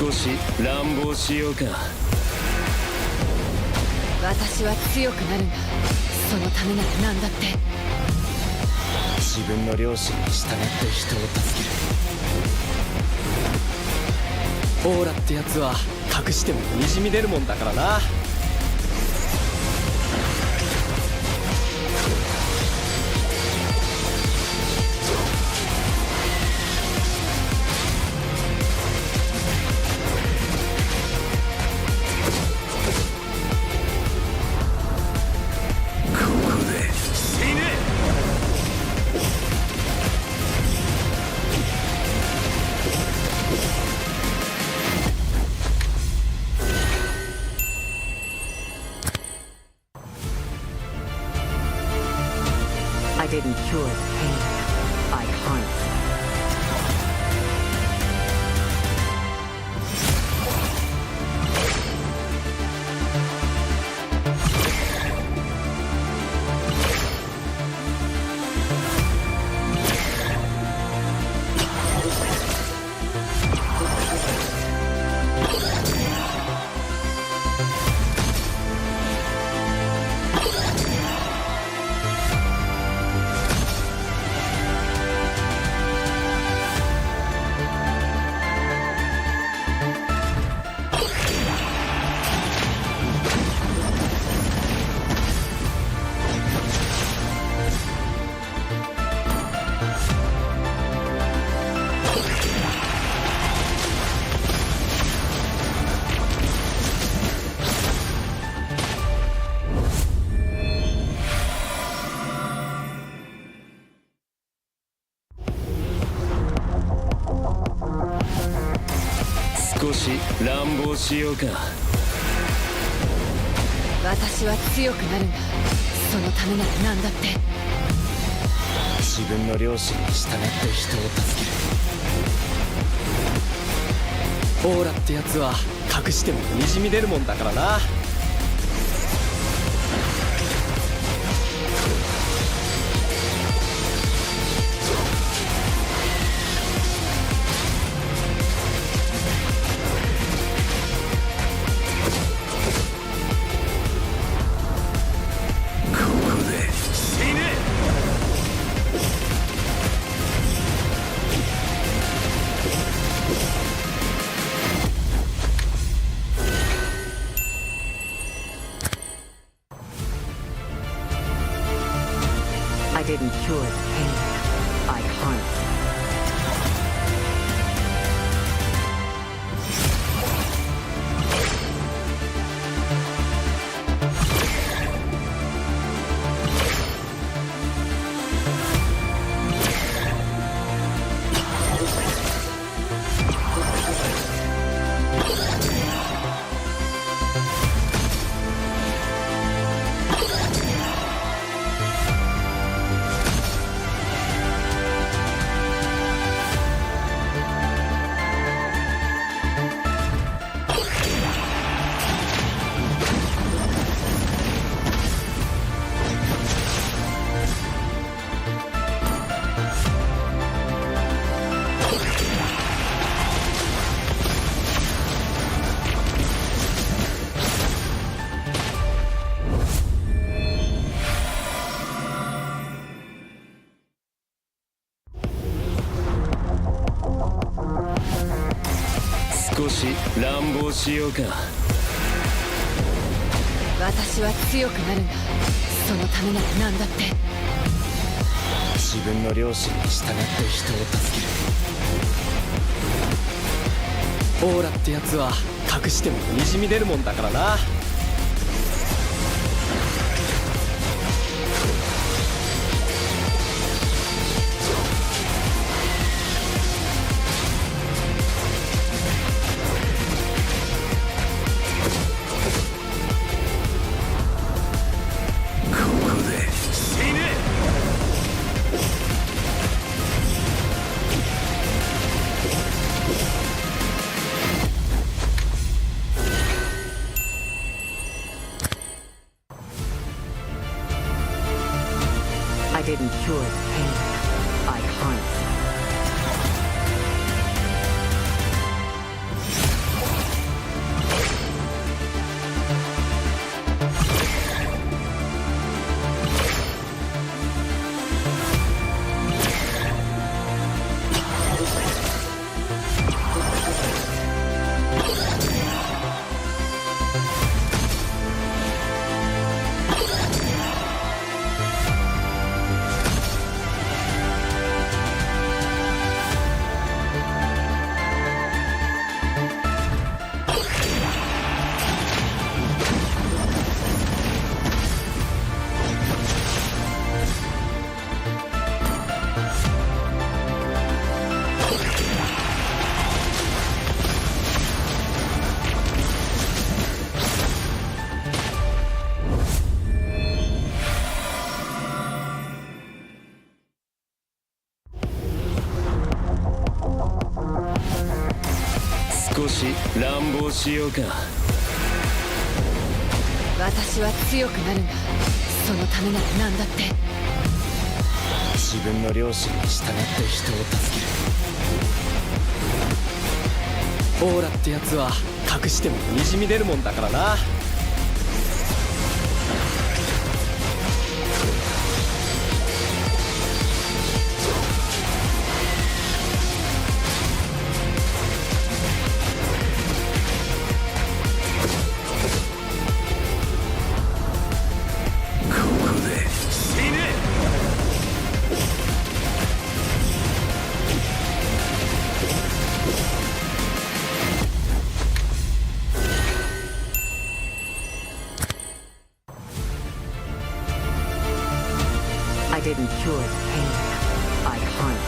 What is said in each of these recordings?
少し乱暴しようか。私は強くなるんだ。そのためなら何だって。自分の良心に従って人を助ける。オーラってやつは隠してもにじみ出るもんだからな。I didn't cure the pain. I harmed it.少し乱暴しようか。私は強くなるんだ。そのためなら何だって。自分の良心に従って人を助ける。オーラってやつは隠してもにじみ出るもんだからな。I didn't cure the pain. I harmed it.少し乱暴しようか。私は強くなるんだ。そのためなら何だって。自分の良心に従って人を助ける。オーラってやつは隠してもにじみ出るもんだからな。I didn't cure the pain. I harmed it. 少し乱暴しようか。私は強くなるんだ。そのためなら何だって。自分の良心に従って人を助ける。オーラってやつは隠してもにじみ出るもんだからな。I didn't cure the pain. I harmed it.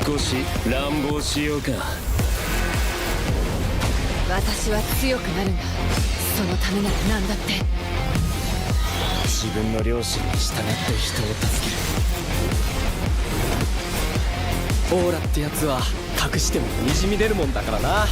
少し乱暴しようか。私は強くなるんだ。そのためなら何だって。自分の良心に従って人を助ける。オーラってやつは隠してもにじみ出るもんだからな。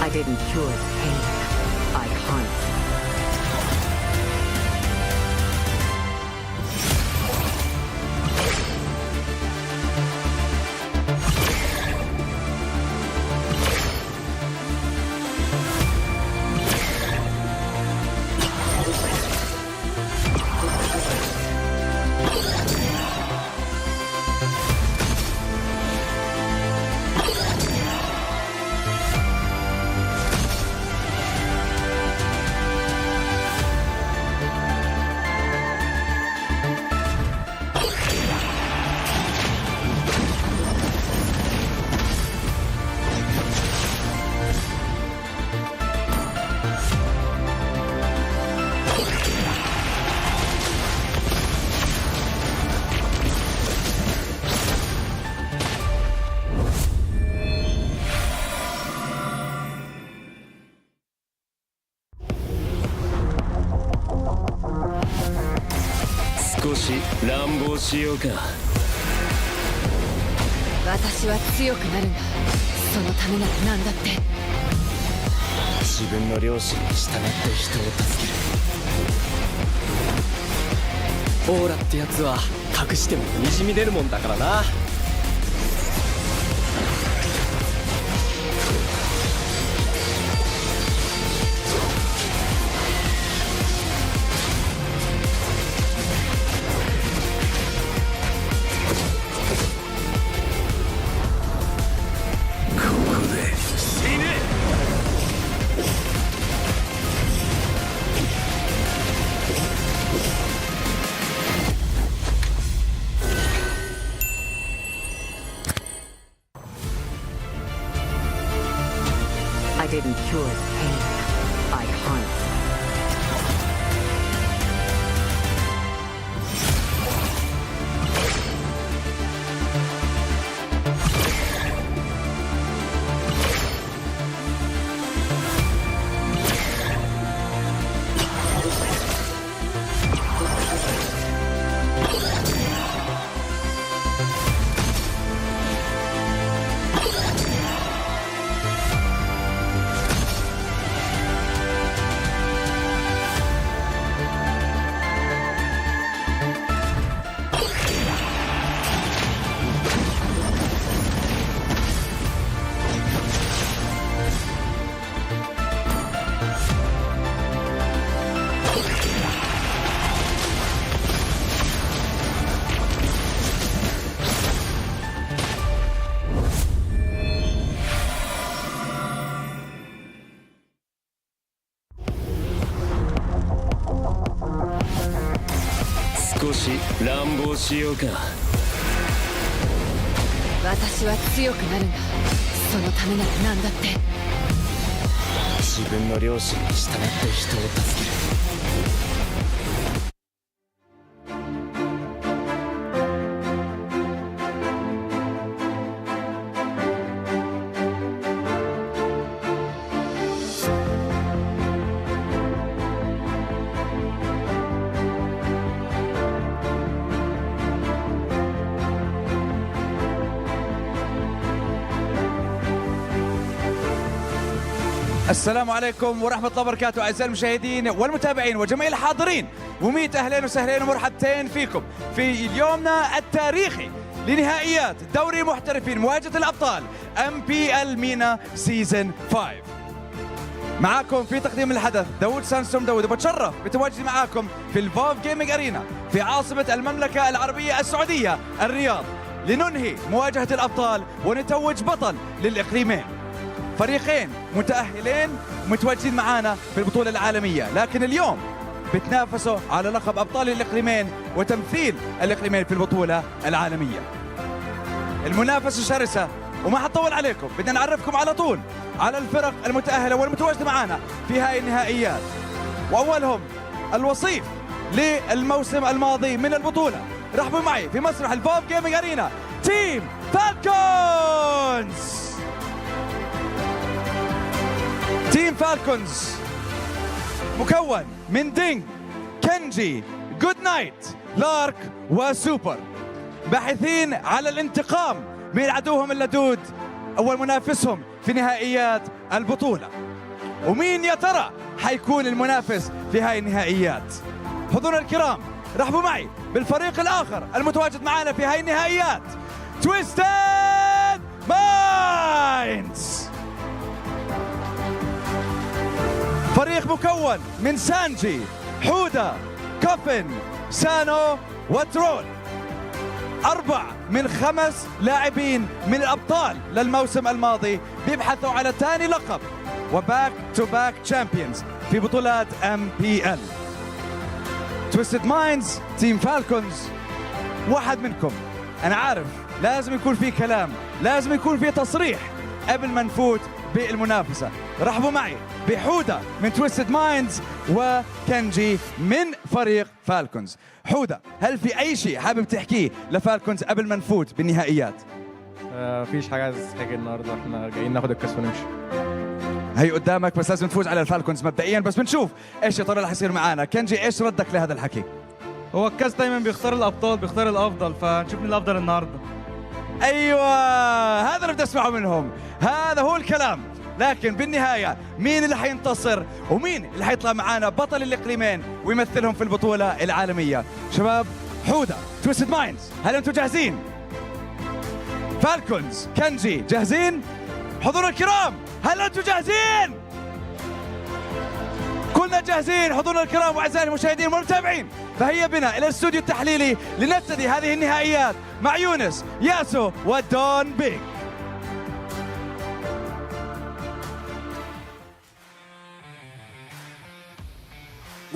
I didn't cure the pain. I harmed it.少し乱暴しようか。私は強くなるんだ。そのためなら何だって。自分の良心に従って人を助ける。オーラってやつは隠してもにじみ出るもんだからな。少し乱暴しようか。私は強くなるんだ。そのためなら何だって。自分の良心に従って人を助ける。السلام عليكم ورحمة الله وبركاته أعزائي المشاهدين والمتابعين وجميع الحاضرين، وميت أهلين وسهلين ومرحبتين فيكم في يومنا التاريخي لنهائيات دوري المحترفين مواجهة الأبطال MPL MENA سيزن 5. معاكم في تقديم الحدث داود سانسوم داود، وبتشرف بتواجدي معاكم في الفوف جيمنج أرينا في عاصمة المملكة العربية السعودية الرياض، لننهي مواجهة الأبطال ونتوج بطل للإقليمين. فريقين متأهلين متواجدين معانا في البطولة العالمية، لكن اليوم بتنافسوا على لقب أبطال الإقليمين وتمثيل الإقليمين في البطولة العالمية. المنافسة شرسة وما حطول عليكم، بدنا نعرفكم على طول على الفرق المتأهلة والمتواجدة معانا في هاي النهائيات. وأولهم الوصيف للموسم الماضي من البطولة. رحبوا معي في مسرح الفوف جيمنج أرينا تيم فالكونز. تيم فالكونز مكون من دينج، كنجي، جود نايت، لارك وسوبر، باحثين على الانتقام من عدوهم اللدود أول منافسهم في نهائيات البطولة. ومين يا ترى حيكون المنافس في هاي النهائيات؟ حضورنا الكرام رحبوا معي بالفريق الآخر المتواجد معنا في هاي النهائيات، TWIS and FLCN. فريق مكون من سانجي، حودة، كوفن، سانو وترول. 4 من 5 لاعبين من الأبطال للموسم الماضي بيبحثوا على ثاني لقب وباك تو باك تشامبيونز في بطولات MPL. تويستد مايندز تيم فالكونز، واحد منكم أنا عارف لازم يكون في كلام، لازم يكون في تصريح قبل ما نفوت بالمنافسة. رحبوا معي بحودة من تويستد مايندز وكنجي من فريق فالكونز. حودة، هل في أي شيء حابب تحكيه لفالكونز قبل ما نفوت بالنهائيات؟ مفيش حاجة عايز تحكي النهارده، احنا جايين ناخد الكاس ونمشي. هي قدامك بس لازم تفوز على الفالكونز مبدئيا، بس بنشوف ايش يا ترى اللي حيصير معانا. كنجي ايش ردك لهذا الحكي؟ هو الكاس دايما بيختار الأبطال، بيختار الأفضل، فنشوف مين الأفضل النهارده. ايوه هذا اللي بدي اسمعه منهم، هذا هو الكلام. لكن بالنهاية مين اللي حينتصر ومين اللي حيطلع معانا بطل الإقليمين ويمثلهم في البطولة العالمية؟ شباب حودة، تويستد مايندز، هل أنتم جاهزين؟ فالكونز، كنجي، جاهزين؟ حضور الكرام هل أنتم جاهزين؟ كلنا جاهزين حضورنا الكرام وأعزائي المشاهدين والمتابعين، فهيا بنا إلى الاستوديو التحليلي لنبتدي هذه النهائيات مع يونس، ياسو ودون بيج.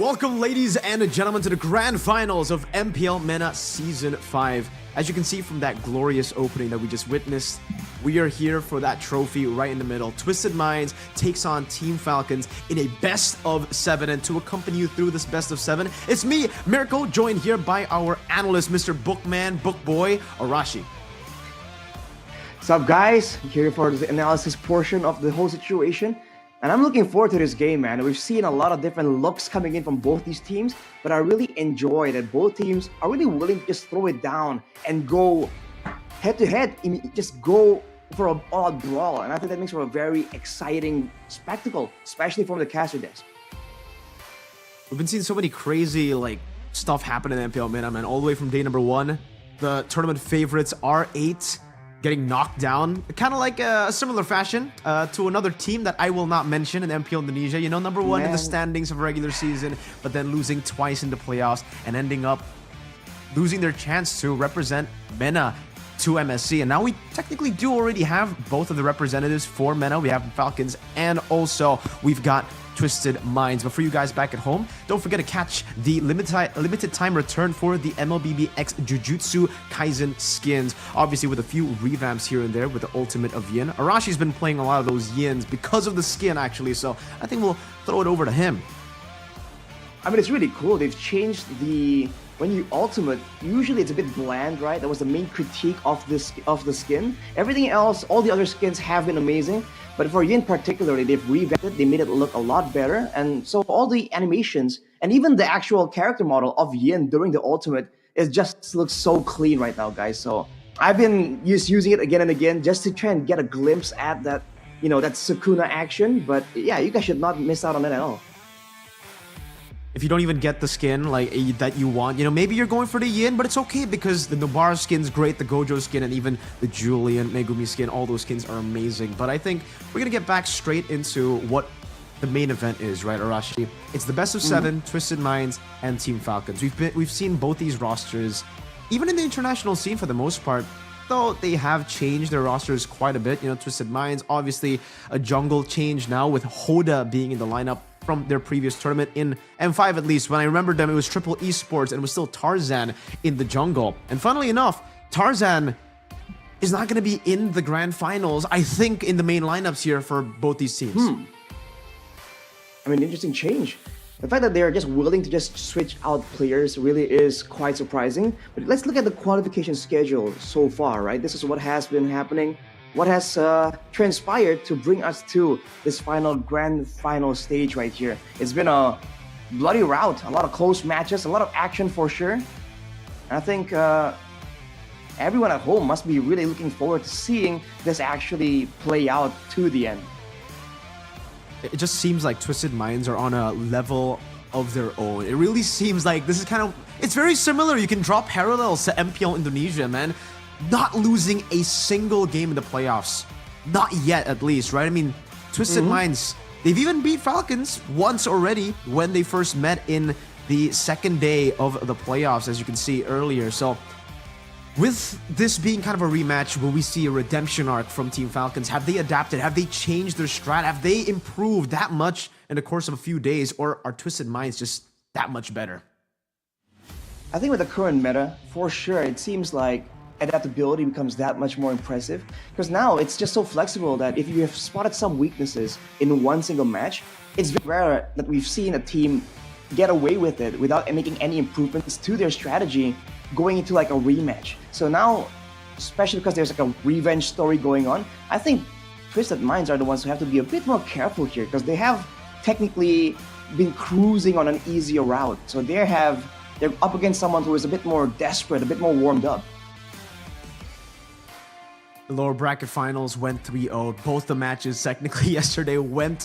Welcome, ladies and gentlemen, to the grand finals of MPL MENA Season 5. As you can see from that glorious opening that we just witnessed, we are here for that trophy right in the middle. Twisted Minds takes on Team Falcons in a best of 7. And to accompany you through this best of 7, it's me, Miracle, joined here by our analyst, Mr. Bookman, Bookboy, Arashi. What's up, guys? Here for the analysis portion of the whole situation. And I'm looking forward to this game, man. We've seen a lot of different looks coming in from both these teams, but I really enjoy that both teams are really willing to just throw it down and go head-to-head, just go for an all-out brawl. And I think that makes for a very exciting spectacle, especially from the caster desk. We've been seeing so many crazy stuff happen in MPL MENA, man, all the way from day number 1. The tournament favorites R8 getting knocked down, kind of like a similar fashion to another team that I will not mention in MPL Indonesia. You know, number 1 in the standings of regular season, but then losing twice in the playoffs and ending up losing their chance to represent MENA to MSC. And now we technically do already have both of the representatives for MENA. We have Falcons and also we've got Twisted Minds. But for you guys back at home, don't forget to catch the limited time return for the MLBB X Jujutsu Kaisen skins. Obviously with a few revamps here and there with the Ultimate of Yin. Arashi's been playing a lot of those Yins because of the skin actually, so I think we'll throw it over to him. I mean, it's really cool. They've changed when you ultimate, usually it's a bit bland, right? That was the main critique of the skin. Everything else, all the other skins have been amazing, but for Yin particularly, they've revamped it, they made it look a lot better, and so all the animations and even the actual character model of Yin during the ultimate looks so clean right now, guys. So I've been using it again and again just to try and get a glimpse at that, that Sukuna action. But yeah, you guys should not miss out on it at all. If you don't even get the skin that you want, maybe you're going for the Yin, but it's okay because the Nobara skin's great, the Gojo skin, and even the Julian Megumi skin, all those skins are amazing. But I think we're gonna get back straight into what the main event is, right, Arashi? It's the best of 7, Twisted Minds, and Team Falcons. We've seen both these rosters, even in the international scene for the most part, though they have changed their rosters quite a bit. Twisted Minds, obviously a jungle change now with Hoda being in the lineup from their previous tournament in M5 at least. When I remember them, it was Triple Esports and it was still Tarzan in the jungle. And funnily enough, Tarzan is not going to be in the grand finals, I think, in the main lineups here for both these teams. I mean, interesting change. The fact that they're just willing to just switch out players really is quite surprising. But let's look at the qualification schedule so far, right? This is what has been happening. What has transpired to bring us to this grand final stage right here. It's been a bloody rout, a lot of close matches, a lot of action for sure. And I think everyone at home must be really looking forward to seeing this actually play out to the end. It just seems like Twisted Minds are on a level of their own. It really seems like this is it's very similar. You can draw parallels to MPL Indonesia, man. Not losing a single game in the playoffs. Not yet, at least, right? I mean, Twisted Minds, they've even beat Falcons once already when they first met in the second day of the playoffs, as you can see earlier. So, with this being kind of a rematch, will we see a redemption arc from Team Falcons? Have they adapted? Have they changed their strat? Have they improved that much in the course of a few days? Or are Twisted Minds just that much better? I think with the current meta, for sure, it seems like adaptability becomes that much more impressive, because now it's just so flexible that if you have spotted some weaknesses in one single match, it's very rare that we've seen a team get away with it without making any improvements to their strategy going into like a rematch. So now, especially because there's like a revenge story going on, I think Twisted Minds are the ones who have to be a bit more careful here, because they have technically been cruising on an easier route. So they're up against someone who is a bit more desperate, a bit more warmed up. The lower bracket finals went 3-0. Both the matches technically yesterday went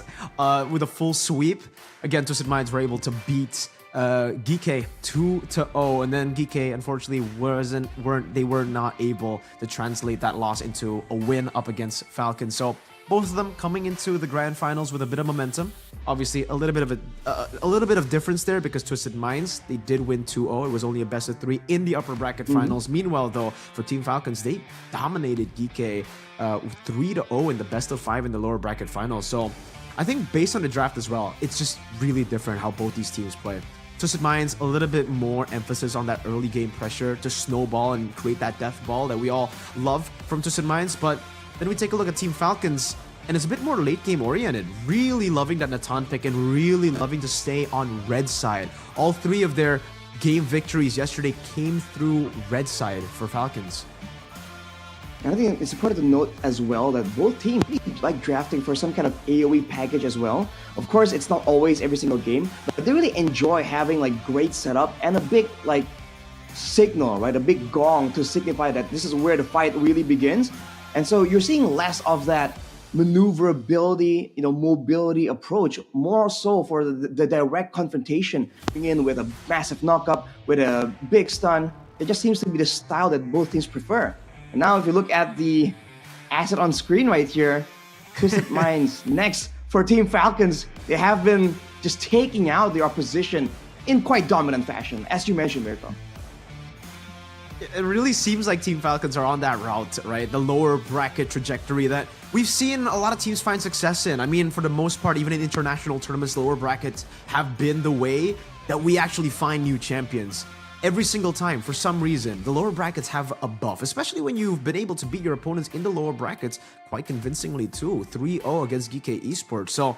with a full sweep. Again, Twisted Minds were able to beat Gike 2-0, and then Gike unfortunately were not able to translate that loss into a win up against Falcons. So both of them coming into the grand finals with a bit of momentum. Obviously, a little bit of difference there because Twisted Minds, they did win 2-0. It was only a best of 3 in the upper bracket finals. Meanwhile, though, for Team Falcons, they dominated Gike 3-0 in the best of 5 in the lower bracket finals. So I think based on the draft as well, it's just really different how both these teams play. Twisted Minds, a little bit more emphasis on that early game pressure to snowball and create that death ball that we all love from Twisted Minds. But then we take a look at Team Falcons, and it's a bit more late game oriented. Really loving that Natan pick and really loving to stay on red side. All 3 of their game victories yesterday came through red side for Falcons. And I think it's important to note as well that both teams like drafting for some kind of AoE package as well. Of course, it's not always every single game, but they really enjoy having like great setup and a big like signal, right? A big gong to signify that this is where the fight really begins. And so you're seeing less of that maneuverability, mobility approach, more so for the direct confrontation, bring in with a massive knockup, with a big stun. It just seems to be the style that both teams prefer. And now if you look at the asset on screen right here, Twisted Minds next for Team Falcons, they have been just taking out the opposition in quite dominant fashion, as you mentioned, Mirko. it really seems like Team Falcons are on that route, right? The lower bracket trajectory that we've seen a lot of teams find success in. I mean, for the most part, even in international tournaments, lower brackets have been the way that we actually find new champions. Every single time, for some reason, the lower brackets have a buff, especially when you've been able to beat your opponents in the lower brackets quite convincingly too. 3-0 against GK Esports. So,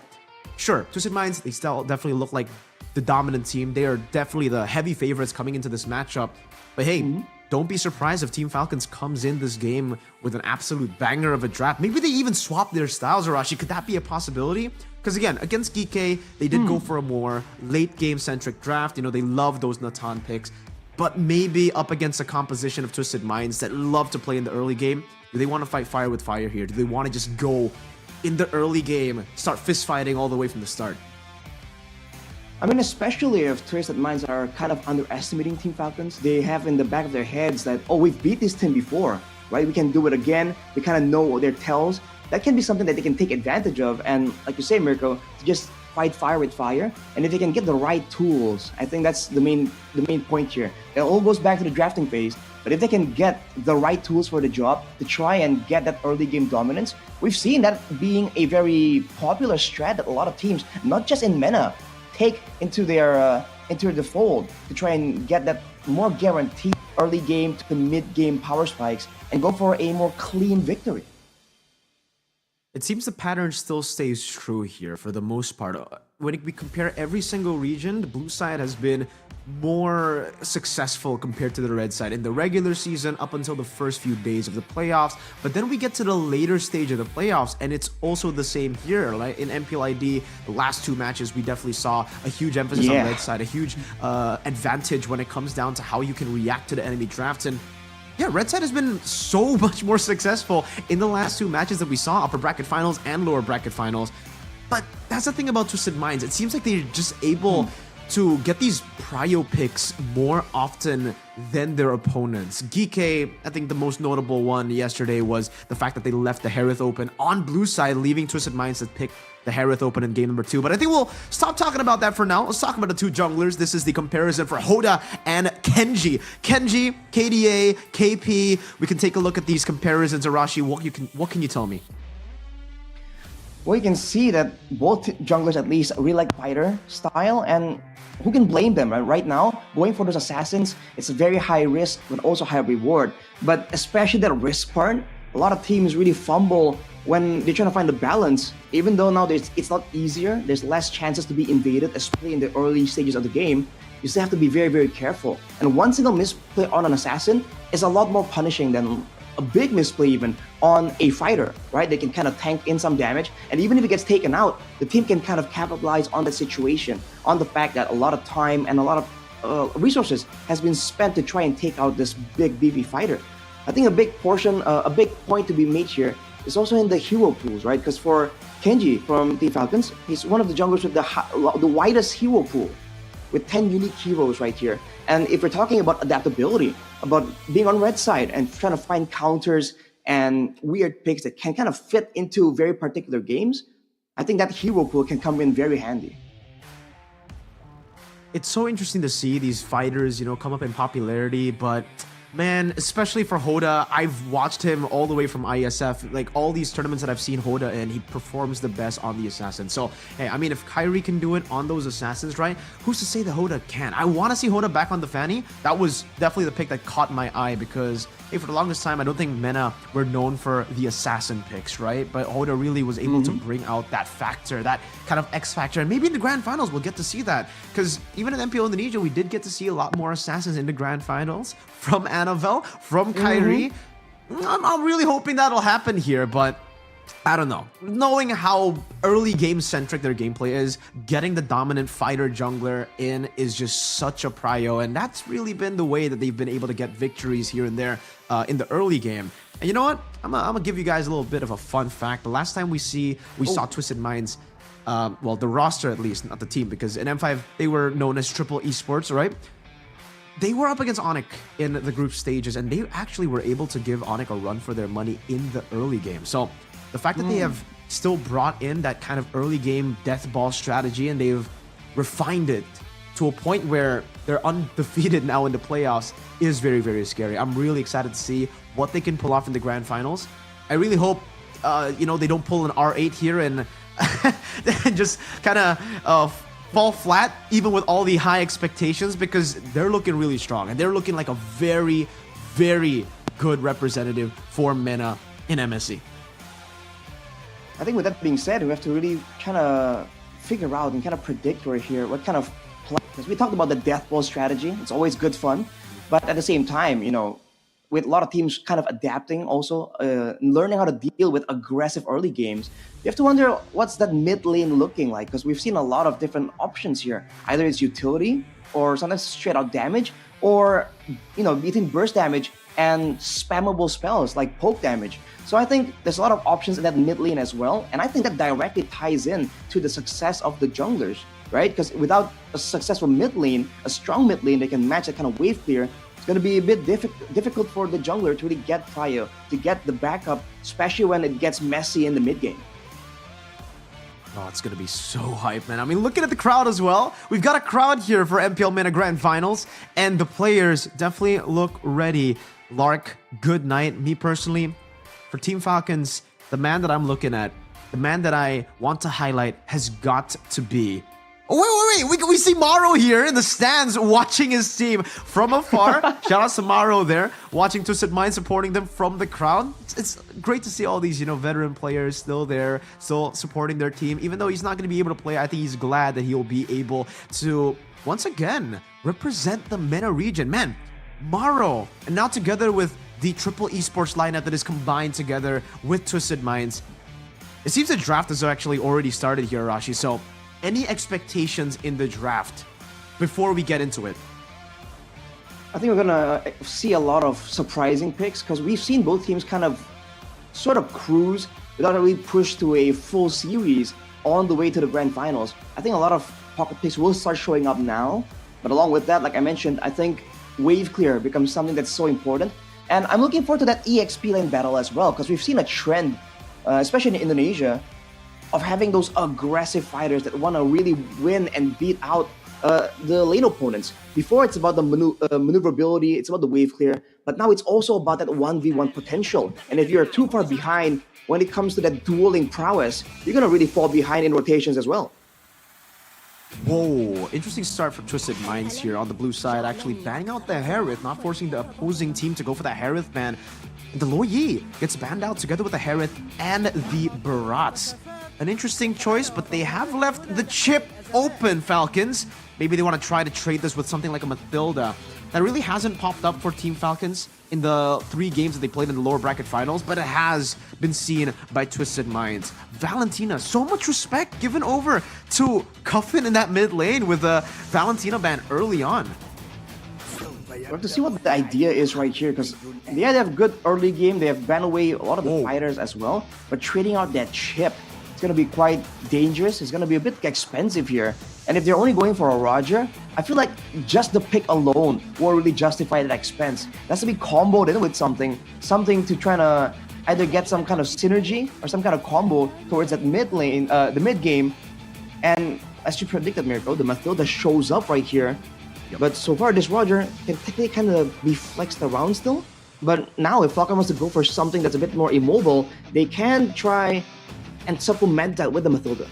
sure, Twisted Minds, they still definitely look like the dominant team. They are definitely the heavy favorites coming into this matchup. But hey, don't be surprised if Team Falcons comes in this game with an absolute banger of a draft. Maybe they even swap their styles, Arashi. Could that be a possibility? Because again, against GK, they did go for a more late game centric draft. You know, they love those Natan picks. But maybe up against a composition of Twisted Minds that love to play in the early game, do they want to fight fire with fire here? Do they want to just go in the early game, start fist fighting all the way from the start? I mean, especially if Twisted Minds are kind of underestimating Team Falcons. They have in the back of their heads that, oh, we've beat this team before, right? We can do it again. They kind of know their tells. That can be something that they can take advantage of. And like you say, Mirko, to just fight fire with fire. And if they can get the right tools, I think that's the main point here. It all goes back to the drafting phase. But if they can get the right tools for the job to try and get that early game dominance, we've seen that being a very popular strat that a lot of teams, not just in MENA, take into the fold to try and get that more guaranteed early game to mid game power spikes and go for a more clean victory. It seems the pattern still stays true here for the most part. When we compare every single region, the blue side has been more successful compared to the red side in the regular season up until the first few days of the playoffs. But then we get to the later stage of the playoffs, and it's also the same here. Like in MPLID, the last two matches, we definitely saw a huge emphasis on the red side, a huge advantage when it comes down to how you can react to the enemy drafts. And yeah, red side has been so much more successful in the last two matches that we saw, upper bracket finals and lower bracket finals. But that's the thing about Twisted Minds. It seems like they're just able to get these prio picks more often than their opponents. GK, I think the most notable one yesterday was the fact that they left the Harith open on blue side, leaving Twisted Minds to pick the Harith open in game number 2. But I think we'll stop talking about that for now. Let's talk about the two junglers. This is the comparison for Hoda and Kenji. Kenji, KDA, KP. We can take a look at these comparisons. Arashi, what can you tell me? Well, you can see that both junglers at least really like fighter style, and who can blame them? Right now, going for those assassins, it's a very high risk but also high reward. But especially that risk part, a lot of teams really fumble when they're trying to find the balance. Even though now it's not easier, there's less chances to be invaded, especially in the early stages of the game. You still have to be very, very careful. And one single misplay on an assassin is a lot more punishing than a big misplay even on a fighter, right? They can kind of tank in some damage, and even if it gets taken out, the team can kind of capitalize on the situation, on the fact that a lot of time and a lot of resources has been spent to try and take out this big beefy fighter. I think a big point to be made here is also in the hero pools, right? Because for Kenji from Team Falcons, he's one of the junglers with the widest hero pool, with 10 unique heroes right here. And if we're talking about adaptability, about being on red side and trying to find counters and weird picks that can kind of fit into very particular games, I think that hero pool can come in very handy. It's so interesting to see these fighters, you know, come up in popularity, but man, especially for Hoda, I've watched him all the way from ISF. Like all these tournaments that I've seen Hoda in, he performs the best on the assassin. So, hey, I mean, if Kyrie can do it on those assassins, right? Who's to say that Hoda can? I want to see Hoda back on the Fanny. That was definitely the pick that caught my eye because, hey, for the longest time, I don't think MENA were known for the assassin picks, right? But Hoda really was able to bring out that factor, that kind of X factor. And maybe in the grand finals, we'll get to see that. Because even in MPL Indonesia, we did get to see a lot more assassins in the grand finals from Annabelle, from Kyrie. I'm really hoping that'll happen here, but I don't know. Knowing how early game centric their gameplay is, getting the dominant fighter jungler in is just such a prio, and that's really been the way that they've been able to get victories here and there in the early game. And you know what? I'm gonna give you guys a little bit of a fun fact. The last time we saw Twisted Minds, well, the roster at least, not the team, because in M5 they were known as Triple Esports, right? They were up against Onyx in the group stages, and they actually were able to give Onyx a run for their money in the early game. So the fact that they have still brought in that kind of early game death ball strategy and they've refined it to a point where they're undefeated now in the playoffs is very, very scary. I'm really excited to see what they can pull off in the grand finals. I really hope, they don't pull an R8 here and just kind of fall flat, even with all the high expectations, because they're looking really strong and they're looking like a very, very good representative for MENA in MSC. I think with that being said, we have to really kind of figure out and kind of predict right here what kind of play. Because we talked about the death ball strategy. It's always good fun. But at the same time, with a lot of teams kind of adapting also, learning how to deal with aggressive early games, you have to wonder what's that mid lane looking like, because we've seen a lot of different options here. Either it's utility or sometimes straight out damage, or between burst damage and spammable spells like poke damage. So I think there's a lot of options in that mid lane as well, and I think that directly ties in to the success of the junglers, right? Because without a successful mid lane, a strong mid lane that can match that kind of wave clear, it's going to be a bit difficult for the jungler to really get prio, to get the backup, especially when it gets messy in the mid game. Oh, it's going to be so hype, man. I mean, looking at the crowd as well. We've got a crowd here for MPL MENA Grand Finals, and the players definitely look ready. Lark, good night. Me personally, for Team Falcons, the man that I'm looking at, the man that I want to highlight has got to be... Oh, wait. We see Maro here in the stands watching his team from afar. Shout out to Maro there, watching Twisted Mind, supporting them from the crowd. It's great to see all these, veteran players still there, still supporting their team. Even though he's not going to be able to play, I think he's glad that he'll be able to, once again, represent the MENA region. Man, Maro, and now together with the triple esports lineup that is combined together with Twisted Minds. It seems the draft has actually already started here, Arashi, so any expectations in the draft before we get into it? I think we're gonna see a lot of surprising picks, because we've seen both teams kind of sort of cruise without really push to a full series on the way to the grand finals. I think a lot of pocket picks will start showing up now, but along with that, like I mentioned, I think wave clear becomes something that's so important. And I'm looking forward to that EXP lane battle as well, because we've seen a trend, especially in Indonesia, of having those aggressive fighters that want to really win and beat out the lane opponents. Before, it's about the maneuverability, it's about the wave clear, but now it's also about that 1v1 potential. And if you're too far behind when it comes to that dueling prowess, you're going to really fall behind in rotations as well. Whoa, interesting start for Twisted Minds here on the blue side, actually banning out the Harith, not forcing the opposing team to go for that Harith ban. The Lo Yi gets banned out together with the Harith and the Barats. An interesting choice, but they have left the chip open, Falcons. Maybe they want to try to trade this with something like a Mathilda. That really hasn't popped up for Team Falcons in the 3 games that they played in the lower bracket finals, but it has been seen by Twisted Minds. Valentina, so much respect given over to Cuffin in that mid lane with a Valentina ban early on. We have to see what the idea is right here, because they have good early game, they have banned away a lot of the fighters as well, but trading out that chip, it's going to be quite dangerous. It's going to be a bit expensive here. And if they're only going for a Roger, I feel like just the pick alone won't really justify that expense. It has to be comboed in with something to try to either get some kind of synergy or some kind of combo towards that mid lane, the mid game. And as you predicted, Mirko, the Mathilda shows up right here. But so far, this Roger can technically kind of be flexed around still. But now, if Falcon wants to go for something that's a bit more immobile, they can try and supplement that with the Mathilda.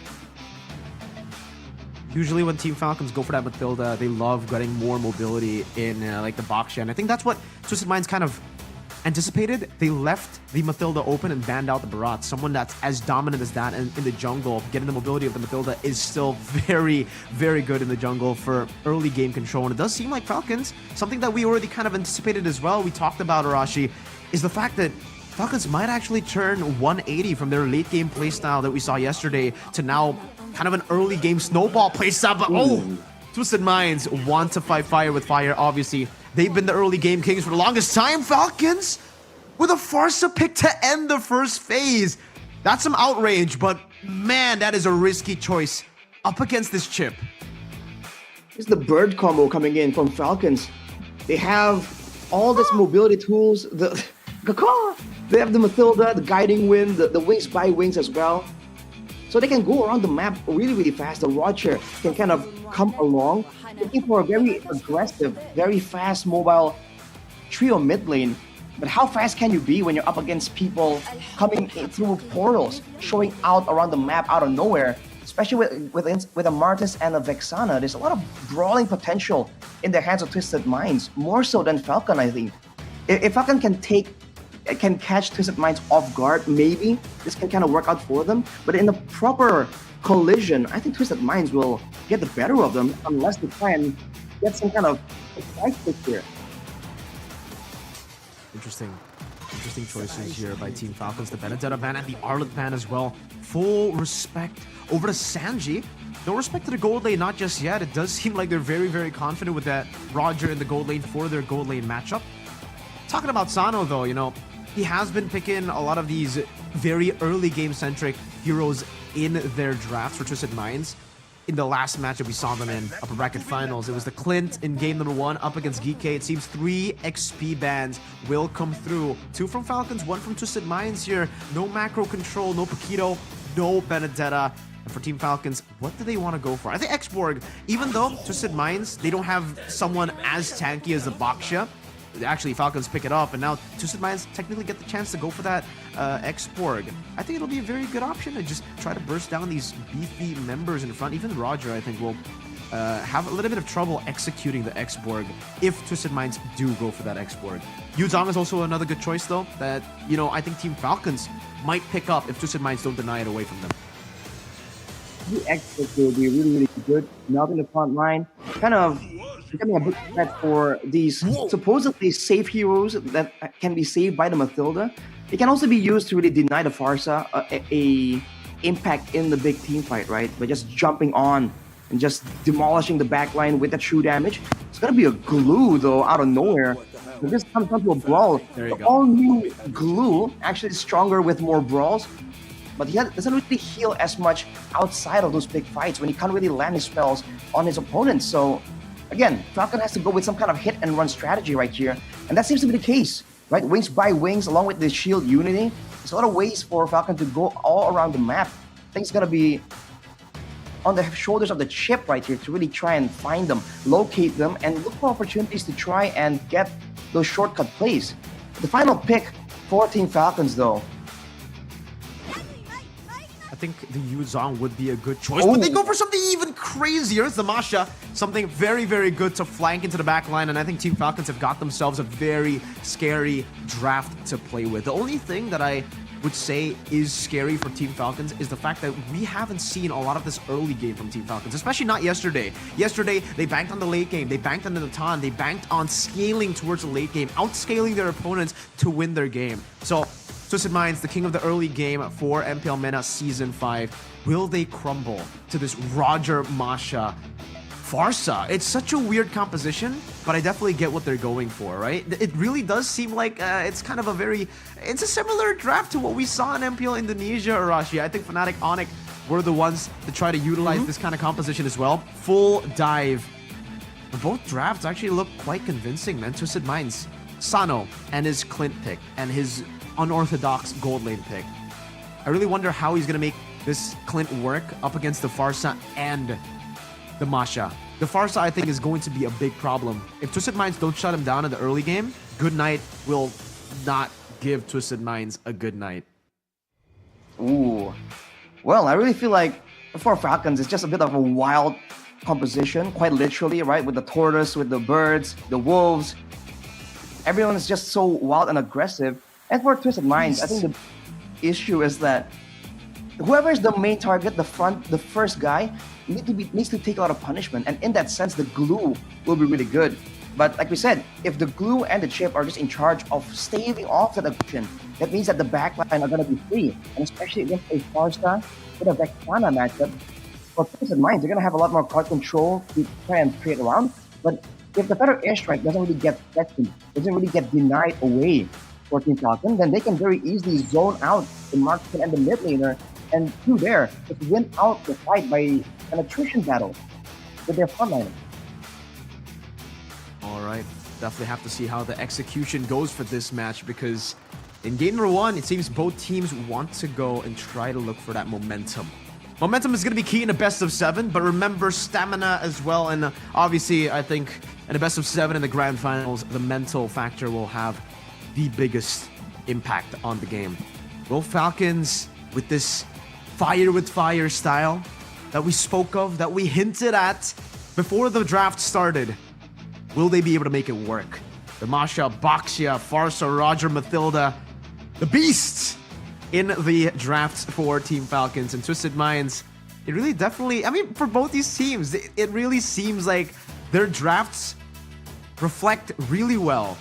Usually when Team Falcons go for that Mathilda, they love getting more mobility in like the box gen. I think that's what Twisted Minds kind of anticipated. They left the Mathilda open and banned out the Barat. Someone that's as dominant as that in the jungle, getting the mobility of the Mathilda is still very, very good in the jungle for early game control. And it does seem like Falcons, something that we already kind of anticipated as well, we talked about, Arashi, is the fact that Falcons might actually turn 180 from their late game playstyle that we saw yesterday to now kind of an early game snowball playstyle. But Twisted Minds want to fight fire with fire, obviously. They've been the early game kings for the longest time. Falcons with a Farsa pick to end the first phase. That's some outrage, but man, that is a risky choice up against this chip. It's the bird combo coming in from Falcons. They have all this mobility tools, they have the Mathilda, the guiding wind, the wings by wings as well. So they can go around the map really, really fast. The Roger can kind of come along, looking for a very aggressive, very fast mobile trio mid lane. But how fast can you be when you're up against people coming in through portals, showing out around the map out of nowhere? Especially with a Martis and a Vexana, there's a lot of brawling potential in the hands of Twisted Minds, more so than Falcon, I think. If Falcon can catch Twisted Minds off guard, maybe this can kind of work out for them. But in the proper collision, I think Twisted Minds will get the better of them unless they try and get some kind of fight here. Interesting choices here by Team Falcons. The Benedetta ban and the Arlet ban as well. Full respect over to Sanji. No respect to the gold lane, not just yet. It does seem like they're very, very confident with that Roger in the gold lane for their gold lane matchup. Talking about Sano though, you know, he has been picking a lot of these very early game-centric heroes in their drafts for Twisted Minds. In the last matchup we saw them in upper bracket finals, it was the Clint in game number 1 up against Geeky. It seems 3 XP bans will come through. 2 from Falcons, 1 from Twisted Minds here. No macro control, no Paquito, no Benedetta. And for Team Falcons, what do they want to go for? I think Xborg, even though Twisted Minds, they don't have someone as tanky as the Baksha. Actually, Falcons pick it up, and now Twisted Minds technically get the chance to go for that Xborg. I think it'll be a very good option to just try to burst down these beefy members in front. Even Roger, I think, will have a little bit of trouble executing the Xborg if Twisted Minds do go for that Xborg. Yuzong is also another good choice, though, that, you know, I think Team Falcons might pick up if Twisted Minds don't deny it away from them. The Xborg will be really, really good. Now in the front line, kind of becoming a big threat for these supposedly safe heroes that can be saved by the Mathilda. It can also be used to really deny the Farsa a impact in the big team fight, right? By just jumping on and just demolishing the backline with the true damage. It's gonna be a glue though out of nowhere. So this comes down to a brawl. The all-new glue actually is stronger with more brawls, but he doesn't really heal as much outside of those big fights when he can't really land his spells on his opponents. So again, Falcon has to go with some kind of hit and run strategy right here, and that seems to be the case, right? Wings by wings, along with the shield unity. There's a lot of ways for Falcon to go all around the map. I think it's gonna be on the shoulders of the chip right here to really try and find them, locate them, and look for opportunities to try and get those shortcut plays. The final pick for Team Falcons, though. I think the Yuzong would be a good choice, but they go for something even crazier. It's the Masha, something very, very good to flank into the back line, and I think Team Falcons have got themselves a very scary draft to play with. The only thing that I would say is scary for Team Falcons is the fact that we haven't seen a lot of this early game from Team Falcons, especially not yesterday. Yesterday, they banked on the late game, they banked on the Natan, they banked on scaling towards the late game, outscaling their opponents to win their game. So, Twisted Minds, the king of the early game for MPL MENA Season 5. Will they crumble to this Roger Masha Farsa? It's such a weird composition, but I definitely get what they're going for, right? It really does seem like it's kind of it's a similar draft to what we saw in MPL Indonesia, Arashi. I think Fnatic Onyx were the ones to try to utilize this kind of composition as well. Full dive. But both drafts actually look quite convincing, man. Twisted Minds, Sano, and his Clint pick, and his unorthodox gold lane pick. I really wonder how he's going to make this Clint work up against the Farsa and the Masha. The Farsa, I think, is going to be a big problem. If Twisted Minds don't shut him down in the early game, Good Night will not give Twisted Minds a good night. Ooh. Well, I really feel like for Falcons, it's just a bit of a wild composition, quite literally, right? With the tortoise, with the birds, the wolves. Everyone is just so wild and aggressive. And for Twisted Minds, I think the issue is that whoever is the main target, the first guy, needs to take a lot of punishment. And in that sense, the glue will be really good. But like we said, if the glue and the chip are just in charge of staving off that aggression, that means that the backline are going to be free. And especially against a Farsa with a Vexana matchup, for Twisted Minds, they're going to have a lot more card control to try and create around. But if the better airstrike doesn't really get affected, doesn't really get denied away for Team Falcon, then they can very easily zone out the marksman and the mid laner, and through there, just win out the fight by an attrition battle with their frontliner. Alright, definitely have to see how the execution goes for this match, because in game number 1, it seems both teams want to go and try to look for that momentum. Momentum is going to be key in a best of 7, but remember stamina as well. And obviously, I think in a best of 7 in the grand finals, the mental factor will have the biggest impact on the game. Will Falcons, with this fire with fire style that we spoke of, that we hinted at before the draft started, will they be able to make it work? The Masha, Baxia, Farsa, Roger, Mathilda, the beasts in the drafts for Team Falcons and Twisted Minds. It really definitely, I mean, for both these teams, it really seems like their drafts reflect really well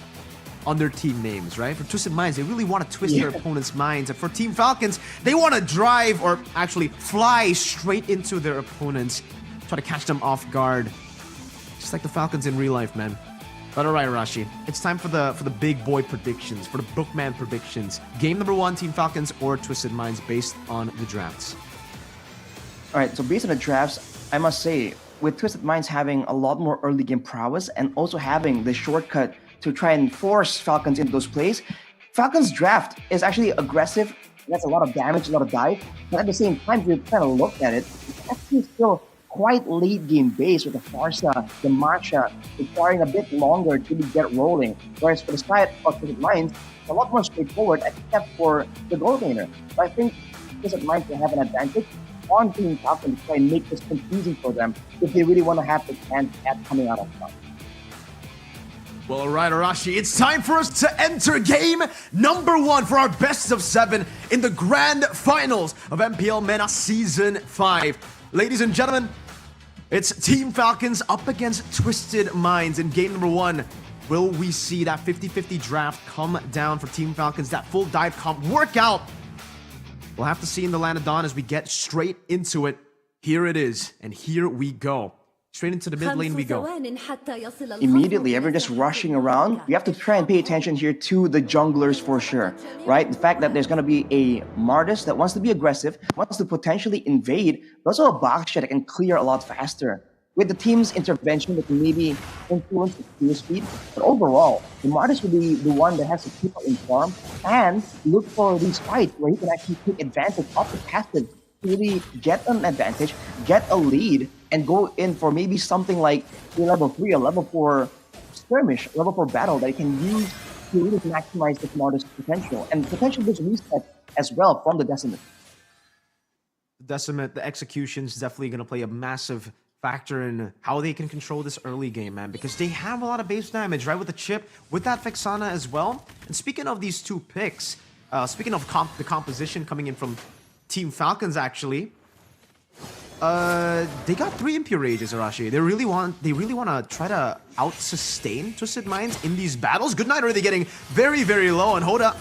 on their team names, right? For Twisted Minds, they really want to twist their opponent's minds. And for Team Falcons, they want to drive or actually fly straight into their opponents, try to catch them off guard. Just like the Falcons in real life, man. But all right, Arashi, it's time for the big boy predictions, for the Bookman predictions. Game number 1, Team Falcons or Twisted Minds based on the drafts. All right, so based on the drafts, I must say, with Twisted Minds having a lot more early game prowess and also having the shortcut to try and force Falcons into those plays, Falcons' draft is actually aggressive. That's a lot of damage, a lot of dive. But at the same time, if you kind of look at it, it's actually still quite late game based with the Farsa, the Masha, requiring a bit longer to really get rolling. Whereas for the side of Twisted Minds, it's a lot more straightforward except for the goal laner. So I think Twisted Minds will have an advantage on Team Falcons to try and make this confusing for them if they really want to have the chance at coming out of front. Well, all right, Arashi, it's time for us to enter game number 1 for our best of 7 in the grand finals of MPL MENA Season 5. Ladies and gentlemen, it's Team Falcons up against Twisted Minds in game number 1. Will we see that 50-50 draft come down for Team Falcons, that full dive comp work out? We'll have to see in the Land of Dawn as we get straight into it. Here it is, and here we go. Straight into the mid lane we go. Immediately, everyone just rushing around. You have to try and pay attention here to the junglers for sure, right? The fact that there's going to be a Martis that wants to be aggressive, wants to potentially invade, but also a Baxia that can clear a lot faster. With the team's intervention, that can maybe influence the clear speed, but overall, the Martis will be the one that has to keep up in form and look for these fights where he can actually take advantage of the passive to really get an advantage, get a lead, and go in for maybe something like a level 3 or level 4 skirmish, level 4 battle that he can use to really maximize this Martis potential, and potentially this reset as well from the Decimate. Decimate, the execution is definitely going to play a massive factor in how they can control this early game, man, because they have a lot of base damage, right, with the chip, with that Vexana as well. And speaking of these 2 picks, speaking of the composition coming in from Team Falcons, actually, they got 3 Impure Rages, Arashi. They really want to try to out-sustain Twisted Minds in these battles. Good Knight already getting very, very low, and Hoda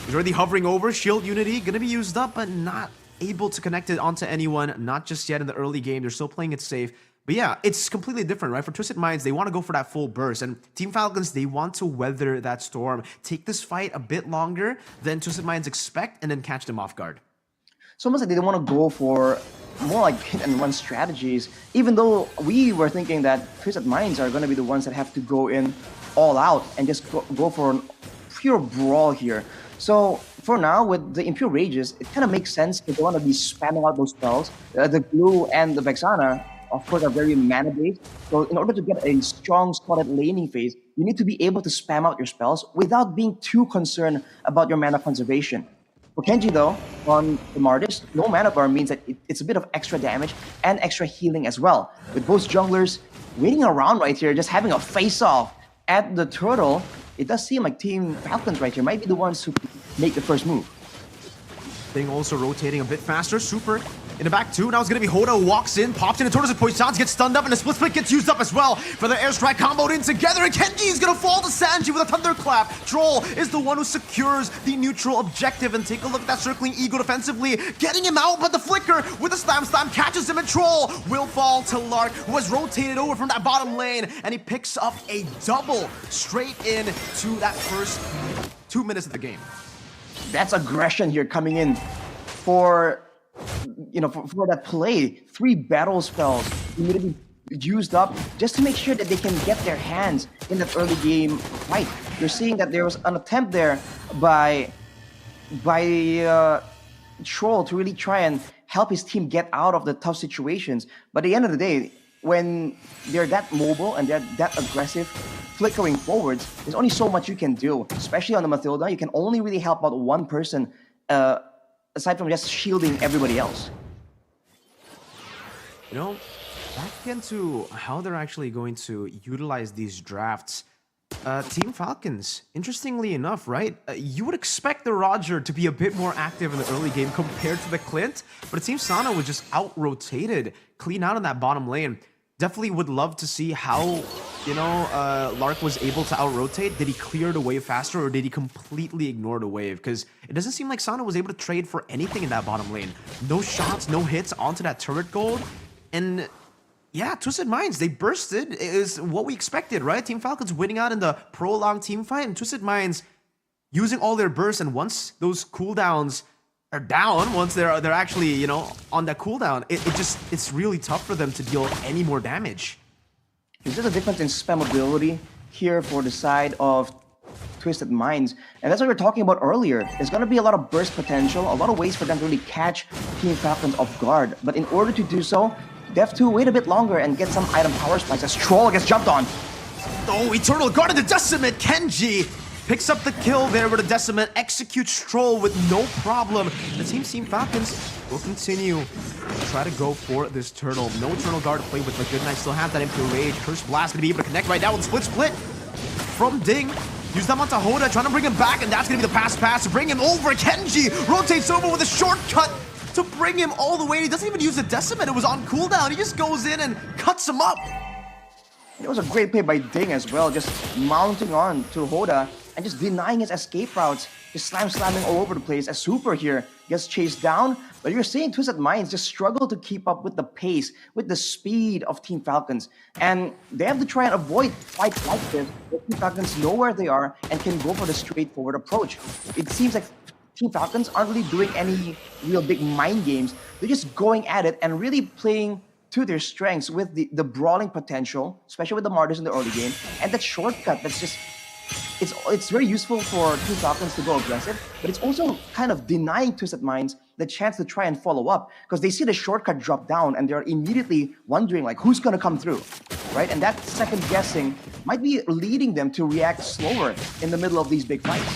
is already hovering over. Shield Unity gonna be used up, but not able to connect it onto anyone, not just yet in the early game. They're still playing it safe. But yeah, it's completely different, right? For Twisted Minds, they want to go for that full burst. And Team Falcons, they want to weather that storm. Take this fight a bit longer than Twisted Minds expect, and then catch them off guard. It's almost like they don't want to go for more like hit-and-run strategies, even though we were thinking that Twisted Minds are going to be the ones that have to go in all out and just go for a pure brawl here. So for now, with the Impure Rages, it kind of makes sense if they want to be spamming out those spells. The Glue and the Vexana, of course, are very mana-based. So in order to get a strong, solid laning phase, you need to be able to spam out your spells without being too concerned about your mana conservation. For Kenji, though, on the Martis, no mana bar means that it's a bit of extra damage and extra healing as well. With both junglers waiting around right here, just having a face-off at the turtle, it does seem like Team Falcons right here might be the ones who make the first move. Thing also rotating a bit faster. Super in the back too. Now it's going to be Hoda who walks in, pops in, and Tortoise Poisons gets stunned up, and the split gets used up as well for the airstrike comboed in together. And Kenji is going to fall to Sanji with a thunderclap. Troll is the one who secures the neutral objective, and take a look at that circling ego defensively, getting him out, but the flicker with the slam catches him, and Troll will fall to Lark, who has rotated over from that bottom lane, and he picks up a double straight in to that first 2 minutes of the game. That's aggression here coming in for, you know, for that play. 3 battle spells immediately used up just to make sure that they can get their hands in that early game fight. You're seeing that there was an attempt there by Troll to really try and help his team get out of the tough situations. But at the end of the day, when they're that mobile and they're that aggressive, flickering forwards, there's only so much you can do. Especially on the Mathilda, you can only really help out one person, aside from just shielding everybody else. You know, back into how they're actually going to utilize these drafts. Team Falcons, interestingly enough, right? You would expect the Roger to be a bit more active in the early game compared to the Clint, but it seems Sana was just out-rotated, clean out in that bottom lane. Definitely would love to see how, you know, Lark was able to out-rotate. Did he clear the wave faster, or did he completely ignore the wave? Because it doesn't seem like Sana was able to trade for anything in that bottom lane. No shots, no hits onto that turret gold, and yeah, Twisted Minds, they bursted. It is what we expected, right? Team Falcons winning out in the prolonged team fight, and Twisted Minds using all their bursts, and once those cooldowns are down, once they're actually, you know, on that cooldown, it's really tough for them to deal any more damage. Is there a difference in spammability here for the side of Twisted Minds? And that's what we were talking about earlier. There's going to be a lot of burst potential, a lot of ways for them to really catch Team Falcons off guard. But in order to do so, they have to wait a bit longer and get some item power spikes as Troll gets jumped on. Oh, Eternal Guard of the Decimate! Kenji picks up the kill there with the Decimate, executes Troll with no problem. The Team Falcons will continue to try to go for this turtle. No Eternal Guard to play with, but Good Knight still have that MP Rage. Curse Blast gonna be able to connect right now with Split from Ding. Use them onto Hoda, trying to bring him back, and that's gonna be the pass to bring him over. Kenji rotates over with a shortcut to bring him all the way. He doesn't even use the Decimate. It was on cooldown. He just goes in and cuts him up. It was a great play by Ding as well, just mounting on to Hoda and just denying his escape routes, just slamming all over the place as Super here gets chased down. But you're seeing Twisted Minds just struggle to keep up with the pace, with the speed of Team Falcons. And they have to try and avoid fights like this, where Team Falcons know where they are and can go for the straightforward approach. It seems like Team Falcons aren't really doing any real big mind games. They're just going at it and really playing to their strengths with the brawling potential, especially with the Martyrs in the early game, and that shortcut that's just, it's very useful for Team Falcons to go aggressive, but it's also kind of denying Twisted Minds the chance to try and follow up, because they see the shortcut drop down and they're immediately wondering like who's gonna come through, right? And that second guessing might be leading them to react slower in the middle of these big fights.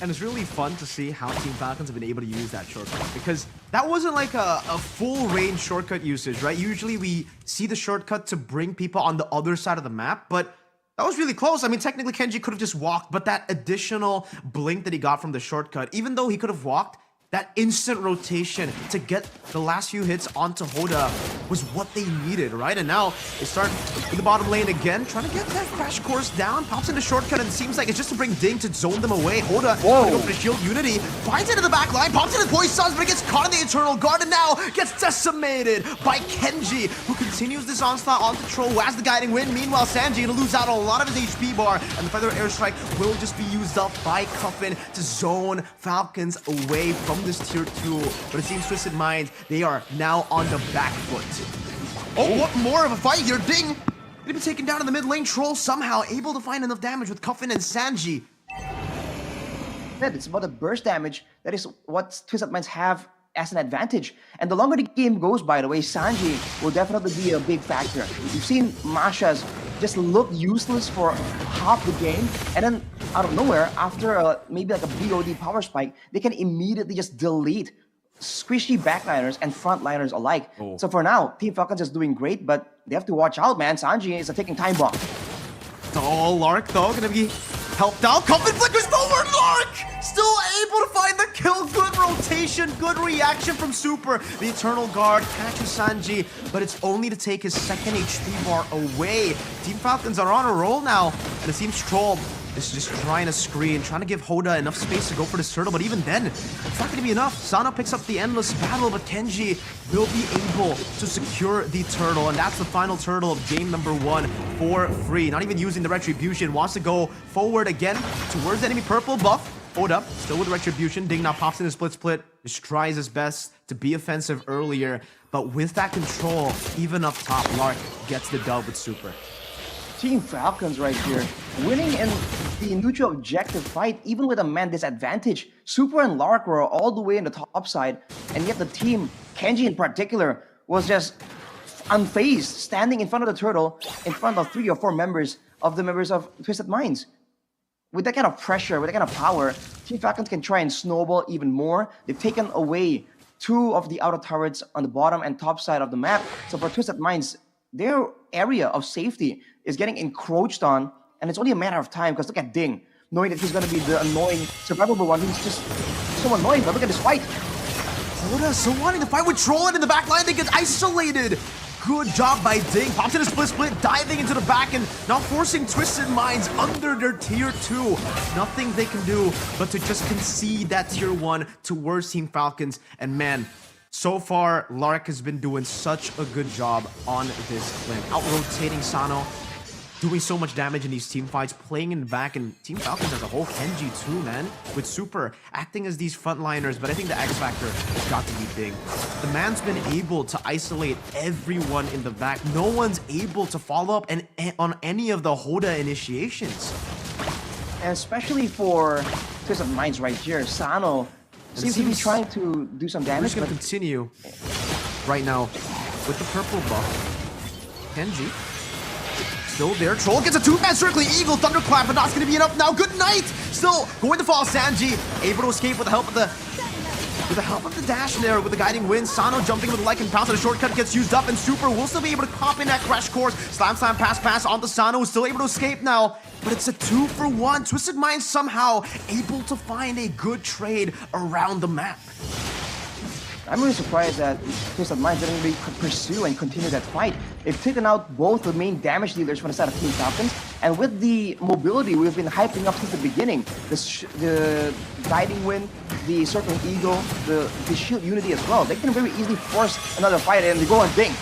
And it's really fun to see how Team Falcons have been able to use that shortcut, because that wasn't like a full range shortcut usage, right? Usually we see the shortcut to bring people on the other side of the map, but that was really close. I mean, technically Kenji could have just walked, but that additional blink that he got from the shortcut, even though he could have walked, that instant rotation to get the last few hits onto Hoda was what they needed, right? And now they start in the bottom lane again, trying to get that crash course down. Pops in the shortcut, and it seems like it's just to bring Ding to zone them away. Hoda trying to go for the shield unity, finds it in the back line, pops in his poisons, but it gets caught in the Eternal Guard, and now gets decimated by Kenji, who continues this onslaught onto Troll, who has the guiding wind. Meanwhile, Sanji gonna lose out on a lot of his HP bar, and the Feather Airstrike will just be used up by Cuffin to zone Falcons away from this tier 2, but it seems Twisted Minds, they are now on the back foot. Oh, what more of a fight here? Ding! Gonna be taken down in the mid lane. Troll somehow able to find enough damage with Cuffin and Sanji. It's about the burst damage. That is what Twisted Minds have as an advantage. And the longer the game goes, by the way, Sanji will definitely be a big factor. You've seen Masha's just look useless for half the game, and then out of nowhere, after maybe like a BOD power spike, they can immediately just delete squishy backliners and frontliners alike. So for now, Team Falcons is doing great, but they have to watch out, man. Sanji is a ticking time bomb. Oh, Lark though gonna be helped out. Cuffin flickers forward. Lark still able to find the kill. Good rotation, good reaction from Super. The Eternal Guard catches Sanji, but it's only to take his second HP bar away. Team Falcons are on a roll now, and it seems Troll is just trying to screen, trying to give Hoda enough space to go for this turtle, but even then, it's not going to be enough. Sana picks up the endless battle, but Kenji will be able to secure the turtle, and that's the final turtle of game number 1 for free. Not even using the Retribution, wants to go forward again towards the enemy purple buff. Hoda, still with Retribution. Ding now pops in his split, just tries his best to be offensive earlier, but with that control, even up top, Lark gets the dub with Super. Team Falcons right here, winning in the neutral objective fight, even with a man disadvantage. Super and Lark were all the way in the top side, and yet the team, Kenji in particular, was just unfazed, standing in front of the turtle, in front of 3 or 4 members of Twisted Minds. With that kind of pressure, with that kind of power, Team Falcons can try and snowball even more. They've taken away 2 of the outer turrets on the bottom and top side of the map. So for Twisted Minds, their area of safety is getting encroached on, and it's only a matter of time, because look at Ding, knowing that he's going to be the annoying survivable one. He's just so annoying, but look at this fight. Hoda so wanting to fight with Troll, and in the back line they get isolated. Good job by Ding. Pops in a split, diving into the back and now forcing Twisted Minds under their tier 2. Nothing they can do but to just concede that tier 1 towards Team Falcons. And man, so far, Lark has been doing such a good job on this clip. Out-rotating Sano, doing so much damage in these team fights, playing in the back, and Team Falcons as a whole, Kenji too, man, with Super acting as these frontliners. But I think the X factor has got to be big. The man's been able to isolate everyone in the back. No one's able to follow up on any of the Hoda initiations. And especially for Twisted Minds right here, Sano seems to be trying to do some We're damage, just gonna but continue right now with the purple buff. Kenji still there. Troll gets a 2-man circling Eagle, Thunderclap, but that's gonna be enough now. Good night! Still going to fall. Sanji able to escape with the help of the dash there with the guiding wind. Sano jumping with the Lycan Pounce, and the shortcut gets used up, and Super will still be able to cop in that crash course. Slam, pass onto Sano, who's still able to escape now. But it's a 2-for-1. Twisted Minds somehow able to find a good trade around the map. I'm really surprised that Twisted Minds didn't really pursue and continue that fight. They've taken out both the main damage dealers from the side of Team Falcons, and with the mobility we've been hyping up since the beginning, the guiding wind, the circling eagle, the shield unity as well, they can very easily force another fight, and they go on Ding.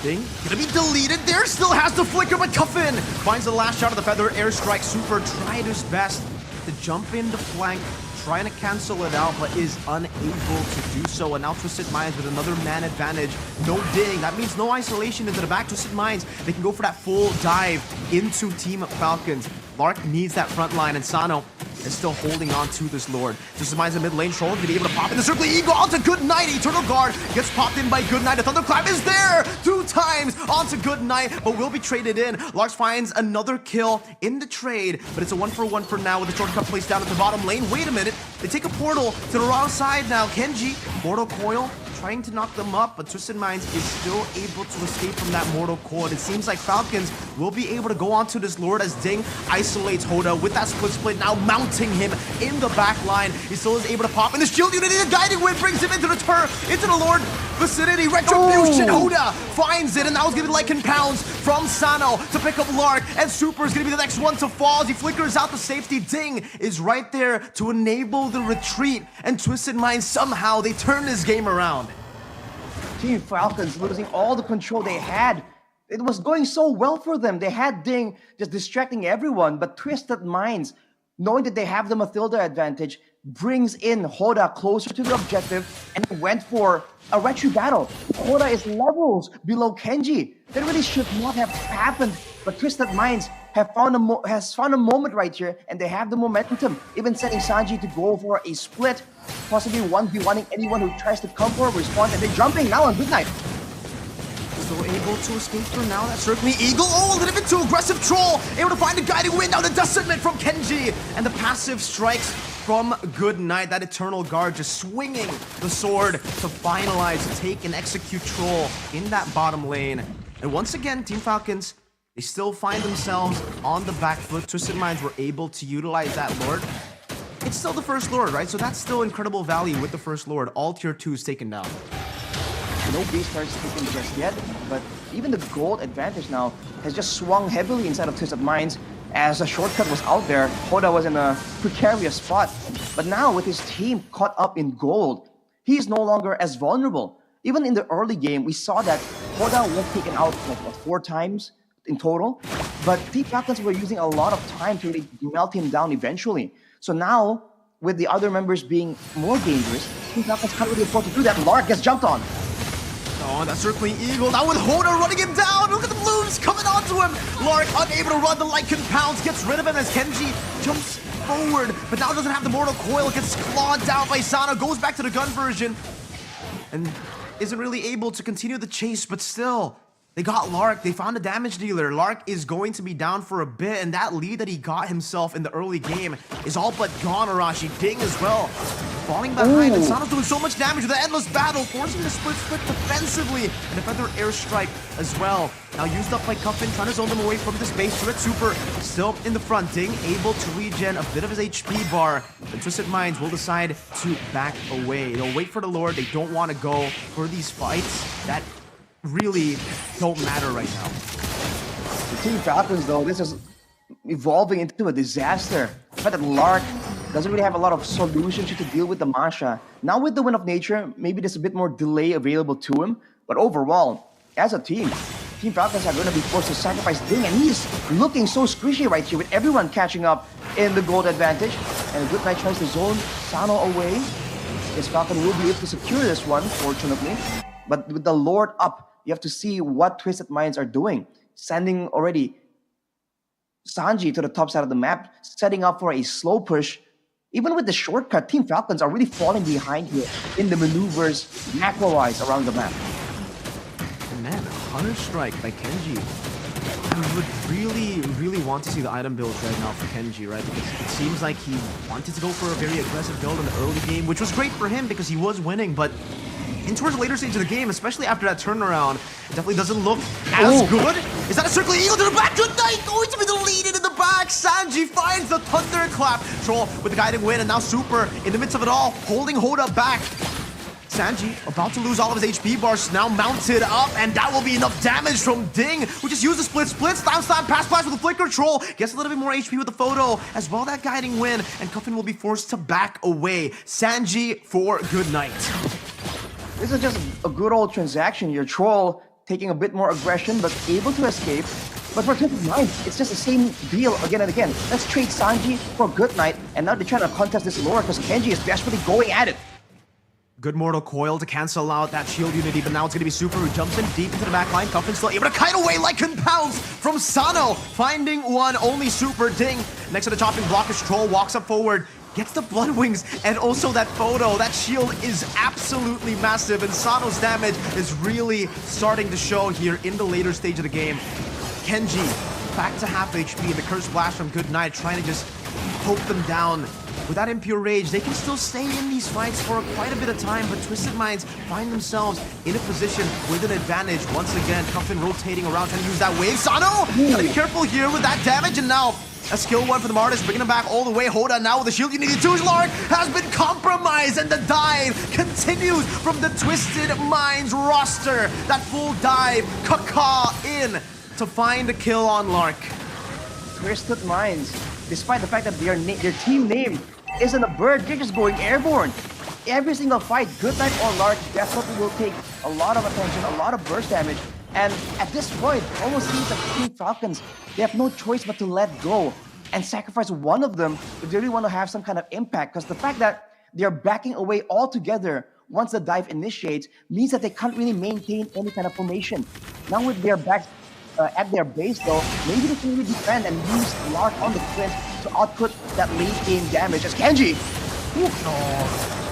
Ding gonna be deleted there, still has the flicker, but Cuffin finds the last shot of the feather airstrike. Super tried his best to jump in the flank, trying to cancel it out, but is unable to do so. And now Twisted Minds with another man advantage. No Ding, that means no isolation into the back. Twisted Minds, they can go for that full dive into Team Falcons. Lark needs that front line, and Sano is still holding on to this Lord. Twisted Minds in mid lane, Troll gonna be able to pop in the circling eagle onto Good Night. Eternal Guard gets popped in by Good Night. The Thunderclap is there 2 times onto Good Night, but will be traded in. Lark finds another kill in the trade, but it's a 1-for-1 for now with the shortcut placed down at the bottom lane. Wait a minute, they take a portal to the wrong side now. Kenji, Mortal Coil, trying to knock them up, but Twisted Minds is still able to escape from that Mortal Coil. It seems like Falcons will be able to go onto this Lord as Ding isolates Hoda with that split, now mounting him in the back line. He still is able to pop in the shield unity. The guiding wind brings him into the turret, into the Lord vicinity. Retribution, Hoda finds it, and now it's gonna be Lycan Pounds from Sano to pick up Lark, and Super is gonna be the next one to fall as he flickers out the safety. Ding is right there to enable the retreat, and Twisted Minds somehow they turn this game around. Team Falcons losing all the control they had. It was going so well for them. They had Ding just distracting everyone, but Twisted Minds, knowing that they have the Mathilda advantage, brings in Hoda closer to the objective and went for a retry battle. Hoda is levels below Kenji. That really should not have happened, but Twisted Minds has found a moment right here, and they have the momentum, even sending Sanji to go for a split, possibly 1v1ing anyone who tries to come for a response, and they're jumping now on Good Night. Still able to escape for now. That's certainly Eagle. Oh, a little bit too aggressive. Troll able to find the guiding wind. Now the Decimate from Kenji, and the passive strikes from Good Night. That Eternal Guard just swinging the sword to finalize, to take and execute Troll in that bottom lane. And once again, Team Falcons, they still find themselves on the back foot. Twisted Minds were able to utilize that Lord. It's still the first Lord, right? So that's still incredible value with the first Lord. All tier 2s taken down. No base starts taken just yet, but even the gold advantage now has just swung heavily inside of Twisted Minds as a shortcut was out there. Hoda was in a precarious spot, but now with his team caught up in gold, he is no longer as vulnerable. Even in the early game, we saw that Hoda was taken out like, 4 times in total, but Team Falcons were using a lot of time to really melt him down eventually. So now, with the other members being more dangerous, Team Falcons can't really afford to do that. Lark gets jumped on. Oh, that circling eagle. Now with Hoda running him down. Look at the balloons coming onto him. Lark unable to run the Lycan Pounce, gets rid of him as Kenji jumps forward, but now doesn't have the Mortal Coil, gets clawed down by Sano, goes back to the gun version, and isn't really able to continue the chase, but still, they got Lark, they found a damage dealer. Lark is going to be down for a bit, and that lead that he got himself in the early game is all but gone, Arashi. Ding as well. Falling behind, and Sano's doing so much damage with the endless battle, forcing the split defensively, and a feather airstrike as well. Now used up by Cuffin, trying to zone them away from this base. Turret Super still in the front. Ding able to regen a bit of his HP bar. The Twisted Minds will decide to back away. They'll wait for the Lord. They don't want to go for these fights that really don't matter right now. The Team Falcons, though, this is evolving into a disaster. The fact that Lark doesn't really have a lot of solutions to deal with the Masha. Now with the Wind of Nature, maybe there's a bit more delay available to him. But overall, as a team, Team Falcons are going to be forced to sacrifice Ding, and he's looking so squishy right here with everyone catching up in the gold advantage. And Good Knight tries to zone Sano away. Yes, Falcon will be able to secure this one, fortunately. But with the Lord up, you have to see what Twisted Minds are doing. Sending already Sanji to the top side of the map, setting up for a slow push. Even with the shortcut, Team Falcons are really falling behind here in the maneuvers macro-wise around the map. And man, Hunter Strike by Kenji. I would really want to see the item builds right now for Kenji, right? Because it seems like he wanted to go for a very aggressive build in the early game, which was great for him because he was winning, but in towards the later stage of the game, especially after that turnaround, definitely doesn't look as good. Is that a circling eagle to the back? Good Night going to be deleted in the back. Sanji finds the thunderclap. Troll with the guiding wind, and now Super in the midst of it all, holding Hoda back. Sanji about to lose all of his HP bars, now mounted up, and that will be enough damage from Ding, who just used the splits, down slam, pass with the flicker. Troll gets a little bit more HP with the photo, as well that guiding wind, and Cuffin will be forced to back away. Sanji for Good Night. This is just a good old transaction. Your Troll taking a bit more aggression, but able to escape. But for Twisted Minds, it's just the same deal again and again. Let's trade Sanji for Good Night, and now they're trying to contest this lore because Kenji is desperately going at it. Good Mortal Coil to cancel out that shield unity, but now it's going to be Super who jumps in deep into the back line. Cuffin still able to kite away like Pounce from Sano, finding one, only Super. Ding next to the chopping block as Troll walks up forward, gets the Blood Wings, and also that photo. That shield is absolutely massive, and Sano's damage is really starting to show here in the later stage of the game. Kenji back to half HP, the Curse Blast from Good Night, trying to just poke them down. With that Impure Rage, they can still stay in these fights for quite a bit of time, but Twisted Minds find themselves in a position with an advantage. Once again, Cuffin rotating around, trying to use that wave. Sano, gotta be careful here with that damage, and now a skill one for the Martis, bringing him back all the way. Hoda now with the shield unity. Lark has been compromised, and the dive continues from the Twisted Minds roster. That full dive, Kaka in to find a kill on Lark. Twisted Minds, despite the fact that their team name isn't a bird, they're just going airborne. Every single fight, Good Night or Lark definitely will take a lot of attention, a lot of burst damage. And at this point, it almost seems like Team Falcons, they have no choice but to let go and sacrifice one of them if they really want to have some kind of impact. Because the fact that they're backing away altogether once the dive initiates means that they can't really maintain any kind of formation. Now with their backs at their base though, maybe they can really defend and use Lark on the flint to output that late game damage as Kenji.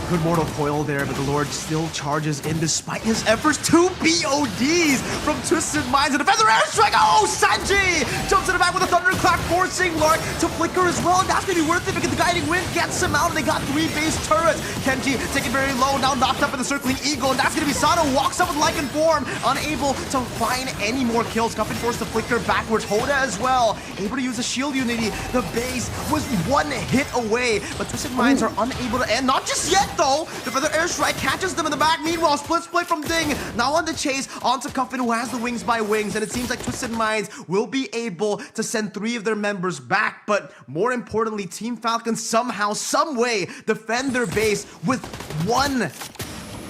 Good Mortal Coil there, but the Lord still charges in despite his efforts. 2 BODs from Twisted Minds and a feather airstrike. Oh, Sanji jumps in the back with a thunderclap, forcing Lark to flicker as well. And that's gonna be worth it because the guiding wind gets him out, and they got 3 base turrets. Kenji taking very low, now knocked up in the circling eagle, and that's gonna be Sano. Walks up with Lycan form, unable to find any more kills. Cuffin forced to flicker backwards. Hoda as well, able to use the shield unity. The base was 1 hit away, but Twisted Minds are unable to end. Not just yet though. The feather airstrike catches them in the back. Meanwhile, split from Ding. Now on the chase onto Cuffin, who has the wings by wings, and it seems like Twisted Minds will be able to send 3 of their members back. But more importantly, Team Falcon somehow, some way defend their base with 1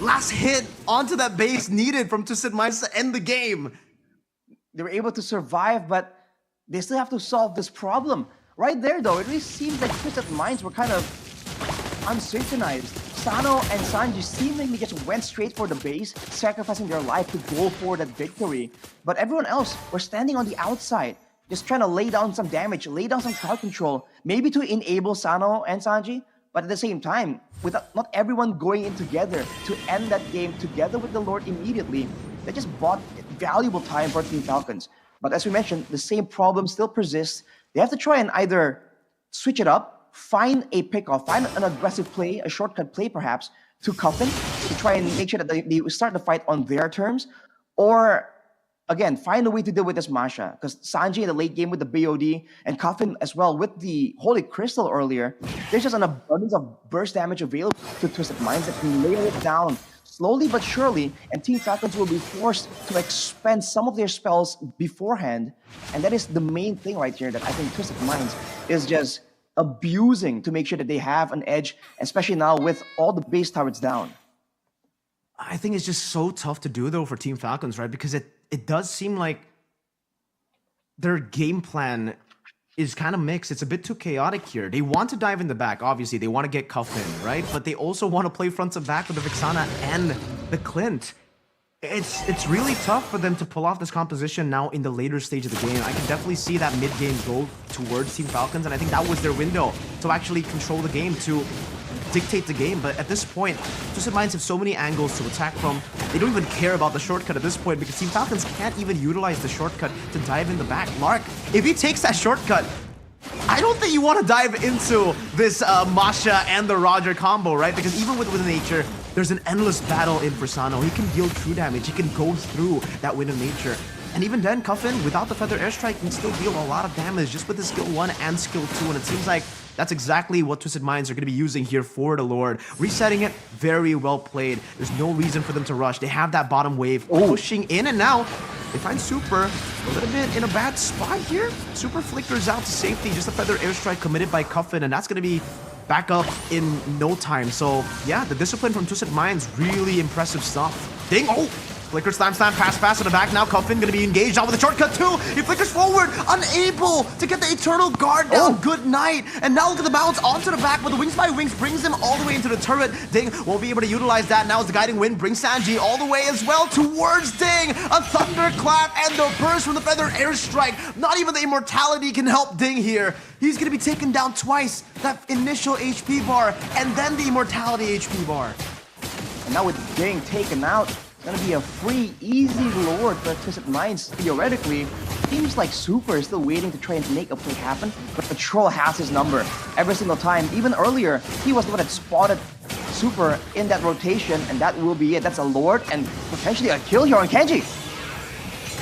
last hit onto that base needed from Twisted Minds to end the game. They were able to survive, but they still have to solve this problem. Right there though, it really seems like Twisted Minds were kind of unsynchronized. Sano and Sanji seemingly just went straight for the base, sacrificing their life to go for that victory. But everyone else were standing on the outside, just trying to lay down some damage, lay down some crowd control, maybe to enable Sano and Sanji, but at the same time, with not everyone going in together to end that game together with the Lord immediately, they just bought valuable time for Team Falcons. But as we mentioned, the same problem still persists. They have to try and either switch it up, find a pickoff, find an aggressive play, a shortcut play perhaps, to Coffin to try and make sure that they start the fight on their terms, or again, find a way to deal with this Masha, because Sanji in the late game with the BOD and Coffin as well with the Holy Crystal earlier, there's just an abundance of burst damage available to Twisted Minds that can lay it down slowly but surely, and Team Falcons will be forced to expend some of their spells beforehand, and that is the main thing right here that I think Twisted Minds is just abusing to make sure that they have an edge, especially now with all the base turrets down. I think it's just so tough to do though for Team Falcons, right? Because it does seem like their game plan is kind of mixed. It's a bit too chaotic here. They want to dive in the back, obviously. They want to get Cuff in, right? But they also want to play front to back with the Vixana and the Clint. It's really tough for them to pull off this composition now in the later stage of the game. I can definitely see that mid-game go towards Team Falcons, and I think that was their window to actually control the game, to dictate the game. But at this point, Twisted Minds have so many angles to attack from. They don't even care about the shortcut at this point because Team Falcons can't even utilize the shortcut to dive in the back. Lark, if he takes that shortcut, I don't think you want to dive into this Masha and the Roger combo, right? Because even with Nature, there's an endless battle in for Sano. He can deal true damage. He can go through that Wind of Nature. And even then, Cuffin, without the Feather Airstrike, can still deal a lot of damage just with his skill 1 and skill 2. And it seems like that's exactly what Twisted Minds are going to be using here for the Lord. Resetting it, very well played. There's no reason for them to rush. They have that bottom wave pushing in, and now they find Super a little bit in a bad spot here. Super flickers out to safety. Just a Feather Airstrike committed by Cuffin, and that's going to be back up in no time. So yeah, the discipline from Twisted Minds, really impressive stuff. Ding! Oh! Flicker slam, pass in the back. Now Cuffin gonna be engaged on with a shortcut too. He flickers forward, unable to get the Eternal Guard down. Good night. And now look at the bounce onto the back, but the Wings by Wings brings him all the way into the turret. Ding won't be able to utilize that. Now as the Guiding Wind brings Sanji all the way as well towards Ding. A Thunderclap and the burst from the Feather Airstrike. Not even the Immortality can help Ding here. He's gonna be taken down twice. That initial HP bar and then the Immortality HP bar. And now with Ding taken out, gonna be a free, easy Lord for Twisted Minds, theoretically. Seems like Super is still waiting to try and make a play happen, but the Troll has his number every single time. Even earlier, he was the one that spotted Super in that rotation, and that will be it. That's a Lord and potentially a kill here on Kenji.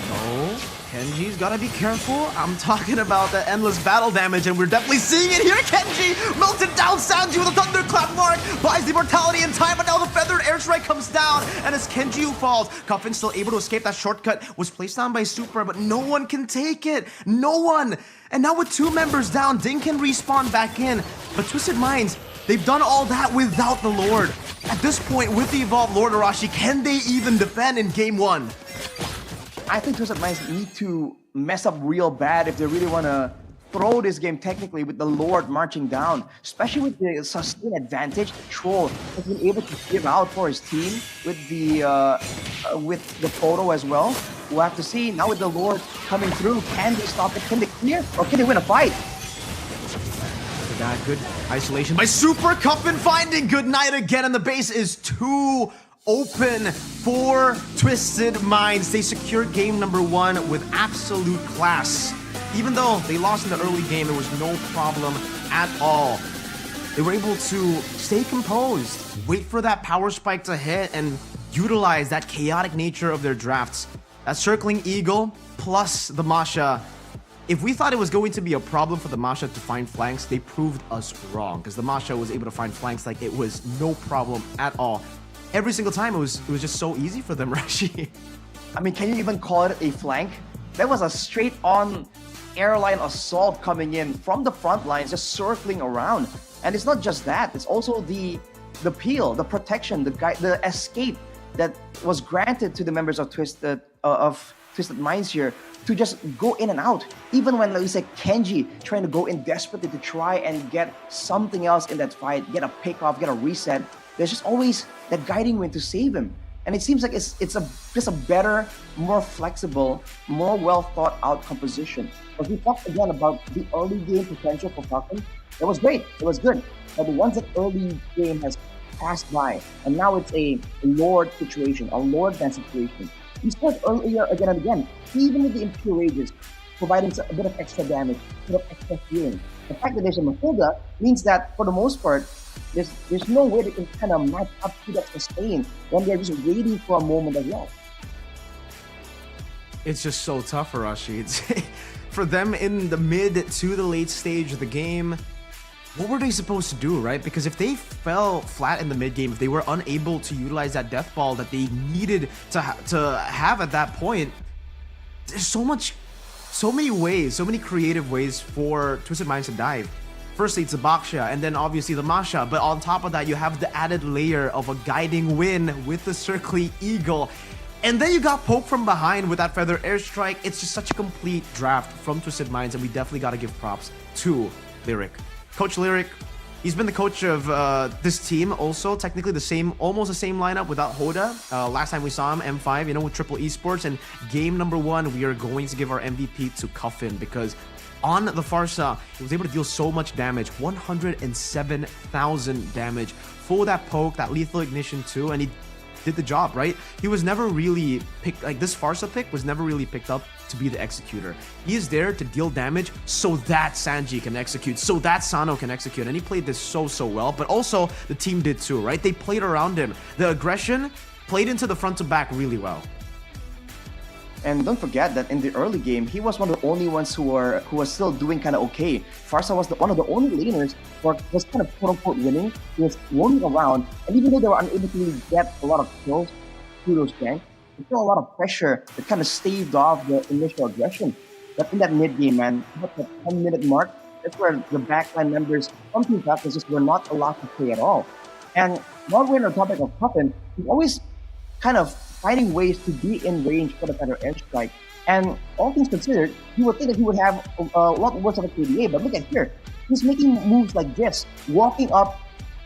No, Kenji's gotta be careful. I'm talking about the endless battle damage, and we're definitely seeing it here. Kenji melted down Sanji with a Thunderclap mark, buys the Immortality in time, but now the Feathered Airstrike comes down, and it's Kenji who falls. Cuffin's still able to escape. That shortcut was placed down by Super, but no one can take it. No one. And now with 2 members down, Ding can respawn back in, but Twisted Minds, they've done all that without the Lord. At this point, with the evolved Lord Arashi, can they even defend in Game 1? I think Twisted Minds need to mess up real bad if they really want to throw this game technically with the Lord marching down, especially with the sustain advantage the Troll has been able to give out for his team with the photo as well. We'll have to see now with the Lord coming through. Can they stop it? Can they clear? Or can they win a fight? Look at that, good isolation by Super. Cuffin finding good night again, and the base is too open for Twisted Minds. They secured game number 1 with absolute class. Even though they lost in the early game, there was no problem at all. They were able to stay composed, wait for that power spike to hit, and utilize that chaotic nature of their drafts. That Circling Eagle plus the Masha. If we thought it was going to be a problem for the Masha to find flanks, they proved us wrong, because the Masha was able to find flanks like it was no problem at all. Every single time, it was just so easy for them, Rashi. I mean, can you even call it a flank? That was a straight-on airline assault coming in from the front lines, just circling around. And it's not just that; it's also the peel, the protection, the escape that was granted to the members of Twisted Minds here to just go in and out. Even when, like you said, Kenji trying to go in desperately to try and get something else in that fight, get a pick off, get a reset, there's just always that guiding wind to save him. And it seems like it's just a better, more flexible, more well thought out composition. But we talked again about the early game potential for Falcon. It was great, it was good. But once that early game has passed by, and now it's a Lord situation, a Lord man situation. We spoke earlier again and again, even with the Impure Rages, providing a bit of extra damage, a bit of extra healing. The fact that there's a Matilda means that, for the most part, there's no way they can kind of match up to that sustain when they're just waiting for a moment as well. It's just so tough for Rashi. It's for them in the mid to the late stage of the game. What were they supposed to do, right? Because if they fell flat in the mid game, if they were unable to utilize that death ball that they needed to have at that point, there's so many ways, so many creative ways for Twisted Minds to dive. Firstly, it's a Baksha, and then obviously the Masha, but on top of that, you have the added layer of a guiding wind with the Circly Eagle. And then you got poked from behind with that Feather Airstrike. It's just such a complete draft from Twisted Minds, and we definitely got to give props to Lyric. Coach Lyric, he's been the coach of this team also, technically almost the same lineup without Hoda. Last time we saw him, M5, with Triple Esports, and game number 1, we are going to give our MVP to Cuffin because on the Farsa, he was able to deal so much damage, 107,000 damage for that poke, that lethal ignition too, and he did the job, right? He was never really picked, like this Farsa pick was never really picked up to be the executor. He is there to deal damage so that Sanji can execute, so that Sano can execute, and he played this so well, but also the team did too, right? They played around him. The aggression played into the front to back really well. And don't forget that in the early game, he was one of the only ones who was still doing kind of okay. Farsa was one of the only laners who was kind of quote-unquote winning. He was roaming around, and even though they were unable to really get a lot of kills through those ganks, there's still a lot of pressure that kind of staved off the initial aggression. But in that mid-game, man, about the 10-minute mark, that's where the backline members from Team Falcons just were not allowed to play at all. And while we're on the topic of Puffin, he's always kind of finding ways to be in range for the Feather Airstrike. And all things considered, you would think that he would have a lot worse of a KDA, but look at here. He's making moves like this, walking up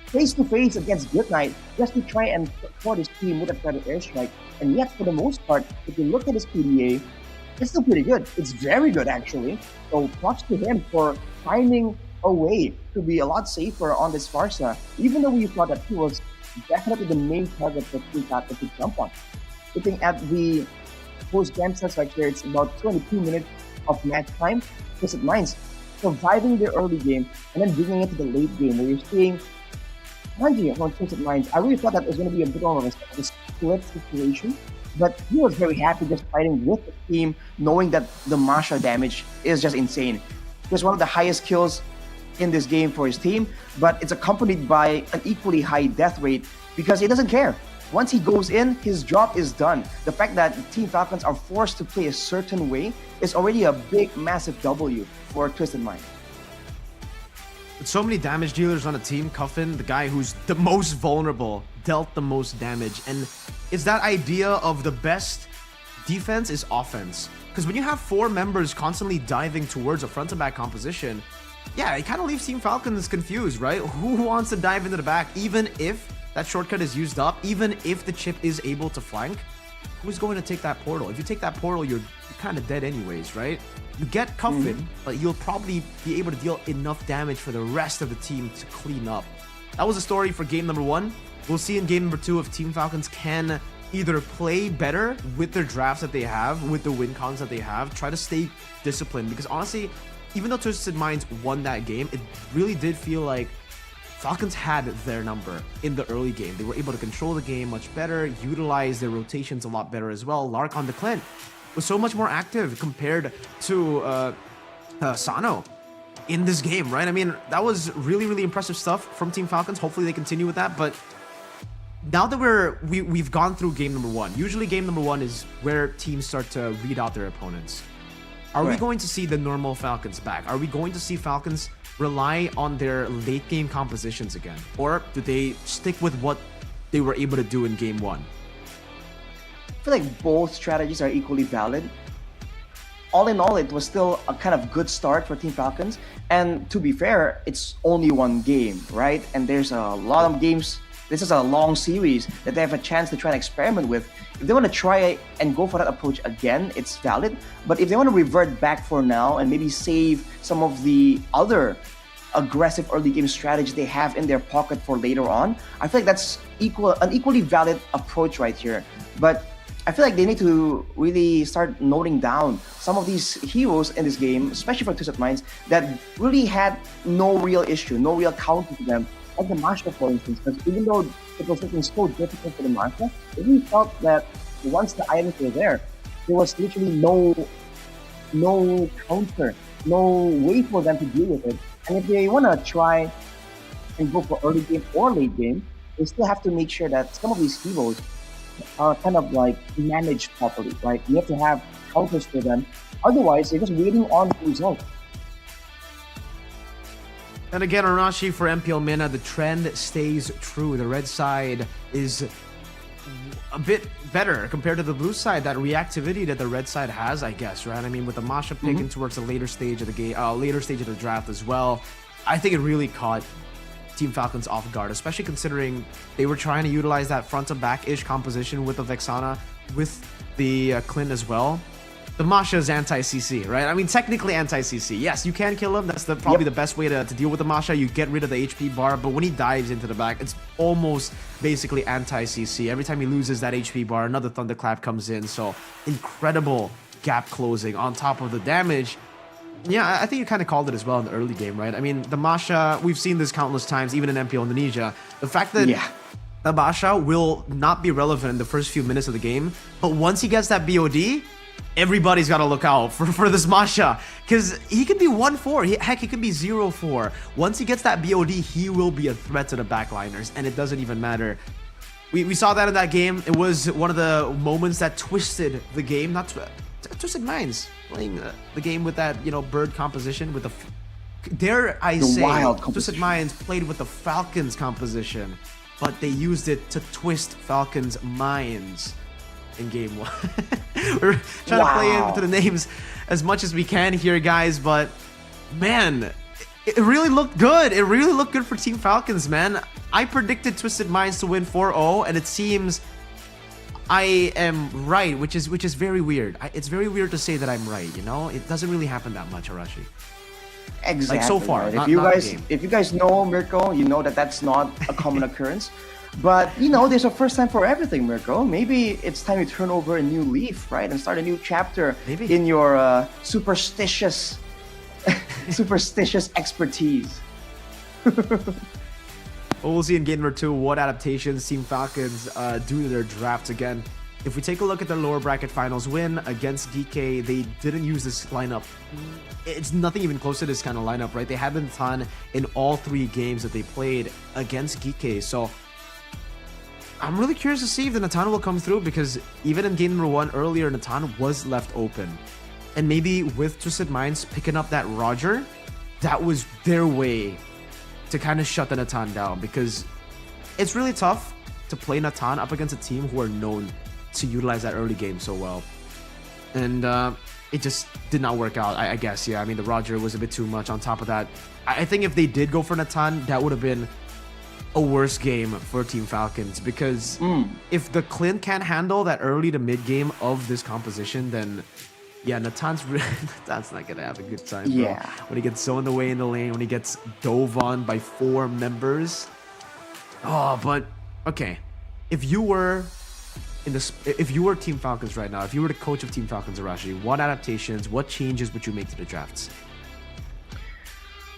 face-to-face against Goodnight just to try and support his team with a Feather Airstrike. And yet, for the most part, if you look at his KDA, it's still pretty good. It's very good, actually. So props to him for finding a way to be a lot safer on this Farsa, even though we thought that he was definitely the main target for Team Falcon to jump on. Looking at the post-game stats right here, it's about 22 minutes of match time. Twisted Minds surviving the early game and then bringing it to the late game where you're seeing Hanji on Twisted Minds. I really thought that was going to be a bit of a split situation, but he was very happy just fighting with the team, knowing that the Masha damage is just insane. He was one of the highest kills in this game for his team, but it's accompanied by an equally high death rate because he doesn't care. Once he goes in, his job is done. The fact that Team Falcons are forced to play a certain way is already a big, massive W for Twisted Mind. With so many damage dealers on the team, Cuffin, the guy who's the most vulnerable, dealt the most damage. And it's that idea of the best defense is offense. Because when you have 4 members constantly diving towards a front-to-back composition, yeah, it kind of leaves Team Falcons confused, right? Who wants to dive into the back, even if that shortcut is used up, even if the chip is able to flank? Who's going to take that portal? If you take that portal, you're kind of dead anyways, right? You get Cuffin, but you'll probably be able to deal enough damage for the rest of the team to clean up. That was the story for game number 1. We'll see in game number 2 if Team Falcons can either play better with their drafts that they have, with the win cons that they have, try to stay disciplined, because honestly, even though Twisted Minds won that game, it really did feel like Falcons had their number in the early game. They were able to control the game much better, utilize their rotations a lot better as well. Lark on the Clint was so much more active compared to Sano in this game, right? I mean, that was really impressive stuff from Team Falcons. Hopefully they continue with that, but now that we've gone through game number 1, usually game number 1 is where teams start to read out their opponents. Are we going to see the normal Falcons back? Are we going to see Falcons rely on their late game compositions again? Or do they stick with what they were able to do in game 1? feel like both strategies are equally valid. All in all, it was still a kind of good start for Team Falcons. And to be fair, it's only one game, right? And there's a lot of games. This is a long series that they have a chance to try and experiment with. If they want to try and go for that approach again, it's valid. But if they want to revert back for now and maybe save some of the other aggressive early game strategies they have in their pocket for later on, I feel like that's an equally valid approach right here. But I feel like they need to really start noting down some of these heroes in this game, especially for Twisted Minds, that really had no real issue, no real counter to them. Like the Masha, for instance, because even though it was looking so difficult for the Masha, it really felt that once the items were there was literally no counter, no way for them to deal with it. And if they want to try and go for early game or late game, they still have to make sure that some of these heroes are kind of like managed properly, right? You have to have counters for them. Otherwise, they're just waiting on the result. And again, Arashi, for MPL MENA, the trend stays true. The red side is a bit better compared to the blue side. That reactivity that the red side has, I guess, right? I mean, with the Masha picking towards the later stage of the game, later stage of the draft as well, I think it really caught Team Falcons off guard, especially considering they were trying to utilize that front to back-ish composition with the Vexana, with the Clint as well. The Masha is anti-CC, right? I mean, technically anti-CC. Yes, you can kill him. That's probably the best way to deal with the Masha. You get rid of the HP bar, but when he dives into the back, it's almost basically anti-CC. Every time he loses that HP bar, another Thunderclap comes in. So incredible gap closing on top of the damage. Yeah, I think you kind of called it as well in the early game, right? I mean, the Masha, we've seen this countless times, even in MPL Indonesia. The fact that the Masha will not be relevant in the first few minutes of the game, but once he gets that BOD, everybody's got to look out for this Masha, because he could be 1-4. Heck, he could be 0-4. Once he gets that BOD, he will be a threat to the backliners, and it doesn't even matter. We saw that in that game. It was one of the moments that twisted the game, not Twisted Minds playing the game with that, you know, bird composition with the, dare I say, Twisted Minds played with the Falcons composition, but they used it to twist Falcons' minds in game one. We're trying to play into the names as much as we can here, guys, but man, it really looked good. It really looked good for Team Falcons, man. I predicted Twisted Minds to win 4-0, and it seems I am right, which is very weird. It's very weird to say that I'm right, you know? It doesn't really happen that much, Arashi. Exactly. Like so far, right. not if you guys know Mirko, you know that that's not a common occurrence. But, you know, there's a first time for everything, Mirko. Maybe it's time to turn over a new leaf, right? And start a new chapter in your superstitious expertise. Well, we'll see in game number 2 what adaptations Team Falcons do to their drafts. Again, if we take a look at their lower bracket finals win against DK, they didn't use this lineup. It's nothing even close to this kind of lineup, right? They had Natan in all 3 games that they played against DK. So I'm really curious to see if the Natan will come through, because even in game number 1 earlier, Natan was left open. And maybe with Twisted Minds picking up that Roger, that was their way to kind of shut the Natan down, because it's really tough to play Natan up against a team who are known to utilize that early game so well. And it just did not work out, I guess. Yeah, I mean, the Roger was a bit too much. On top of that, I think if they did go for Natan, that would have been a worse game for Team Falcons, because if the Clint can't handle that early to mid game of this composition, then yeah, Natan's not gonna have a good time, bro. Yeah, when he gets zowned away in the lane, when he gets dove on by 4 members. Oh, but okay, if you were Team Falcons right now, if you were the coach of Team Falcons, Arashi, what adaptations, what changes would you make to the drafts?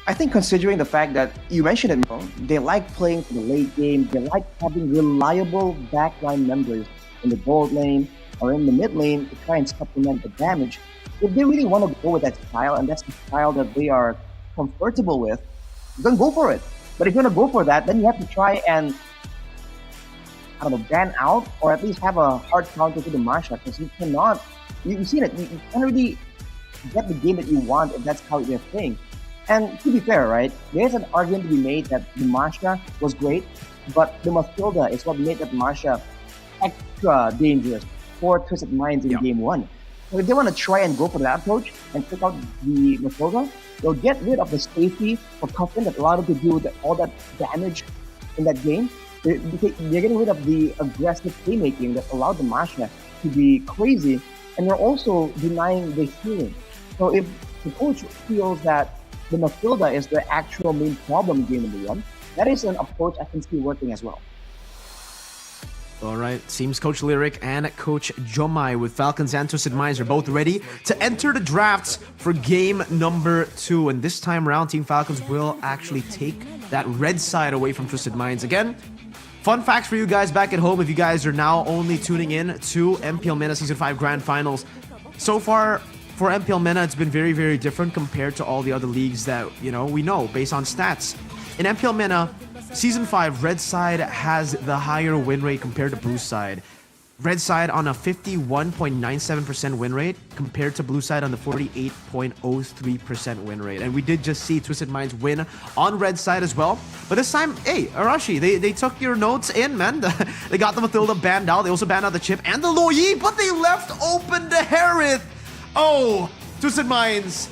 I think considering the fact that you mentioned it, bro, they like playing for the late game. They like having reliable backline members in the gold lane or in the mid lane to try and supplement the damage. If they really want to go with that style, and that's the style that they are comfortable with, then go for it. But if you're going to go for that, then you have to try and, I don't know, ban out or at least have a hard counter to the Masha, because you cannot, you've seen it, you can't really get the game that you want if that's how you're playing. And to be fair, right, there's an argument to be made that the Masha was great, but the Matilda is what made that Masha extra dangerous. for Twisted Minds in game one. So if they want to try and go for that approach and take out the Matilda, they'll get rid of the safety for Coffin that allowed them to do all that damage in that game. They're getting rid of the aggressive playmaking that allowed the Masha to be crazy, and they're also denying the healing. So if the coach feels that the Matilda is the actual main problem in game number one, that is an approach I can see working as well. All right, seems Coach Lyric and Coach Jomai with Falcons and Twisted Minds are both ready to enter the drafts for game number 2. And this time around, Team Falcons will actually take that red side away from Twisted Minds. Again, fun facts for you guys back at home if you guys are now only tuning in to MPL MENA Season 5 Grand Finals. So far, for MPL MENA, it's been very, very different compared to all the other leagues that, we know based on stats. In MPL MENA, Season 5, Red Side has the higher win rate compared to Blue Side. Red Side on a 51.97% win rate compared to Blue Side on the 48.03% win rate. And we did just see Twisted Minds win on Red Side as well. But this time, hey, Arashi, they took your notes in, man. They got the Matilda banned out. They also banned out the Chip and the Loyi, but they left open the Harith. Oh, Twisted Minds.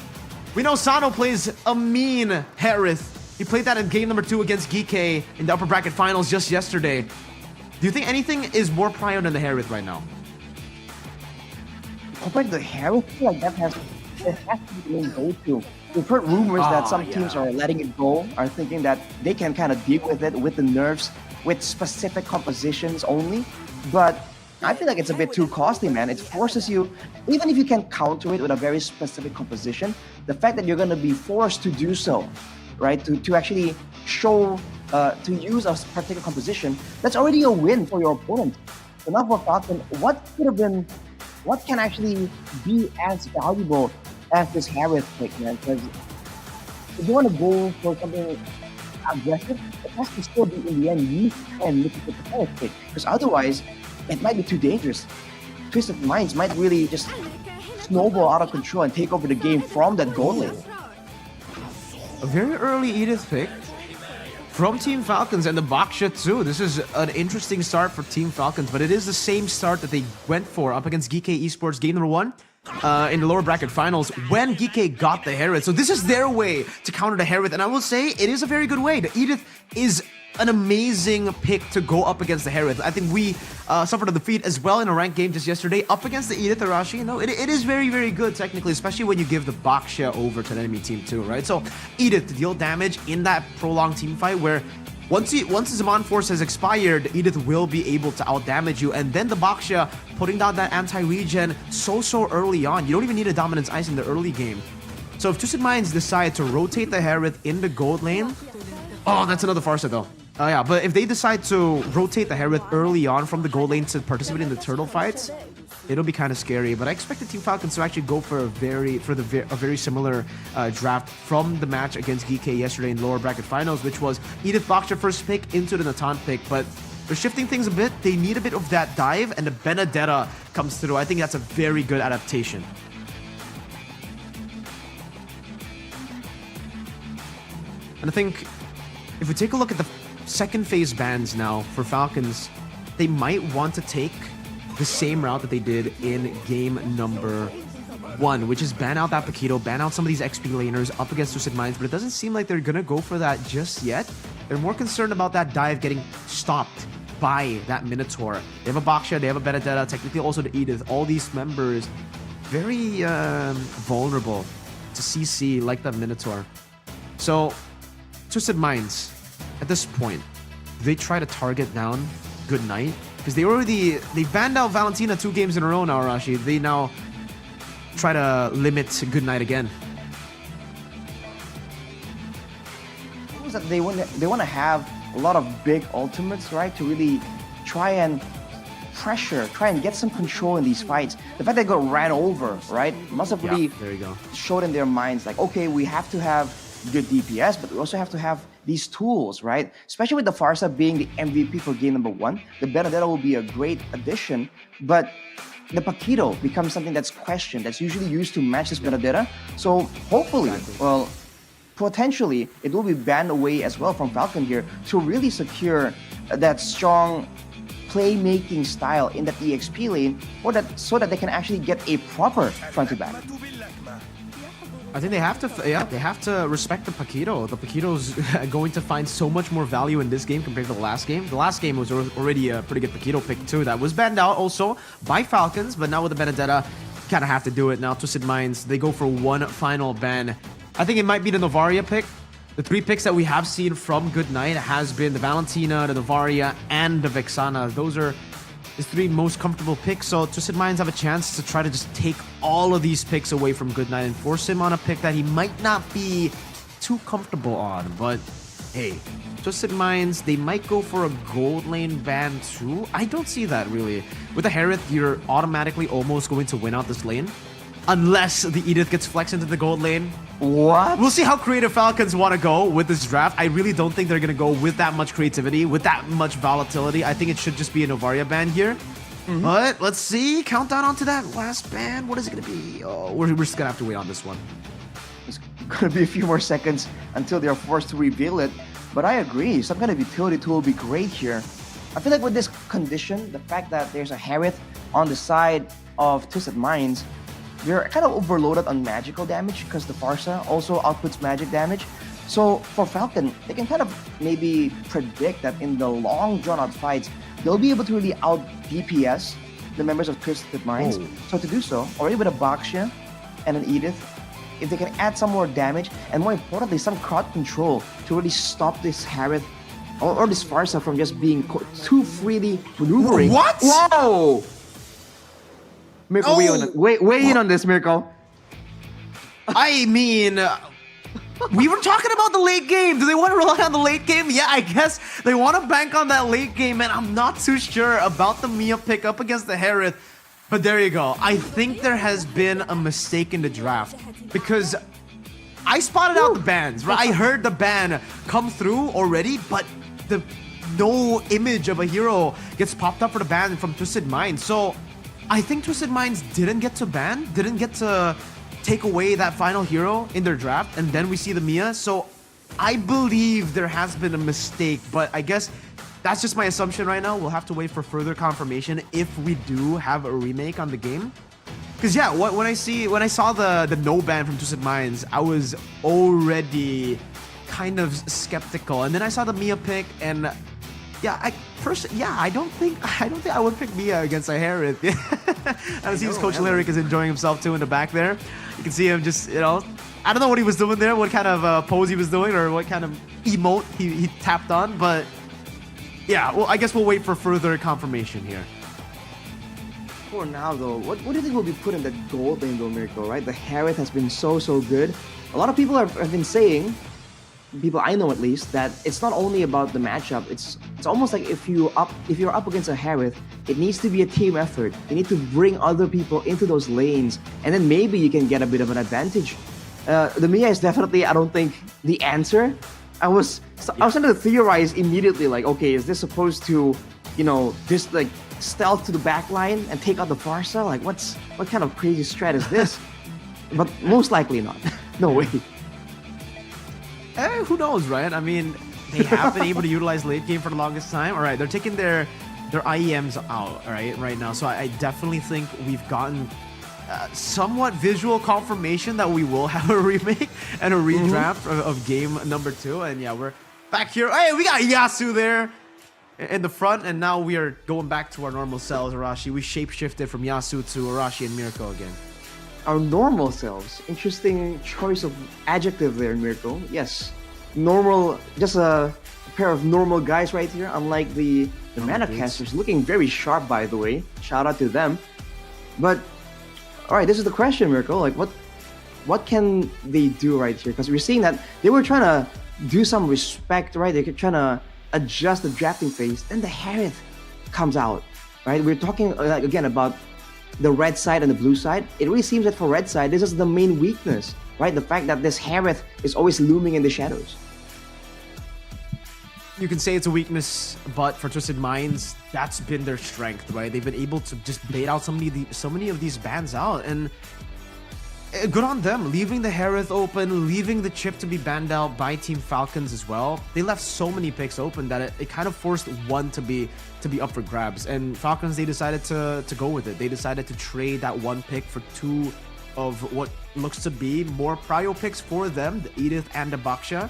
We know Sano plays a mean Harith. He played that in game number 2 against Geekay in the upper bracket finals just yesterday. Do you think anything is more prior than the Harith right now? Compared to the Harith, I feel like it has to be the main go-to. We've heard rumors that some teams are letting it go, are thinking that they can kind of deal with it with the nerfs, with specific compositions only. But I feel like it's a bit too costly, man. It forces you, even if you can counter it with a very specific composition, the fact that you're going to be forced to do so, right? To actually show, to use a particular composition, that's already a win for your opponent. So now for Falcon, what can actually be as valuable as this Harith pick, man? Because if you want to go for something aggressive, it has to still be in the end you can look at the Harith pick. Because otherwise, it might be too dangerous. Twisted Minds might really just snowball out of control and take over the game from that gold lane. A very early Edith pick from Team Falcons and the Baksha too. This is an interesting start for Team Falcons, but it is the same start that they went for up against Geekay Esports game number 1 in the lower bracket finals when Geekay got the Harith. So this is their way to counter the Harith, and I will say it is a very good way. The Edith is an amazing pick to go up against the Harith. I think we suffered a defeat as well in a ranked game just yesterday up against the Edith Arashi. It is very, very good technically, especially when you give the Baksha over to the enemy team too, right? So Edith to deal damage in that prolonged team fight where once the Zaman Force has expired, Edith will be able to outdamage you, and then the Baksha putting down that anti-regen so early on. You don't even need a Dominance Ice in the early game. So if Twisted Minds decide to rotate the Harith in the gold lane, oh, that's another Farsa though. Yeah, but if they decide to rotate the Harith early on from the gold lane to participate in the turtle fights, it'll be kind of scary. But I expect the Team Falcons to actually go for a very similar draft from the match against Geekay yesterday in lower bracket finals, which was Edith Baksha first pick into the Natan pick. But they're shifting things a bit. They need a bit of that dive, and the Benedetta comes through. I think that's a very good adaptation. And I think if we take a look at the second phase bans now for Falcons, they might want to take the same route that they did in game number 1, which is ban out that Paquito, ban out some of these XP laners up against Twisted Minds, but it doesn't seem like they're gonna go for that just yet. They're more concerned about that dive getting stopped by that Minotaur. They have a Baksha, they have a Benedetta, technically also the Edith. All these members very vulnerable to CC like that Minotaur. So Twisted Minds, at this point, they try to target down Good Night because they banned out Valentina 2 games in a row now, Arashi. They now try to limit Good Night again. They want to have a lot of big ultimates, right? To really try and pressure, try and get some control in these fights. The fact they got ran over, right, must have really showed in their minds like, okay, we have to have good DPS, but we also have to have these tools, right? Especially with the Farsa being the MVP for game number 1, the Benedetta will be a great addition, but the Paquito becomes something that's questioned, that's usually used to match this Benedetta. So hopefully, well, potentially, it will be banned away as well from Falcon here to really secure that strong playmaking style in that EXP lane, or that so that they can actually get a proper front to back. I think they have to, yeah, they have to respect the Paquito. The Paquito's going to find so much more value in this game compared to the last game. The last game was already a pretty good Paquito pick too. That was banned out also by Falcons, but now with the Benedetta, kind of have to do it now. Twisted Minds, they go for one final ban. I think it might be the Novaria pick. The 3 picks that we have seen from Good Night has been the Valentina, the Novaria, and the Vexana. Those are his 3 most comfortable picks, so Twisted Minds have a chance to try to just take all of these picks away from Good Night and force him on a pick that he might not be too comfortable on. But hey, Twisted Minds, they might go for a gold lane ban too. I don't see that really. With the Harith, you're automatically almost going to win out this lane. Unless the Edith gets flexed into the gold lane. What? We'll see how creative Falcons want to go with this draft. I really don't think they're going to go with that much creativity, with that much volatility. I think it should just be a Novaria ban here. But let's see. Countdown onto that last ban. What is it going to be? Oh, we're just going to have to wait on this one. It's gonna be a few more seconds until they're forced to reveal it. But I agree, some kind of utility tool will be great here. I feel like with this condition, the fact that there's a Harith on the side of Twisted Minds, they're kind of overloaded on magical damage because the Farsa also outputs magic damage. So for Falcon, they can kind of maybe predict that in the long drawn-out fights, they'll be able to really out DPS the members of Twisted Minds. So to do so, already with a Baxia and an Edith, if they can add some more damage and more importantly, some crowd control to really stop this Harith or this Farsa from just being too freely maneuvering. What? Whoa! Mirko, weigh in on this, Mirko. I mean, we were talking about the late game. Do they want to rely on the late game? Yeah, I guess they want to bank on that late game, and I'm not too sure about the Mia pick up against the Harith. But there you go. I think there has been a mistake in the draft because I spotted out the bans, right? I heard the ban come through already, but no image of a hero gets popped up for the ban from Twisted Minds. So I think Twisted Minds didn't get to ban, didn't get to take away that final hero in their draft, and then we see the Mia. So I believe there has been a mistake, but I guess that's just my assumption right now. We'll have to wait for further confirmation if we do have a remake on the game. Because yeah, when I saw the no ban from Twisted Minds, I was already kind of skeptical, and then I saw the Mia pick, and yeah, I don't think I would pick Mia against a Harith. I see this Coach Lyric is enjoying himself too in the back there. You can see him just, you know, I don't know what he was doing there, what kind of pose he was doing, or what kind of emote he tapped on, but yeah, well, I guess we'll wait for further confirmation here. For now, though, what do you think will be put in the gold lane, though, Mirko, right? The Harith has been so good. A lot of people have been saying, people I know at least, that it's not only about the matchup. It's almost like if you're up against a Harith, it needs to be a team effort. You need to bring other people into those lanes, and then maybe you can get a bit of an advantage. The Mia is definitely, I don't think, the answer. I was trying to theorize immediately, like, okay, is this supposed to, you know, just like stealth to the back line and take out the Farsa? Like, what kind of crazy strat is this? But most likely not. No way. Who knows, right? I mean, they have been able to utilize late game for the longest time. All right, they're taking their IEMs out, all right now. So I definitely think we've gotten somewhat visual confirmation that we will have a remake and a redraft of game number 2. And yeah, we're back here. Hey, we got Yasu there in the front, and now we are going back to our normal selves, Arashi. We shapeshifted from Yasu to Arashi and Mirko again. Our normal selves. Interesting choice of adjective there, Mirko. Yes, normal, just a pair of normal guys right here, unlike the mana casters, looking very sharp, by the way. Shout out to them. But all right, this is the question, Mirko. Like, what can they do right here? Because we're seeing that they were trying to do some respect, right? They're trying to adjust the drafting phase. Then the Harith comes out, right? We're talking again about the red side and the blue side. It really seems that for red side, this is the main weakness, right? The fact that this Harith is always looming in the shadows. You can say it's a weakness, but for Twisted Minds, that's been their strength, right? They've been able to just bait out so many of these bans out, and good on them, leaving the Harith open, leaving the chip to be banned out by Team Falcons as well. They left so many picks open that it kind of forced one to be up for grabs. And Falcons, they decided to go with it. They decided to trade that one pick for two of what looks to be more prio picks for them, the Edith and the Baksha.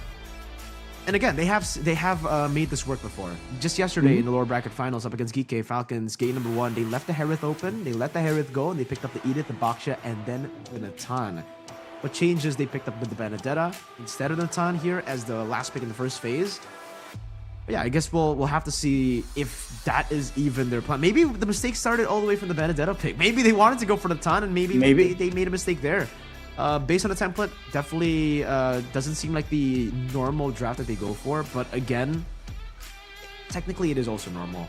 And again, they have made this work before. Just yesterday in the lower bracket finals up against Geek Falcons, game number 1, they left the Harith open, they let the Harith go, and they picked up the Edith, the Baksha, and then the Natan. What changes? They picked up the Benedetta instead of Natan here as the last pick in the first phase. But yeah, I guess we'll have to see if that is even their plan. Maybe the mistake started all the way from the Benedetta pick. Maybe they wanted to go for Natan, and maybe. They made a mistake there. Based on the template, definitely doesn't seem like the normal draft that they go for. But again, technically it is also normal.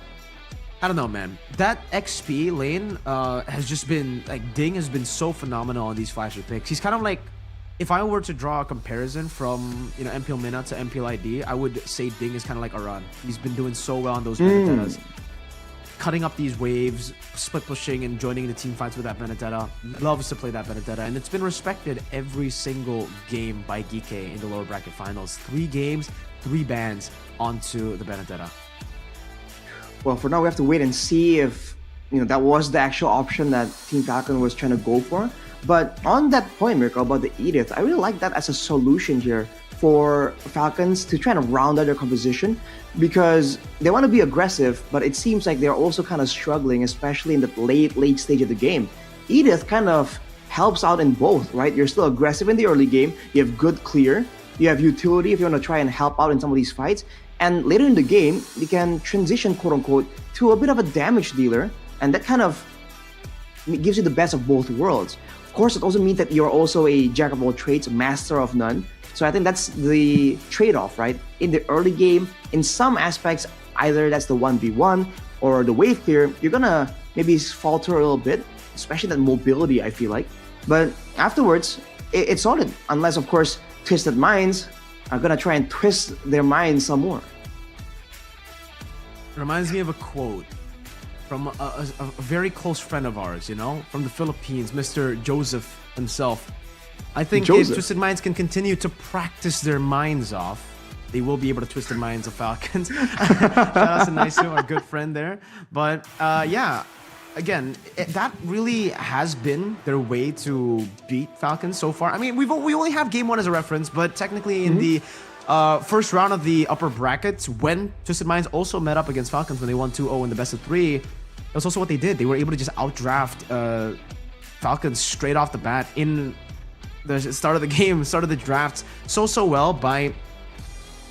I don't know, man. That XP lane has just been, like, Ding has been so phenomenal on these flasher picks. He's kind of like, if I were to draw a comparison from, you know, MPL MENA to MPL ID, I would say Ding is kind of like Aran. He's been doing so well on those Benedettas. Cutting up these waves, split pushing, and joining the team fights with that Benedetta. Loves to play that Benedetta, and it's been respected every single game by Geek in the lower bracket finals. 3 games, 3 bans onto the Benedetta. Well, for now, we have to wait and see if, you know, that was the actual option that Team Falcon was trying to go for. But on that point, Mirko, about the Edith, I really like that as a solution here for Falcons to try to round out their composition, because they want to be aggressive, but it seems like they're also kind of struggling, especially in the late stage of the game. Edith kind of helps out in both, right? You're still aggressive in the early game, you have good clear, you have utility if you want to try and help out in some of these fights, and later in the game, you can transition, quote-unquote, to a bit of a damage dealer, and that kind of gives you the best of both worlds. Of course, it also means that you're also a jack of all trades, master of none. So I think that's the trade-off, right? In the early game, in some aspects, either that's the 1v1 or the wave clear, you're gonna maybe falter a little bit, especially that mobility, I feel like. But afterwards, it's solid, unless, of course, Twisted Minds are gonna try and twist their minds some more. Reminds me of a quote from a very close friend of ours, you know, from the Philippines, Mr. Joseph himself. I think if Twisted Minds can continue to practice their minds off, they will be able to twist the minds of Falcons. Shout out to Naisu, our good friend there. But yeah, again, that really has been their way to beat Falcons so far. I mean, we only have game 1 as a reference, but technically in the first round of the upper brackets, when Twisted Minds also met up against Falcons when they won 2-0 in the best of 3, that was also what they did. They were able to just outdraft Falcons straight off the bat in the start of the game, start of the draft, so well by...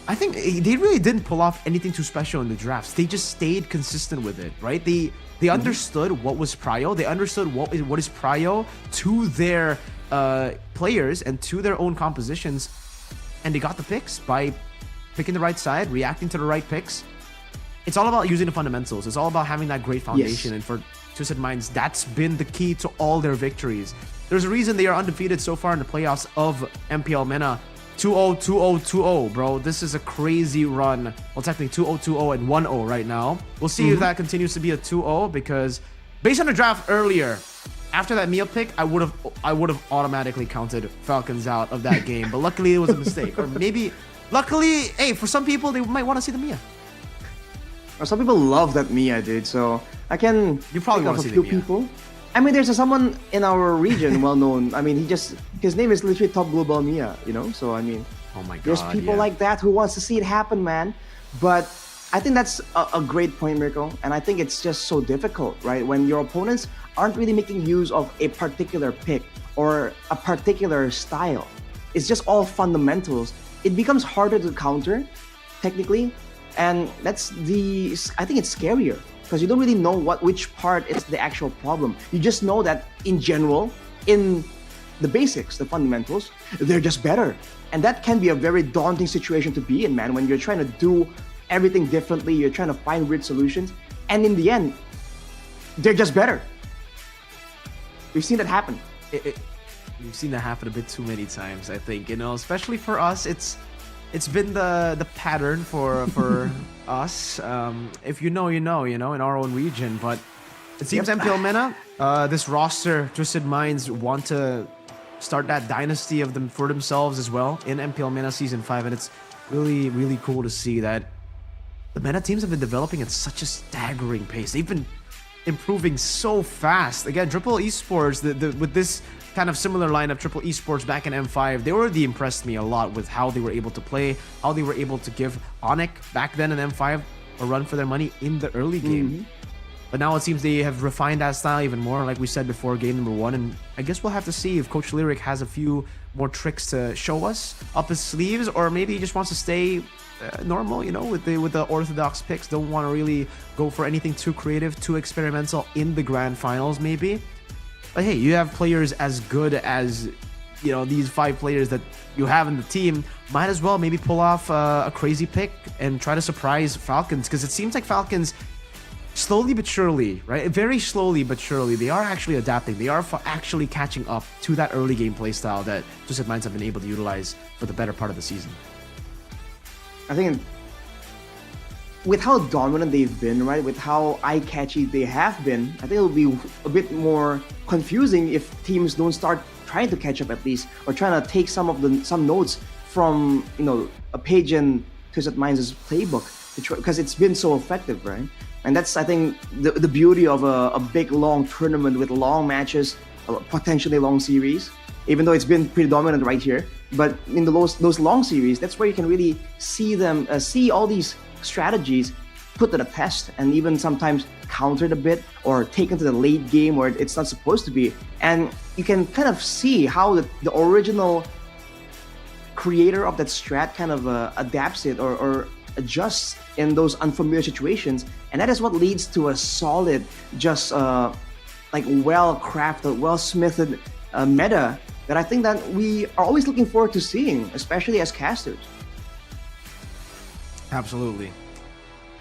I think they really didn't pull off anything too special in the drafts. They just stayed consistent with it, right? They understood what was prio. They understood what is prio to their players and to their own compositions, and they got the picks by picking the right side, reacting to the right picks. It's all about using the fundamentals. It's all about having that great foundation, and for Twisted Minds, that's been the key to all their victories. There's a reason they are undefeated so far in the playoffs of MPL MENA. 2-0, 2-0, 2-0, bro. This is a crazy run. Well, technically 2-0, 2-0, and 1-0 right now. We'll see if that continues to be a 2-0, because based on the draft earlier, after that Mia pick, I would have automatically counted Falcons out of that game. But luckily it was a mistake. Or maybe, luckily, hey, for some people, they might want to see the Mia. Some people love that Mia, dude. So I can You probably think want of to a see few the Mia. people. I mean, there's someone in our region well known. I mean, his name is literally Top Global Mia, you know? So, I mean, Oh my god, there's people yeah. like that who wants to see it happen, man. But I think that's a great point, Mirko. And I think it's just so difficult, right? When your opponents aren't really making use of a particular pick or a particular style. It's just all fundamentals. It becomes harder to counter, technically. And I think it's scarier, because you don't really know which part is the actual problem. You just know that in general, in the basics, the fundamentals, they're just better. And that can be a very daunting situation to be in, man, when you're trying to do everything differently, you're trying to find weird solutions, and in the end, they're just better. We've seen that happen. We've seen that happen a bit too many times, I think. You know, especially for us, it's been the pattern for us. If you know, you know, in our own region. But it seems MPL MENA, this roster, Twisted Minds want to start that dynasty of them for themselves as well in MPL MENA Season 5, and it's really, really cool to see that the MENA teams have been developing at such a staggering pace. They've been improving so fast. Again, Triple Esports, with this kind of similar lineup, Triple Esports back in M5, they already impressed me a lot with how they were able to play, how they were able to give Onyx back then in M5 a run for their money in the early game. But now it seems they have refined that style even more, like we said before, game number 1. And I guess we'll have to see if Coach Lyric has a few more tricks to show us up his sleeves, or maybe he just wants to stay normal, you know, with the orthodox picks. Don't want to really go for anything too creative, too experimental in the grand finals, maybe. But hey, you have players as good as, you know, these 5 players that you have in the team. Might as well maybe pull off a crazy pick and try to surprise Falcons, because it seems like Falcons, slowly but surely, right? Very slowly but surely, they are actually adapting. They are actually catching up to that early game playstyle that Twisted Minds have been able to utilize for the better part of the season. I think with how dominant they've been, right, with how eye-catchy they have been, I think it'll be a bit more confusing if teams don't start trying to catch up at least, or trying to take some notes from, you know, a page in Twisted Minds' playbook, because it's been so effective, right? And that's, I think, the beauty of a big, long tournament with long matches, potentially long series, even though it's been pretty dominant right here. But in those long series, that's where you can really see them, see all these strategies put to the test, and even sometimes countered a bit or taken to the late game where it's not supposed to be. And you can kind of see how the original creator of that strat kind of adapts it or adjusts in those unfamiliar situations, and that is what leads to a solid, just like well-crafted, well-smithed meta that I think that we are always looking forward to seeing, especially as casters. Absolutely.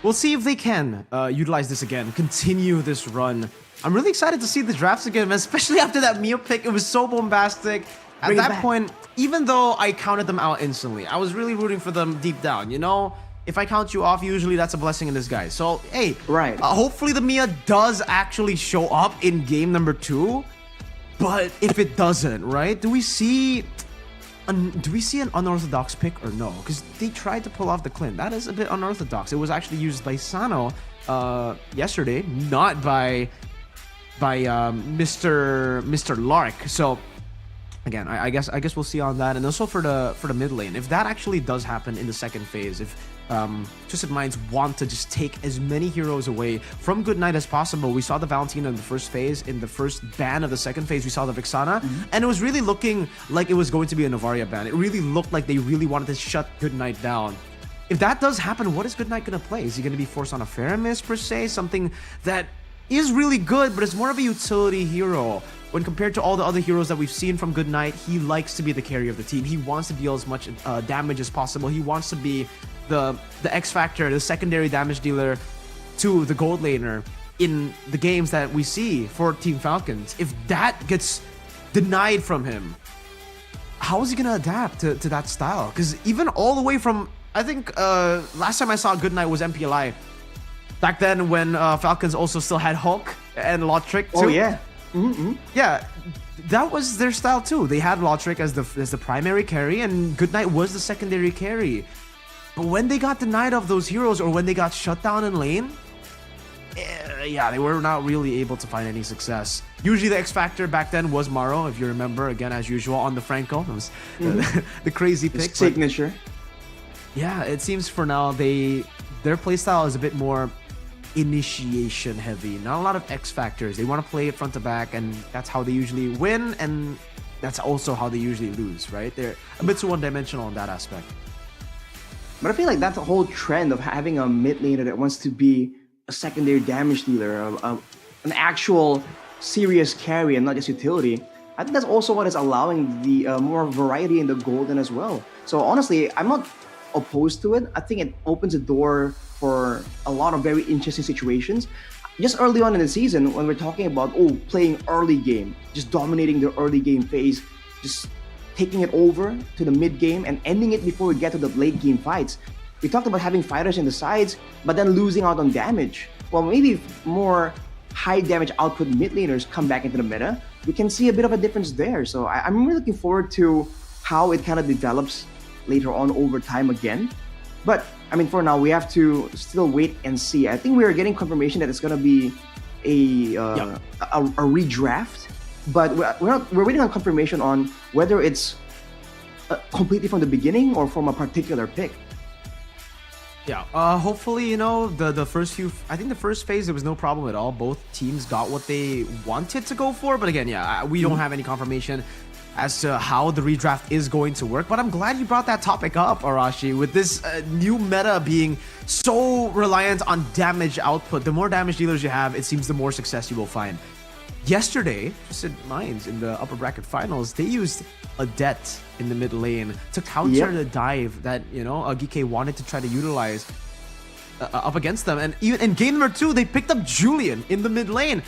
We'll see if they can utilize this again, continue this run. I'm really excited to see the drafts again, especially after that Mio pick. It was so bombastic. At that point, even though I counted them out instantly, I was really rooting for them deep down, you know? If I count you off, usually that's a blessing in disguise. So, hey, right. Hopefully the Mia does actually show up in game number 2. But if it doesn't, right? Do we see an unorthodox pick or no? Because they tried to pull off the Clint. That is a bit unorthodox. It was actually used by Sano yesterday, not by Mr. Lark. So again, I guess we'll see on that, and also for the mid lane, if that actually does happen in the second phase, if Twisted Minds want to just take as many heroes away from Goodnight as possible. We saw the Valentina in the first phase. In the first ban of the second phase, we saw the Vixana, and it was really looking like it was going to be a Novaria ban. It really looked like they really wanted to shut Goodnight down. If that does happen, what is Goodnight going to play? Is he going to be forced on a Faramis per se? Something that is really good, but it's more of a utility hero. When compared to all the other heroes that we've seen from Goodnight, he likes to be the carry of the team. He wants to deal as much damage as possible. He wants to be the X factor, the secondary damage dealer to the gold laner in the games that we see for Team Falcons. If that gets denied from him, how is he going to adapt to that style? Because even all the way from, I think last time I saw Goodnight was MPLI. Back then when Falcons also still had Hulk and Lotrick too. Oh yeah. Yeah, that was their style too. They had Lotrick as the primary carry, and Goodnight was the secondary carry. But when they got denied of those heroes, or when they got shut down in lane, yeah, they were not really able to find any success. Usually the X Factor back then was Maro, if you remember, again as usual on the Franco. That was the crazy pick. His signature. Yeah, it seems for now their playstyle is a bit more initiation heavy, not a lot of X factors. They want to play it front to back, and that's how they usually win, and that's also how they usually lose, right? They're a bit too one-dimensional in that aspect. But I feel like that's a whole trend of having a mid laner that wants to be a secondary damage dealer, an actual serious carry and not just utility. I think that's also what is allowing the more variety in the golden as well. So honestly, I'm not opposed to it. I think it opens a door for a lot of very interesting situations. Just early on in the season, when we're talking about playing early game, just dominating the early game phase, just taking it over to the mid game and ending it before we get to the late game fights. We talked about having fighters in the sides, but then losing out on damage. Well, maybe more high damage output mid laners come back into the meta, we can see a bit of a difference there. So I'm really looking forward to how it kind of develops later on over time again. But I mean, for now, we have to still wait and see. I think we are getting confirmation that it's going to be a redraft, but we're waiting on confirmation on whether it's completely from the beginning or from a particular pick. Yeah, hopefully, you know, the first few, I think the first phase, there was no problem at all. Both teams got what they wanted to go for. But again, yeah, we don't have any confirmation as to how the redraft is going to work. But I'm glad you brought that topic up, Arashi, with this new meta being so reliant on damage output. The more damage dealers you have, it seems the more success you will find. Yesterday, Twisted Minds in the upper bracket finals, they used a det in the mid lane to counter the dive that, you know, Geeke wanted to try to utilize up against them. And even in game number 2, they picked up Julian in the mid lane.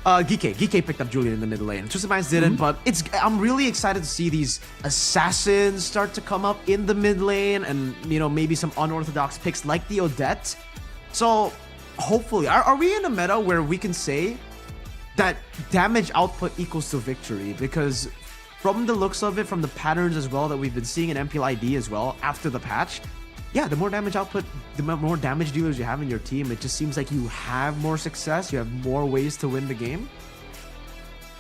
Geeke picked up Julian in the mid lane. Twisted Minds didn't, but I'm really excited to see these assassins start to come up in the mid lane, and, you know, maybe some unorthodox picks like the Odette. So hopefully, are we in a meta where we can say that damage output equals to victory? Because from the looks of it, from the patterns as well that we've been seeing in MPL ID as well after the patch, yeah, the more damage output, the more damage dealers you have in your team, it just seems like you have more success, you have more ways to win the game.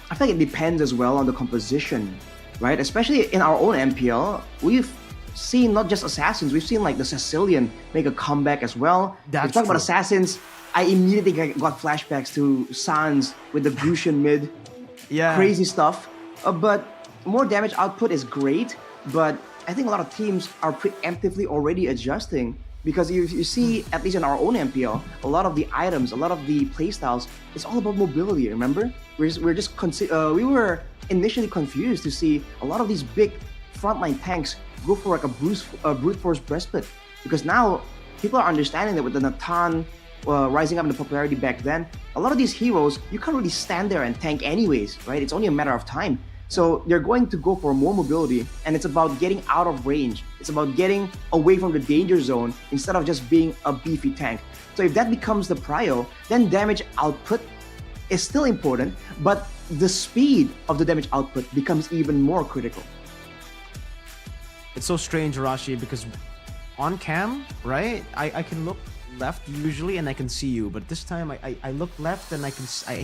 I think it depends as well on the composition, right? Especially in our own MPL, we've seen not just assassins, we've seen like the Sicilian make a comeback as well. That's if you talk about assassins, I immediately got flashbacks to Sans with the Grushan mid. Yeah. Crazy stuff. But more damage output is great, but I think a lot of teams are preemptively already adjusting, because you see, at least in our own MPL, a lot of the items, a lot of the playstyles, it's all about mobility, remember? We were initially confused to see a lot of these big frontline tanks go for like a brute force breastplate, because now people are understanding that with the Natan rising up in the popularity back then, a lot of these heroes, you can't really stand there and tank anyways, right? It's only a matter of time. So they're going to go for more mobility, and it's about getting out of range. It's about getting away from the danger zone instead of just being a beefy tank. So if that becomes the prio, then damage output is still important, but the speed of the damage output becomes even more critical. It's so strange, Arashi, because on cam, right, I can look left usually and I can see you, but this time I look left and I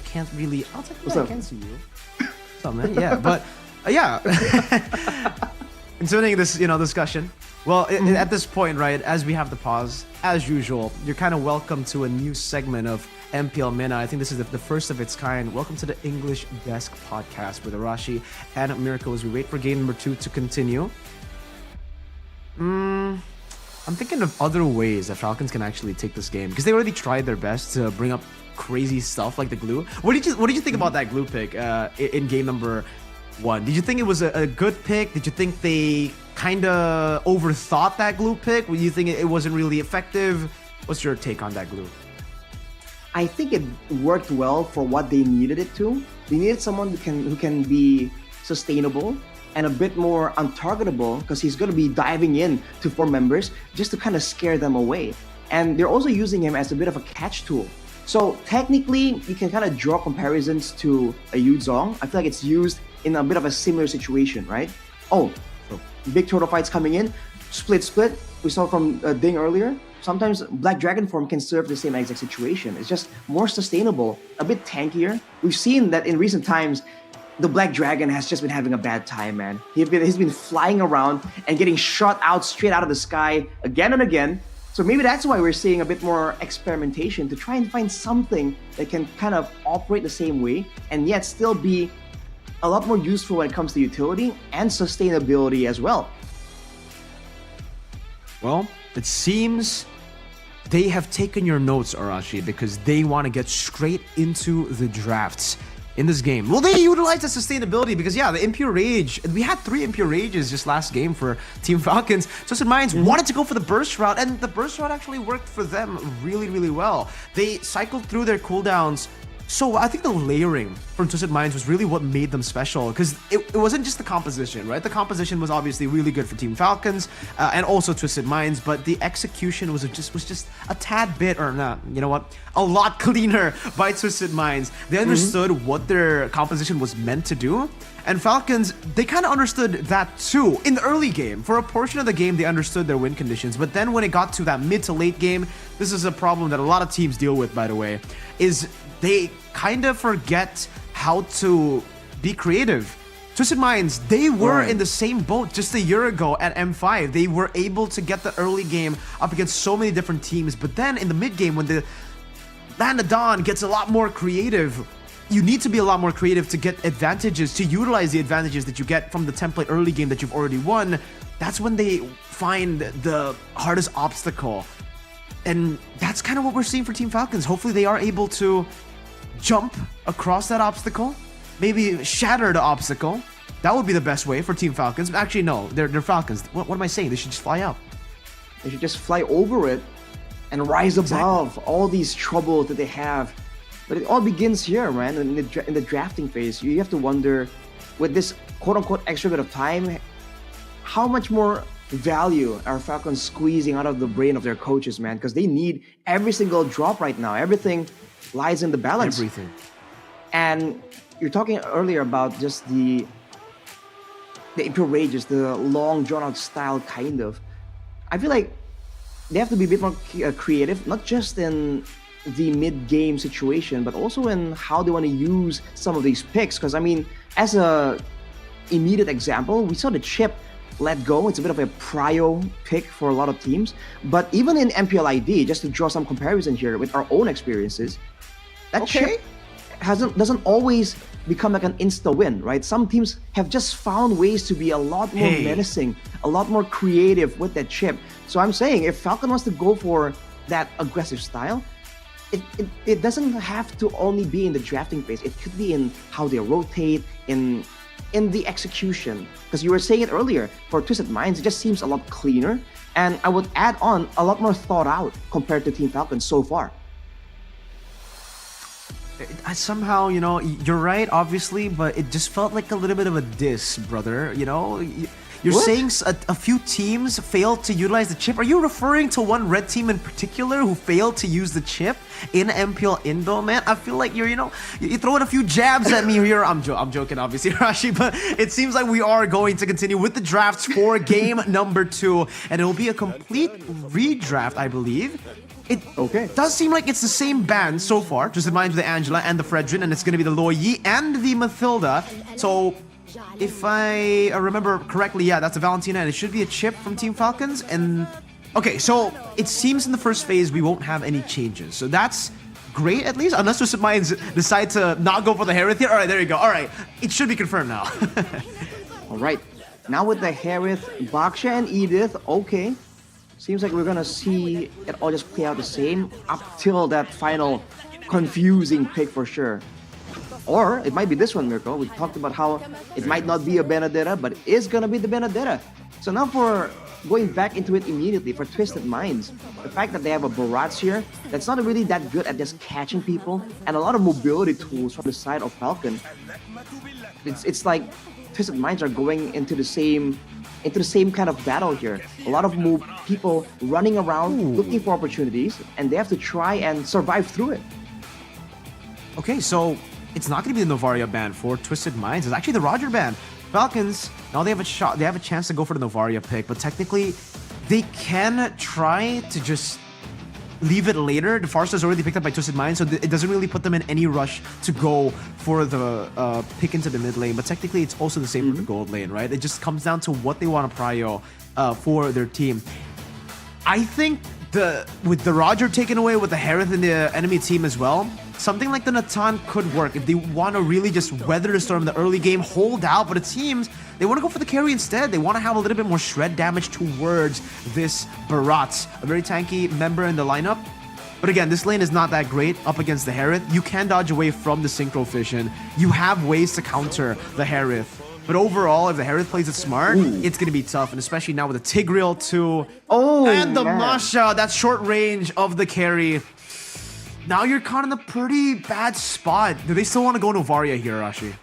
can't really. I was like, yeah, I can see you. Man. Yeah, but yeah. Continuing this, you know, discussion. Well, at this point, right, as we have the pause, as usual, you're kind of welcome to a new segment of MPL MENA. I think this is the first of its kind. Welcome to the English Desk podcast with Arashi and Miracle as we wait for game number 2 to continue. I'm thinking of other ways that Falcons can actually take this game, because they already tried their best to bring up crazy stuff like the glue. What did you think about that glue pick in game number 1? Did you think it was a good pick? Did you think they kind of overthought that glue pick? Did you think it wasn't really effective? What's your take on that glue? I think it worked well for what they needed it to. They needed someone who can be sustainable and a bit more untargetable, because he's going to be diving in to 4 members just to kind of scare them away. And they're also using him as a bit of a catch tool. So technically, you can kind of draw comparisons to a Yu Zhong. I feel like it's used in a bit of a similar situation, right? Oh, big turtle fights coming in, split. We saw from Ding earlier. Sometimes Black Dragon form can serve the same exact situation. It's just more sustainable, a bit tankier. We've seen that in recent times, the Black Dragon has just been having a bad time, man. He's been flying around and getting shot out straight out of the sky again and again. So maybe that's why we're seeing a bit more experimentation to try and find something that can kind of operate the same way and yet still be a lot more useful when it comes to utility and sustainability as well. Well, it seems they have taken your notes, Arashi, because they want to get straight into the drafts in this game. Will they utilize the sustainability? Because yeah, the Impure Rage, we had 3 Impure Rages just last game for Team Falcons. Twisted Minds wanted to go for the burst route, and the burst route actually worked for them really, really well. They cycled through their cooldowns So I think the layering from Twisted Minds was really what made them special, because it wasn't just the composition, right? The composition was obviously really good for Team Falcons and also Twisted Minds, but the execution was just a tad bit, or not, you know what? A lot cleaner by Twisted Minds. They understood what their composition was meant to do. And Falcons, they kind of understood that too. In the early game, for a portion of the game, they understood their win conditions. But then when it got to that mid to late game, this is a problem that a lot of teams deal with, by the way, is they kind of forget how to be creative. Twisted Minds, they were in the same boat just a year ago at M5. They were able to get the early game up against so many different teams. But then in the mid game, when the Land of Dawn gets a lot more creative, you need to be a lot more creative to get advantages, to utilize the advantages that you get from the template early game that you've already won. That's when they find the hardest obstacle. And that's kind of what we're seeing for Team Falcons. Hopefully they are able to jump across that obstacle, maybe shatter the obstacle. That would be the best way for Team Falcons. Actually, no, they're Falcons. What am I saying? They should just fly up. They should just fly over it and rise above all these troubles that they have. But it all begins here, man, in the drafting phase. You have to wonder, with this quote-unquote extra bit of time, how much more value are Falcons squeezing out of the brain of their coaches, man? Because they need every single drop right now. Everything lies in the balance. Everything. And you're talking earlier about just the Imperial Rages, the long, drawn-out style, kind of. I feel like they have to be a bit more creative, not just in the mid-game situation, but also in how they want to use some of these picks. Because, I mean, as a immediate example, we saw the chip let go. It's a bit of a prio pick for a lot of teams. But even in MPL ID, just to draw some comparison here with our own experiences, that chip doesn't always become like an insta-win, right? Some teams have just found ways to be a lot more menacing, a lot more creative with that chip. So I'm saying, if Falcon wants to go for that aggressive style, it doesn't have to only be in the drafting phase. It could be in how they rotate, in the execution. Because you were saying it earlier, for Twisted Minds, it just seems a lot cleaner. And I would add on, a lot more thought out compared to Team Falcon so far. I somehow, you know, you're right, obviously, but it just felt like a little bit of a diss, brother. You know, you're saying a few teams failed to utilize the chip. Are you referring to one red team in particular who failed to use the chip in MPL Indo, man? I feel like you're throwing a few jabs at me here. I'm joking, obviously, Rashi, but it seems like we are going to continue with the drafts for game number 2, and it will be a complete redraft, I believe. It does seem like it's the same band so far, just in mind with the Angela and the Fredrin, and it's going to be the Lo Yi and the Mathilda. So if I remember correctly, yeah, that's a Valentina, and it should be a chip from Team Falcons. And okay, so it seems in the first phase we won't have any changes. So that's great, at least, unless Twisted Minds decide to not go for the Harith here. All right, there you go. All right, it should be confirmed now. All right, now with the Harith, Baksha, and Edith, okay. Seems like we're gonna see it all just play out the same up till that final confusing pick for sure. Or it might be this one, Mirko. We talked about how it might not be a Benedetta, but it is gonna be the Benedetta. So now for going back into it immediately, for Twisted Minds, the fact that they have a Barats here that's not really that good at just catching people, and a lot of mobility tools from the side of Falcon. It's like Twisted Minds are going into the same kind of battle here. A lot of people running around looking for opportunities, and they have to try and survive through it. Okay, so it's not going to be the Novaria ban for Twisted Minds. It's actually the Roger ban. Falcons, now they have a shot. They have a chance to go for the Novaria pick, but technically, they can try to just leave it later. The Farsa is already picked up by Twisted Minds, so it doesn't really put them in any rush to go for the pick into the mid lane. But technically, it's also the same for the gold lane, right? It just comes down to what they want to prio for their team. I think with the Roger taken away, with the Harith in the enemy team as well, something like the Natan could work if they want to really just weather the storm in the early game, hold out. But it seems they want to go for the carry instead. They want to have a little bit more shred damage towards this Barats, a very tanky member in the lineup. But again, this lane is not that great up against the Harith. You can dodge away from the Synchro Fission. You have ways to counter the Harith. But overall, if the Harith plays it smart, it's going to be tough. And especially now with the Tigreal too. And the Masha, that short range of the carry. now you're caught in a pretty bad spot. Do they still want to go Novaria here, Arashi?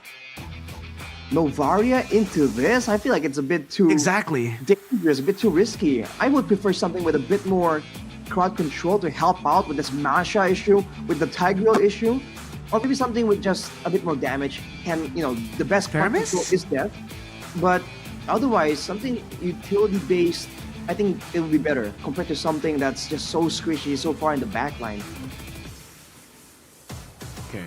Novaria into this? I feel like it's a bit too Exactly. dangerous, a bit too risky. I would prefer something with a bit more crowd control to help out with this Masha issue, with the Tigreal issue, or maybe something with just a bit more damage. And, you know, the best crowd control is death, but otherwise, something utility-based, I think it would be better compared to something that's just so squishy, so far in the backline. Okay.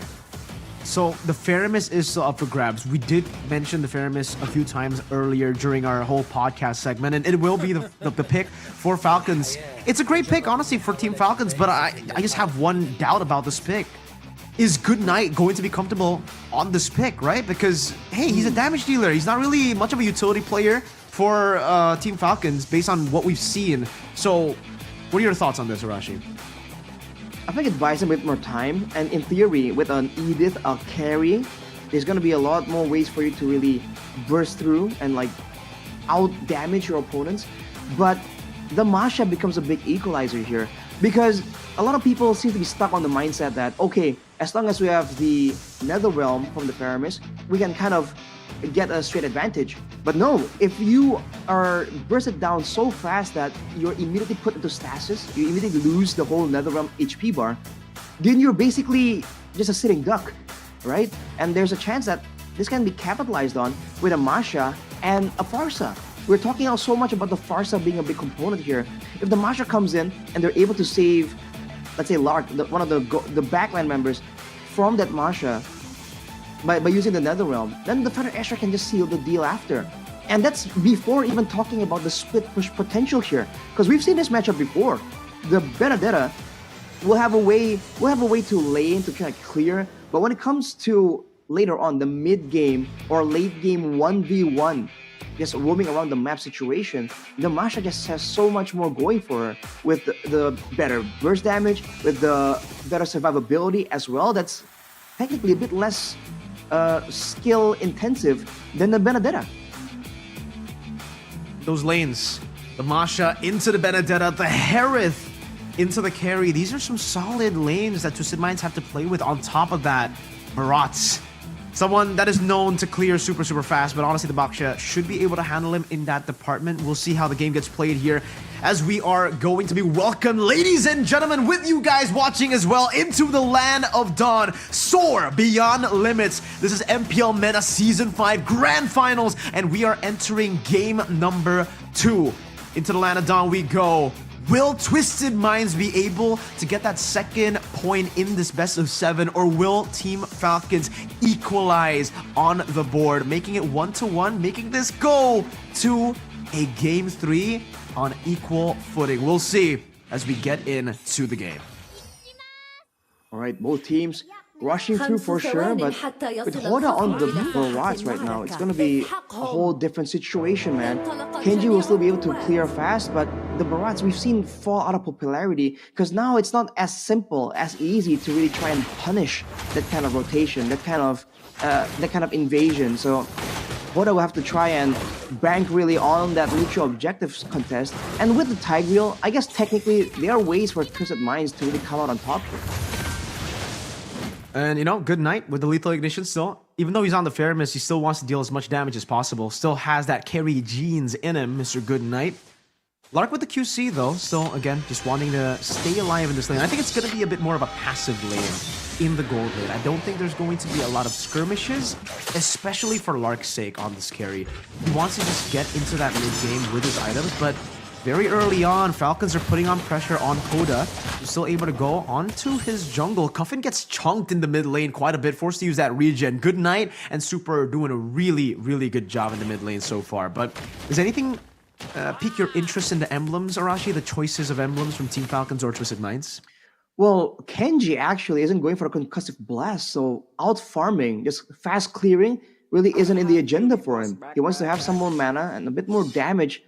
So the Faramis is still up for grabs. We did mention the Faramis a few times earlier during our whole podcast segment, and it will be the pick for Falcons. It's a great pick, honestly, for Team Falcons, but I just have one doubt about this pick. Is Goodnight going to be comfortable on this pick, right? Because, hey, he's a damage dealer. He's not really much of a utility player for Team Falcons based on what we've seen. So, what are your thoughts on this, Arashi? I think it buys him a bit more time, and in theory, with an Edith, a carry, there's gonna be a lot more ways for you to really burst through and like out damage your opponents. But the Masha becomes a big equalizer here, because a lot of people seem to be stuck on the mindset that, okay, as long as we have the Netherrealm from the Faramis, we can kind of get a straight advantage. But no, if you are bursted down so fast that you're immediately put into stasis, you immediately lose the whole Netherrealm HP bar, then you're basically just a sitting duck, right? And there's a chance that this can be capitalized on with a Masha and a Farsa. We're talking now so much about the Farsa being a big component here. If the Masha comes in and they're able to save, let's say Lark, one of the backline members from that Masha, by using the Netherrealm, then the Feather Escher can just seal the deal after. And that's before even talking about the split push potential here. Because we've seen this matchup before. The Benedetta will have a way to lane to kind of clear, but when it comes to later on the mid game or late game 1v1, just roaming around the map situation, the Masha just has so much more going for her with the better burst damage, with the better survivability as well. That's technically a bit less skill intensive than the Benedetta. Those lanes, the Masha into the Benedetta, the Herith into the carry. These are some solid lanes that Twisted Minds have to play with. On top of that, Marat, someone that is known to clear super fast, but honestly the Baksha should be able to handle him in that department. We'll see how the game gets played here as we are going to be welcome, ladies and gentlemen, with you guys watching as well, into the land of Dawn. Soar beyond limits. This is MPL MENA Season 5 Grand Finals, and we are entering game number 2. Into the land of Dawn we go. Will Twisted Minds be able to get that second point in this best of 7, or will Team Falcons equalize on the board, making it 1-1, making this go to a game 3 on equal footing? We'll see as we get into the game. All right, both teams rushing through for sure, but with Hoda on the Barats right now, it's going to be a whole different situation, man. Kenji will still be able to clear fast, but the Barats we've seen fall out of popularity because now it's not as simple, as easy to really try and punish that kind of rotation, that kind of invasion. So Hoda will have to try and bank really on that neutral objectives contest. And with the Tigreal, I guess technically there are ways for Twisted Minds to really come out on top here. And, you know, good night with the Lethal Ignition still. Even though he's on the Faramis, he still wants to deal as much damage as possible. Still has that carry genes in him, Mr. Goodnight. Lark with the QC, though. Still, again, just wanting to stay alive in this lane. I think it's going to be a bit more of a passive lane in the gold lane. I don't think there's going to be a lot of skirmishes, especially for Lark's sake on this carry. He wants to just get into that mid-game with his items, but very early on, Falcons are putting on pressure on Hoda. He's still able to go onto his jungle. Cuffin gets chunked in the mid lane quite a bit, forced to use that regen. Good night, and Super are doing a really good job in the mid lane so far. But does anything pique your interest in the emblems, Arashi? The choices of emblems from Team Falcons or Twisted Minds? Well, Kenji actually isn't going for a concussive blast, so out farming, just fast clearing, really isn't in the agenda for him. He wants to have some more mana and a bit more damage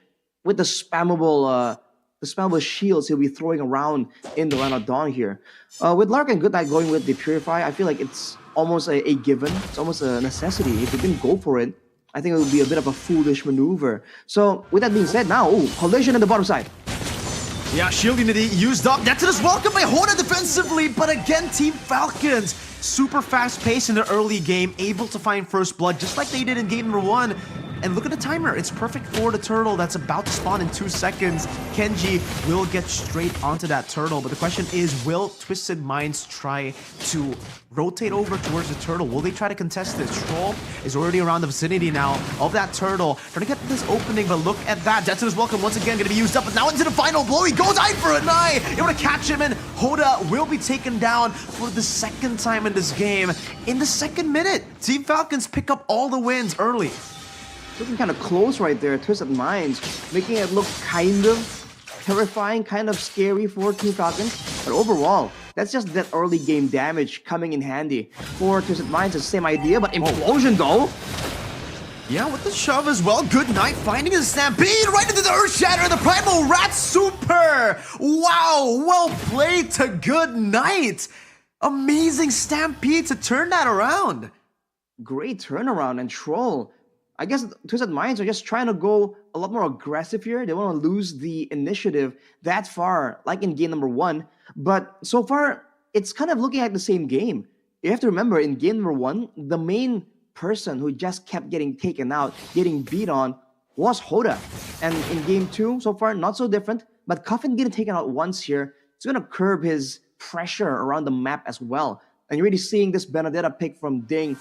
with the spammable shields he'll be throwing around in the Land of Dawn here. With Lark and Goodnight going with the Purify, I feel like it's almost a given. It's almost a necessity. If he didn't go for it, I think it would be a bit of a foolish maneuver. So with that being said, now, collision in the bottom side. Yeah, shield unity used up. That's it as welcome by Hoda defensively, but again, Team Falcons, super fast pace in the early game, able to find first blood just like they did in game number 1. And look at the timer, it's perfect for the turtle that's about to spawn in 2 seconds. Kenji will get straight onto that turtle, but the question is, will Twisted Minds try to rotate over towards the turtle? Will they try to contest this? Troll is already around the vicinity now of that turtle, trying to get this opening, but look at that. Jetson is welcome once again, going to be used up, but now into the final blow. He goes eye for an eye, able to catch him, and Hoda will be taken down for the second time in this game. In the second minute, Team Falcons pick up all the wins early. Looking kind of close right there, Twisted Minds, making it look kind of terrifying, kind of scary for Team Falcons. But overall, that's just that early game damage coming in handy. For Twisted Minds, it's the same idea, but implosion though. Yeah, with the shove as well. Good night, finding a stampede right into the Earth Shatter, the Primal Rat Super. Wow, well played to Good Night. Amazing stampede to turn that around. Great turnaround, and Troll, I guess Twisted Minds are just trying to go a lot more aggressive here. They want to lose the initiative that far, like in game number 1. But so far, it's kind of looking like the same game. You have to remember, in game number 1, the main person who just kept getting taken out, getting beat on, was Hoda. And in game 2, so far, not so different. But Coffin getting taken out once here, it's going to curb his pressure around the map as well. And you're really seeing this Benedetta pick from Ding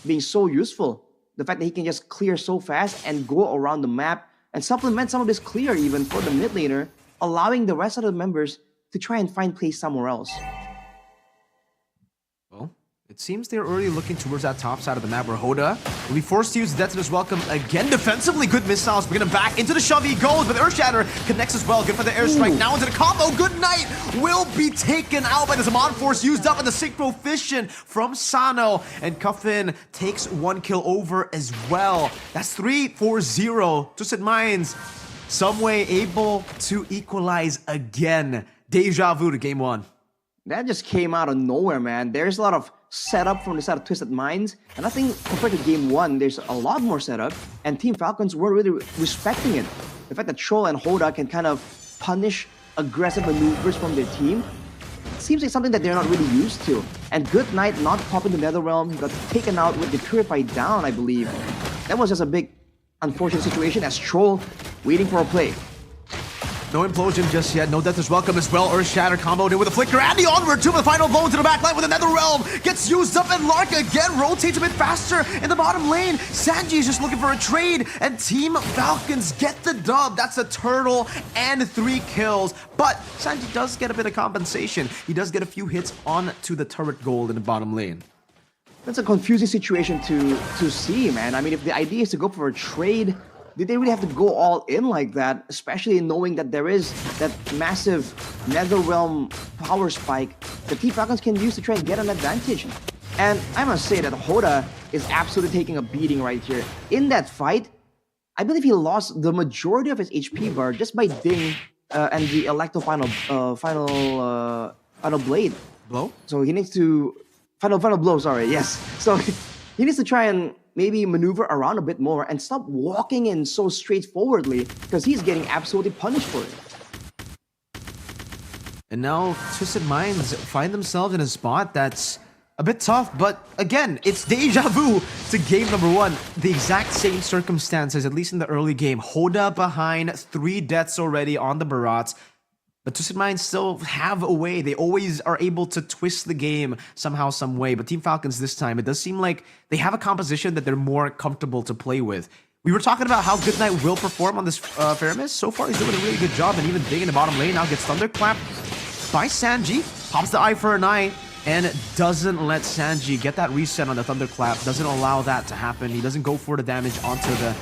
being so useful. The fact that he can just clear so fast and go around the map and supplement some of this clear even for the mid laner, allowing the rest of the members to try and find place somewhere else. Well, it seems they're already looking towards that top side of the map where Hoda will be forced to use Detonator's Welcome again defensively. Good missiles, bringing him back into the shove. He goes, but the Earth Shatter connects as well. Good for the airstrike. Now into the combo. Good Night will be taken out by the Zaman Force used up in the Synchro Fission from Sano. And Cuffin takes 1 kill over as well. That's 3-4-0. Twisted Minds, some way able to equalize again. Deja vu to game 1. That just came out of nowhere, man. There's a lot of setup from the side of Twisted Minds, and I think compared to game 1, there's a lot more setup, and Team Falcons were really respecting it. The fact that Troll and Hoda can kind of punish aggressive maneuvers from their team seems like something that they're not really used to. And Good Night not popping the Netherrealm, got taken out with the Purify down, I believe. That was just a big unfortunate situation as Troll waiting for a play. No implosion just yet. No death is welcome as well. Earth Shatter comboed in with a flicker and the onward to the final blow into the back line with another realm. Gets used up and Lark again rotates a bit faster in the bottom lane. Sanji is just looking for a trade and Team Falcons get the dub. That's a turtle and 3 kills. But Sanji does get a bit of compensation. He does get a few hits onto the turret gold in the bottom lane. That's a confusing situation to see, man. I mean, if the idea is to go for a trade, did they really have to go all in like that? Especially knowing that there is that massive Netherrealm power spike that Team Falcons can use to try and get an advantage. And I must say that Hoda is absolutely taking a beating right here. In that fight, I believe he lost the majority of his HP bar just by Ding and the Electro final blade. Blow? So he needs to... Final blow, sorry, yes. So he needs to try and maybe maneuver around a bit more and stop walking in so straightforwardly because he's getting absolutely punished for it. And now Twisted Minds find themselves in a spot that's a bit tough, but again, it's deja vu to game number 1. The exact same circumstances, at least in the early game. Hoda behind, 3 deaths already on the Barats. But Twisted Minds still have a way. They always are able to twist the game somehow, some way. But Team Falcons this time, it does seem like they have a composition that they're more comfortable to play with. We were talking about how Good Night will perform on this Faramis. So far, he's doing a really good job. And even Ding in the bottom lane now gets thunderclapped by Sanji. Pops the eye for an eye and doesn't let Sanji get that reset on the thunderclap. Doesn't allow that to happen. He doesn't go for the damage onto the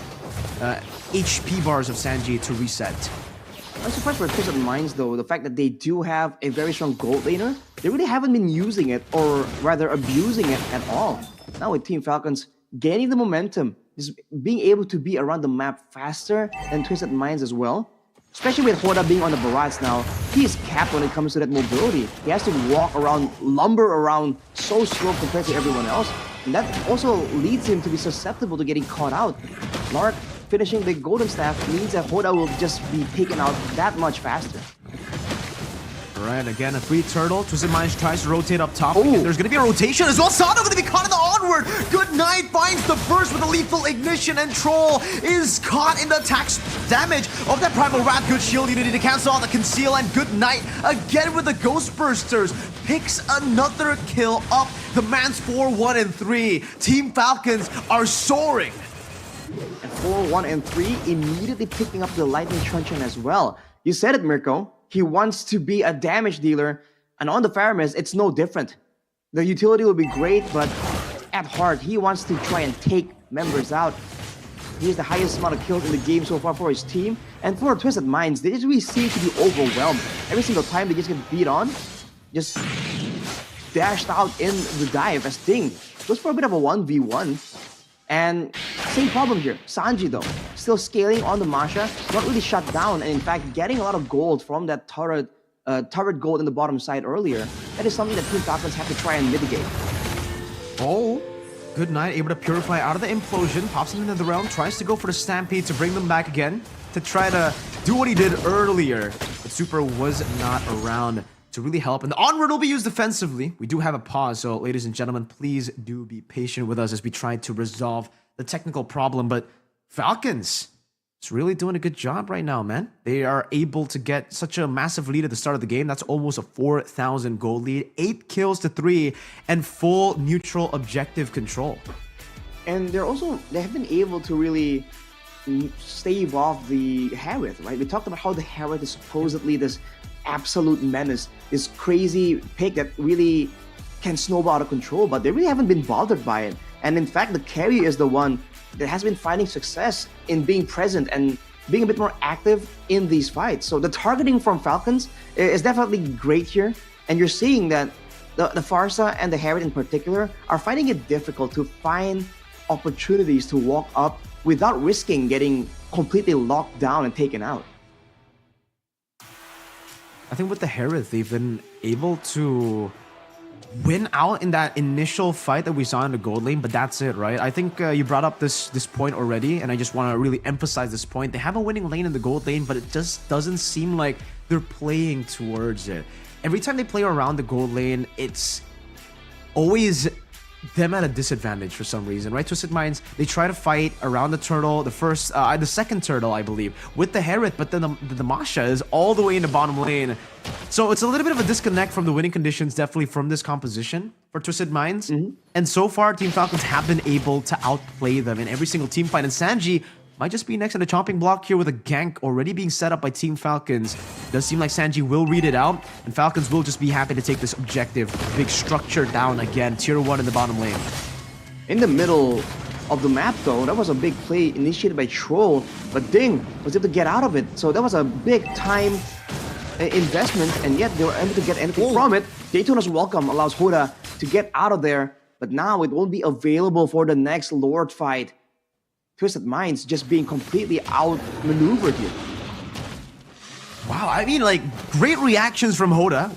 HP bars of Sanji to reset. I'm surprised for Twisted Minds though, the fact that they do have a very strong gold laner, they really haven't been using it, or rather abusing it at all. Now with Team Falcons gaining the momentum, just being able to be around the map faster than Twisted Minds as well. Especially with Hoda being on the Barats now, he is capped when it comes to that mobility. He has to walk around, lumber around so slow compared to everyone else. And that also leads him to be susceptible to getting caught out. Lark finishing the golden staff means that Hoda will just be taken out that much faster. Alright, again, a free turtle. Twisted Minds tries to rotate up top. There's going to be a rotation as well. Sano going to be caught in the onward. Good Night finds the burst with a lethal ignition, and Troll is caught in the attack damage of that Primal Wrath. Good shield unity to cancel out the conceal, and Good Night again with the Ghost Bursters picks another kill up. The man's 4-1 and 3. Team Falcons are soaring. And 4-1 and 3 immediately picking up the Lightning Truncheon as well. You said it, Mirko. He wants to be a damage dealer, and on the Faramis, it's no different. The utility will be great, but at heart, he wants to try and take members out. He has the highest amount of kills in the game so far for his team, and for Twisted Minds, they just really seem to be overwhelmed. Every single time they just get beat on, just dashed out in the dive as Ding goes for a bit of a 1v1. And same problem here. Sanji though, still scaling on the Masha, not really shut down, and in fact getting a lot of gold from that turret gold in the bottom side earlier. That is something that Team Falcons have to try and mitigate. Oh, Good Night able to purify out of the implosion, pops into the realm, tries to go for the stampede to bring them back again, to try to do what he did earlier. But Super was not around to really help, and the onward will be used defensively. We do have a pause, so ladies and gentlemen, please do be patient with us as we try to resolve the technical problem. But Falcons, it's really doing a good job right now, man. They are able to get such a massive lead at the start of the game. That's almost a 4,000 gold lead, 8 kills to 3, and full neutral objective control. And they have been able to really stave off the Harith, right? We talked about how the Harith is supposedly this absolute menace, this crazy pick that really can snowball out of control, but they really haven't been bothered by it. And in fact, the carry is the one that has been finding success in being present and being a bit more active in these fights. So the targeting from Falcons is definitely great here, and you're seeing that the Farsa and the Harith in particular are finding it difficult to find opportunities to walk up without risking getting completely locked down and taken out. I think with the Harith, they've been able to win out in that initial fight that we saw in the gold lane, but that's it, right? I think you brought up this point already, and I just want to really emphasize this point. They have a winning lane in the gold lane, but it just doesn't seem like they're playing towards it. Every time they play around the gold lane, it's always them at a disadvantage for some reason, right? Twisted Minds, they try to fight around the turtle, the second turtle, I believe, with the Harith, but then the Masha is all the way in the bottom lane. So it's a little bit of a disconnect from the winning conditions, definitely from this composition for Twisted Minds. And so far, Team Falcons have been able to outplay them in every single team fight, and Sanji might just be next in the chopping block here with a gank already being set up by Team Falcons. Does seem like Sanji will read it out, and Falcons will just be happy to take this objective. Big structure down again, tier 1 in the bottom lane. In the middle of the map though, that was a big play initiated by Troll, but Ding was able to get out of it. So that was a big time investment, and yet they were able to get anything from it. Daytona's Welcome allows Hoda to get out of there, but now it won't be available for the next Lord fight. Twisted Minds just being completely outmaneuvered here. Wow, I mean, like, great reactions from Hoda.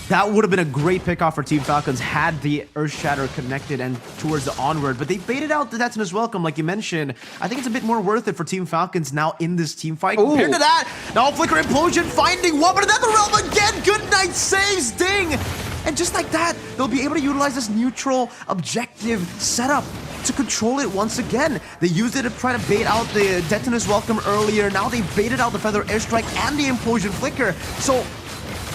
That would have been a great pickoff for Team Falcons had the Earth Shatter connected and towards the onward, but they baited out the Detona's Welcome, like you mentioned. I think it's a bit more worth it for Team Falcons now in this team fight. Compared to that, now Flicker Implosion finding one, but another realm again. Good Night saves Ding. And just like that, they'll be able to utilize this neutral objective setup to control it once again. They used it to try to bait out the Detona's Welcome earlier. Now they baited out the Feather Airstrike and the Implosion Flicker. So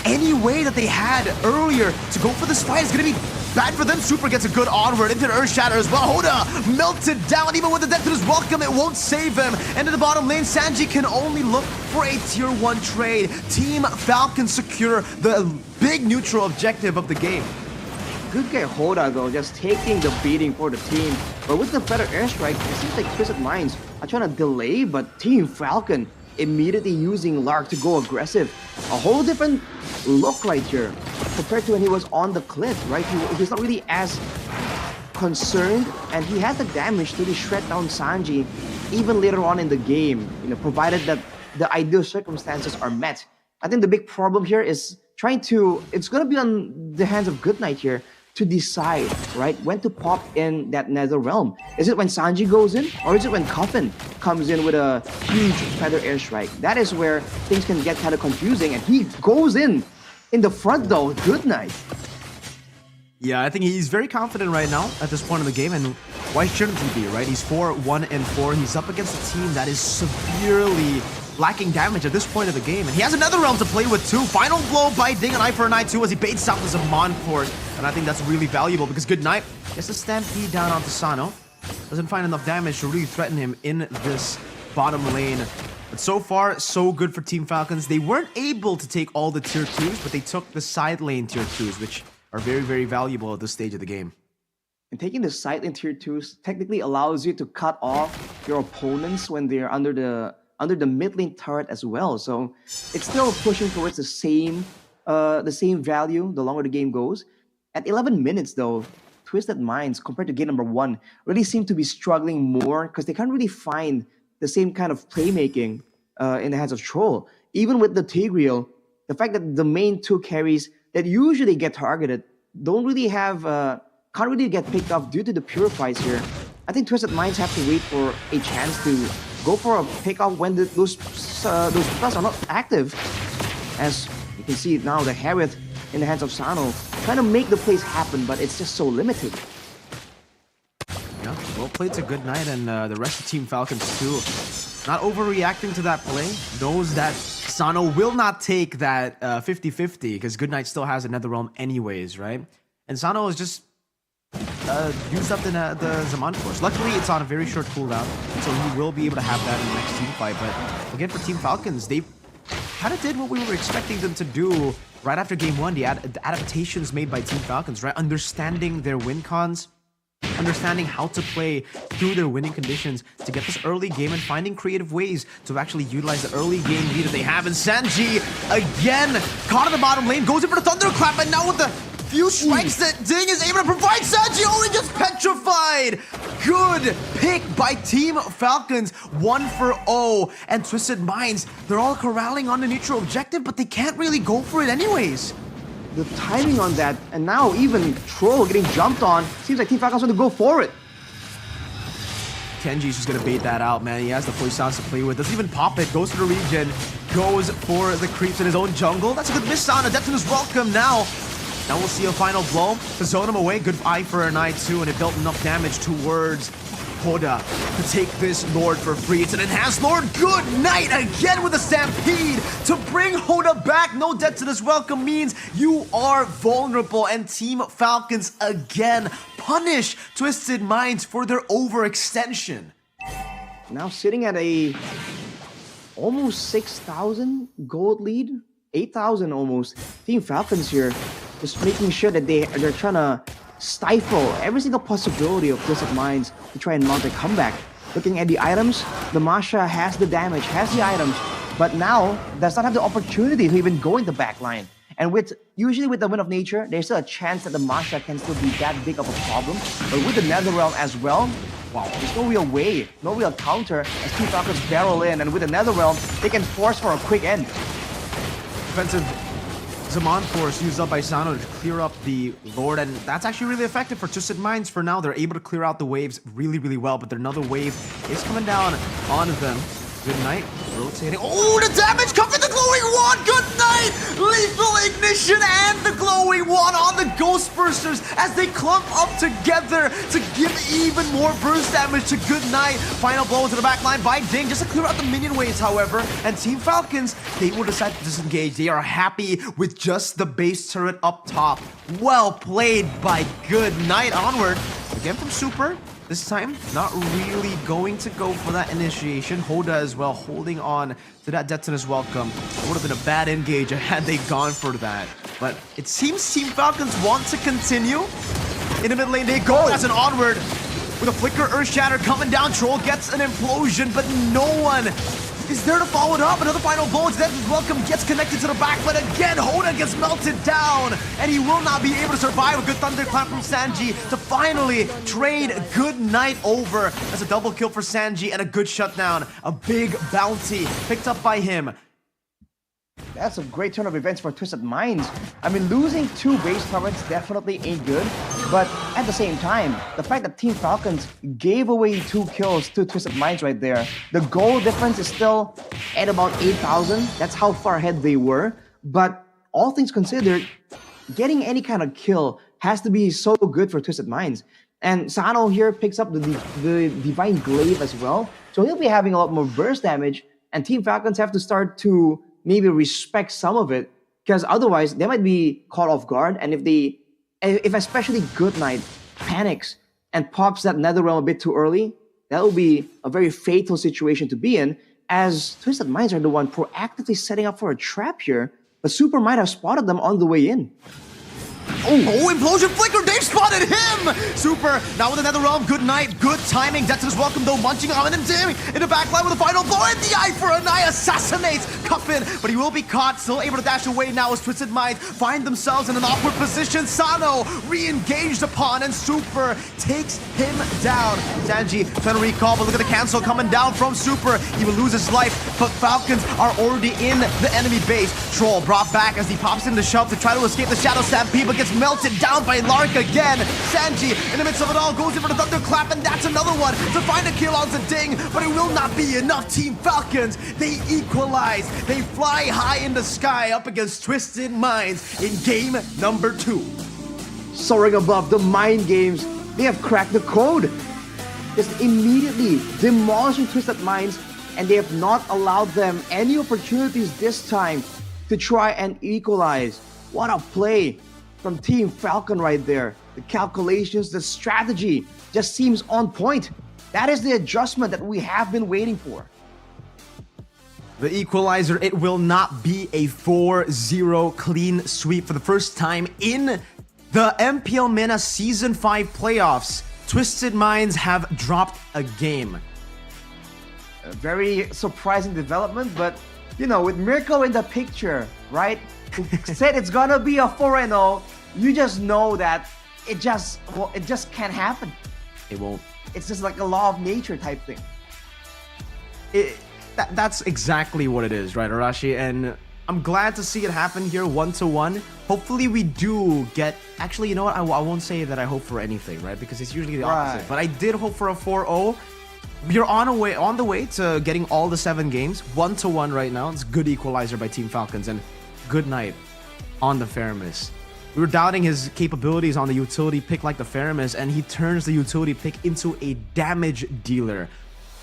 any way that they had earlier to go for this fight is going to be bad for them. Super gets a good onward into the Earth Shatter as well. Hoda melted down. Even with the Detona's Welcome, it won't save him. And in the bottom lane, Sanji can only look for a tier 1 trade. Team Falcons secure the big neutral objective of the game. Good guy Hoda though, just taking the beating for the team. But with the Feather Airstrike, it seems like Twisted Minds are trying to delay, but Team Falcon immediately using Lark to go aggressive. A whole different look right here compared to when he was on the cliff, right? He's not really as concerned, and he has the damage to really shred down Sanji even later on in the game, you know, provided that the ideal circumstances are met. I think the big problem here is it's going to be on the hands of Goodnight here to decide, right, when to pop in that Nether Realm. Is it when Sanji goes in, or is it when Coffin comes in with a huge Feather Airstrike? That is where things can get kind of confusing, and he goes in in the front though. Good night. Yeah, I think he's very confident right now at this point in the game, and why shouldn't he be, right? He's 4-1-4. He's up against a team that is severely lacking damage at this point of the game, and he has another realm to play with too. Final blow by Ding, an eye for an eye too, as he baits out the Zaman Force, and I think that's really valuable because Good Night gets a stampede down onto Sano. Doesn't find enough damage to really threaten him in this bottom lane. But so far, so good for Team Falcons. They weren't able to take all the tier 2s, but they took the side lane tier 2s, which are very, very valuable at this stage of the game. And taking the side lane tier 2s technically allows you to cut off your opponents when they're under the mid lane turret as well. So it's still pushing towards the same value the longer the game goes. At 11 minutes though, Twisted Minds compared to game number 1 really seem to be struggling more because they can't really find the same kind of playmaking in the hands of Troll. Even with the Tigreal, the fact that the main 2 carries that usually get targeted don't really have can't really get picked off due to the purifies here. I think Twisted Minds have to wait for a chance to go for a pick off when those plus are not active. As you can see now, the Harith in the hands of Sano trying to make the plays happen, but it's just so limited. Yeah, well played to Good Night, and the rest of Team Falcons too. Not overreacting to that play. Knows that Sano will not take that 50-50 because Good Night still has another realm anyways, right? And Sano is just used up the Zaman Force. Luckily, it's on a very short cooldown, so he will be able to have that in the next team fight. But again, for Team Falcons, they kind of did what we were expecting them to do right after game 1. The adaptations made by Team Falcons, right? Understanding their win cons, understanding how to play through their winning conditions to get this early game and finding creative ways to actually utilize the early game lead that they have. And Sanji, again, caught in the bottom lane, goes in for the Thunderclap, and now with the few strikes that Ding is able to provide, Sanji only gets petrified! Good pick by Team Falcons, 1-0. And Twisted Minds, they're all corralling on the neutral objective, but they can't really go for it anyways. The timing on that, and now even Troll getting jumped on, seems like Team Falcons want to go for it. Kenji's just gonna bait that out, man. He has the play styles to play with. Doesn't even pop it. Goes for the regen. Goes for the creeps in his own jungle. That's a good miss on. Adeptus is welcome now. Now we'll see a final blow to zone him away. Good eye for an eye too, and it dealt enough damage towards Hoda to take this Lord for free. It's an enhanced Lord. Good night again with a stampede to bring Hoda back. No debt to this welcome means you are vulnerable, and Team Falcons again punish Twisted Minds for their overextension. Now sitting at a almost 6,000 gold lead, 8,000 almost. Team Falcons here just making sure that they're trying to stifle every single possibility of Twisted Minds to try and mount a comeback. Looking at the items, the Masha has the damage, has the items, but now does not have the opportunity to even go in the backline. And usually with the Wind of Nature, there's still a chance that the Masha can still be that big of a problem. But with the Netherrealm as well, wow, there's no real way, no real counter as Team Falcons barrel in, and with the Netherrealm, they can force for a quick end. Defensive Zaman Force used up by Sano to clear up the Lord, and that's actually really effective for Twisted Minds for now. They're able to clear out the waves really, really well, but another wave is coming down on them. Good night, rotating. Oh, the damage comes with the glowing wand. Good night, lethal ignition and the glowing wand on the Ghost Bursters as they clump up together to give even more burst damage to Good night. Final blow into the back line by Ding just to clear out the minion waves, however. And Team Falcons, they will decide to disengage. They are happy with just the base turret up top. Well played by Good night. Onward again from Super. This time, not really going to go for that initiation. Hoda as well, holding on to that Detonus welcome. It would have been a bad engage had they gone for that. But it seems Team Falcons want to continue. In the mid lane, they go as an Onward. With a Flicker Earth Shatter coming down, Troll gets an implosion, but no one is there to follow it up. Another final blow. Detonus welcome gets connected to the back, but again, Hoda gets melted down, and he will not be able to survive. A good thunderclap from Sanji to finally trade Good night over. That's a double kill for Sanji and a good shutdown. A big bounty picked up by him. That's a great turn of events for Twisted Minds. I mean, losing 2 base turrets definitely ain't good, but at the same time, the fact that Team Falcons gave away 2 kills to Twisted Minds right there, the goal difference is still at about 8,000. That's how far ahead they were, but all things considered, getting any kind of kill has to be so good for Twisted Minds. And Sano here picks up the Divine Glaive as well. So he'll be having a lot more burst damage. And Team Falcons have to start to maybe respect some of it. Because otherwise, they might be caught off guard. And if especially Goodnight panics and pops that Netherrealm a bit too early, that will be a very fatal situation to be in. As Twisted Minds are the one proactively setting up for a trap here. But Super might have spotted them on the way in. Oh, Implosion Flicker, they've spotted him! Super, now with another realm, good night, good timing. Dexter's welcome though, munching on him, in the backline with a final blow, and the eye for an eye assassinates Cuffin, but he will be caught, still able to dash away now as Twisted Minds find themselves in an awkward position. Sano re-engaged upon, and Super takes him down. Sanji trying to recall, but look at the cancel coming down from Super. He will lose his life, but Falcons are already in the enemy base. Troll brought back as he pops in the shove to try to escape the Shadow Stampede, but gets melted down by Lark again. Sanji, in the midst of it all, goes in for the Thunderclap, and that's another one to find a kill on the Ding, but it will not be enough. Team Falcons, they equalize. They fly high in the sky up against Twisted Minds in game number 2. Soaring above the mind games, they have cracked the code. Just immediately demolishing Twisted Minds, and they have not allowed them any opportunities this time to try and equalize. What a play from Team Falcon right there. The calculations, the strategy just seems on point. That is the adjustment that we have been waiting for. The equalizer, it will not be a 4-0 clean sweep for the first time in the MPL MENA Season 5 playoffs. Twisted Minds have dropped a game. A very surprising development, but you know, with Mirko in the picture, right? Who said it's gonna be a 4-0, you just know that it just can't happen. It won't. It's just like a law of nature type thing. That's exactly what it is, right, Arashi? And I'm glad to see it happen here 1-1. Hopefully we do get... Actually, you know what? I won't say that I hope for anything, right? Because it's usually the opposite. Right. But I did hope for a 4-0. You're on the way to getting all the 7 games. 1-1 right now. It's good equalizer by Team Falcons. And good night on the Faramis. We were doubting his capabilities on the utility pick like the Faramis, and he turns the utility pick into a damage dealer.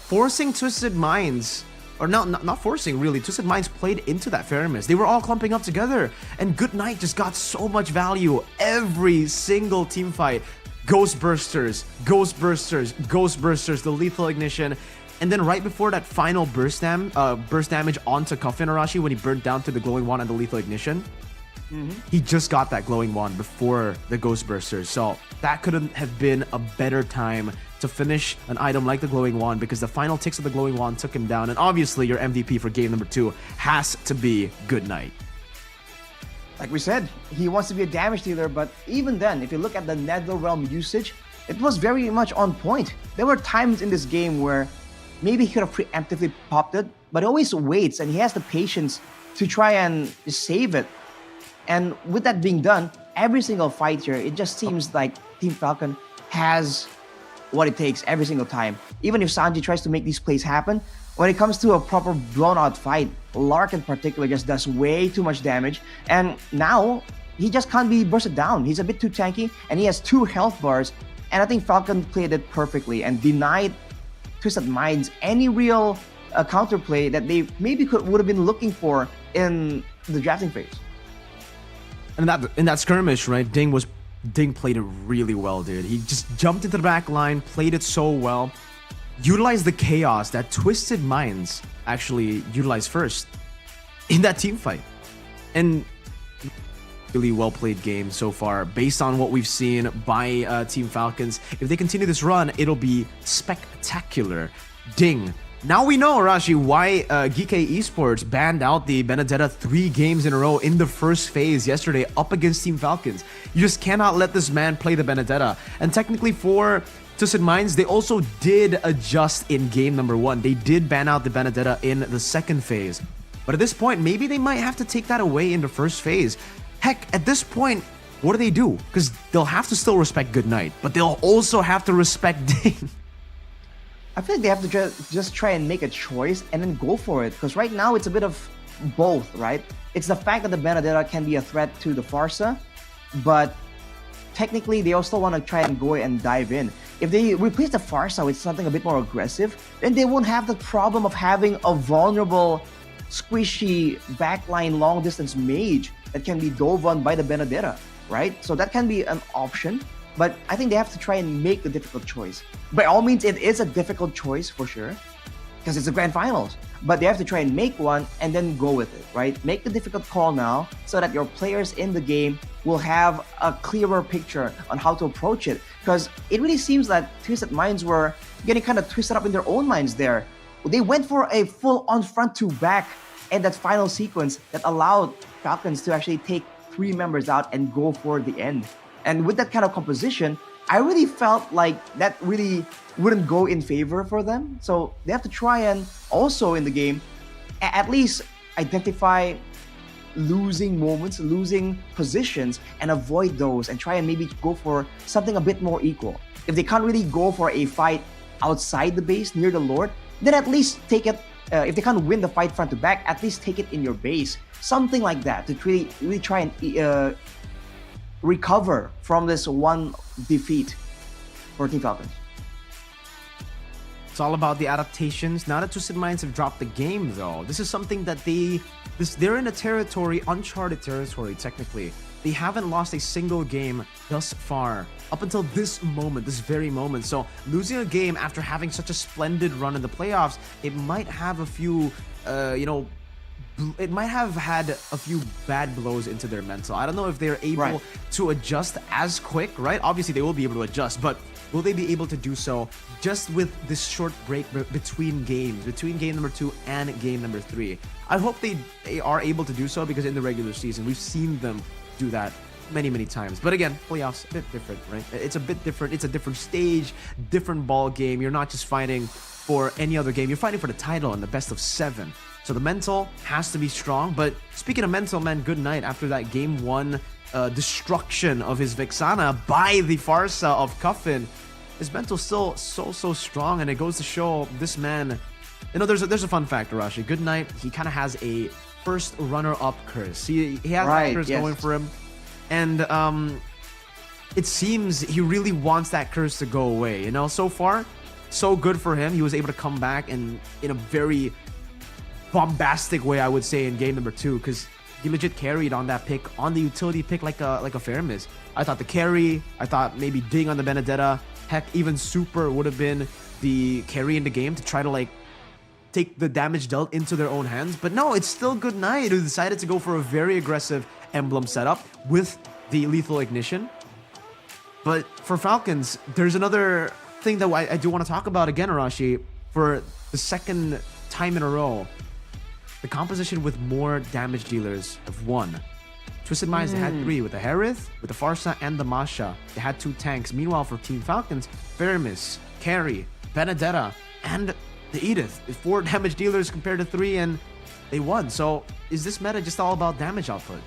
Forcing Twisted Minds... Or not forcing, really. Twisted Minds played into that Faramis. They were all clumping up together. And Good Night just got so much value every single team fight. Ghost Bursters, the Lethal Ignition. And then right before that final burst damage onto Cuffin Arashi when he burnt down to the Glowing Wand and the Lethal Ignition. He just got that Glowing Wand before the Ghost Bursters. So that couldn't have been a better time to finish an item like the Glowing Wand, because the final ticks of the Glowing Wand took him down. And obviously your MVP for game number 2 has to be Good Night. Like we said, he wants to be a damage dealer, but even then, if you look at the Netherrealm usage, it was very much on point. There were times in this game where maybe he could have preemptively popped it, but he always waits and he has the patience to try and save it. And with that being done, every single fight here, it just seems like Team Falcon has what it takes every single time. Even if Sanji tries to make these plays happen, when it comes to a proper blown out fight, Lark in particular just does way too much damage. And now, he just can't be bursted down. He's a bit too tanky, and he has 2 health bars. And I think Falcon played it perfectly and denied Twisted Minds any real counterplay that they maybe would have been looking for in the drafting phase. And in that skirmish, right, Ding played it really well, dude. He just jumped into the back line, played it so well, utilized the chaos that Twisted Minds actually utilized first in that team fight. And really well played game so far based on what we've seen by Team Falcons. If they continue this run, it'll be spectacular. Ding. Now we know, Arashi, why Geek Esports banned out the Benedetta 3 games in a row in the first phase yesterday up against Team Falcons. You just cannot let this man play the Benedetta. And technically for Twisted Minds, they also did adjust in game number 1. They did ban out the Benedetta in the second phase. But at this point, maybe they might have to take that away in the first phase. Heck, at this point, what do? Because they'll have to still respect Good Night, but they'll also have to respect Ding. I feel like they have to just try and make a choice and then go for it. Because right now it's a bit of both, right? It's the fact that the Benedetta can be a threat to the Farsa, but technically they also want to try and go and dive in. If they replace the Farsa with something a bit more aggressive, then they won't have the problem of having a vulnerable, squishy backline long distance mage that can be dove on by the Benedetta, right? So that can be an option, but I think they have to try and make the difficult choice. By all means, it is a difficult choice for sure, because it's the grand finals, but they have to try and make one and then go with it, right? Make the difficult call now so that your players in the game will have a clearer picture on how to approach it, because it really seems that Twisted Minds were getting kind of twisted up in their own minds there. They went for a full-on front to back in that final sequence that allowed Falcons to actually take 3 members out and go for the end. And with that kind of composition, I really felt like that really wouldn't go in favor for them. So they have to try and also in the game, at least identify losing moments, losing positions, and avoid those and try and maybe go for something a bit more equal. If they can't really go for a fight outside the base near the Lord, then at least take it, if they can't win the fight front to back, at least take it in your base. Something like that to really try and recover from this one defeat for Team Falcons. It's all about the adaptations. Now that Twisted Minds have dropped the game, though, this is something that they're in a territory, uncharted territory, technically. They haven't lost a single game thus far, up until this moment, this very moment. So losing a game after having such a splendid run in the playoffs, it might have a few, it might have had a few bad blows into their mental. I don't know if they're able to adjust as quick, right? Obviously, they will be able to adjust, but will they be able to do so just with this short break between games, between game number 2 and game number 3? I hope they are able to do so, because in the regular season, we've seen them do that many times. But again, playoffs, a bit different, right? It's a bit different. It's a different stage, different ball game. You're not just fighting for any other game. You're fighting for the title in the best of 7. So the mental has to be strong. But speaking of mental, man, good night after that game 1 destruction of his Vexana by the Farsa of Cuffin. His mental's still so strong, and it goes to show this man. You know, there's a fun fact, Arashi. Good night, he kind of has a first runner-up curse. He has that curse going for him, and it seems he really wants that curse to go away. You know, so far, so good for him. He was able to come back in a very bombastic way, I would say, in game number 2, because he legit carried on that pick, on the utility pick, like a fair miss. I thought the carry, I thought maybe ding on the Benedetta, heck, even super would have been the carry in the game to try to like take the damage dealt into their own hands. But no, it's still Good Night who decided to go for a very aggressive emblem setup with the lethal ignition. But for Falcons, there's another thing that I do want to talk about again, Arashi, for the second time in a row. The composition with more damage dealers have won. Twisted Minds, they had 3 with the Harith, with the Farsa, and the Masha. They had 2 tanks. Meanwhile, for Team Falcons, Feramis, Carry, Benedetta, and the Edith. 4 damage dealers compared to 3, and they won. So is this meta just all about damage output?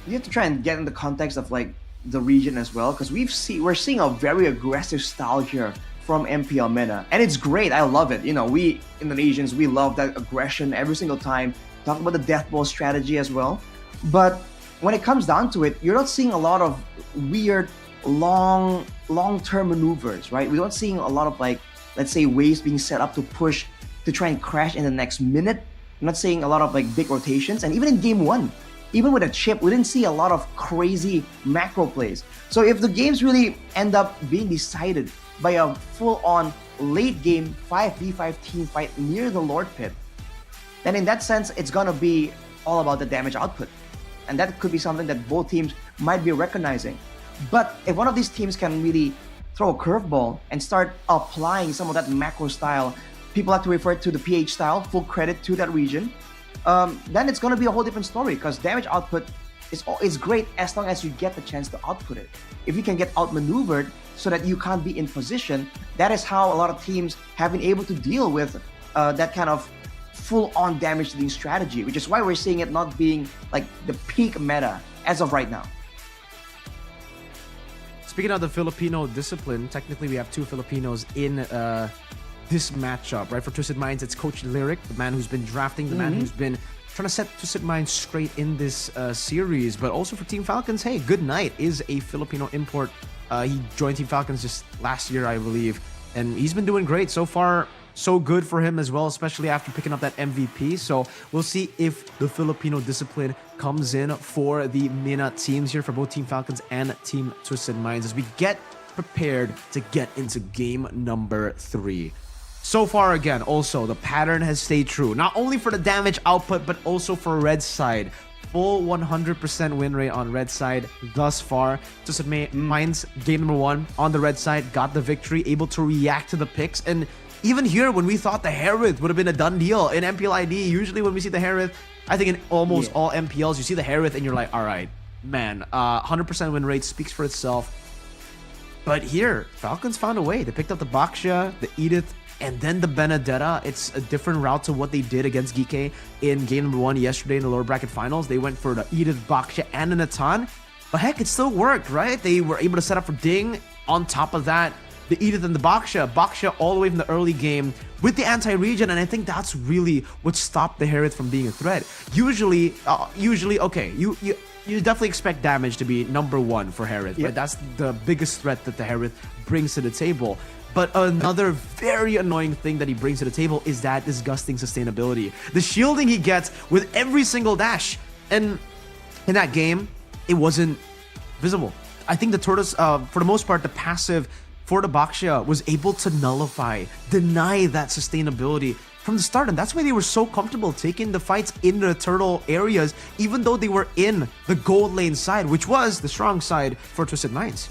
You have to try and get in the context of like the region as well, because we're seeing a very aggressive style here from MPL MENA, and it's great. I love it. You know, we Indonesians, we love that aggression every single time. Talk about the death ball strategy as well. But when it comes down to it, you're not seeing a lot of weird long-term maneuvers, right? We're not seeing a lot of like, let's say, waves being set up to push to try and crash in the next minute. I'm not seeing a lot of like big rotations, and even in game 1, even with a chip, we didn't see a lot of crazy macro plays. So if the games really end up being decided by a full-on late game 5v5 team fight near the Lord Pit, then in that sense, it's gonna be all about the damage output. And that could be something that both teams might be recognizing. But if one of these teams can really throw a curveball and start applying some of that macro style, people like to refer to the PH style, full credit to that region, then it's going to be a whole different story, because damage output is great as long as you get the chance to output it. If you can get outmaneuvered so that you can't be in position, that is how a lot of teams have been able to deal with that kind of full-on damage dealing strategy, which is why we're seeing it not being like the peak meta as of right now. Speaking of the Filipino discipline, technically we have 2 Filipinos in this matchup, right? For Twisted Minds, it's Coach Lyric, the man who's been drafting, the man who's been trying to set Twisted Minds straight in this series. But also for Team Falcons, hey, Good Night is a Filipino import. He joined Team Falcons just last year, I believe, and he's been doing great so far. So good for him as well, especially after picking up that MVP. So we'll see if the Filipino discipline comes in for the MENA teams here for both Team Falcons and Team Twisted Minds as we get prepared to get into game number 3. So far, again, also, the pattern has stayed true. Not only for the damage output, but also for Red side. Full 100% win rate on Red side thus far. Twisted Minds, game number 1 on the Red side, got the victory, able to react to the picks. And even here, when we thought the Harith would have been a done deal in MPL ID, usually when we see the Harith, I think in almost all MPLs, you see the Harith and you're like, all right, man, 100% win rate speaks for itself. But here, Falcons found a way. They picked up the Baksha, the Edith, and then the Benedetta. It's a different route to what they did against Gike in game number 1 yesterday in the lower bracket finals. They went for the Edith, Baksha, and a Natan. But heck, it still worked, right? They were able to set up for Ding. On top of that, the Edith and the Baksha all the way from the early game with the anti-regen, and I think that's really what stopped the Harith from being a threat. Usually, okay, you definitely expect damage to be number 1 for Harith, right? That's the biggest threat that the Harith brings to the table. But another very annoying thing that he brings to the table is that disgusting sustainability. The shielding he gets with every single dash. And in that game, it wasn't visible. I think the Tortoise, for the most part, the passive for the Baksha was able to deny that sustainability from the start. And that's why they were so comfortable taking the fights in the turtle areas, even though they were in the gold lane side, which was the strong side for Twisted Minds.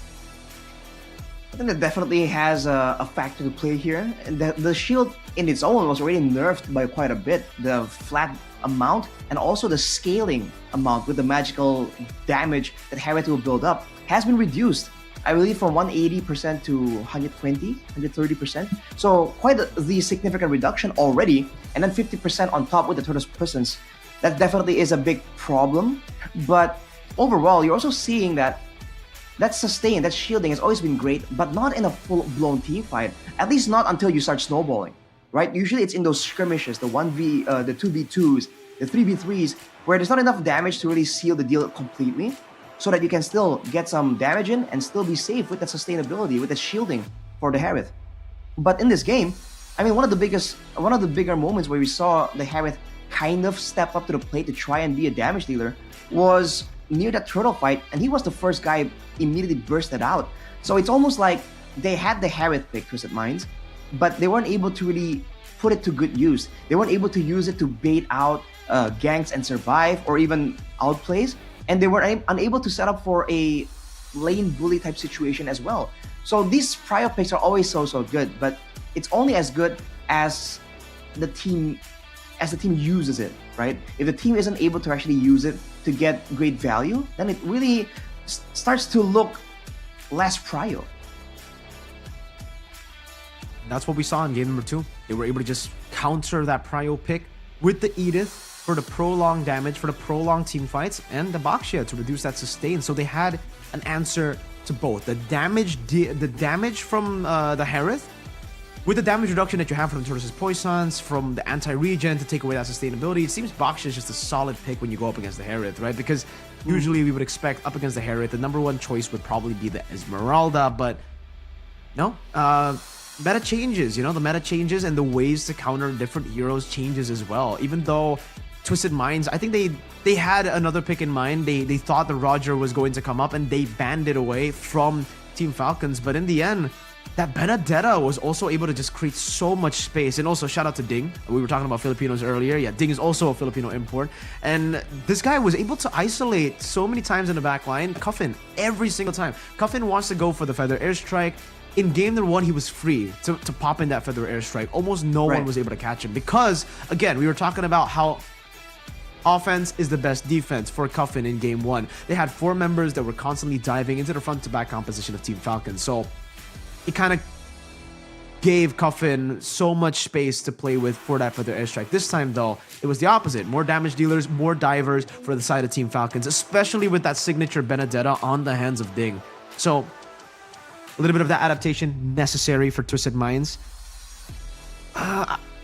I think that definitely has a factor to play here. The shield in its own was already nerfed by quite a bit. The flat amount and also the scaling amount with the magical damage that Harith will build up has been reduced. I believe from 180% to 120, 130%. So quite the significant reduction already. And then 50% on top with the Tortoise presence. That definitely is a big problem. But overall, you're also seeing that sustain, that shielding has always been great, but not in a full-blown team fight. At least not until you start snowballing, right? Usually it's in those skirmishes, the 2v2s, the 3v3s, where there's not enough damage to really seal the deal completely, so that you can still get some damage in and still be safe with that sustainability, with the shielding for the Harith. But in this game, I mean, one of the bigger moments where we saw the Harith kind of step up to the plate to try and be a damage dealer was near that turtle fight, and he was the first guy immediately bursted out. So it's almost like they had the Harith pick, Twisted Minds, but they weren't able to really put it to good use. They weren't able to use it to bait out ganks and survive, or even outplays, and they were unable to set up for a lane bully type situation as well. So these prior picks are always so good, but it's only as good as the team uses it, right? If the team isn't able to actually use it to get great value, then it really starts to look less prio. That's what we saw in game number 2. They were able to just counter that prio pick with the Edith for the prolonged damage, for the prolonged team fights, and the Baksha to reduce that sustain. So they had an answer to both. The damage from the Harith, with the damage reduction that you have from the Tortoise's Poisons, from the anti-regen to take away that sustainability, it seems Baksha is just a solid pick when you go up against the Harith, right? Because usually we would expect up against the Harith, the number 1 choice would probably be the Esmeralda, but no. Meta changes, the meta changes, and the ways to counter different heroes changes as well. Even though Twisted Minds, I think they had another pick in mind. They thought the Roger was going to come up, and they banned it away from Team Falcons, but in the end, that Benedetta was also able to just create so much space. And also, shout out to Ding. We were talking about Filipinos earlier. Yeah, Ding is also a Filipino import. And this guy was able to isolate so many times in the back line. Cuffin, every single time. Cuffin wants to go for the Feather Airstrike. In game number 1, he was free to pop in that Feather Airstrike. Almost no one was able to catch him. Because, again, we were talking about how offense is the best defense for Cuffin in game 1. They had 4 members that were constantly diving into the front-to-back composition of Team Falcons. So it kind of gave Cuffin so much space to play with for that Feather Airstrike. This time, though, it was the opposite. More damage dealers, more divers for the side of Team Falcons, especially with that signature Benedetta on the hands of Ding. So a little bit of that adaptation necessary for Twisted Minds.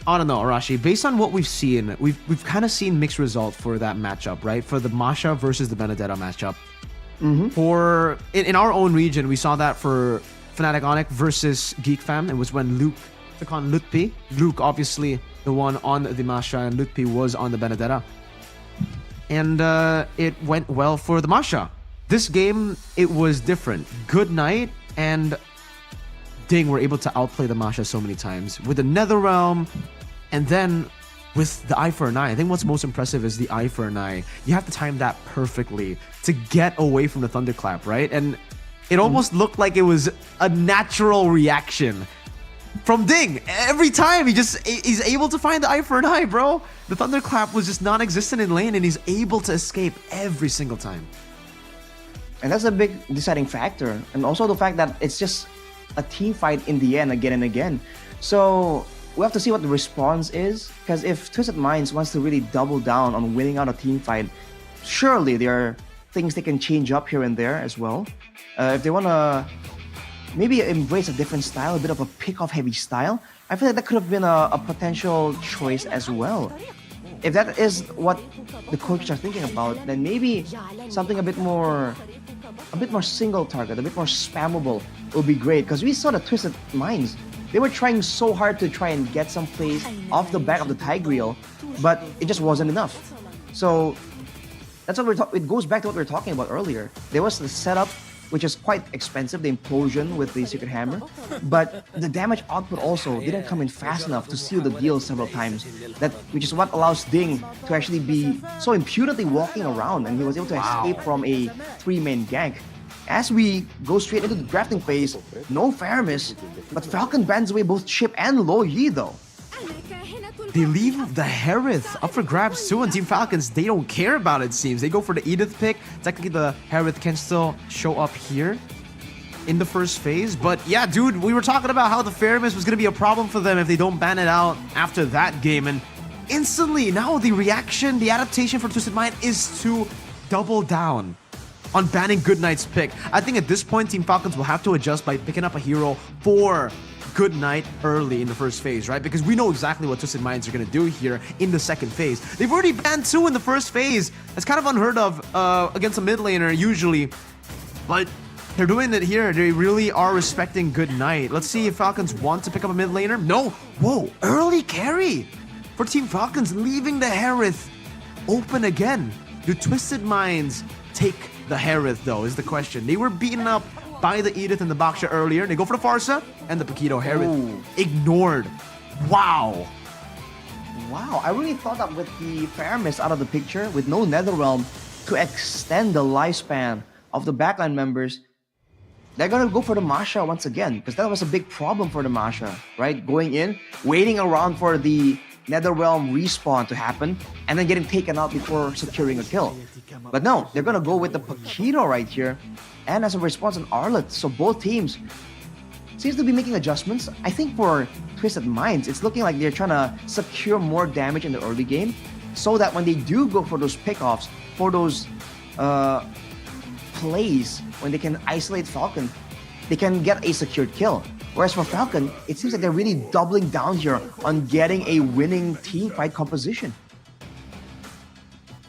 I don't know, Arashi. Based on what we've seen, we've kind of seen mixed results for that matchup, right? For the Masha versus the Benedetta matchup. For in our own region, we saw that for Fnatic Onyx versus Geek Fam. It was when Luke took on Lutpi. Luke, obviously, the one on the Masha, and Lutpi was on the Benedetta. And it went well for the Masha. This game, it was different. Good Night and Ding were able to outplay the Masha so many times with the Netherrealm, and then with the Eye for an Eye. I think what's most impressive is the Eye for an Eye. You have to time that perfectly to get away from the Thunderclap, right? And it almost looked like it was a natural reaction from Ding. Every time he's able to find the Eye for an Eye, bro. The Thunderclap was just non-existent in lane, and he's able to escape every single time. And that's a big deciding factor. And also the fact that it's just a team fight in the end again and again. So we have to see what the response is, because if Twisted Minds wants to really double down on winning out a team fight, surely there are things they can change up here and there as well. If they want to maybe embrace a different style, a bit of a pick-off heavy style, I feel like that could have been a potential choice as well. If that is what the coaches are thinking about, then maybe something a bit more single target, a bit more spammable would be great. Because we saw the Twisted Minds, they were trying so hard to try and get some plays off the back of the Tigreal, but it just wasn't enough. So that's what it goes back to what we were talking about earlier. There was the setup, which is quite expensive, the implosion with the Secret Hammer, but the damage output also didn't come in fast enough to seal the deal several times, which is what allows Ding to actually be so impudently walking around, and he was able to escape from a 3-main gank. As we go straight into the drafting phase, no Faramis, but Falcon bans away both Chip and Lo Yi though. They leave the Harith up for grabs too, and Team Falcons, they don't care about it, seems. They go for the Edith pick. Technically, the Harith can still show up here in the first phase. But yeah, dude, we were talking about how the Faramis was going to be a problem for them if they don't ban it out after that game. And instantly, now the reaction, the adaptation for Twisted Mind is to double down on banning Goodnight's pick. I think at this point, Team Falcons will have to adjust by picking up a hero for Good Night early in the first phase, right? Because we know exactly what Twisted Minds are going to do here in the second phase. They've already banned 2 in the first phase. That's kind of unheard of against a mid laner usually. But they're doing it here. They really are respecting Good Night. Let's see if Falcons want to pick up a mid laner. No. Whoa, early carry for Team Falcons, leaving the Harith open again. Do Twisted Minds take the Harith though, is the question. They were beaten up by the Edith and the Baksha earlier. They go for the Farsa and the Paquito. Harith ignored. Wow. Wow, I really thought that with the Faramis out of the picture, with no Netherrealm to extend the lifespan of the backline members, they're gonna go for the Masha once again, because that was a big problem for the Masha, right? Going in, waiting around for the Netherrealm respawn to happen, and then getting taken out before securing a kill. But no, they're gonna go with the Paquito right here, and as a response, an Arlet. So both teams seems to be making adjustments. I think for Twisted Minds, it's looking like they're trying to secure more damage in the early game, so that when they do go for those pickoffs, for those plays, when they can isolate Falcon, they can get a secured kill. Whereas for Falcon, it seems like they're really doubling down here on getting a winning team fight composition.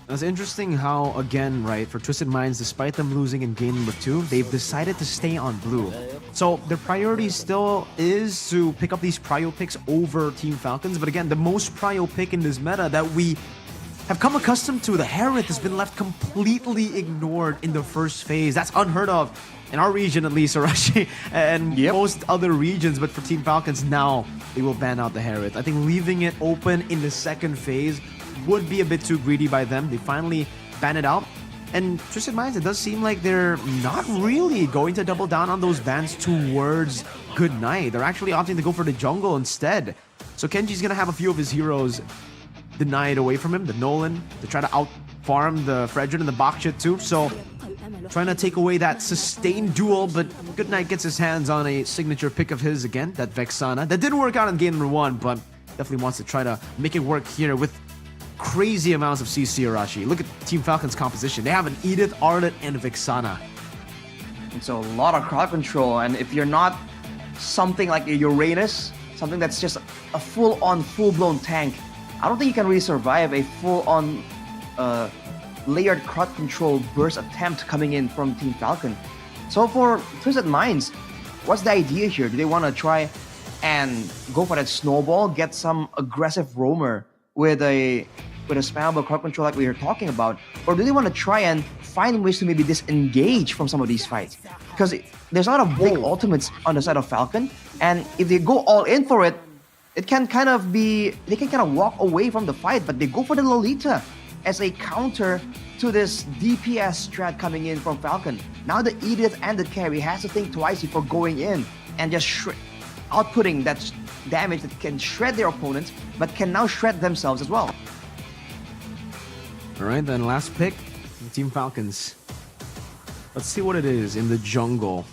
It's interesting how, again, right, for Twisted Minds, despite them losing in game number 2, they've decided to stay on blue. So their priority still is to pick up these prio picks over Team Falcons. But again, the most prio pick in this meta that we have come accustomed to, the Harith, has been left completely ignored in the first phase. That's unheard of in our region, at least, Arashi, and most other regions. But for Team Falcons, now they will ban out the Harith. I think leaving it open in the second phase would be a bit too greedy by them. They finally ban it out. And Twisted Minds, it does seem like they're not really going to double down on those bans towards Good Night. They're actually opting to go for the jungle instead. So Kenji's going to have a few of his heroes denied away from him. The Nolan, to try to out-farm the Fredrin and the Baksha too. So trying to take away that sustained duel, but Good Night gets his hands on a signature pick of his again, that Vexana. That didn't work out in game number 1, but definitely wants to try to make it work here with crazy amounts of CC. Arashi. Look at Team Falcon's composition. They have an Edith, Arlet, and Vexana. And so a lot of crowd control, and if you're not something like a Uranus, something that's just a full-on, full-blown tank. I don't think you can really survive a full-on layered crowd control burst attempt coming in from Team Falcon. So for Twisted Minds, what's the idea here? Do they want to try and go for that snowball, get some aggressive roamer with a spammable crowd control like we were talking about, or do they want to try and find ways to maybe disengage from some of these fights? Because there's a lot of big ultimates on the side of Falcon, and if they go all in for it, it can kind of be, they can kind of walk away from the fight, but they go for the Lolita as a counter to this DPS strat coming in from Falcon. Now the Idiot and the carry has to think twice before going in and just outputting that damage that can shred their opponents, but can now shred themselves as well. Alright, then last pick, Team Falcons. Let's see what it is in the jungle.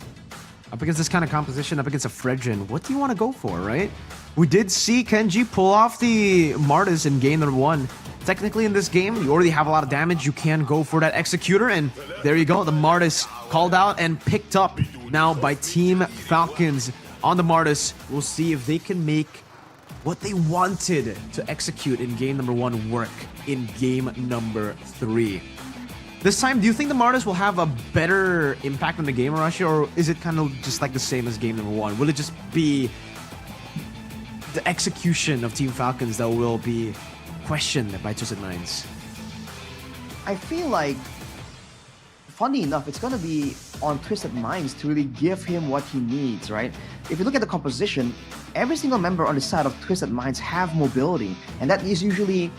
Up against this kind of composition, up against a Fredrin, what do you want to go for, right? We did see Kenji pull off the Martis in game number 1. Technically in this game, you already have a lot of damage. You can go for that Executor, and there you go. The Martis called out and picked up now by Team Falcons on the Martis. We'll see if they can make what they wanted to execute in game number 1 work in game number 3. This time, do you think the Martis will have a better impact on the game, Arashi, or is it kind of just like the same as game number 1? Will it just be the execution of Team Falcons that will be questioned by Twisted Minds? I feel like, funny enough, it's gonna be on Twisted Minds to really give him what he needs, right? If you look at the composition, every single member on the side of Twisted Minds have mobility, and that is usually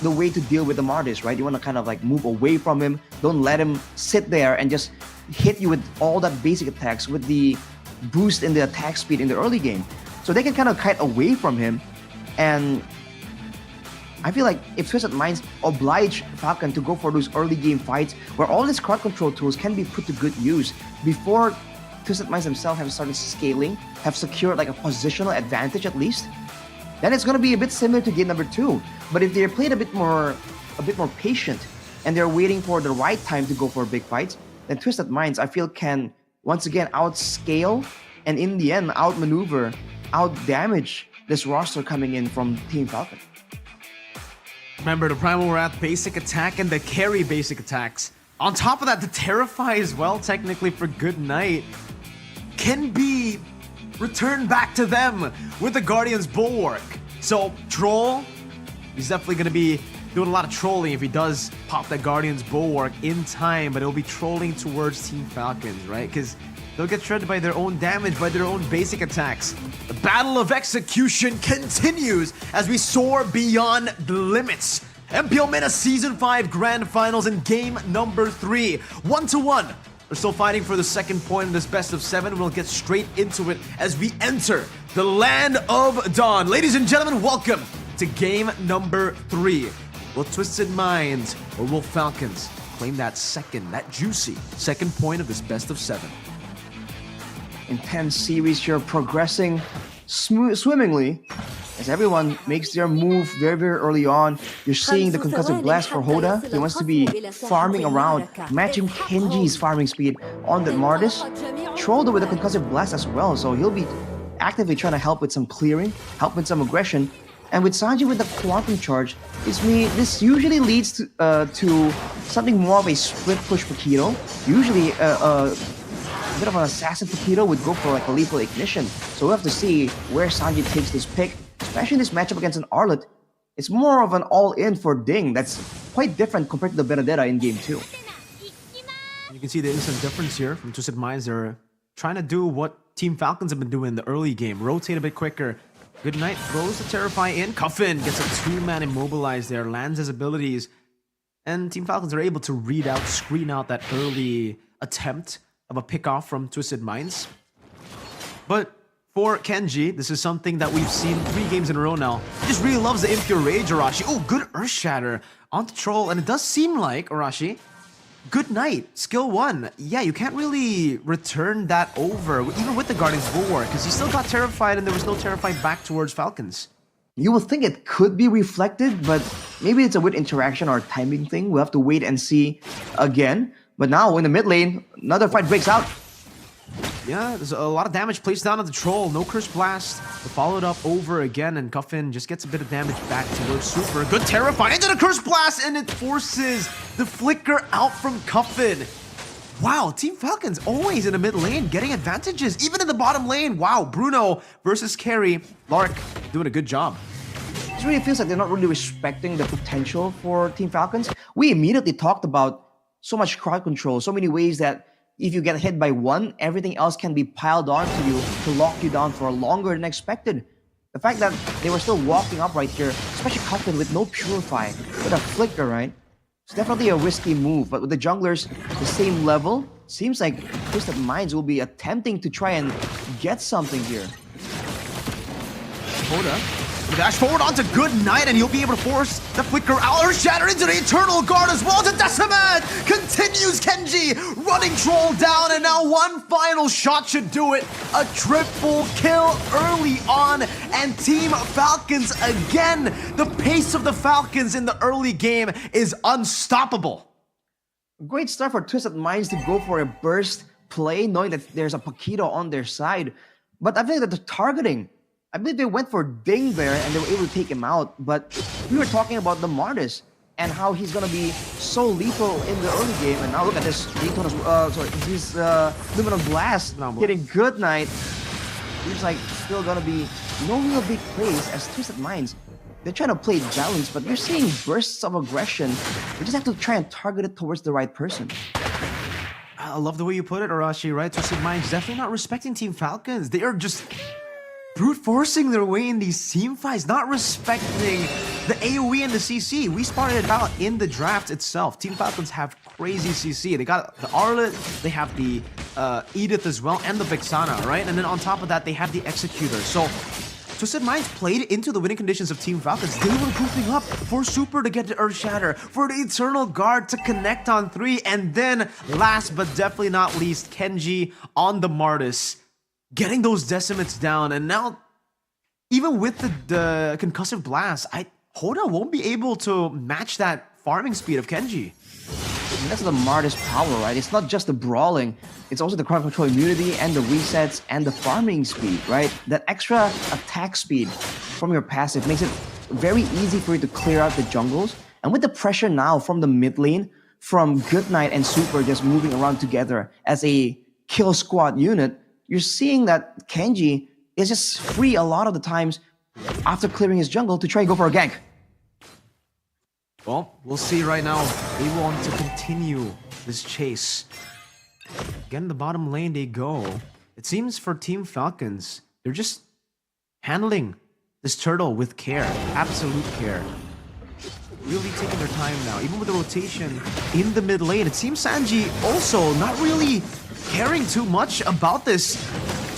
the way to deal with the Martis, right? You want to kind of like move away from him, don't let him sit there and just hit you with all that basic attacks with the boost in the attack speed in the early game. So they can kind of kite away from him, and I feel like if Twisted Minds oblige Falcon to go for those early game fights where all these crowd control tools can be put to good use before Twisted Minds themselves have started scaling, have secured like a positional advantage at least, then it's going to be a bit similar to game number 2. But if they're played a bit more patient and they're waiting for the right time to go for big fights, then Twisted Minds, I feel, can once again outscale and in the end outmaneuver, outdamage this roster coming in from Team Falcon. Remember, the Primal Wrath basic attack and the carry basic attacks. On top of that, the Terrify as well, technically, for Good Night, can be returned back to them with the Guardian's Bulwark. So, Troll, he's definitely going to be doing a lot of trolling if he does pop that Guardian's Bulwark in time, but it'll be trolling towards Team Falcons, right? Because they'll get shredded by their own damage, by their own basic attacks. The battle of execution continues as we soar beyond the limits. MPL MENA Season 5 Grand Finals in game number 3. 1-1. We're still fighting for the second point in this best of 7. We'll get straight into it as we enter the Land of Dawn. Ladies and gentlemen, welcome to game number 3. Will Twisted Minds or will Falcons claim that juicy second point of this best of 7? Intense series here, progressing swimmingly as everyone makes their move very, very early on. You're seeing the concussive blast for Hoda. He wants to be farming around, matching Kenji's farming speed on the Martis. Trolled with the concussive blast as well, so he'll be actively trying to help with some clearing, help with some aggression. And with Sanji with the quantum charge, this usually leads to something more of a split push for Keto. Usually a bit of an assassin for Keto would go for like a lethal ignition. So we'll have to see where Sanji takes this pick, especially in this matchup against an Arlet. It's more of an all-in for Ding that's quite different compared to the Benedetta in game 2. You can see the instant difference here from Twisted Minds. They're trying to do what Team Falcons have been doing in the early game. Rotate a bit quicker. Good Night throws the Terrify in. Cuffin gets a 2-man immobilize there, lands his abilities. And Team Falcons are able to read out, screen out that early attempt of a pick-off from Twisted Minds. But for Kenji, this is something that we've seen 3 games in a row now. He just really loves the Impure Rage, Arashi. Oh, good Earth Shatter onto Troll. And it does seem like, Arashi, Good Night, skill 1. Yeah, you can't really return that over, even with the Guardian's Bulwark, because he still got Terrified and there was no Terrified back towards Falcons. You would think it could be reflected, but maybe it's a weird interaction or timing thing. We'll have to wait and see again. But now, in the mid lane, another fight breaks out. Yeah, there's a lot of damage placed down on the troll. No Curse Blast. But followed up over again, and Cuffin just gets a bit of damage back towards Super. Good Terrify into the Curse Blast, and it forces the Flicker out from Cuffin. Wow, Team Falcons always in the mid lane, getting advantages, even in the bottom lane. Wow, Bruno versus Carry. Lark doing a good job. It really feels like they're not really respecting the potential for Team Falcons. We immediately talked about so much crowd control, so many ways that if you get hit by one, everything else can be piled onto you to lock you down for longer than expected. The fact that they were still walking up right here, especially Cuffin with no Purify, with a Flicker, right? It's definitely a risky move, but with the junglers the same level, seems like Twisted Minds will be attempting to try and get something here. Hoda, dash forward onto Good Night, and he'll be able to force the Flicker out or shatter into the Eternal Guard as well. To Decimate continues Kenji running Troll down, and now one final shot should do it. A triple kill early on, and Team Falcons again. The pace of the Falcons in the early game is unstoppable. Great start for Twisted Minds to go for a burst play, knowing that there's a Paquito on their side. But I think that the targeting, I believe they went for Ding there and they were able to take him out. But we were talking about the Martis and how he's gonna be so lethal in the early game. And now look at this Luminous Blast hitting Good Night. Seems like still gonna be no real big plays as Twisted Minds. They're trying to play balance, but you're seeing bursts of aggression. You just have to try and target it towards the right person. I love the way you put it, Arashi, right? Twisted Minds definitely not respecting Team Falcons. They are just brute forcing their way in these team fights, not respecting the AoE and the CC. We spotted it out in the draft itself. Team Falcons have crazy CC. They got the Arlet, they have the Edith as well, and the Vexana, right? And then on top of that, they have the Executor. So Twisted Minds played into the winning conditions of Team Falcons. They were grouping up for Super to get the Earth Shatter, for the Eternal Guard to connect on 3, and then last but definitely not least, Kenji on the Martis, getting those Decimates down. And now, even with the Concussive Blast, Hoda won't be able to match that farming speed of Kenji. And that's the Martis power, right? It's not just the brawling, it's also the crowd control immunity and the resets and the farming speed, right? That extra attack speed from your passive makes it very easy for you to clear out the jungles. And with the pressure now from the mid lane, from Good Night and Super just moving around together as a kill squad unit, you're seeing that Kenji is just free a lot of the times after clearing his jungle to try and go for a gank. Well, we'll see right now. They want to continue this chase. Again, the bottom lane they go. It seems for Team Falcons, they're just handling this turtle with care. Absolute care. Really taking their time now. Even with the rotation in the mid lane, it seems Sanji also not really caring too much about this.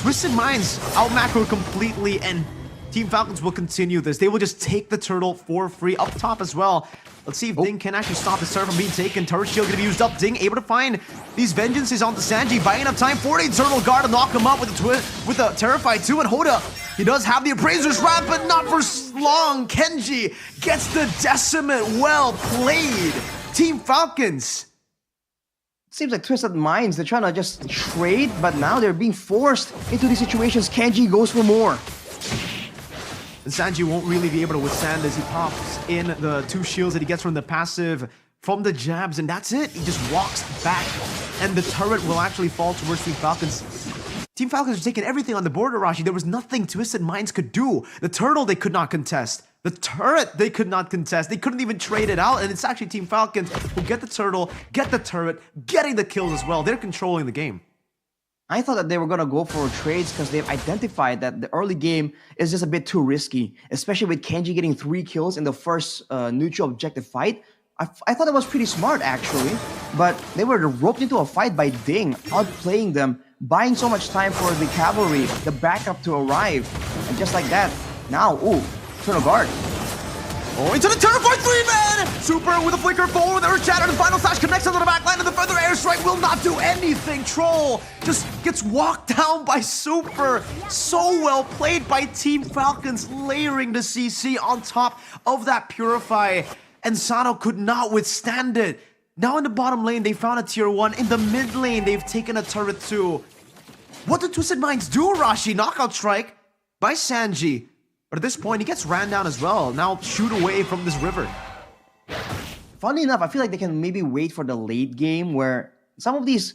Twisted Minds out macro completely, and Team Falcons will continue this. They will just take the turtle for free up top as well. Let's see if Ding can actually stop the turret from being taken. Turret shield gonna be used up. Ding able to find these vengeances onto Sanji, buying enough time for the Eternal Guard to knock him up with the Terrify too. And Hoda, he does have the Appraiser's Wrap, but not for long. Kenji gets the Decimate. Well played, Team Falcons. Seems like Twisted Minds, they're trying to just trade, but now they're being forced into these situations. Kenji goes for more. And Sanji won't really be able to withstand as he pops in the 2 shields that he gets from the passive, from the jabs, and that's it. He just walks back, and the turret will actually fall towards Team Falcons. Team Falcons are taking everything on the board, Arashi. There was nothing Twisted Minds could do. The turtle they could not contest. The turret they could not contest. They couldn't even trade it out, and it's actually Team Falcons who get the turtle, get the turret, getting the kills as well. They're controlling the game. I thought that they were gonna go for trades because they've identified that the early game is just a bit too risky, especially with Kenji getting 3 kills in the first neutral objective fight. I thought that was pretty smart actually, but they were roped into a fight by Ding, outplaying them, buying so much time for the cavalry, the backup to arrive, and just like that, now, ooh, Eternal Guard. Oh, into the Terrified 3-man! Super with a flicker forward, the Earth Shatter, the final slash connects onto the backline, and the further airstrike will not do anything. Troll just gets walked down by Super. So well played by Team Falcons, layering the CC on top of that Purify, and Sano could not withstand it. Now in the bottom lane, they found a tier 1. In the mid lane, they've taken a turret 2. What did Twisted Minds do, Rashi? Knockout strike by Sanji. But at this point, he gets ran down as well. Now shoot away from this river. Funny enough, I feel like they can maybe wait for the late game where some of these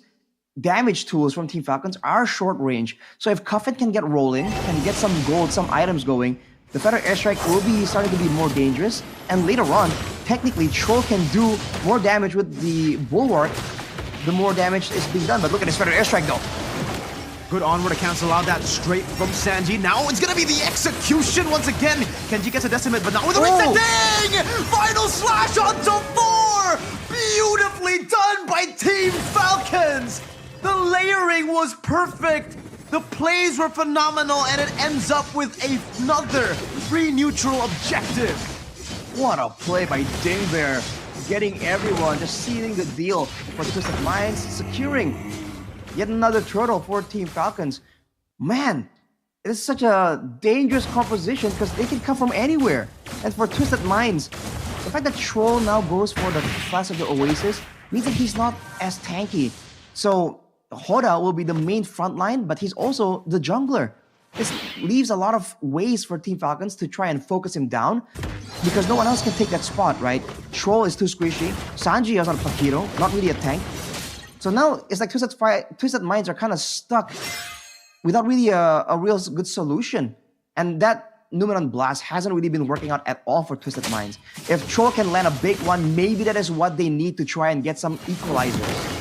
damage tools from Team Falcons are short range. So if Cuffin can get rolling, can get some gold, some items going, the Feather Airstrike will be starting to be more dangerous. And later on, technically, Troll can do more damage with the Bulwark. The more damage is being done. But look at his Feather Airstrike though. Good onward to cancel out that straight from Sanji. Now it's gonna be the execution once again. Kenji gets a decimate, but now with a reset. Dang! Final slash onto 4! Beautifully done by Team Falcons! The layering was perfect. The plays were phenomenal, and it ends up with another free neutral objective. What a play by Dingbear. Getting everyone, just sealing the deal for Twisted Minds, securing yet another turtle for Team Falcons. Man, it is such a dangerous composition because they can come from anywhere. And for Twisted Minds, the fact that Troll now goes for the class of the Oasis means that he's not as tanky. So Hoda will be the main front line, but he's also the jungler. This leaves a lot of ways for Team Falcons to try and focus him down because no one else can take that spot, right? Troll is too squishy. Sanji is on Pakiro, not really a tank. So now it's like Twisted Minds are kind of stuck without really a real good solution. And that Numeron Blast hasn't really been working out at all for Twisted Minds. If Troll can land a big one, maybe that is what they need to try and get some equalizers.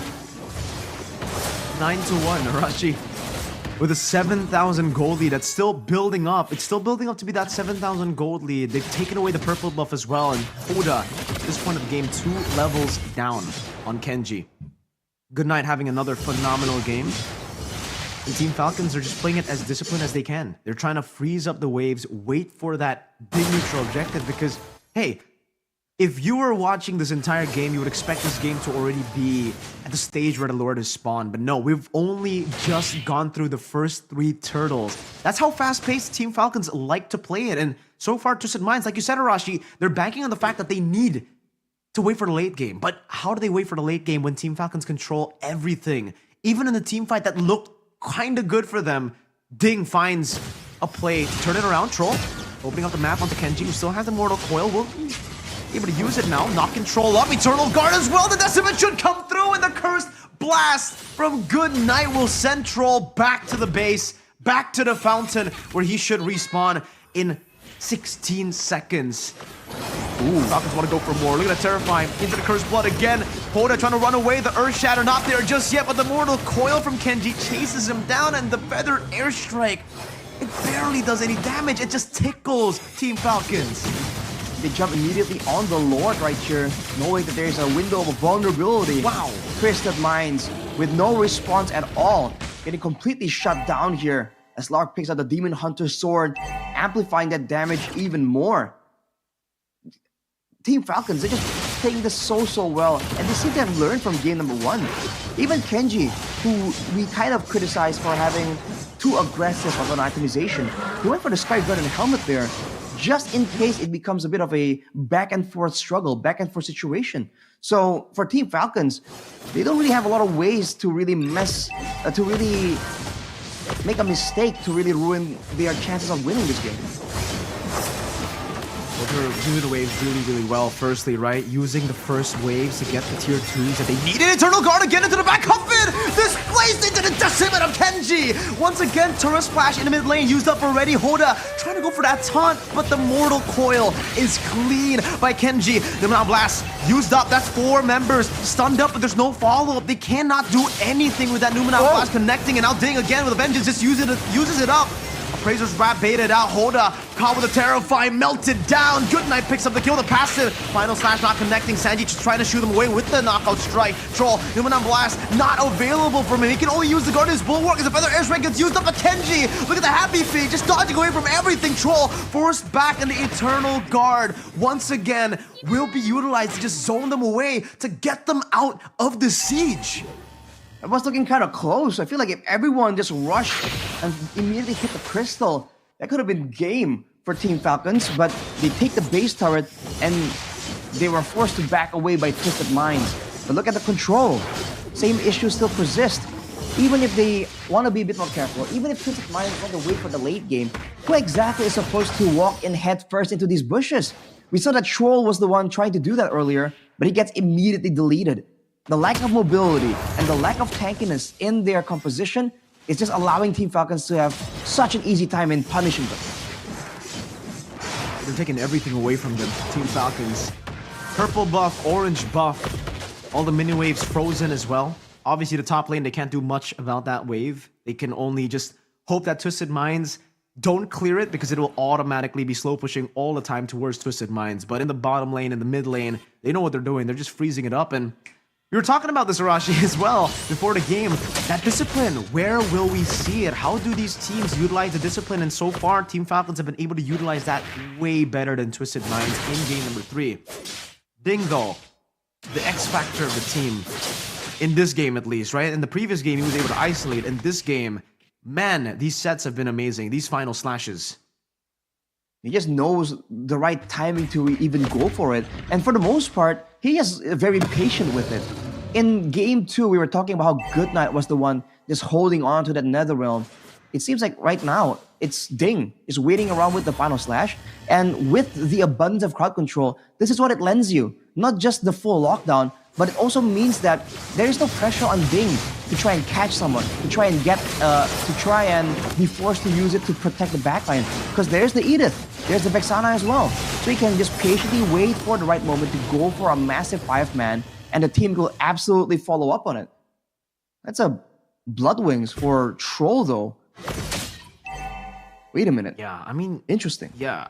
9-1, Arashi. With a 7,000 gold lead that's still building up. It's still building up to be that 7,000 gold lead. They've taken away the purple buff as well. And Hoda, at this point of the game, 2 levels down on Kenji. Good Night having another phenomenal game. And Team Falcons are just playing it as disciplined as they can. They're trying to freeze up the waves, wait for that big neutral objective because, hey, if you were watching this entire game, you would expect this game to already be at the stage where the Lord has spawned. But no, we've only just gone through the first 3 turtles. That's how fast-paced Team Falcons like to play it. And so far, Twisted Minds, like you said, Arashi, they're banking on the fact that they need to wait for the late game. But how do they wait for the late game when Team Falcons control everything? Even in the team fight that looked kind of good for them, Ding finds a play to turn it around. Troll opening up the map onto Kenji, who still has the Mortal Coil. Will be able to use it now. Knock control up. Eternal Guard as well. The Decimate should come through, and the Cursed Blast from Good Night will send Troll back to the base, back to the fountain, where he should respawn in 16 seconds. Ooh, Falcons want to go for more. Look at that terrifying. Into the Cursed Blood again. Hoda trying to run away. The Earth Shatter not there just yet, but the Mortal Coil from Kenji chases him down, and the Feathered Airstrike, it barely does any damage. It just tickles Team Falcons. They jump immediately on the Lord right here, knowing that there's a window of vulnerability. Wow. Twisted Minds with no response at all, getting completely shut down here as Lark picks out the Demon Hunter's sword, amplifying that damage even more. Team Falcons, they're just playing this so well, and they seem to have learned from game number 1. Even Kenji, who we kind of criticized for having too aggressive of an itemization, he went for the Sky Guard and Helmet there, just in case it becomes a bit of a back and forth struggle, back and forth situation. So for Team Falcons, they don't really have a lot of ways to really to really make a mistake to really ruin their chances of winning this game. They're using the waves really well. Firstly, right? Using the first waves to get the tier 2s that they needed. Eternal Guard again into the back. Huffin displaced into the Decimate of Kenji. Once again, Turret Splash in the mid lane used up already. Hoda trying to go for that taunt, but the Mortal Coil is clean by Kenji. The Numeron Blast used up. That's 4 members stunned up, but there's no follow-up. They cannot do anything with that Numeron Blast connecting, and now Ding again with a vengeance just uses it up. Appraiser's Wrap baited out. Hoda caught with a terrifying, melted down. Good Night picks up the kill, the passive. Final slash not connecting. Sanji just trying to shoot him away with the knockout strike. Troll, Numeron Blast not available from him. He can only use the Guardian's Bulwark as the Feather Airstrike gets used up by Kenji. Look at the happy feet, just dodging away from everything. Troll forced back in the Eternal Guard. Once again, will be utilized to just zone them away to get them out of the siege. It was looking kind of close. I feel like if everyone just rushed and immediately hit the crystal, that could have been game for Team Falcons, but they take the base turret and they were forced to back away by Twisted Minds. But look at the control. Same issues still persist. even if they want to be a bit more careful, even if Twisted Minds want to wait for the late game, who exactly is supposed to walk in head first into these bushes? We saw that Troll was the one trying to do that earlier, but he gets immediately deleted. The lack of mobility and the lack of tankiness in their composition is just allowing Team Falcons to have such an easy time in punishing them. They're taking everything away from them, Team Falcons. Purple buff, orange buff, all the mini waves frozen as well. Obviously, the top lane, they can't do much about that wave. They can only just hope that Twisted Minds don't clear it because it will automatically be slow pushing all the time towards Twisted Minds. But in the bottom lane, in the mid lane, they know what they're doing. They're just freezing it up. And we were talking about this, Arashi, as well before the game. That discipline, where will we see it? How do these teams utilize the discipline? And so far, Team Falcons have been able to utilize that way better than Twisted Minds in game number 3. Ding, though, the X factor of the team. In this game, at least, right? In the previous game, he was able to isolate. In this game, man, these sets have been amazing. These final slashes. He just knows the right timing to even go for it. And for the most part, he is very patient with it. In game 2, we were talking about how Goodnight was the one just holding on to that Netherrealm. It seems like right now, it's Ding is waiting around with the final slash. And with the abundance of crowd control, this is what it lends you. Not just the full lockdown, but it also means that there is no pressure on Ding to try and catch someone, to try and be forced to use it to protect the backline. Because there's the Edith, there's the Vexana as well. So he can just patiently wait for the right moment to go for a massive 5-man, and the team will absolutely follow up on it. That's a Blood Wings for Troll, though. Wait a minute. Yeah, I mean... Interesting. Yeah.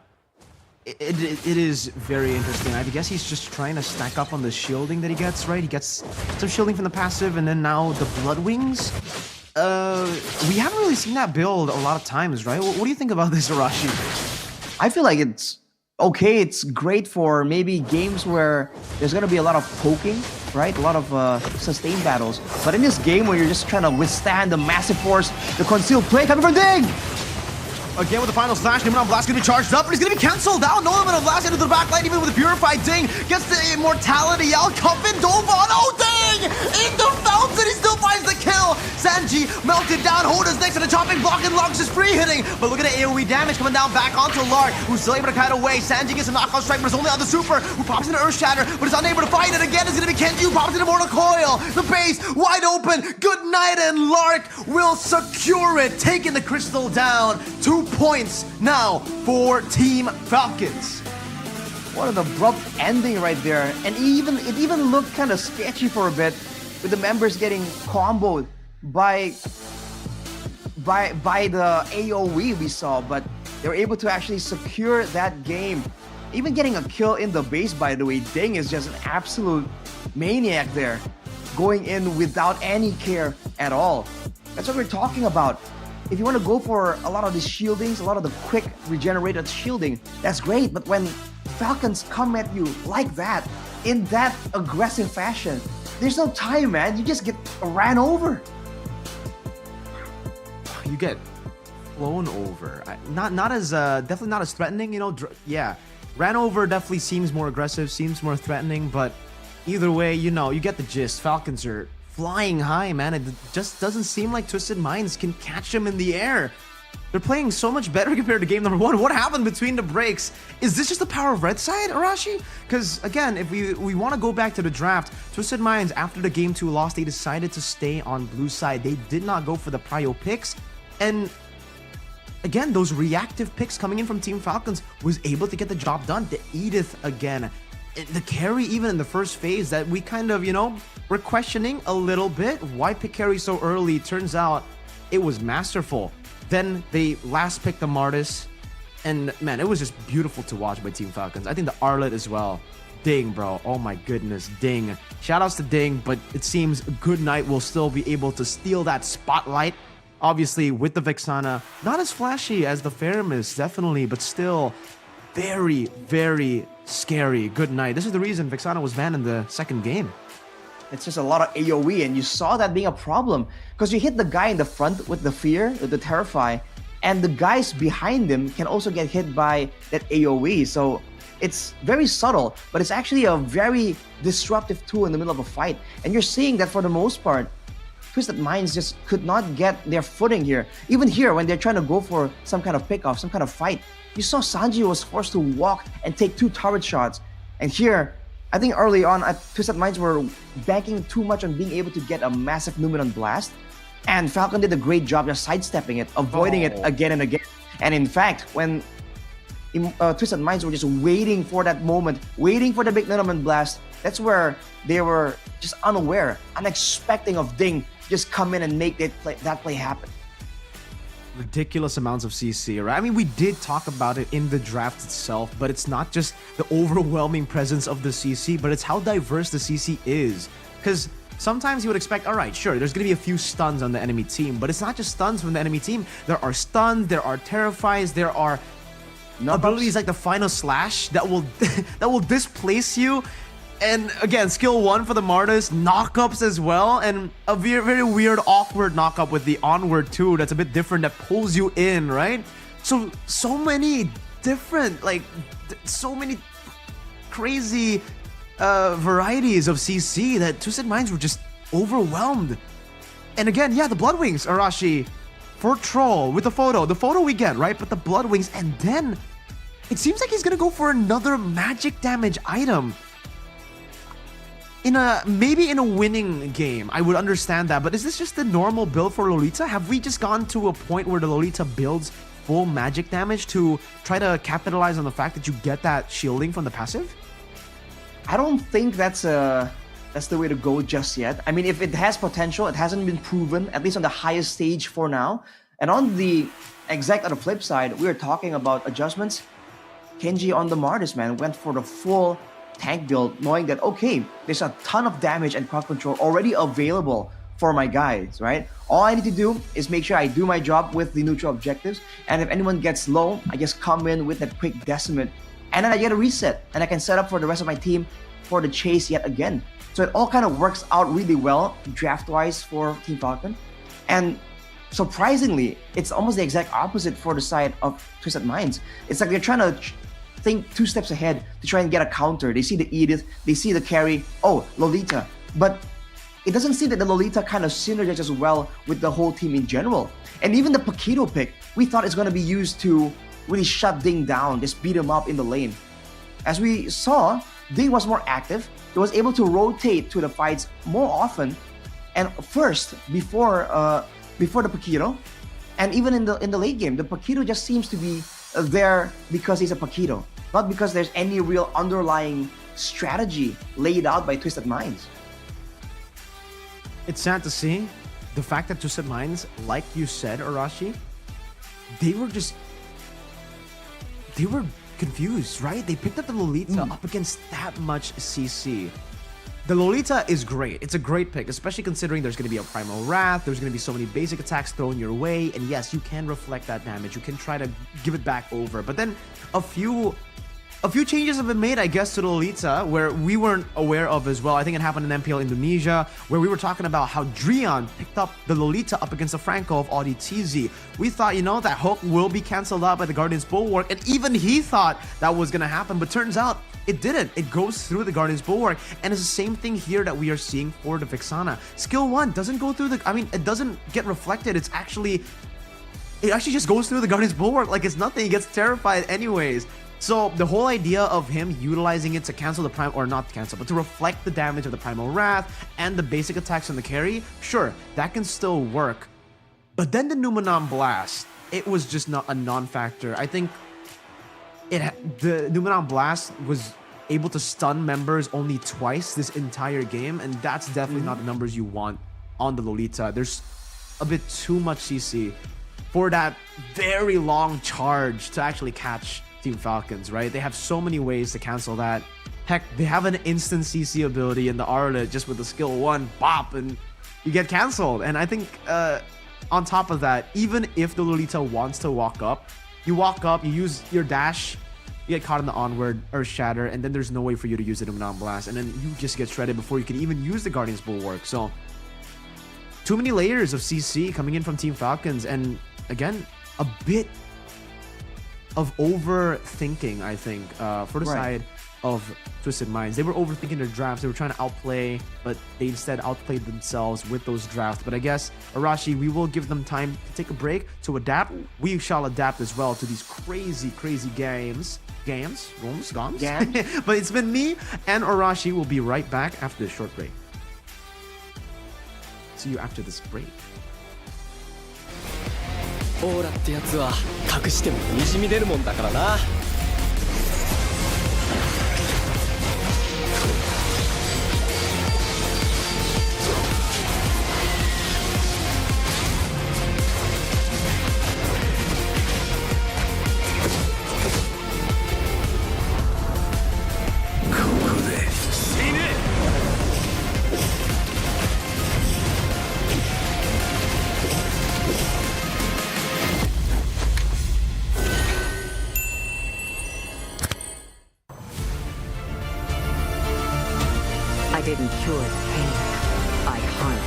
It is very interesting. I guess he's just trying to stack up on the shielding that he gets, right? He gets some shielding from the passive, and then now the Blood Wings. We haven't really seen that build a lot of times, right? What do you think about this, Arashi? I feel like it's okay. It's great for maybe games where there's going to be a lot of poking, right? A lot of sustained battles. But in this game where you're just trying to withstand the massive force, the concealed play coming from Ding! Again with the final slash, Nimon Blast gonna be charged up, but he's gonna be cancelled out. No limit of blast into the backline, even with the purified Ding. Gets the immortality out. Coven Dova. Oh, Ding! In the fountain, he still finds the kill. Sanji melted down. Hoda's next to the chopping block, and Lark's is free hitting. But look at the AoE damage coming down back onto Lark, who's still able to kite away. Sanji gets a knockout strike, but it's only on the super, who pops into Earth Shatter, but is unable to fight it again. It's gonna be Kenji who pops into Mortal Coil. The base wide open. Good night, and Lark will secure it, taking the crystal down. 2 points now for Team Falcons. What an abrupt ending right there. And it even looked kind of sketchy for a bit, with the members getting comboed by the AoE we saw, but they were able to actually secure that game. Even getting a kill in the base, by the way. Ding is just an absolute maniac there, going in without any care at all. That's what we're talking about. If you want to go for a lot of these shieldings, a lot of the quick regenerated shielding, that's great. But when Falcons come at you like that, in that aggressive fashion, there's no time, man. You just get ran over. You get flown over. Not as definitely not as threatening, you know. Yeah, ran over definitely seems more aggressive, seems more threatening. But either way, you know, you get the gist. Falcons are flying high, man. It just doesn't seem like Twisted Minds can catch them in the air. They're playing so much better compared to game number 1. What happened between the breaks? Is this just the power of red side, Arashi? Because again, if we want to go back to the draft, Twisted Minds, after the game 2 loss, they decided to stay on blue side. They did not go for the prio picks. And again, those reactive picks coming in from Team Falcons was able to get the job done. The Edith again. The carry even in the first phase that we kind of, you know, were questioning a little bit. Why pick carry so early? Turns out it was masterful. Then they last picked the Martis. And man, it was just beautiful to watch by Team Falcons. I think the Arlet as well. Ding, bro. Oh my goodness, Ding. Shoutouts to Ding, but it seems Goodnight will still be able to steal that spotlight. Obviously, with the Vexana, not as flashy as the Faramis, definitely, but still very, very scary. Goodnight. This is the reason Vexana was banned in the second game. It's just a lot of AoE, and you saw that being a problem. Because you hit the guy in the front with the Fear, with the Terrify, and the guys behind him can also get hit by that AoE. So it's very subtle, but it's actually a very disruptive tool in the middle of a fight. And you're seeing that for the most part, Twisted Minds just could not get their footing here. Even here, when they're trying to go for some kind of pick-off, some kind of fight, you saw Sanji was forced to walk and take 2 turret shots. And here, I think early on, Twisted Minds were banking too much on being able to get a massive Numenon blast. And Falcon did a great job just sidestepping it, avoiding it again and again. And in fact, when Twisted Minds were just waiting for that moment, waiting for the big Numenon blast, that's where they were just unaware, unexpecting of Ding just come in and make that play happen. Ridiculous amounts of CC, right? I mean, we did talk about it in the draft itself, but it's not just the overwhelming presence of the CC, but it's how diverse the CC is. Because sometimes you would expect, all right, sure, there's going to be a few stuns on the enemy team, but it's not just stuns from the enemy team. There are stuns, there are terrifies, there are abilities like the final slash that will that will displace you. And again, skill 1 for the Martis, knockups as well, and a very, very weird, awkward knockup with the onward 2 that's a bit different that pulls you in, right? So many different, like, so many crazy varieties of CC that Twisted Minds were just overwhelmed. And again, yeah, the Bloodwings, Arashi, for Troll with the photo we get, right? But the Bloodwings, and then it seems like he's gonna go for another magic damage item. Maybe in a winning game, I would understand that, but is this just the normal build for Lolita? Have we just gone to a point where the Lolita builds full magic damage to try to capitalize on the fact that you get that shielding from the passive? I don't think that's the way to go just yet. I mean, if it has potential, it hasn't been proven, at least on the highest stage for now. And on the flip side, we are talking about adjustments. Kenji on the Martis, man, went for the full tank build, knowing that, okay, there's a ton of damage and crowd control already available for my guys, right? All I need to do is make sure I do my job with the neutral objectives, and if anyone gets low, I just come in with that quick decimate, and then I get a reset, and I can set up for the rest of my team for the chase yet again. So it all kind of works out really well draft-wise for Team Falcon, and surprisingly, it's almost the exact opposite for the side of Twisted Minds. It's like they're trying to think 2 steps ahead to try and get a counter. They see the Edith, they see the carry, oh, Lolita. But it doesn't seem that the Lolita kind of synergizes well with the whole team in general. And even the Paquito pick, we thought it's going to be used to really shut Ding down, just beat him up in the lane. As we saw, Ding was more active. He was able to rotate to the fights more often and first before the Paquito. And even in the late game, the Paquito just seems to be there because he's a Paquito, not because there's any real underlying strategy laid out by Twisted Minds. It's sad to see the fact that Twisted Minds, like you said, Arashi, they were confused, right? They picked up the Lolita up against that much CC. The Lolita is great. It's a great pick, especially considering there's going to be a Primal Wrath, there's going to be so many basic attacks thrown your way, and yes, you can reflect that damage. You can try to give it back over. But then a few changes have been made, I guess, to the Lolita, where we weren't aware of as well. I think it happened in MPL Indonesia, where we were talking about how Drian picked up the Lolita up against the Franco of Audi TZ. We thought, you know, that hook will be cancelled out by the Guardian's Bulwark, and even he thought that was going to happen, but turns out it didn't. It goes through the Guardian's Bulwark, and it's the same thing here that we are seeing for the Vexana. Skill 1 doesn't go through it doesn't get reflected. It actually just goes through the Guardian's Bulwark like it's nothing. He gets terrified anyways. So the whole idea of him utilizing it to cancel the prime, or not to cancel, but to reflect the damage of the Primal Wrath and the basic attacks on the carry, sure, that can still work. But then the Numenon Blast, it was just not a non-factor. I think the Numenon Blast was able to stun members only twice this entire game, and that's definitely not the numbers you want on the Lolita. There's a bit too much CC for that very long charge to actually catch Team Falcons, right? They have so many ways to cancel that. Heck, they have an instant CC ability in the Arlet just with the skill 1, bop, and you get canceled. And I think on top of that, even if the Lolita wants to walk up, you walk up, you use your dash, you get caught in the onward Earth Shatter, and then there's no way for you to use the Numenon Blast, and then you just get shredded before you can even use the Guardian's Bulwark. So too many layers of CC coming in from Team Falcons, and again, a bit of overthinking, I think, for the side of Twisted Minds. They were overthinking their drafts. They were trying to outplay, but they instead outplayed themselves with those drafts. But I guess, Arashi, we will give them time to take a break, to adapt. We shall adapt as well to these crazy games. But it's been me and Arashi. We'll be right back after this short break. See you after this break. オーラってやつは隠してもにじみ出るもんだからな。I didn't cure the pain. I harmed it.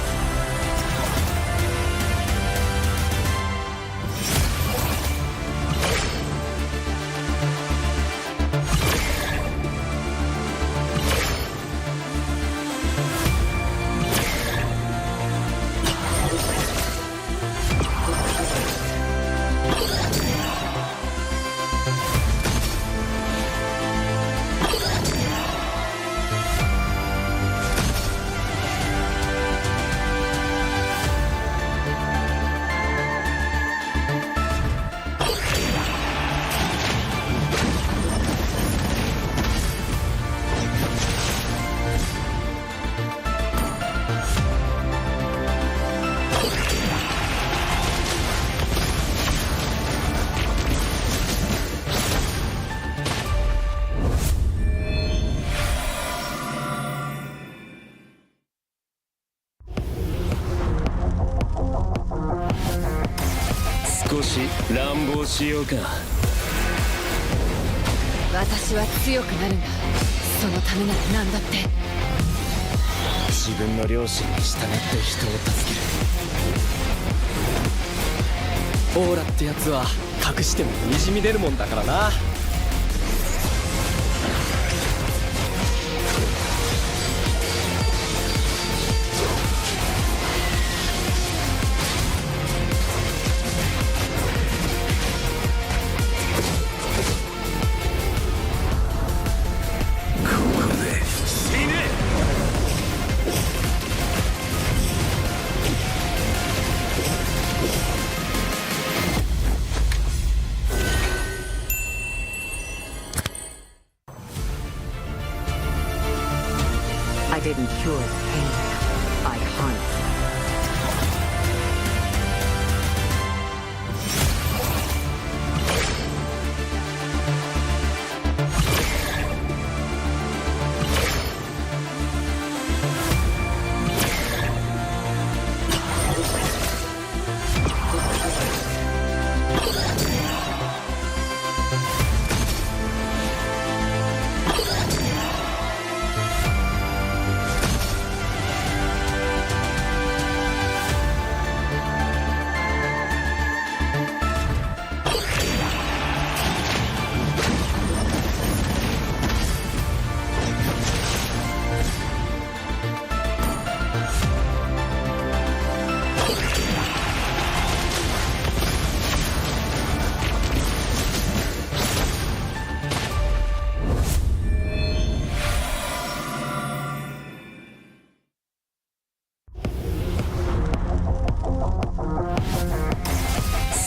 少し乱暴しようか。私は強くなるんだ。そのためなら何だって。自分の良心に従って人を助ける。オーラってやつは隠してもにじみ出るもんだからな。I didn't cure the pain. I harmed it.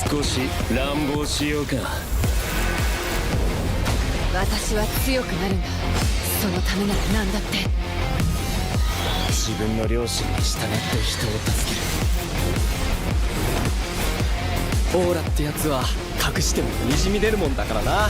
少し乱暴しようか。私は強くなるんだ。そのためなら何だって。自分の良心に従って人を助ける。オーラってやつは隠してもにじみ出るもんだからな。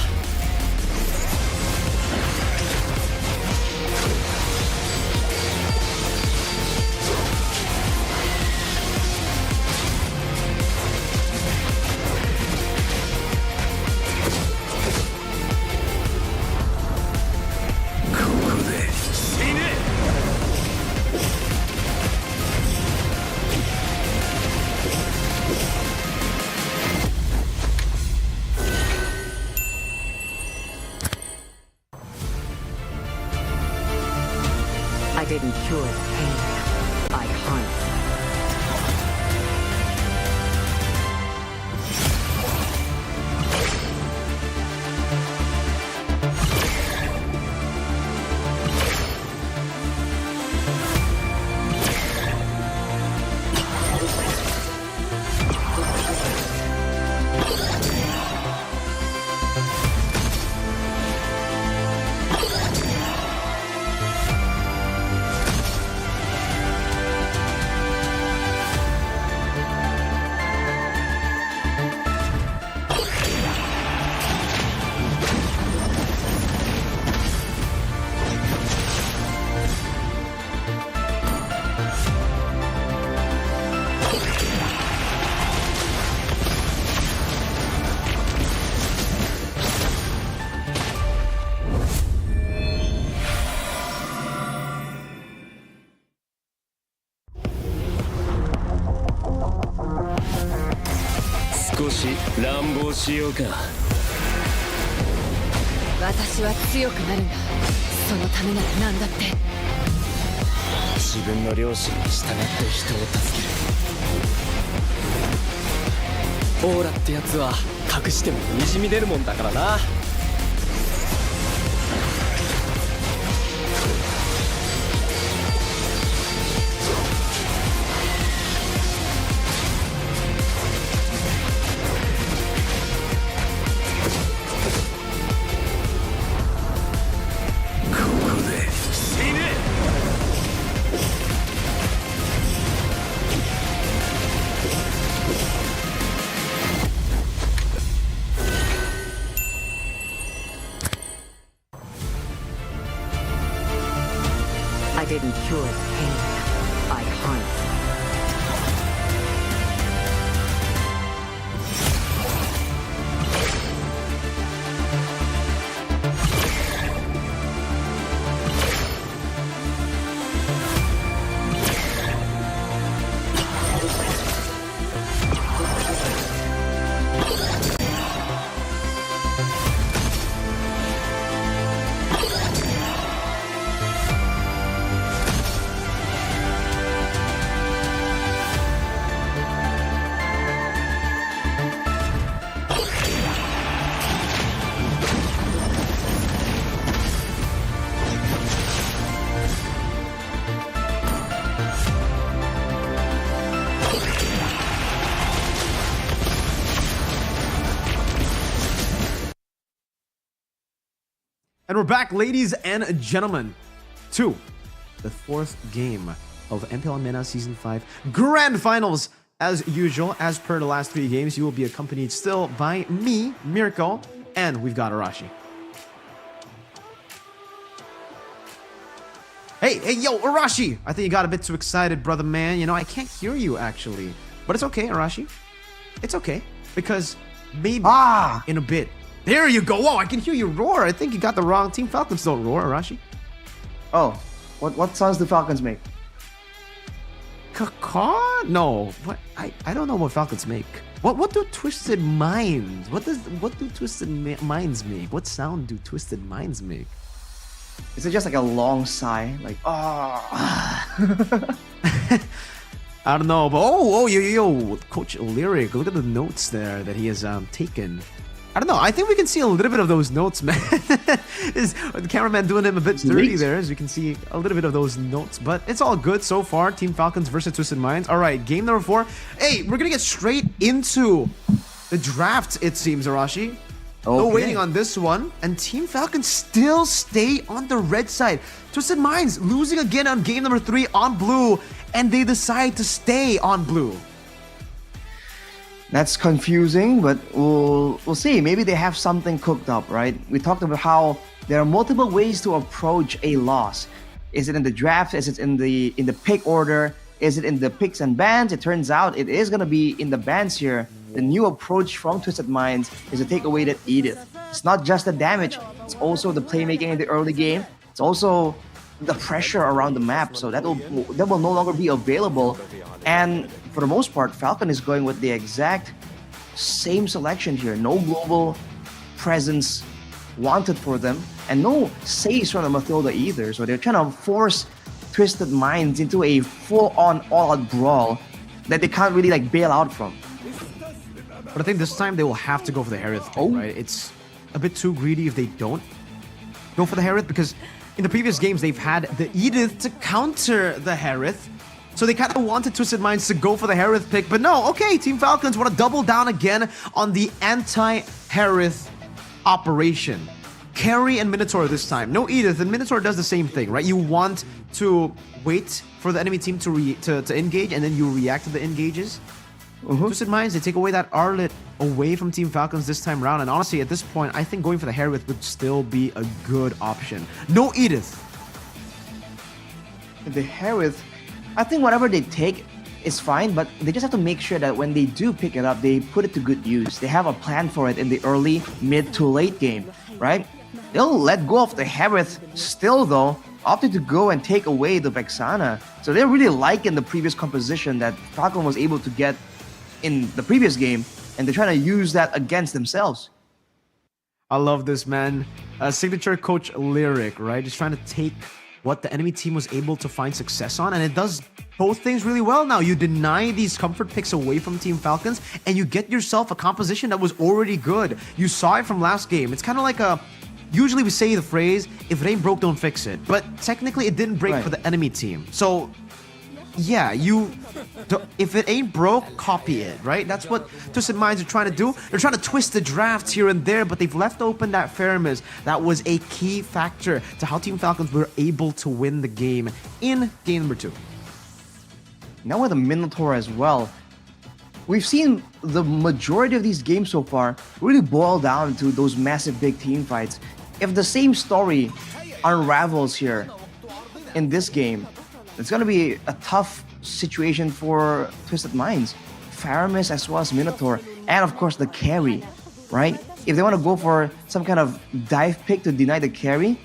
cure the pain. I hunt.少し乱暴しようか。私は強くなるんだ。そのためなら何だって。自分の良心に従って人を助ける。オーラってやつは隠してもにじみ出るもんだからな。I didn't cure the pain. I hunt. And we're back, ladies and gentlemen, to the fourth game of MPL MENA Season 5 Grand Finals. As usual, as per the last 3 games, you will be accompanied still by me, Mirko, and we've got Arashi. Hey, yo, Arashi! I think you got a bit too excited, brother man. You know, I can't hear you, actually. But it's okay, Arashi. It's okay, because maybe in a bit... There you go. Whoa, I can hear you roar. I think you got the wrong team. Falcons don't roar, Arashi. Oh, what sounds do Falcons make? Caw? No. What? I don't know what Falcons make. What do Twisted Minds? What do Twisted Minds make? What sound do Twisted Minds make? Is it just like a long sigh? Like, I don't know, but yo, Coach Lyric, look at the notes there that he has taken. I don't know. I think we can see a little bit of those notes, man. Is the cameraman doing him a bit dirty there, as we can see a little bit of those notes. But it's all good so far. Team Falcons versus Twisted Minds. All right, game number 4. Hey, we're gonna get straight into the draft. It seems, Arashi. No waiting on this one. And Team Falcons still stay on the red side. Twisted Minds losing again on game number 3 on blue, and they decide to stay on blue. That's confusing, but we'll see. Maybe they have something cooked up, right? We talked about how there are multiple ways to approach a loss. Is it in the draft? Is it in the pick order? Is it in the picks and bans? It turns out it is gonna be in the bans here. The new approach from Twisted Minds is to take away that Edith. It's not just the damage, it's also the playmaking in the early game. It's also the pressure around the map, so that will no longer be available. And for the most part, Falcon is going with the exact same selection here. No global presence wanted for them, and no saves from the Mathilda either. So they're trying to force Twisted Minds into a full-on all-out brawl that they can't really like bail out from. But I think this time they will have to go for the Harith pick, right? It's a bit too greedy if they don't go for the Harith, because in the previous games they've had the Edith to counter the Harith. So they kind of wanted Twisted Minds to go for the Harith pick, but no, okay, Team Falcons want to double down again on the anti-Harith operation. Carry and Minotaur this time. No Edith, and Minotaur does the same thing, right? You want to wait for the enemy team to engage, and then you react to the engages. Twisted Minds, they take away that Arlet away from Team Falcons this time round, and honestly, at this point, I think going for the Harith would still be a good option. No Edith. The Harith, I think whatever they take is fine, but they just have to make sure that when they do pick it up, they put it to good use. They have a plan for it in the early, mid to late game, right? They'll let go of the Harith still though, opted to go and take away the Vexana. So they're really liking the previous composition that Falcon was able to get in the previous game, and they're trying to use that against themselves. I love this, man. Signature coach lyric, right? Just trying to take what the enemy team was able to find success on, and it does both things really well now. You deny these comfort picks away from Team Falcons, and you get yourself a composition that was already good. You saw it from last game. It's kind of like a... Usually we say the phrase, if it ain't broke, don't fix it. But technically it didn't break for the enemy team. So, yeah, if it ain't broke, copy it, right? That's what Twisted Minds are trying to do. They're trying to twist the draft here and there, but they've left open that Faramis. That was a key factor to how Team Falcons were able to win the game in game number 2. Now with the Minotaur as well, we've seen the majority of these games so far really boil down to those massive big team fights. If the same story unravels here in this game, it's going to be a tough situation for Twisted Minds. Faramis as well as Minotaur, and of course the carry, right? If they want to go for some kind of dive pick to deny the carry,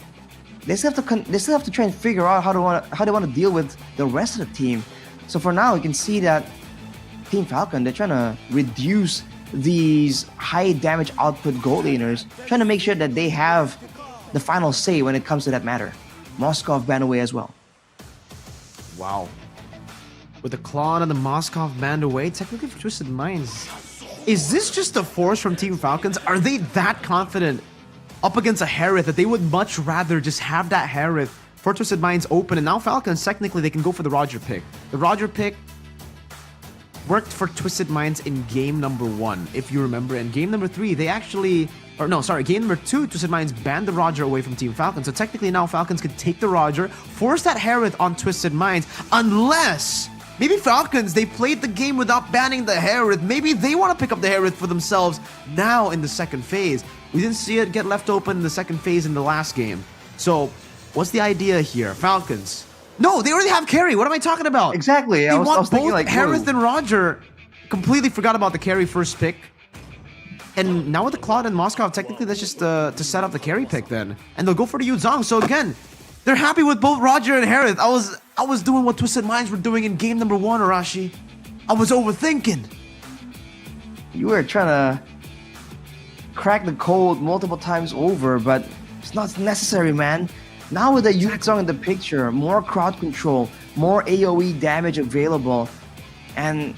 they still have to try and figure out how they want to deal with the rest of the team. So for now, you can see that Team Falcon, they're trying to reduce these high damage output gold laners, trying to make sure that they have the final say when it comes to that matter. Moskov banned away as well. Wow. With the Claw and the Moskov banned away, technically for Twisted Minds. Is this just a force from Team Falcons? Are they that confident up against a Harith that they would much rather just have that Harith for Twisted Minds open? And now Falcons, technically, they can go for the Roger pick. The Roger pick worked for Twisted Minds in game number 1, if you remember. In game number 3, they actually... Or no, sorry, game number 2, Twisted Minds banned the Roger away from Team Falcons. So technically now Falcons could take the Roger, force that Harith on Twisted Minds, unless... Maybe Falcons, they played the game without banning the Harith. Maybe they want to pick up the Harith for themselves now in the second phase. We didn't see it get left open in the second phase in the last game. So, what's the idea here? Falcons. No, they already have carry. What am I talking about? Exactly. They want thinking both like, Harith and Roger. Completely forgot about the carry first pick. And now with the Claude and Moskov, technically that's just to set up the carry pick then. And they'll go for the Yu Zhong. So again, they're happy with both Roger and Harith. I was doing what Twisted Minds were doing in game number 1, Arashi. I was overthinking. You were trying to crack the code multiple times over, but it's not necessary, man. Now with the Yu Zhong in the picture, more crowd control, more AoE damage available, and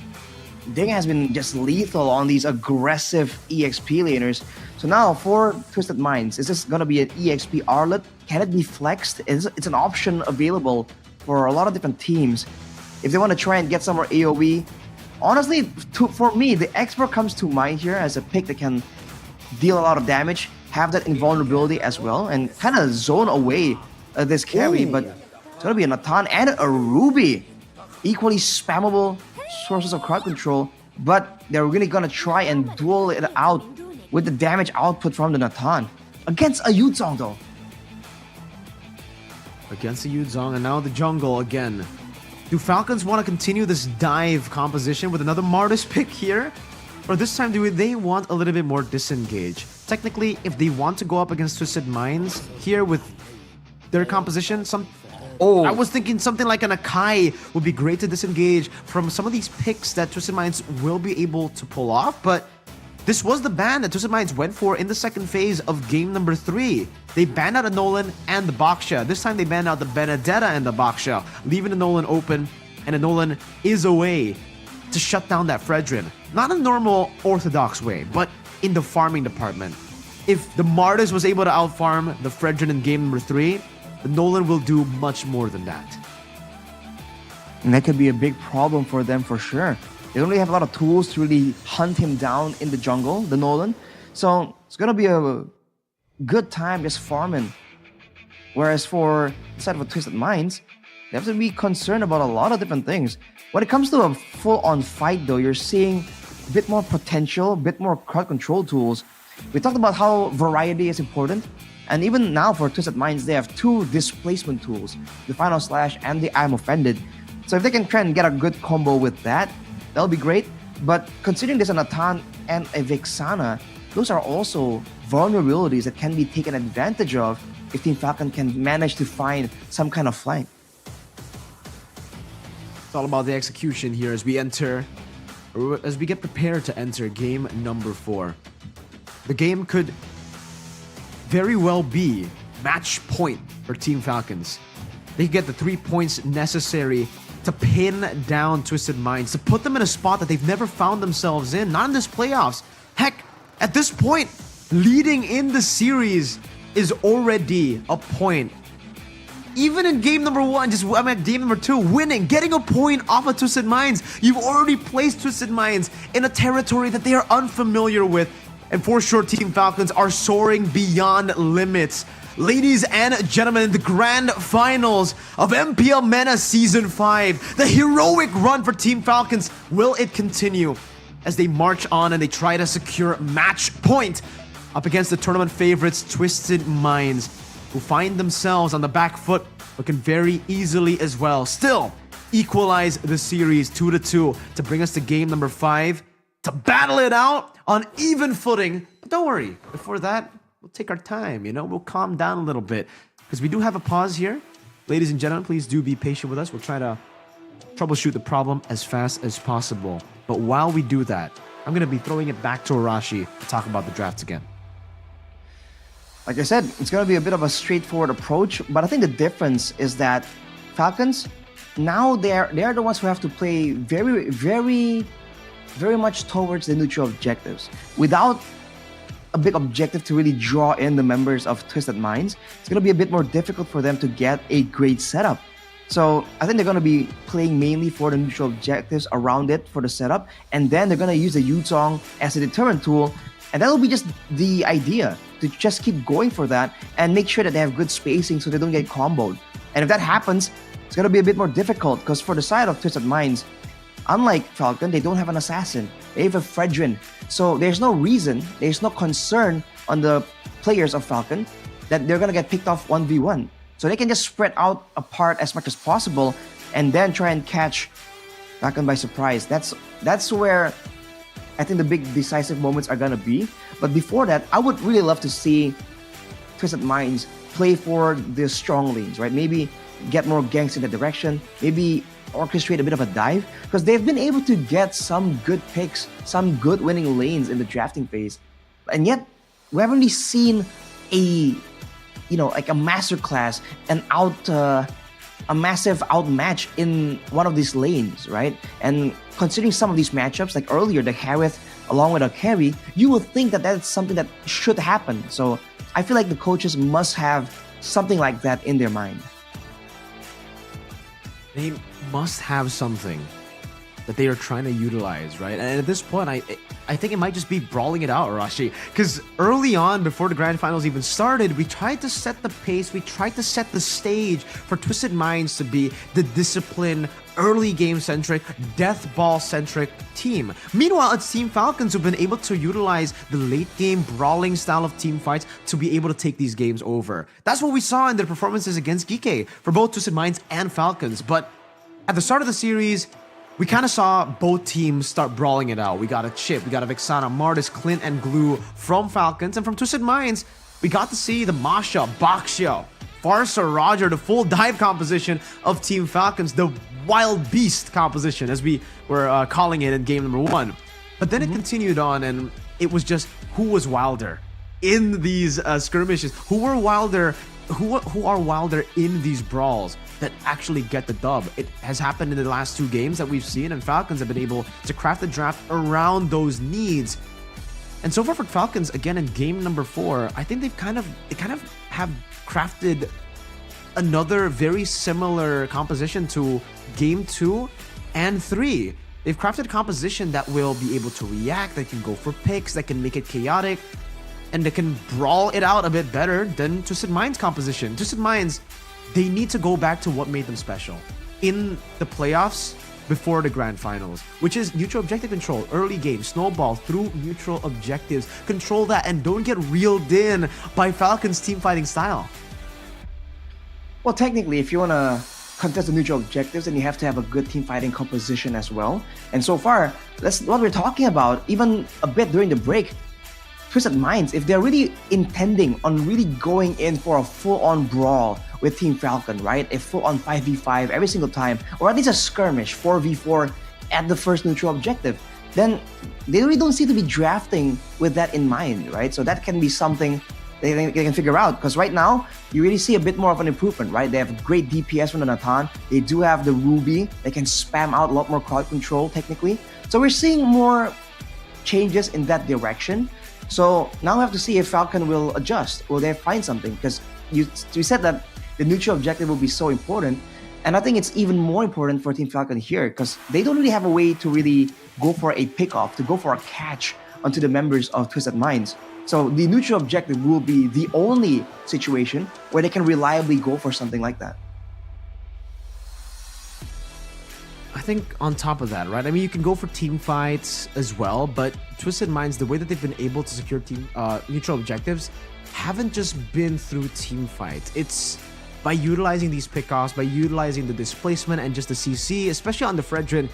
Ding has been just lethal on these aggressive EXP laners. So now for Twisted Minds, is this gonna be an EXP Arlet? Can it be flexed? It's an option available for a lot of different teams. If they want to try and get some more AoE, honestly, for me, the Expert comes to mind here as a pick that can deal a lot of damage, have that invulnerability as well, and kind of zone away this carry. But it's gonna be a Natan and a Ruby, equally spammable sources of crowd control, but they're really gonna try and duel it out with the damage output from the Natan against a Yu Zhong though. Against the Yu Zhong, and now the jungle again. Do Falcons want to continue this dive composition with another Martis pick here? Or this time, do they want a little bit more disengage? Technically, if they want to go up against Twisted Minds here with their composition, I was thinking something like an Akai would be great to disengage from some of these picks that Twisted Minds will be able to pull off, but This was the ban that Twisted Minds went for in the second phase of game number 3. They banned out a Nolan and the Baksha. This time they banned out the Benedetta and the Baksha, leaving the Nolan open, and the Nolan is a way to shut down that Fredrin. Not a normal orthodox way, but in the farming department. If the Martis was able to outfarm the Fredrin in game number 3, the Nolan will do much more than that. And that could be a big problem for them for sure. They don't really have a lot of tools to really hunt him down in the jungle, the Nolan. So it's gonna be a good time just farming. Whereas for the side of Twisted Minds, they have to be concerned about a lot of different things. When it comes to a full-on fight though, you're seeing a bit more potential, a bit more crowd control tools. We talked about how variety is important. And even now for Twisted Minds, they have 2 displacement tools, the Final Slash and the I'm Offended. So if they can try and get a good combo with that, that'll be great. But considering there's a Natan and a Vexana, those are also vulnerabilities that can be taken advantage of if Team Falcon can manage to find some kind of flank. It's all about the execution here as we get prepared to enter game number 4. The game could very well be match point for Team Falcons. They could get the 3 points necessary to pin down Twisted Minds, to put them in a spot that they've never found themselves in, not in this playoffs. Heck, at this point, leading in the series is already a point. Even in game number 1, game number 2, winning, getting a point off of Twisted Minds, you've already placed Twisted Minds in a territory that they are unfamiliar with. And for sure, Team Falcons are soaring beyond limits. Ladies and gentlemen, the grand finals of MPL MENA Season 5. The heroic run for Team Falcons. Will it continue as they march on and they try to secure match point up against the tournament favorites, Twisted Minds, who find themselves on the back foot, but can very easily as well still equalize the series 2-2 to bring us to game number 5 to battle it out on even footing. But don't worry, before that, we'll take our time, we'll calm down a little bit because we do have a pause here. Ladies and gentlemen, please do be patient with us. We'll try to troubleshoot the problem as fast as possible. But while we do that, I'm going to be throwing it back to Arashi to talk about the drafts again. Like I said, it's going to be a bit of a straightforward approach, but I think the difference is that Falcons, now they're the ones who have to play very, very, very much towards the neutral objectives. Without a big objective to really draw in the members of Twisted Minds, it's going to be a bit more difficult for them to get a great setup. So I think they're going to be playing mainly for the neutral objectives around it for the setup, and then they're going to use the Yutong as a deterrent tool, and that will be just the idea, to just keep going for that and make sure that they have good spacing so they don't get comboed. And if that happens, it's going to be a bit more difficult because for the side of Twisted Minds, unlike Falcon, they don't have an assassin. They have a Fredrin. So there's no reason, there's no concern on the players of Falcon that they're going to get picked off 1v1. So they can just spread out apart as much as possible and then try and catch Falcon by surprise. That's where I think the big decisive moments are going to be. But before that, I would really love to see Twisted Minds play for the strong lanes, right? Maybe get more ganks in that direction. Maybe orchestrate a bit of a dive, because they've been able to get some good picks, some good winning lanes in the drafting phase, and yet we haven't really seen a like a masterclass and a massive outmatch in one of these lanes, right? And considering some of these matchups, like earlier the Harith along with a carry, you would think that that's something that should happen. So I feel like the coaches must have something like that in their mind. They must have something that they are trying to utilize, right? And at this point, I think it might just be brawling it out, Arashi. Because early on, before the Grand Finals even started, we tried to set the pace, we tried to set the stage for Twisted Minds to be the disciplined, early game-centric, death ball-centric team. Meanwhile, it's Team Falcons who've been able to utilize the late-game brawling style of team fights to be able to take these games over. That's what we saw in their performances against Gike for both Twisted Minds and Falcons. But at the start of the series, we kind of saw both teams start brawling it out. We got a Chip, we got a Vexana, Martis, Clint, and Glue from Falcons. And from Twisted Minds, we got to see the Masha, Baksha, Farsa, Roger, the full dive composition of Team Falcons, the Wild Beast composition, as we were calling it in game number 1. But then it continued on, and It was just who was wilder in these skirmishes, who are wilder in these brawls that actually get the dub. It has happened in the last 2 games that we've seen, and Falcons have been able to craft the draft around those needs. And so far for Falcons, again in game number 4, I think they kind of have crafted another very similar composition to game 2 and 3. They've crafted a composition that will be able to react, that can go for picks, that can make it chaotic, and that can brawl it out a bit better than Twisted Minds' composition. Twisted Minds, they need to go back to what made them special in the playoffs before the grand finals, which is neutral objective control, early game, snowball through neutral objectives. Control that and don't get reeled in by Falcons' team fighting style. Well, technically, if you want to contest the neutral objectives, then you have to have a good team fighting composition as well. And so far, that's what we're talking about. Even a bit during the break, Twisted Minds, if they're really intending on really going in for a full-on brawl with Team Falcon, right? A full-on 5v5 every single time, or at least a skirmish 4v4 at the first neutral objective, then they really don't seem to be drafting with that in mind, right? So that can be something they can figure out, because right now, you really see a bit more of an improvement, right? They have great DPS from the Natan. They do have the Ruby. They can spam out a lot more crowd control, technically. So we're seeing more changes in that direction. So now we have to see if Falcon will adjust. Will they find something? Because you said that the neutral objective will be so important. And I think it's even more important for Team Falcon here, because they don't really have a way to really go for a pick-off, to go for a catch onto the members of Twisted Minds. So the neutral objective will be the only situation where they can reliably go for something like that. I think on top of that, right? I mean, you can go for team fights as well, but Twisted Minds, the way that they've been able to secure team neutral objectives haven't just been through team fights. It's by utilizing these pickoffs, by utilizing the displacement and just the CC, especially on the Fredrin,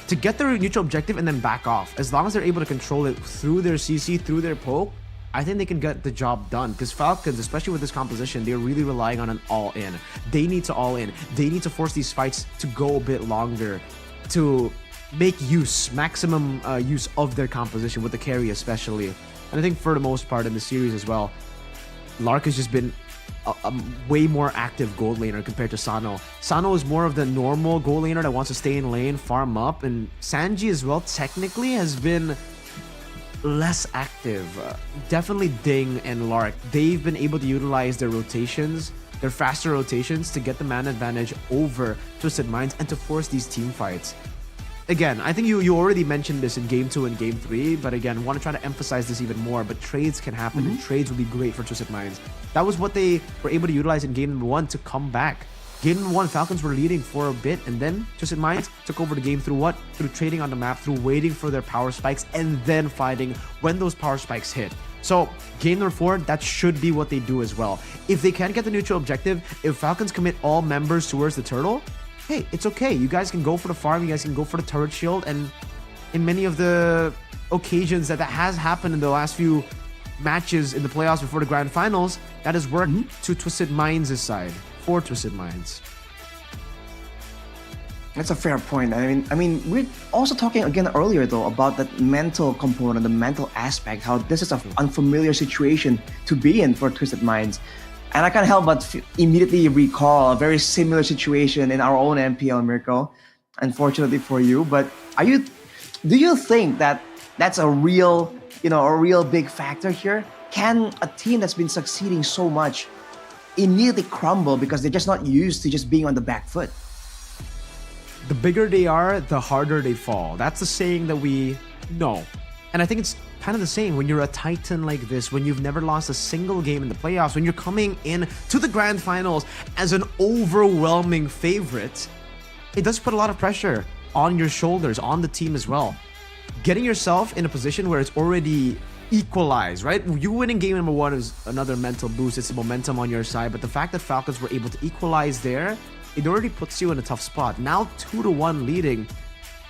to get their neutral objective and then back off. As long as they're able to control it through their CC, through their poke, I think they can get the job done, because Falcons, especially with this composition, they're really relying on an all-in. They need to all-in. They need to force these fights to go a bit longer, to make maximum use of their composition, with the carry especially. And I think for the most part in the series as well, Lark has just been a way more active gold laner compared to Sano. Sano is more of the normal gold laner that wants to stay in lane, farm up, and Sanji as well technically has been less active. Definitely Ding and Lark, they've been able to utilize their rotations, their faster rotations, to get the mana advantage over Twisted Minds and to force these team fights. Again, I think you already mentioned this in game 2 and game 3, but again, I want to try to emphasize this even more. But trades can happen, and trades will be great for Twisted Minds. That was what they were able to utilize in game 1 to come back. Game 1, Falcons were leading for a bit, and then Twisted Minds took over the game through what? Through trading on the map, through waiting for their power spikes, and then fighting when those power spikes hit. So, game number 4, that should be what they do as well. If they can get the neutral objective, if Falcons commit all members towards the turtle, hey, it's okay. You guys can go for the farm, you guys can go for the turret shield, and in many of the occasions that has happened in the last few matches in the playoffs before the grand finals, that has worked to Twisted Minds' side. For Twisted Minds. That's a fair point. I mean, we're also talking again earlier though about that mental component, the mental aspect, how this is an unfamiliar situation to be in for Twisted Minds. And I can't help but immediately recall a very similar situation in our own MPL, Mirko. Unfortunately for you, but do you think that that's a real big factor here? Can a team that's been succeeding so much immediately crumble because they're just not used to just being on the back foot? The bigger they are, the harder they fall. That's the saying that we know. And I think it's kind of the same when you're a titan like this, when you've never lost a single game in the playoffs, when you're coming in to the grand finals as an overwhelming favorite, it does put a lot of pressure on your shoulders, on the team as well. Getting yourself in a position where it's already equalize, right? You winning game number 1 is another mental boost. It's momentum on your side, but the fact that Falcons were able to equalize there, it already puts you in a tough spot. Now 2-1 leading,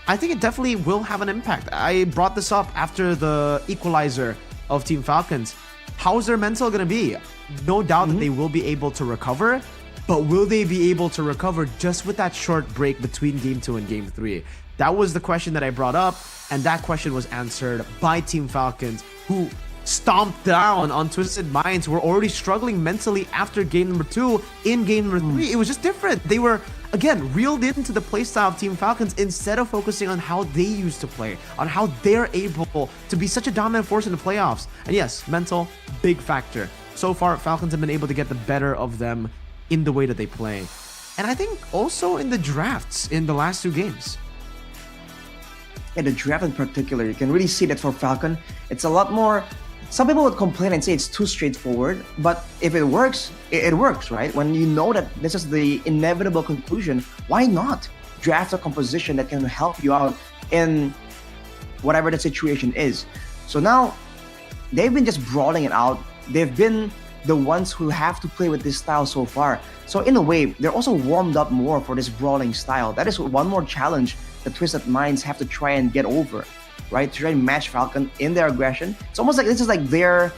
I think it definitely will have an impact. I brought this up after the equalizer of Team Falcons. How's their mental gonna be? No doubt that they will be able to recover, but will they be able to recover just with that short break between game 2 and game 3? That was the question that I brought up, and that question was answered by Team Falcons, who stomped down on Twisted Minds, who were already struggling mentally after game number 2. In game number 3, it was just different. They were, again, reeled into the playstyle of Team Falcons instead of focusing on how they used to play, on how they're able to be such a dominant force in the playoffs. And yes, mental, big factor. So far, Falcons have been able to get the better of them in the way that they play. And I think also in the drafts in the last 2 games. In the draft in particular, you can really see that for Falcon, it's a lot more. Some people would complain and say it's too straightforward, but if it works, it works, right? When you know that this is the inevitable conclusion, why not draft a composition that can help you out in whatever the situation is? So now, they've been just brawling it out. They've been the ones who have to play with this style so far. So in a way, they're also warmed up more for this brawling style. That is one more challenge that Twisted Minds have to try and get over, right? To try and match Falcon in their aggression. It's almost like this is like their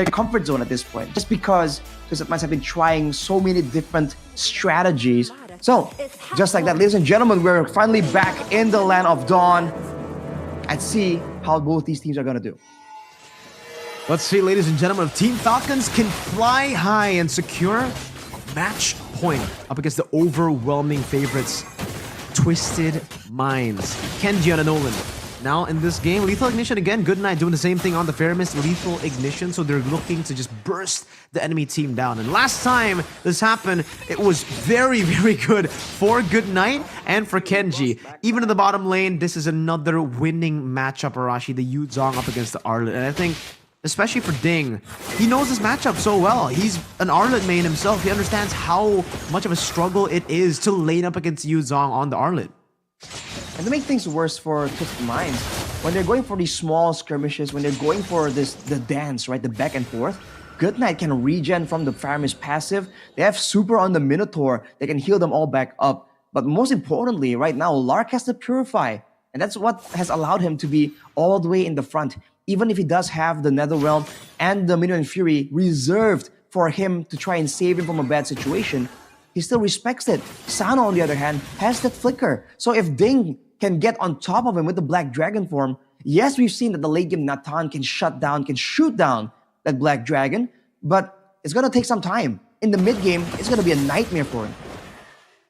comfort zone at this point, just because Twisted Minds have been trying so many different strategies. So, just like that, ladies and gentlemen, we're finally back in the land of Dawn. Let's see how both these teams are gonna do. Let's see, ladies and gentlemen, if Team Falcons can fly high and secure a match point up against the overwhelming favorites, Twisted Minds. Kenji on a Nolan. Now in this game, Lethal Ignition again, Goodnight doing the same thing on the Fairmist, Lethal Ignition, so they're looking to just burst the enemy team down. And last time this happened, it was very, very good for Goodnight and for Kenji. Even in the bottom lane, this is another winning matchup, Arashi, the Yu Zhong up against the Arlet. And I think, especially for Ding, he knows this matchup so well. He's an Arlet main himself. He understands how much of a struggle it is to lane up against Yu Zhong on the Arlet. And to make things worse for Twisted Minds, when they're going for these small skirmishes, when they're going for the dance, right, the back and forth, Goodnight can regen from the Faramist passive. They have super on the Minotaur. They can heal them all back up. But most importantly, right now, Lark has to Purify. And that's what has allowed him to be all the way in the front. Even if he does have the Netherrealm and the Minion Fury reserved for him to try and save him from a bad situation, he still respects it. Sano, on the other hand, has that Flicker. So if Ding can get on top of him with the Black Dragon form, yes, we've seen that the late game Natan can shut down, can shoot down that Black Dragon, but it's gonna take some time. In the mid game, it's gonna be a nightmare for him.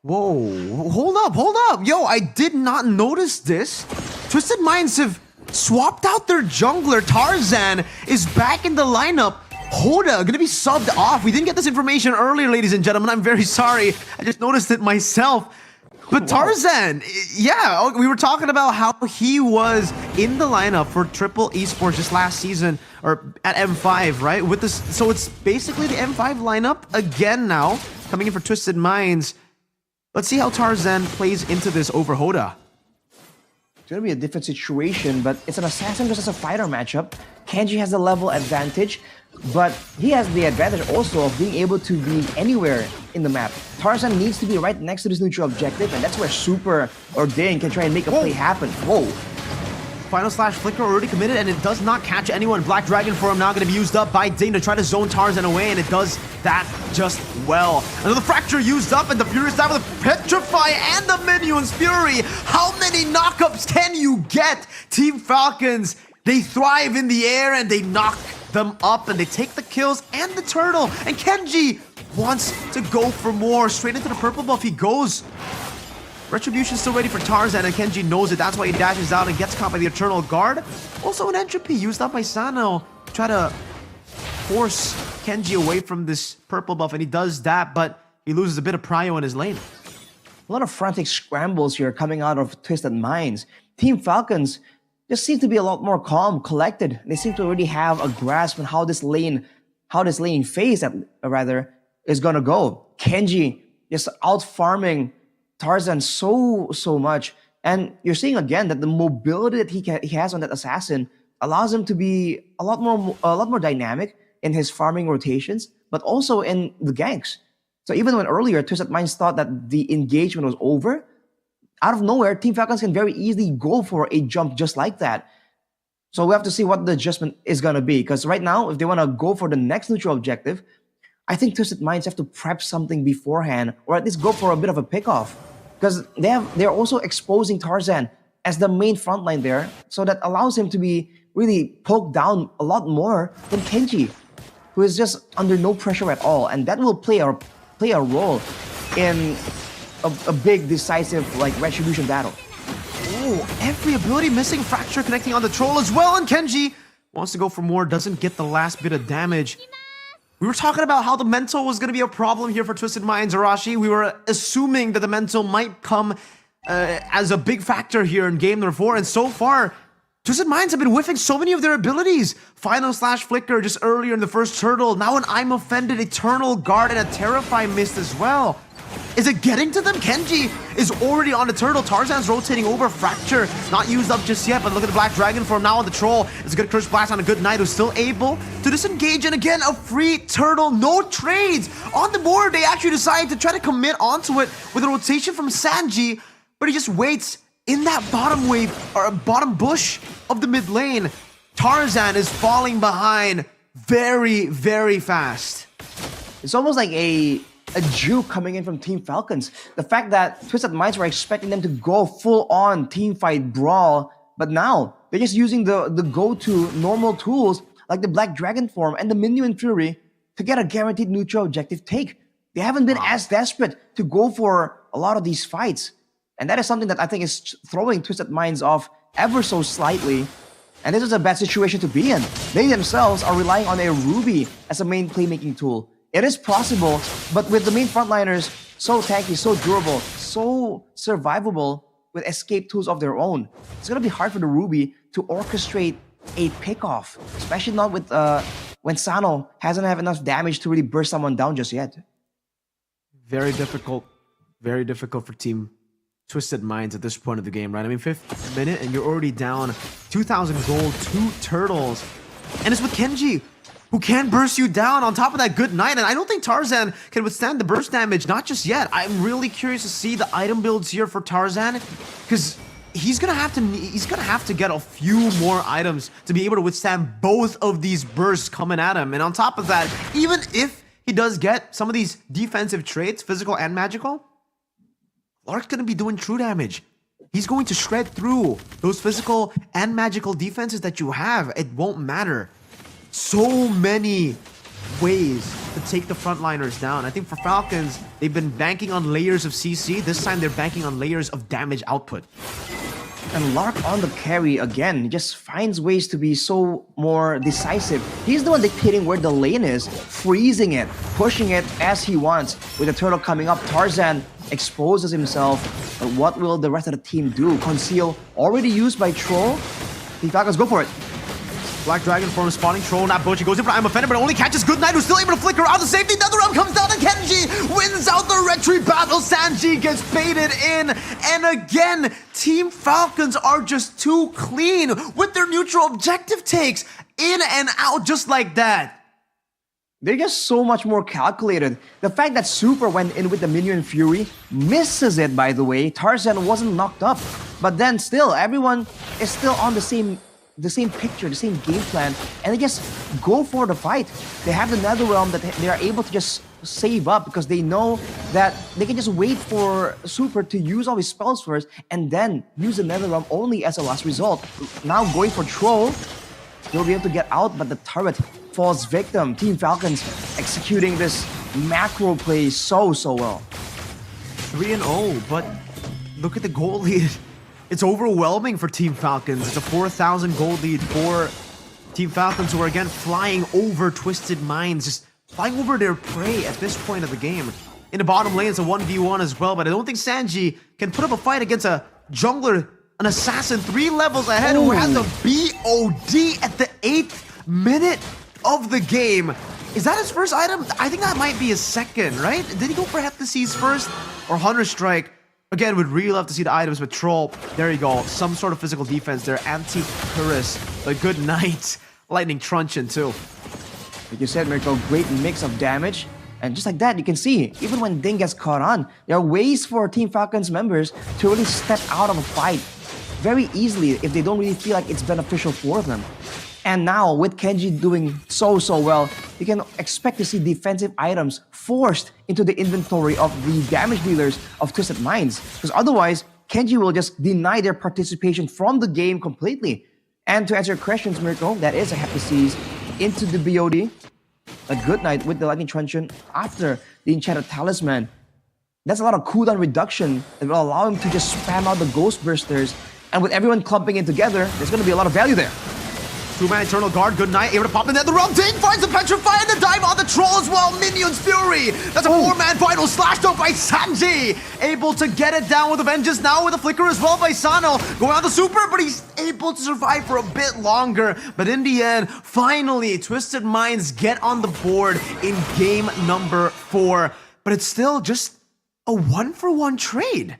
Whoa, hold up. Yo, I did not notice this. Twisted Minds have swapped out their jungler. Tarzan is back in the lineup. Hoda gonna be subbed off. We didn't get this information earlier, ladies and gentlemen. I'm very sorry. I just noticed it myself. But Tarzan, yeah, we were talking about how he was in the lineup for Triple Esports just last season, or at M5, right? With this, so it's basically the M5 lineup again now, coming in for Twisted Minds. Let's see how Tarzan plays into this over Hoda. It's gonna be a different situation, but it's an assassin versus a fighter matchup. Kenji has the level advantage, but he has the advantage also of being able to be anywhere in the map. Tarzan needs to be right next to this neutral objective, and that's where Super or Ding can try and make a play happen. Whoa. Final Slash Flicker already committed, and it does not catch anyone. Black Dragon form now going to be used up by Ding to try to zone Tarzan away, and it does that just well. Another Fracture used up, and the Furious down with a Petrify and the Minion's Fury. How many knockups can you get? Team Falcons, they thrive in the air, and they knock them up, and they take the kills and the turtle. And Kenji wants to go for more. Straight into the purple buff he goes. Retribution still ready for Tarzan, and Kenji knows it. That's why he dashes out and gets caught by the Eternal Guard. Also an Entropy used up by Sano to try to force Kenji away from this purple buff, and he does that, but he loses a bit of prio in his lane. A lot of frantic scrambles here coming out of Twisted Minds. Team Falcons just seem to be a lot more calm, collected. They seem to already have a grasp on how this lane phase is gonna go. Kenji just out farming Tarzan so much, and you're seeing again that the mobility that he has on that assassin allows him to be a lot more dynamic in his farming rotations, but also in the ganks. So even when earlier Twisted Minds thought that the engagement was over, out of nowhere, Team Falcons can very easily go for a jump just like that. So we have to see what the adjustment is gonna be, because right now, if they wanna go for the next neutral objective, I think Twisted Minds have to prep something beforehand, or at least go for a bit of a pickoff, because they're also exposing Tarzan as the main frontline there, so that allows him to be really poke down a lot more than Kenji, who is just under no pressure at all, and that will play a role in a big decisive like retribution battle. Oh, every ability missing, Fracture connecting on the troll as well, and Kenji wants to go for more, doesn't get the last bit of damage. We were talking about how the mental was going to be a problem here for Twisted Minds, Arashi. We were assuming that the mental might come as a big factor here in game number 4, and so far, Twisted Minds have been whiffing so many of their abilities. Final slash flicker just earlier in the first turtle, now an I'm Offended, Eternal Guard, and a Terrify missed as well. Is it getting to them? Kenji is already on the turtle. Tarzan's rotating over. Fracture not used up just yet, but look at the Black Dragon form now on the troll. It's a good Curse Blast on a good Knight who's still able to disengage, and again, a free turtle. No trades on the board. They actually decide to try to commit onto it with a rotation from Sanji, but he just waits in that bottom wave, or bottom bush of the mid lane. Tarzan is falling behind very, very fast. It's almost like a juke coming in from Team Falcons. The fact that Twisted Minds were expecting them to go full-on teamfight brawl, but now they're just using the go-to normal tools like the Black Dragon form and the Minion Fury to get a guaranteed neutral objective take. They haven't been as desperate to go for a lot of these fights. And that is something that I think is throwing Twisted Minds off ever so slightly. And this is a bad situation to be in. They themselves are relying on a Ruby as a main playmaking tool. It is possible, but with the main frontliners so tanky, so durable, so survivable with escape tools of their own, it's gonna be hard for the Ruby to orchestrate a pickoff, especially not with when Sano hasn't have enough damage to really burst someone down just yet. Very difficult for Team Twisted Minds at this point of the game, right? I mean, 5th minute and you're already down 2,000 gold, 2 turtles, and it's with Kenji, who can burst you down on top of that good Knight, and I don't think Tarzan can withstand the burst damage, not just yet. I'm really curious to see the item builds here for Tarzan, because he's gonna have to get a few more items to be able to withstand both of these bursts coming at him. And on top of that, even if he does get some of these defensive traits, physical and magical, Lark's gonna be doing true damage. He's going to shred through those physical and magical defenses that you have. It won't matter. So many ways to take the frontliners down. I think for Falcons, they've been banking on layers of CC. This time they're banking on layers of damage output. And Lark on the carry again, he just finds ways to be so more decisive. He's the one dictating where the lane is, freezing it, pushing it as he wants. With the turtle coming up, Tarzan exposes himself. But what will the rest of the team do? Conceal, already used by Troll. Team Falcons, go for it. Black Dragon form spawning troll, not Bochi goes in for I'm Offended, but only catches Good Knight, who's still able to flicker out the safety. Another realm comes down, and Kenji wins out the retreat battle. Sanji gets baited in, and again, Team Falcons are just too clean with their neutral objective takes, in and out just like that. They're just so much more calculated. The fact that Super went in with the Minion Fury, misses it by the way. Tarzan wasn't knocked up, but then still, everyone is still on the same picture, the same game plan, and they just go for the fight. They have the Netherrealm that they are able to just save up because they know that they can just wait for Super to use all his spells first and then use the Netherrealm only as a last result. Now going for Troll, they'll be able to get out, but the turret falls victim. Team Falcons executing this macro play so well. 3-0, but look at the goal lead. It's overwhelming for Team Falcons. It's a 4,000 gold lead for Team Falcons, who are again flying over Twisted Minds, just flying over their prey at this point of the game. In the bottom lane, it's a 1v1 as well, but I don't think Sanji can put up a fight against a jungler, an assassin 3 levels ahead, who has a BOD at the 8th minute of the game. Is that his first item? I think that might be his second, right? Did he go for Heptaseas first or Hunter Strike? Again, would really love to see the items with Troll. There you go. Some sort of physical defense there. Anti-Curus. A good Knight. Lightning Truncheon too. Like you said, Mirko, great mix of damage. And just like that, you can see, even when Ding gets caught on, there are ways for Team Falcons members to really step out of a fight very easily if they don't really feel like it's beneficial for them. And now, with Kenji doing so well, you can expect to see defensive items forced into the inventory of the damage dealers of Twisted Minds. Because otherwise, Kenji will just deny their participation from the game completely. And to answer your questions, Mirko, that is a happy seize into the BOD. A good night with the lightning truncheon after the enchanted talisman. That's a lot of cooldown reduction that will allow him to just spam out the ghost bursters. And with everyone clumping in together, there's going to be a lot of value there. Two-man Eternal Guard, good night, able to pop in there. The realm Ding finds the Petrify and the dive on the troll as well. Minions Fury. That's a four-man final slashed out by Sanji. Able to get it down with a vengeance now with a flicker as well by Sano. Going on the super, but he's able to survive for a bit longer. But in the end, finally, Twisted Minds get on the board in game number 4. But it's still just a 1-for-1 trade.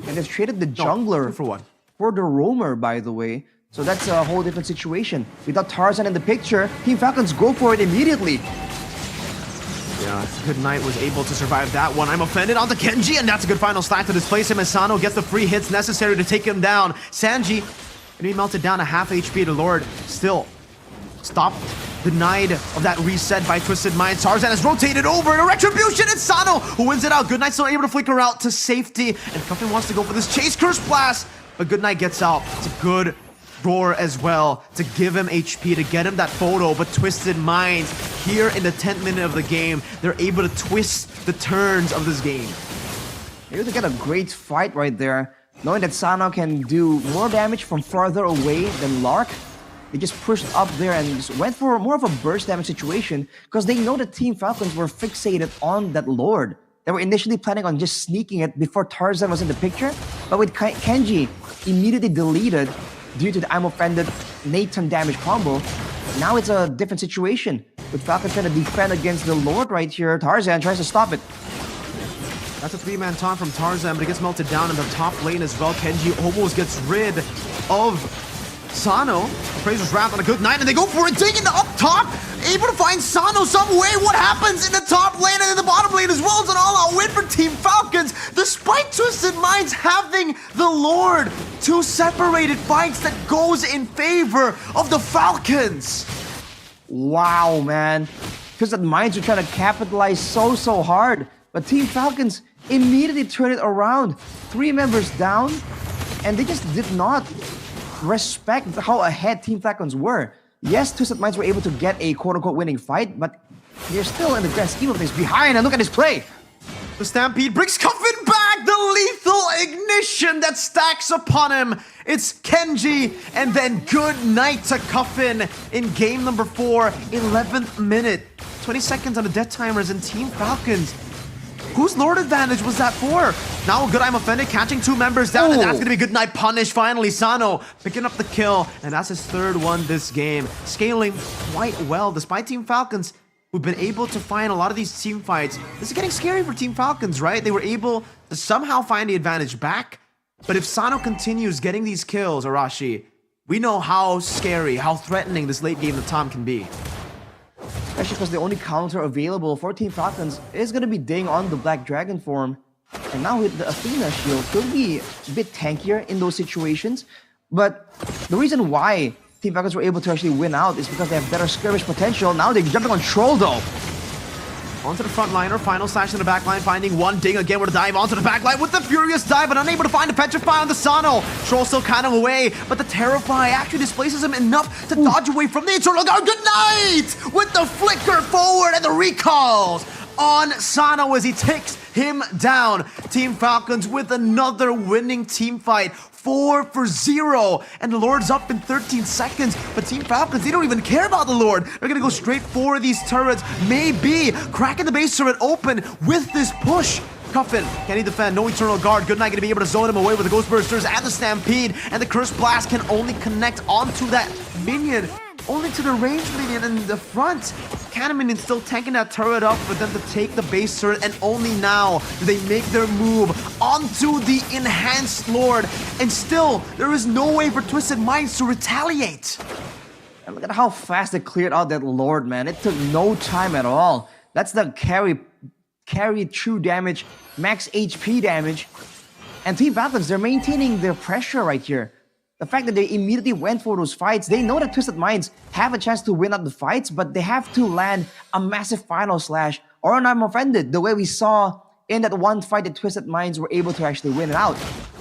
And they've traded the jungler for the roamer, by the way. So that's a whole different situation. Without Tarzan in the picture, Team Falcons go for it immediately. Yeah, Good Night was able to survive that one. I'm offended onto Genji, and that's a good final slash to displace him as Sano gets the free hits necessary to take him down. Sanji, and he melted down to half HP. The Lord still stopped, denied of that reset by Twisted Minds. Tarzan has rotated over, and a retribution. It's Sano who wins it out. Good Night still able to flicker out to safety, and Cuffin wants to go for this chase curse blast, but Good Night gets out. It's a good roar as well to give him HP, to get him that photo. But Twisted Minds here in the 10th minute of the game, they're able to twist the turns of this game. You're able to get a great fight right there, knowing that Sano can do more damage from farther away than Lark. They just pushed up there and just went for more of a burst damage situation because they know that Team Falcons were fixated on that Lord. They were initially planning on just sneaking it before Tarzan was in the picture, but with Kenji immediately deleted due to the I'm offended Nathan damage combo, now it's a different situation. With Falcon trying to defend against the Lord right here, Tarzan tries to stop it. That's a 3-man taunt from Tarzan, but it gets melted down in the top lane as well. Kenji almost gets rid of Sano. Appraiser's Wrath on a Good Night, and they go for it, digging up top, able to find Sano some way. What happens in the top lane and in the bottom lane as well? It's an all-out win for Team Falcons, despite Twisted Minds having the Lord. Two separated fights that goes in favor of the Falcons. Wow, man. Twisted Minds are trying to capitalize so hard, but Team Falcons immediately turn it around. 3 members down, and they just did not respect how ahead Team Falcons were. Yes, Twisted Minds were able to get a quote-unquote winning fight, but they're still in the grand scheme of things behind, and look at his play. The Stampede brings Cuffin back, the lethal ignition that stacks upon him. It's Kenji, and then Good Night to Cuffin in game number 4, 11th minute. 20 seconds on the death timers, and Team Falcons. Whose Lord advantage was that for? Now Good I'm offended, catching 2 members down, and that's gonna be Good Night punish finally. Sano picking up the kill, and that's his 3rd one this game. Scaling quite well, despite Team Falcons, who've been able to find a lot of these team fights. This is getting scary for Team Falcons, right? They were able to somehow find the advantage back, but if Sano continues getting these kills, Arashi, we know how scary, how threatening this late game of Tom can be. Especially because the only counter available for Team Falcons is going to be Ding on the Black Dragon form. And now with the Athena shield, could be a bit tankier in those situations. But the reason why Team Falcons were able to actually win out is because they have better skirmish potential. Now they're jumping on Troll though. Onto the front liner, final slash in the back line, finding one. Ding again with a dive onto the back line with the furious dive, but unable to find the Petrify on the Sano. Troll still kind of away, but the Terrify actually displaces him enough to dodge away from the Eternal Guard. Good Night with the flicker forward and the recalls on Sano as he takes him down. Team Falcons with another winning team fight. 4-0, and the Lord's up in 13 seconds, but Team Falcons, they don't even care about the Lord. They're gonna go straight for these turrets, maybe cracking the base turret open with this push. Cuffin, can he defend? No Eternal Guard. Good Night gonna be able to zone him away with the Ghost Bursters and the Stampede, and the Curse Blast can only connect onto that minion, only to the range minion in the front. Cannon minion still tanking that turret up for them to take the base turret, and only now do they make their move onto the enhanced Lord, and still there is no way for Twisted Minds to retaliate. And look at how fast they cleared out that Lord, man. It took no time at all. That's the carry true damage, max HP damage. And Team Falcons, they're maintaining their pressure right here. The fact that they immediately went for those fights, they know that Twisted Minds have a chance to win out the fights, but they have to land a massive final slash or an I'm offended, the way we saw in that one fight that Twisted Minds were able to actually win it out.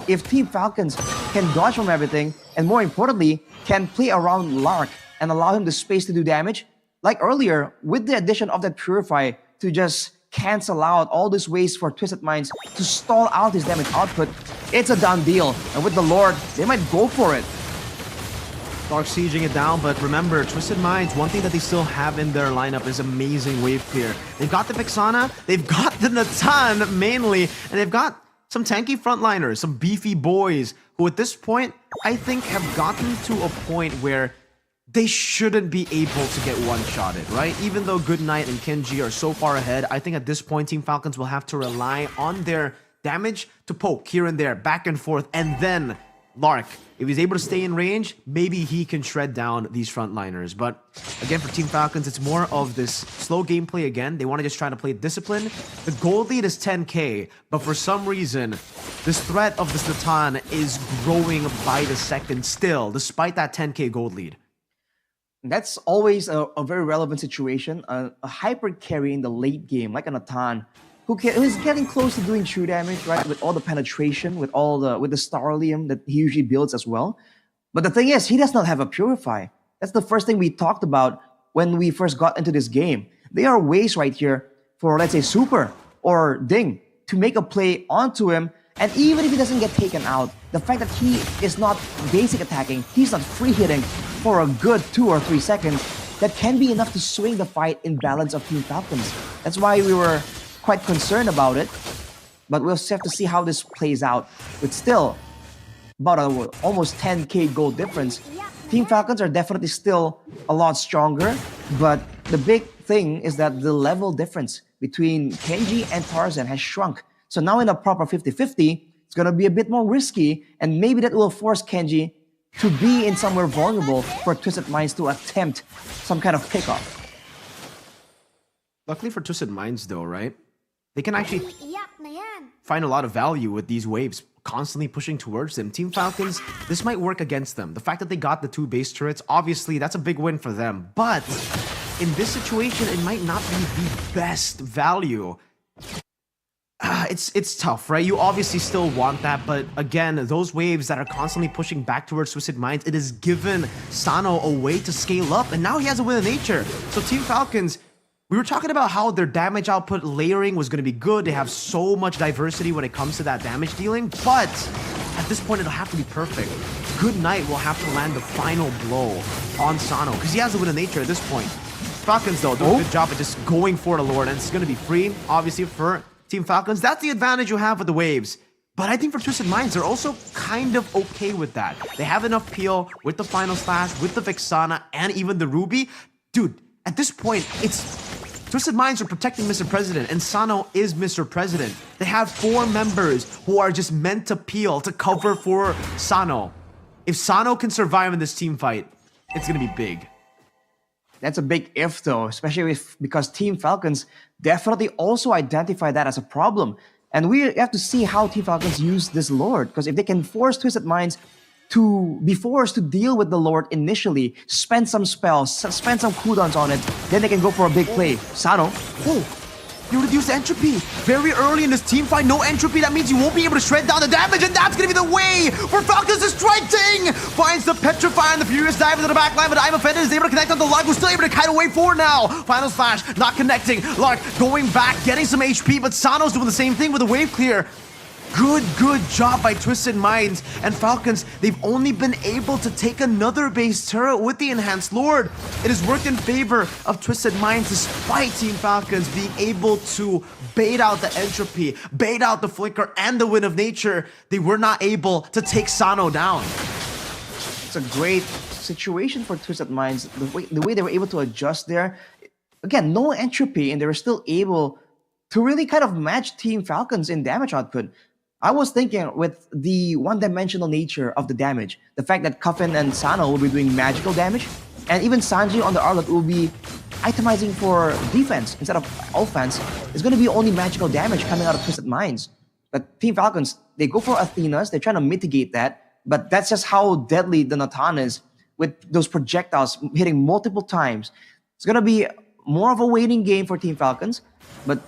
If Team Falcons can dodge from everything, and more importantly, can play around Lark and allow him the space to do damage, like earlier, with the addition of that Purify to just cancel out all these ways for Twisted Minds to stall out his damage output, it's a done deal. And with the Lord, they might go for it. Dark sieging it down, but remember, Twisted Minds, one thing that they still have in their lineup is amazing wave clear. They've got the Vexana, they've got the Natan mainly, and they've got some tanky frontliners, some beefy boys, who at this point, I think have gotten to a point where they shouldn't be able to get one-shotted, right? Even though Goodnight and Kenji are so far ahead, I think at this point, Team Falcons will have to rely on their damage to poke here and there, back and forth, and then Lark, if he's able to stay in range, maybe he can shred down these frontliners. But again, for Team Falcons, it's more of this slow gameplay again. They want to just try to play discipline. The gold lead is 10k, but for some reason, this threat of this Natan is growing by the second still, despite that 10k gold lead. That's always a very relevant situation. A hyper carry in the late game, like a Natan, who's getting close to doing true damage, right? With all the penetration, with the Starlium that he usually builds as well. But the thing is, he does not have a Purify. That's the first thing we talked about when we first got into this game. There are ways right here for, let's say, Super or Ding to make a play onto him. And even if he doesn't get taken out, the fact that he is not basic attacking, he's not free hitting for a good 2 or 3 seconds, that can be enough to swing the fight in balance of Team Falcons. That's why we were quite concerned about it, but we'll have to see how this plays out. With still about almost 10k gold difference, Team Falcons are definitely still a lot stronger, but the big thing is that the level difference between Kenji and Tarzan has shrunk. So now in a proper 50-50, it's going to be a bit more risky, and maybe that will force Kenji to be in somewhere vulnerable for Twisted Minds to attempt some kind of pickoff. Luckily for Twisted Minds though, right? They can actually find a lot of value with these waves constantly pushing towards them. Team Falcons, this might work against them. The fact that they got the 2 base turrets, obviously that's a big win for them. But in this situation, it might not be the best value. It's tough, right? You obviously still want that, but again, those waves that are constantly pushing back towards Twisted Minds, it has given Sano a way to scale up, and now he has a win of nature. So Team Falcons, we were talking about how their damage output layering was going to be good. They have so much diversity when it comes to that damage dealing, but at this point, it'll have to be perfect. Goodnight will have to land the final blow on Sano, because he has a win of nature at this point. Falcons, though, do a good job at just going for the Lord, and it's going to be free, obviously, for Team Falcons. That's the advantage you have with the waves. But I think for Twisted Minds, they're also kind of okay with that. They have enough peel with the Final Slash, with the Vexana, and even the Ruby. Dude, at this point, it's Twisted Minds are protecting Mr. President, and Sano is Mr. President. They have 4 members who are just meant to peel to cover for Sano. If Sano can survive in this team fight, it's going to be big. That's a big if though, especially because Team Falcons definitely also identify that as a problem. And we have to see how Team Falcons use this Lord, because if they can force Twisted Minds to be forced to deal with the Lord initially, spend some spells, spend some cooldowns on it, then they can go for a big play. Sano. Oh, you reduce entropy. Very early in this team fight, no entropy. That means you won't be able to shred down the damage, and that's going to be the way for Falcons to strike Ting. Finds the Petrify and the Furious Dive into the back line, but I'm offended is able to connect on the Lark, who's still able to kite away forward now. Final Slash, not connecting. Lark going back, getting some HP, but Sano's doing the same thing with a wave clear. Good job by Twisted Minds, and Falcons, they've only been able to take another base turret with the Enhanced Lord. It has worked in favor of Twisted Minds despite Team Falcons being able to bait out the entropy, bait out the flicker, and the Wind of Nature. They were not able to take Sano down. It's a great situation for Twisted Minds. The way they were able to adjust there. Again, no entropy, and they were still able to really kind of match Team Falcons in damage output. I was thinking with the one-dimensional nature of the damage, the fact that Coffin and Sano will be doing magical damage, and even Sanji on the Arlot will be itemizing for defense instead of offense, it's going to be only magical damage coming out of Twisted Minds. But Team Falcons, they go for Athenas, they're trying to mitigate that, but that's just how deadly the Natan is with those projectiles hitting multiple times. It's going to be more of a waiting game for Team Falcons, but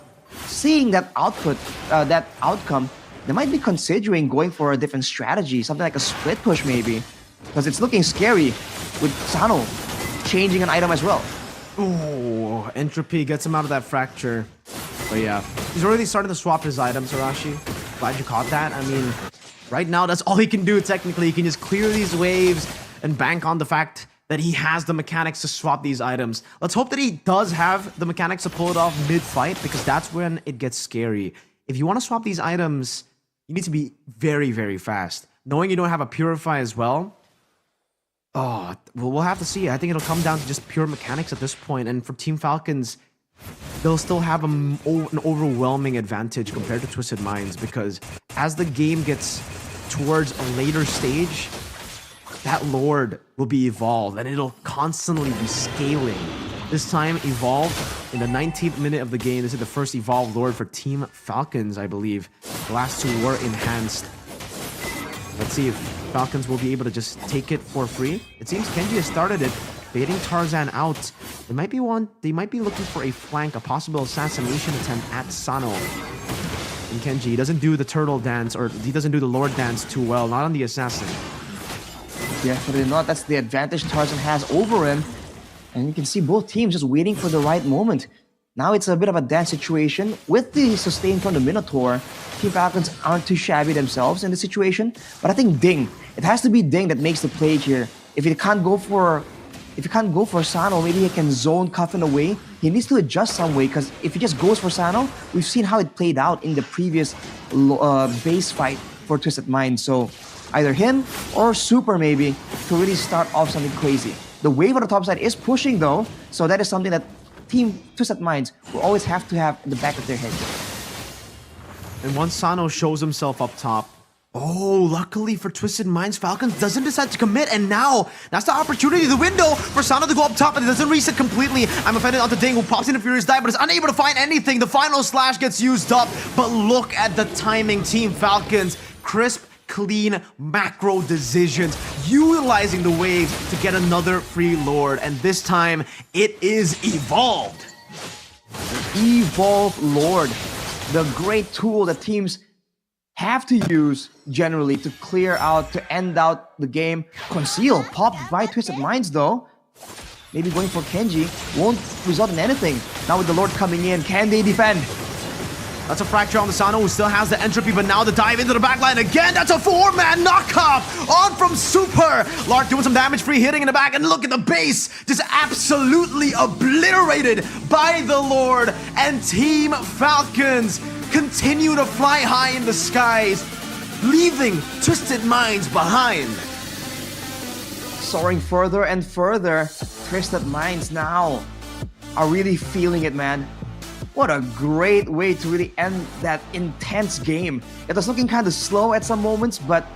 seeing that outcome, they might be considering going for a different strategy, something like a split push maybe, because it's looking scary with Sano changing an item as well. Ooh, Entropy gets him out of that fracture. But yeah, he's already starting to swap his items, Arashi. Glad you caught that. I mean, right now, that's all he can do technically. He can just clear these waves and bank on the fact that he has the mechanics to swap these items. Let's hope that he does have the mechanics to pull it off mid-fight, because that's when it gets scary. If you want to swap these items, you need to be very, very fast. Knowing you don't have a Purify as well, oh, well, we'll have to see. I think it'll come down to just pure mechanics at this point. And for Team Falcons, they'll still have an overwhelming advantage compared to Twisted Minds, because as the game gets towards a later stage, that Lord will be evolved and it'll constantly be scaling. This time, evolved in the 19th minute of the game. This is the first evolved Lord for Team Falcons, I believe. The last two were enhanced. Let's see if Falcons will be able to just take it for free. It seems Kenji has started it, baiting Tarzan out. They might be looking for a flank, a possible assassination attempt at Sano. And Kenji, he doesn't do the turtle dance, or he doesn't do the Lord dance too well, not on the assassin. Definitely not. That's the advantage Tarzan has over him. And you can see both teams just waiting for the right moment. Now it's a bit of a dance situation. With the sustain from the Minotaur, Team Falcons aren't too shabby themselves in the situation. But I think Ding, it has to be Ding that makes the play here. If he can't go for Sano, maybe he can zone Coffin away. He needs to adjust some way, because if he just goes for Sano, we've seen how it played out in the previous base fight for Twisted Minds. So either him or Super maybe to really start off something crazy. The wave on the top side is pushing though, so that is something that Team Twisted Minds will always have to have in the back of their heads. And once Sano shows himself up top, oh, luckily for Twisted Minds, Falcons doesn't decide to commit, and now that's the opportunity, the window for Sano to go up top, and it doesn't reset completely. I'm offended onto Ding, who pops in a Furious Dive, but is unable to find anything. The final slash gets used up, but look at the timing, Team Falcons. Crisp, clean macro decisions, utilizing the waves to get another free Lord, and this time it is evolved. Evolve Lord, the great tool that teams have to use generally to clear out, to end out the game. Conceal, popped by Twisted Minds though. Maybe going for Kenji won't result in anything. Now with the Lord coming in, can they defend? That's a fracture on the Sano, who still has the entropy, but now the dive into the backline again. That's a 4-man knockoff on from Super. Lark doing some damage, free hitting in the back, and look at the base, just absolutely obliterated by the Lord. And Team Falcons continue to fly high in the skies, leaving Twisted Minds behind. Soaring further and further, Twisted Minds now are really feeling it, man. What a great way to really end that intense game. It was looking kind of slow at some moments, but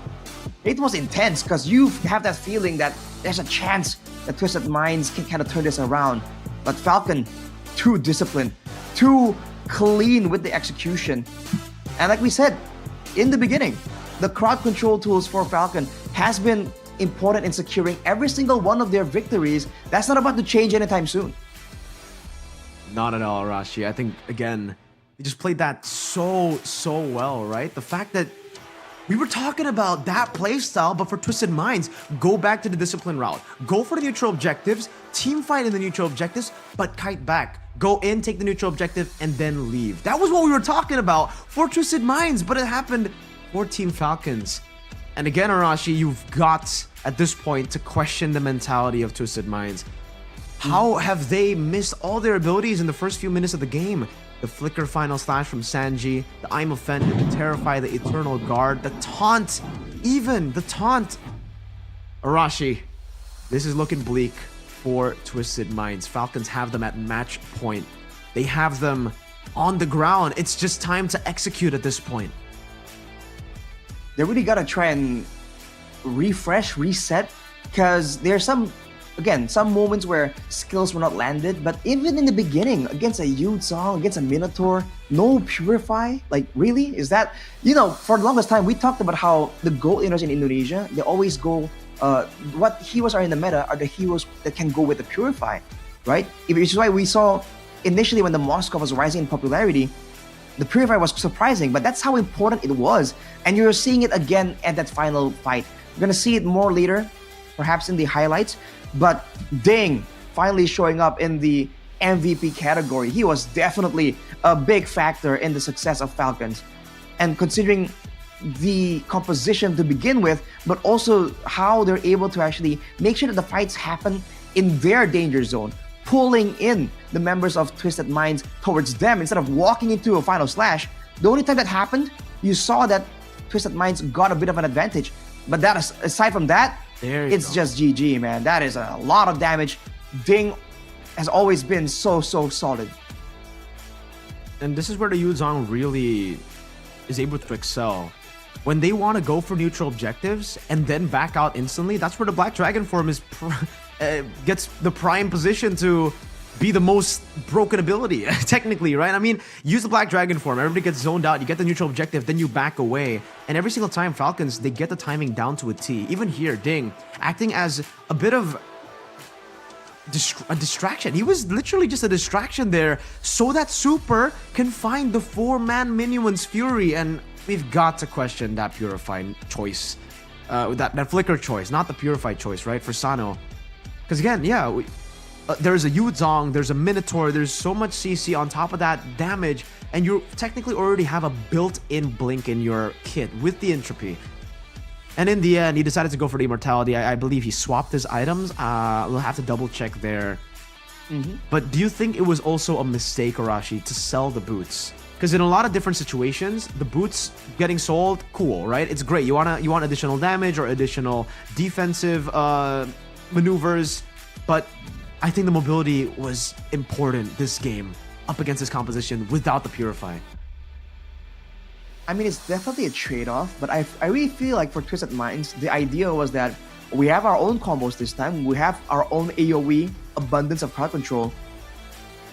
it was intense because you have that feeling that there's a chance that Twisted Minds can kind of turn this around. But Falcon, too disciplined, too clean with the execution. And like we said in the beginning, the crowd control tools for Falcon has been important in securing every single one of their victories. That's not about to change anytime soon. Not at all, Rashi. I think, again, he just played that so well, right? The fact that we were talking about that playstyle, but for Twisted Minds, go back to the discipline route. Go for the neutral objectives, team fight in the neutral objectives, but kite back. Go in, take the neutral objective, and then leave. That was what we were talking about for Twisted Minds, but it happened for Team Falcons. And again, Arashi, you've got, at this point, to question the mentality of Twisted Minds. How have they missed all their abilities in the first few minutes of the game? The flicker final slash from Sanji, the I'm offended, the terrify, the eternal guard, the taunt, even the taunt. Arashi, this is looking bleak for Twisted Minds. Falcons have them at match point. They have them on the ground. It's just time to execute at this point. They really gotta try and refresh, reset, because there's some moments where skills were not landed, but even in the beginning, against a Yu Song, against a Minotaur, no Purify? Like, really? Is that... You know, for the longest time, we talked about how the gold laners in Indonesia, they always go... what heroes are in the meta are the heroes that can go with the Purify, right? Which is why we saw, initially when the Moskov was rising in popularity, the Purify was surprising, but that's how important it was. And you're seeing it again at that final fight. We're gonna see it more later, perhaps in the highlights. But Ding finally showing up in the MVP category. He was definitely a big factor in the success of Falcons. And considering the composition to begin with, but also how they're able to actually make sure that the fights happen in their danger zone, pulling in the members of Twisted Minds towards them instead of walking into a final slash. The only time that happened, you saw that Twisted Minds got a bit of an advantage. But that aside from that, it's just GG, man. That is a lot of damage. Ding has always been so solid. And this is where the Yuzong really is able to excel. When they want to go for neutral objectives and then back out instantly, that's where the Black Dragon form is gets the prime position to be the most broken ability, technically, right? I mean, use the Black Dragon form, everybody gets zoned out, you get the neutral objective, then you back away. And every single time, Falcons, they get the timing down to a T. Even here, Ding, acting as a bit of a distraction. He was literally just a distraction there so that Super can find the 4-man Minions Fury. And we've got to question that Purify choice, that Flicker choice, not the Purify choice, right, for Sano. Because again, yeah, there's a Yuzong, there's a Minotaur, there's so much CC on top of that damage, and you technically already have a built-in blink in your kit with the Entropy. And in the end, he decided to go for the Immortality. I believe he swapped his items. We'll have to double check there. But do you think it was also a mistake, Arashi, to sell the boots? Because in a lot of different situations, the boots getting sold, cool, right? It's great. You want additional damage or additional defensive maneuvers, but I think the mobility was important this game up against this composition without the Purify. I mean, it's definitely a trade-off, but I really feel like for Twisted Minds, the idea was that we have our own combos this time. We have our own AoE, abundance of crowd control.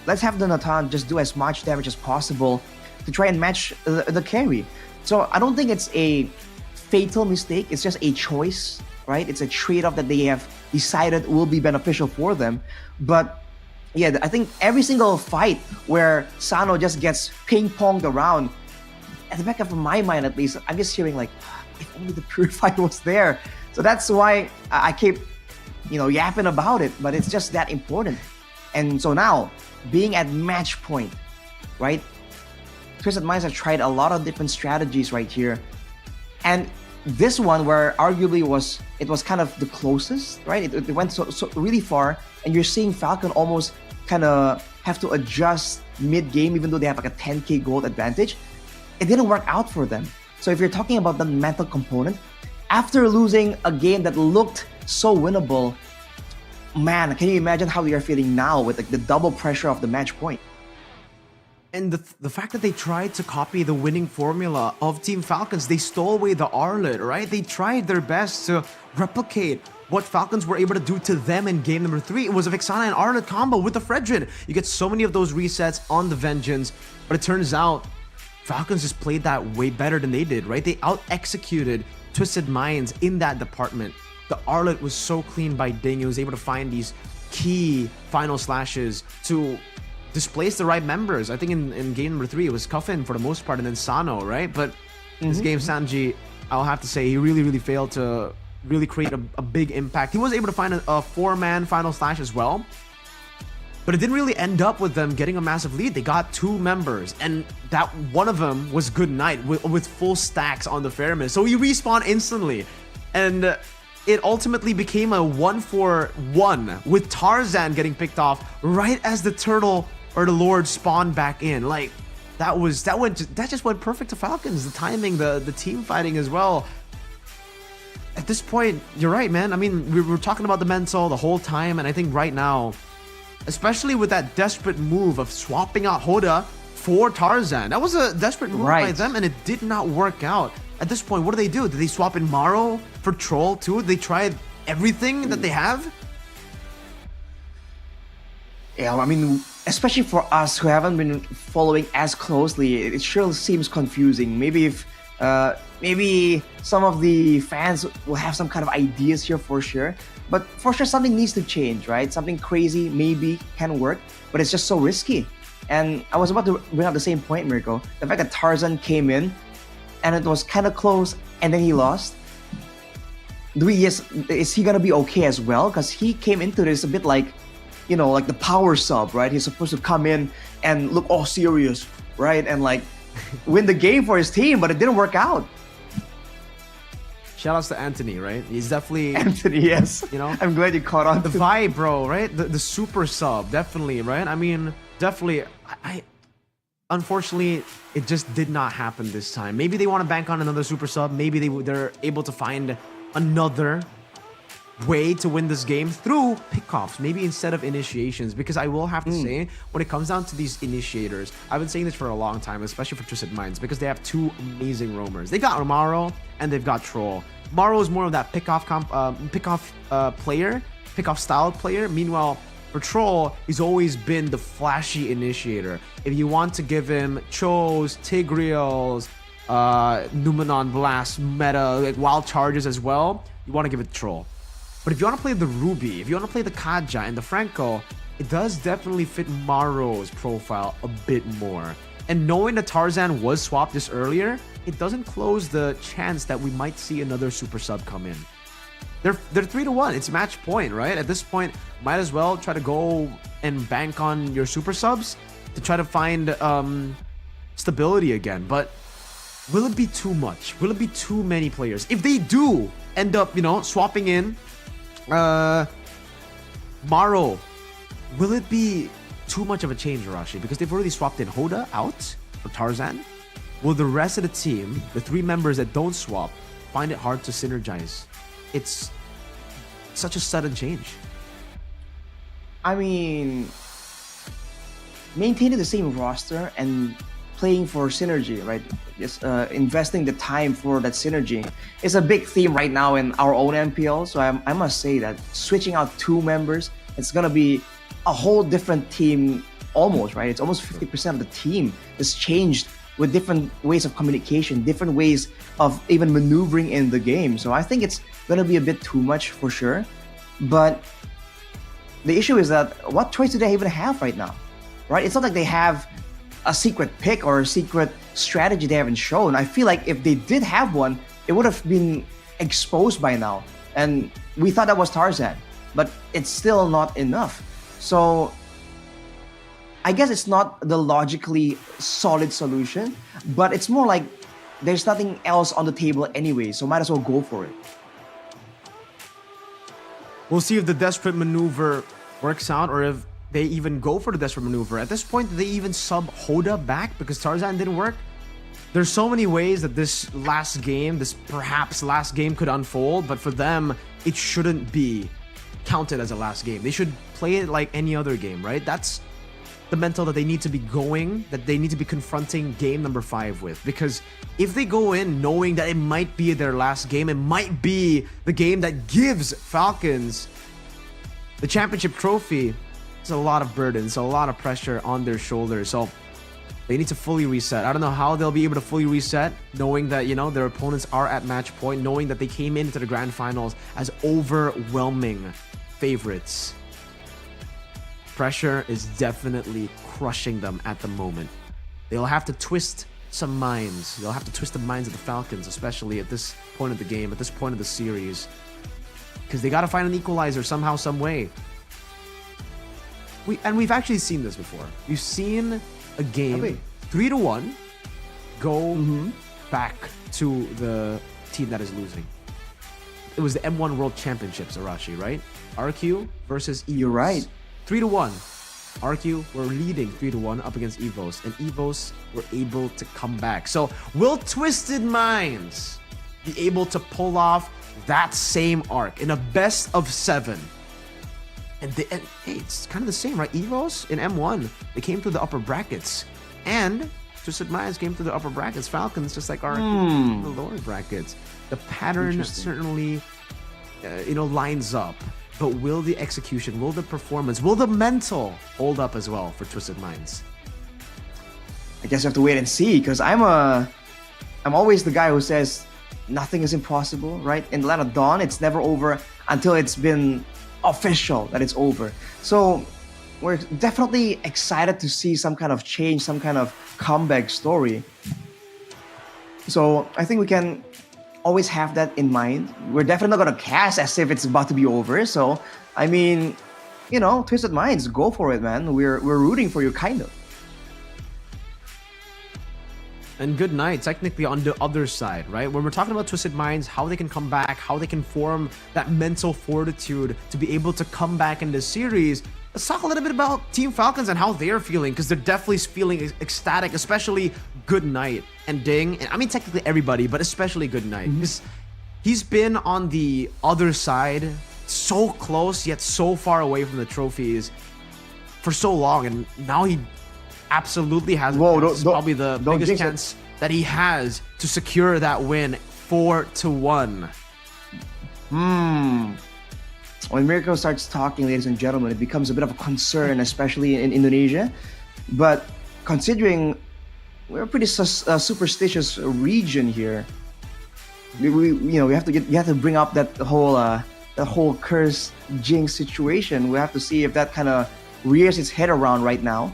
Let's have the Natan just do as much damage as possible to try and match the carry. So I don't think it's a fatal mistake. It's just a choice, right? It's a trade-off that they have decided will be beneficial for them. But yeah, I think every single fight where Sano just gets ping-ponged around, at the back of my mind at least, I'm just hearing like, if only the Purify was there. So that's why I keep, yapping about it, but it's just that important. And so now, being at match point, right? Twisted Minds have tried a lot of different strategies right here. And this one, where arguably it was kind of the closest, right? It went so really far, and you're seeing Falcon almost kind of have to adjust mid-game, even though they have like a 10k gold advantage. It didn't work out for them. So if you're talking about the mental component, after losing a game that looked so winnable, man, can you imagine how you're feeling now with like the double pressure of the match point? And the fact that they tried to copy the winning formula of Team Falcons, they stole away the Arlet, right? They tried their best to replicate what Falcons were able to do to them in game number 3. It was a Vexana and Arlet combo with the Fredrin. You get so many of those resets on the Vengeance, but it turns out Falcons just played that way better than they did, right? They out-executed Twisted Minds in that department. The Arlet was so clean by Ding. He was able to find these key final slashes to displace the right members. I think in game number 3, it was Cuffin for the most part, and then Sano, right? But this game, Sanji, I'll have to say, he really failed to really create a big impact. He was able to find a 4-man final slash as well, but it didn't really end up with them getting a massive lead. They got 2 members, and that one of them was Good Night with full stacks on the Fairman. So he respawned instantly, and it ultimately became a 1-for-1 with Tarzan getting picked off right as the Turtle or the Lord spawned back in. Like, that just went perfect to Falcons. The timing, the team fighting as well. At this point, you're right, man. I mean, we were talking about the mental the whole time, and I think right now, especially with that desperate move of swapping out Hoda for Tarzan, that was a desperate move by them, and it did not work out. At this point, what do? Did they swap in Maro for Troll too? They tried everything that they have? Yeah, I mean, especially for us who haven't been following as closely, it sure seems confusing. Maybe if maybe some of the fans will have some kind of ideas here for sure. But for sure, something needs to change, right? Something crazy maybe can work, but it's just so risky. And I was about to bring up the same point, Mirko. The fact that Tarzan came in and it was kind of close and then he lost. Is he gonna be okay as well? Because he came into this a bit like, you know, like the power sub, right? He's supposed to come in and look all serious, right? And like win the game for his team, but it didn't work out. Shout outs to Anthony, right? He's definitely Anthony, yes. You know, I'm glad you caught on. the vibe, bro, right? The super sub, definitely, right? I mean, definitely. I unfortunately, it just did not happen this time. Maybe they want to bank on another super sub. Maybe they're able to find another way to win this game through pickoffs, maybe instead of initiations. Because I will have to say, when it comes down to these initiators, I've been saying this for a long time, especially for Twisted Minds, because they have two amazing roamers. They got Maro and they've got Troll. Maro is more of that pickoff player, pickoff style player. Meanwhile, for Troll, he's always been the flashy initiator. If you want to give him Chos, Tigreals, Numenon Blast, meta, like wild charges as well, you want to give it Troll. But if you want to play the Ruby, if you want to play the Kaja and the Franco, it does definitely fit Maro's profile a bit more. And knowing that Tarzan was swapped this earlier, it doesn't close the chance that we might see another super sub come in. They're 3-1. It's match point, right? At this point, might as well try to go and bank on your super subs to try to find stability again. But will it be too much? Will it be too many players? If they do end up, you know, swapping in Maro, will it be too much of a change, Arashi? Because they've already swapped in Hoda out for Tarzan. Will the rest of the team, the three members that don't swap, find it hard to synergize? It's such a sudden change. I mean, maintaining the same roster and playing for synergy, right? Just investing the time for that synergy is a big theme right now in our own MPL. So I must say that switching out two members, it's gonna be a whole different team almost, right? It's almost 50% of the team is changed with different ways of communication, different ways of even maneuvering in the game. So I think it's gonna be a bit too much for sure. But the issue is that what choice do they even have right now, right? It's not like they have a secret pick or a secret strategy they haven't shown. I feel like if they did have one, it would have been exposed by now. And we thought that was Tarzan, but it's still not enough. So I guess it's not the logically solid solution, but it's more like there's nothing else on the table anyway, so might as well go for it. We'll see if the desperate maneuver works out or if they even go for the desperate maneuver. At this point, do they even sub Hoda back because Tarzan didn't work? There's so many ways that this last game, this perhaps last game could unfold, but for them, it shouldn't be counted as a last game. They should play it like any other game, right? That's the mental that they need to be going, that they need to be confronting game number 5 with. Because if they go in knowing that it might be their last game, it might be the game that gives Falcons the championship trophy, it's a lot of burdens, a lot of pressure on their shoulders. So they need to fully reset. I don't know how they'll be able to fully reset, knowing that, you know, their opponents are at match point, knowing that they came into the grand finals as overwhelming favorites. Pressure is definitely crushing them at the moment. They'll have to twist some minds. They'll have to twist the minds of the Falcons, especially at this point of the game, at this point of the series. Because they got to find an equalizer somehow, some way. We've actually seen this before. We've seen a game 3-1 go back to the team that is losing. It was the M1 World Championships, Arashi, right? RQ versus EVOS. You're right. 3-1. RQ were leading 3-1 up against EVOS, and EVOS were able to come back. So will Twisted Minds be able to pull off that same arc in a best of 7? And hey, it's kind of the same, right? EVOS in M1, they came through the upper brackets, and Twisted Minds came through the upper brackets. Falcons, just like RQ, the lower brackets. The pattern certainly, lines up. But will the execution, will the performance, will the mental hold up as well for Twisted Minds? I guess you have to wait and see, because I'm always the guy who says nothing is impossible, right? In the Land of Dawn, it's never over until it's been official that it's over. So we're definitely excited to see some kind of change, some kind of comeback story. So I think we can always have that in mind. We're definitely not gonna cast as if it's about to be over. So I mean, you know, Twisted Minds, go for it, man. We're rooting for you, kind of. And good night, technically on the other side, right? When we're talking about Twisted Minds, how they can come back, how they can form that mental fortitude to be able to come back in this series, let's talk a little bit about Team Falcons and how they're feeling, because they're definitely feeling ecstatic, especially Good Night and Ding. And I mean, technically everybody, but especially Good Night. Because he's been on the other side, so close, yet so far away from the trophies for so long. And now he absolutely has probably the biggest chance that he has to secure that win 4-1. When Mirko starts talking, ladies and gentlemen, it becomes a bit of a concern, especially in Indonesia. But considering we're a pretty superstitious region here, you have to bring up that whole curse jinx situation. We have to see if that kind of rears its head around right now.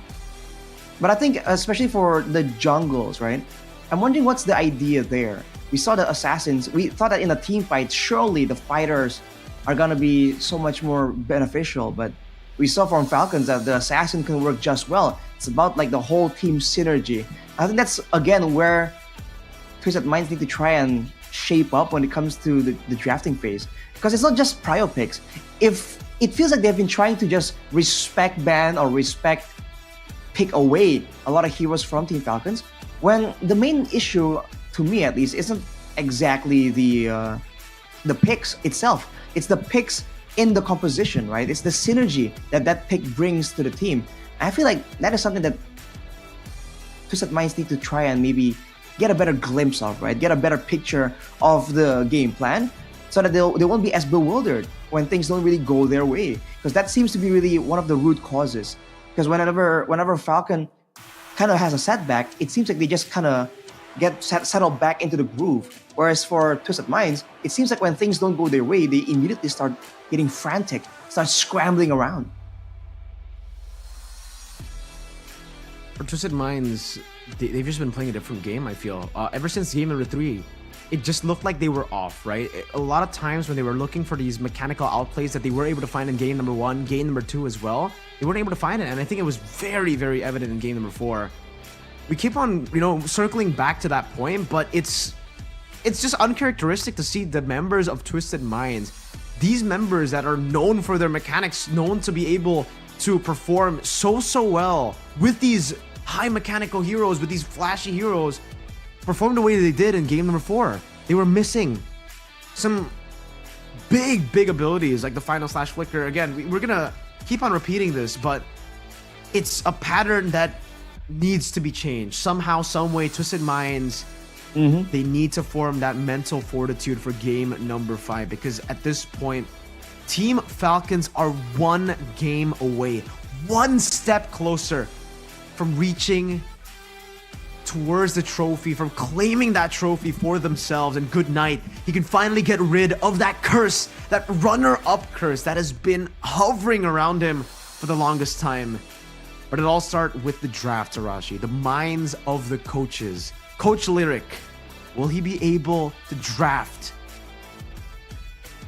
But I think, especially for the jungles, right? I'm wondering what's the idea there. We saw the assassins. We thought that in a team fight, surely the fighters are gonna be so much more beneficial. But we saw from Falcons that the assassin can work just well. It's about like the whole team synergy. I think that's again where Twisted Minds need to try and shape up when it comes to the drafting phase. Because it's not just prio picks. If it feels like they've been trying to just respect ban or pick away a lot of heroes from Team Falcons, when the main issue, to me at least, isn't exactly the picks itself. It's the picks in the composition, right? It's the synergy that pick brings to the team. And I feel like that is something that Twisted Minds need to try and maybe get a better glimpse of, right? Get a better picture of the game plan so that they won't be as bewildered when things don't really go their way. Because that seems to be really one of the root causes. Because whenever Falcon kind of has a setback, it seems like they just kind of get settled back into the groove. Whereas for Twisted Minds, it seems like when things don't go their way, they immediately start getting frantic, start scrambling around. For Twisted Minds, they've just been playing a different game, I feel. Ever since game number 3, it just looked like they were off, right? A lot of times when they were looking for these mechanical outplays that they were able to find in game number 1, game number 2 as well, they weren't able to find it. And I think it was very, very evident in game number 4. We keep on, circling back to that point, but it's just uncharacteristic to see the members of Twisted Minds, these members that are known for their mechanics, known to be able to perform so well with these high mechanical heroes, with these flashy heroes, perform the way they did in game number 4. They were missing some big abilities like the final slash flicker. Again, we're gonna keep on repeating this, but it's a pattern that needs to be changed. Somehow, some way, Twisted Minds, they need to form that mental fortitude for game number 5, because at this point, Team Falcons are one game away, one step closer from reaching towards the trophy, from claiming that trophy for themselves. And good night, he can finally get rid of that curse, that runner-up curse that has been hovering around him for the longest time. But it all starts with the draft, Tarashi, the minds of the coaches. Coach Lyric, will he be able to draft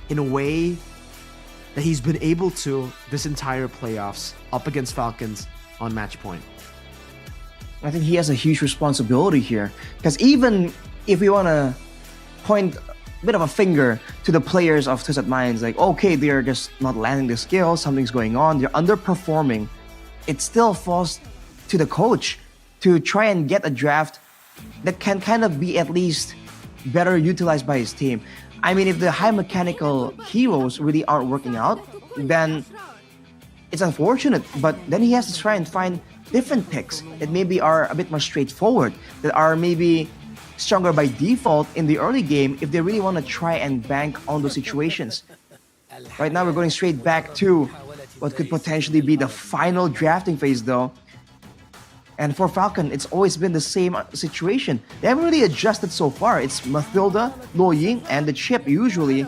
in a way that he's been able to this entire playoffs up against Falcons on match point? I think he has a huge responsibility here, because even if we want to point a bit of a finger to the players of Twisted Minds, like, okay, they're just not landing the skills, something's going on, they're underperforming, it still falls to the coach to try and get a draft that can kind of be at least better utilized by his team. I mean, if the high mechanical heroes really aren't working out, then it's unfortunate, but then he has to try and find different picks that maybe are a bit more straightforward, that are maybe stronger by default in the early game if they really want to try and bank on those situations. Right now, we're going straight back to what could potentially be the final drafting phase, though. And for Falcon, it's always been the same situation. They haven't really adjusted so far. It's Mathilda, Lo Ying, and the chip. Usually,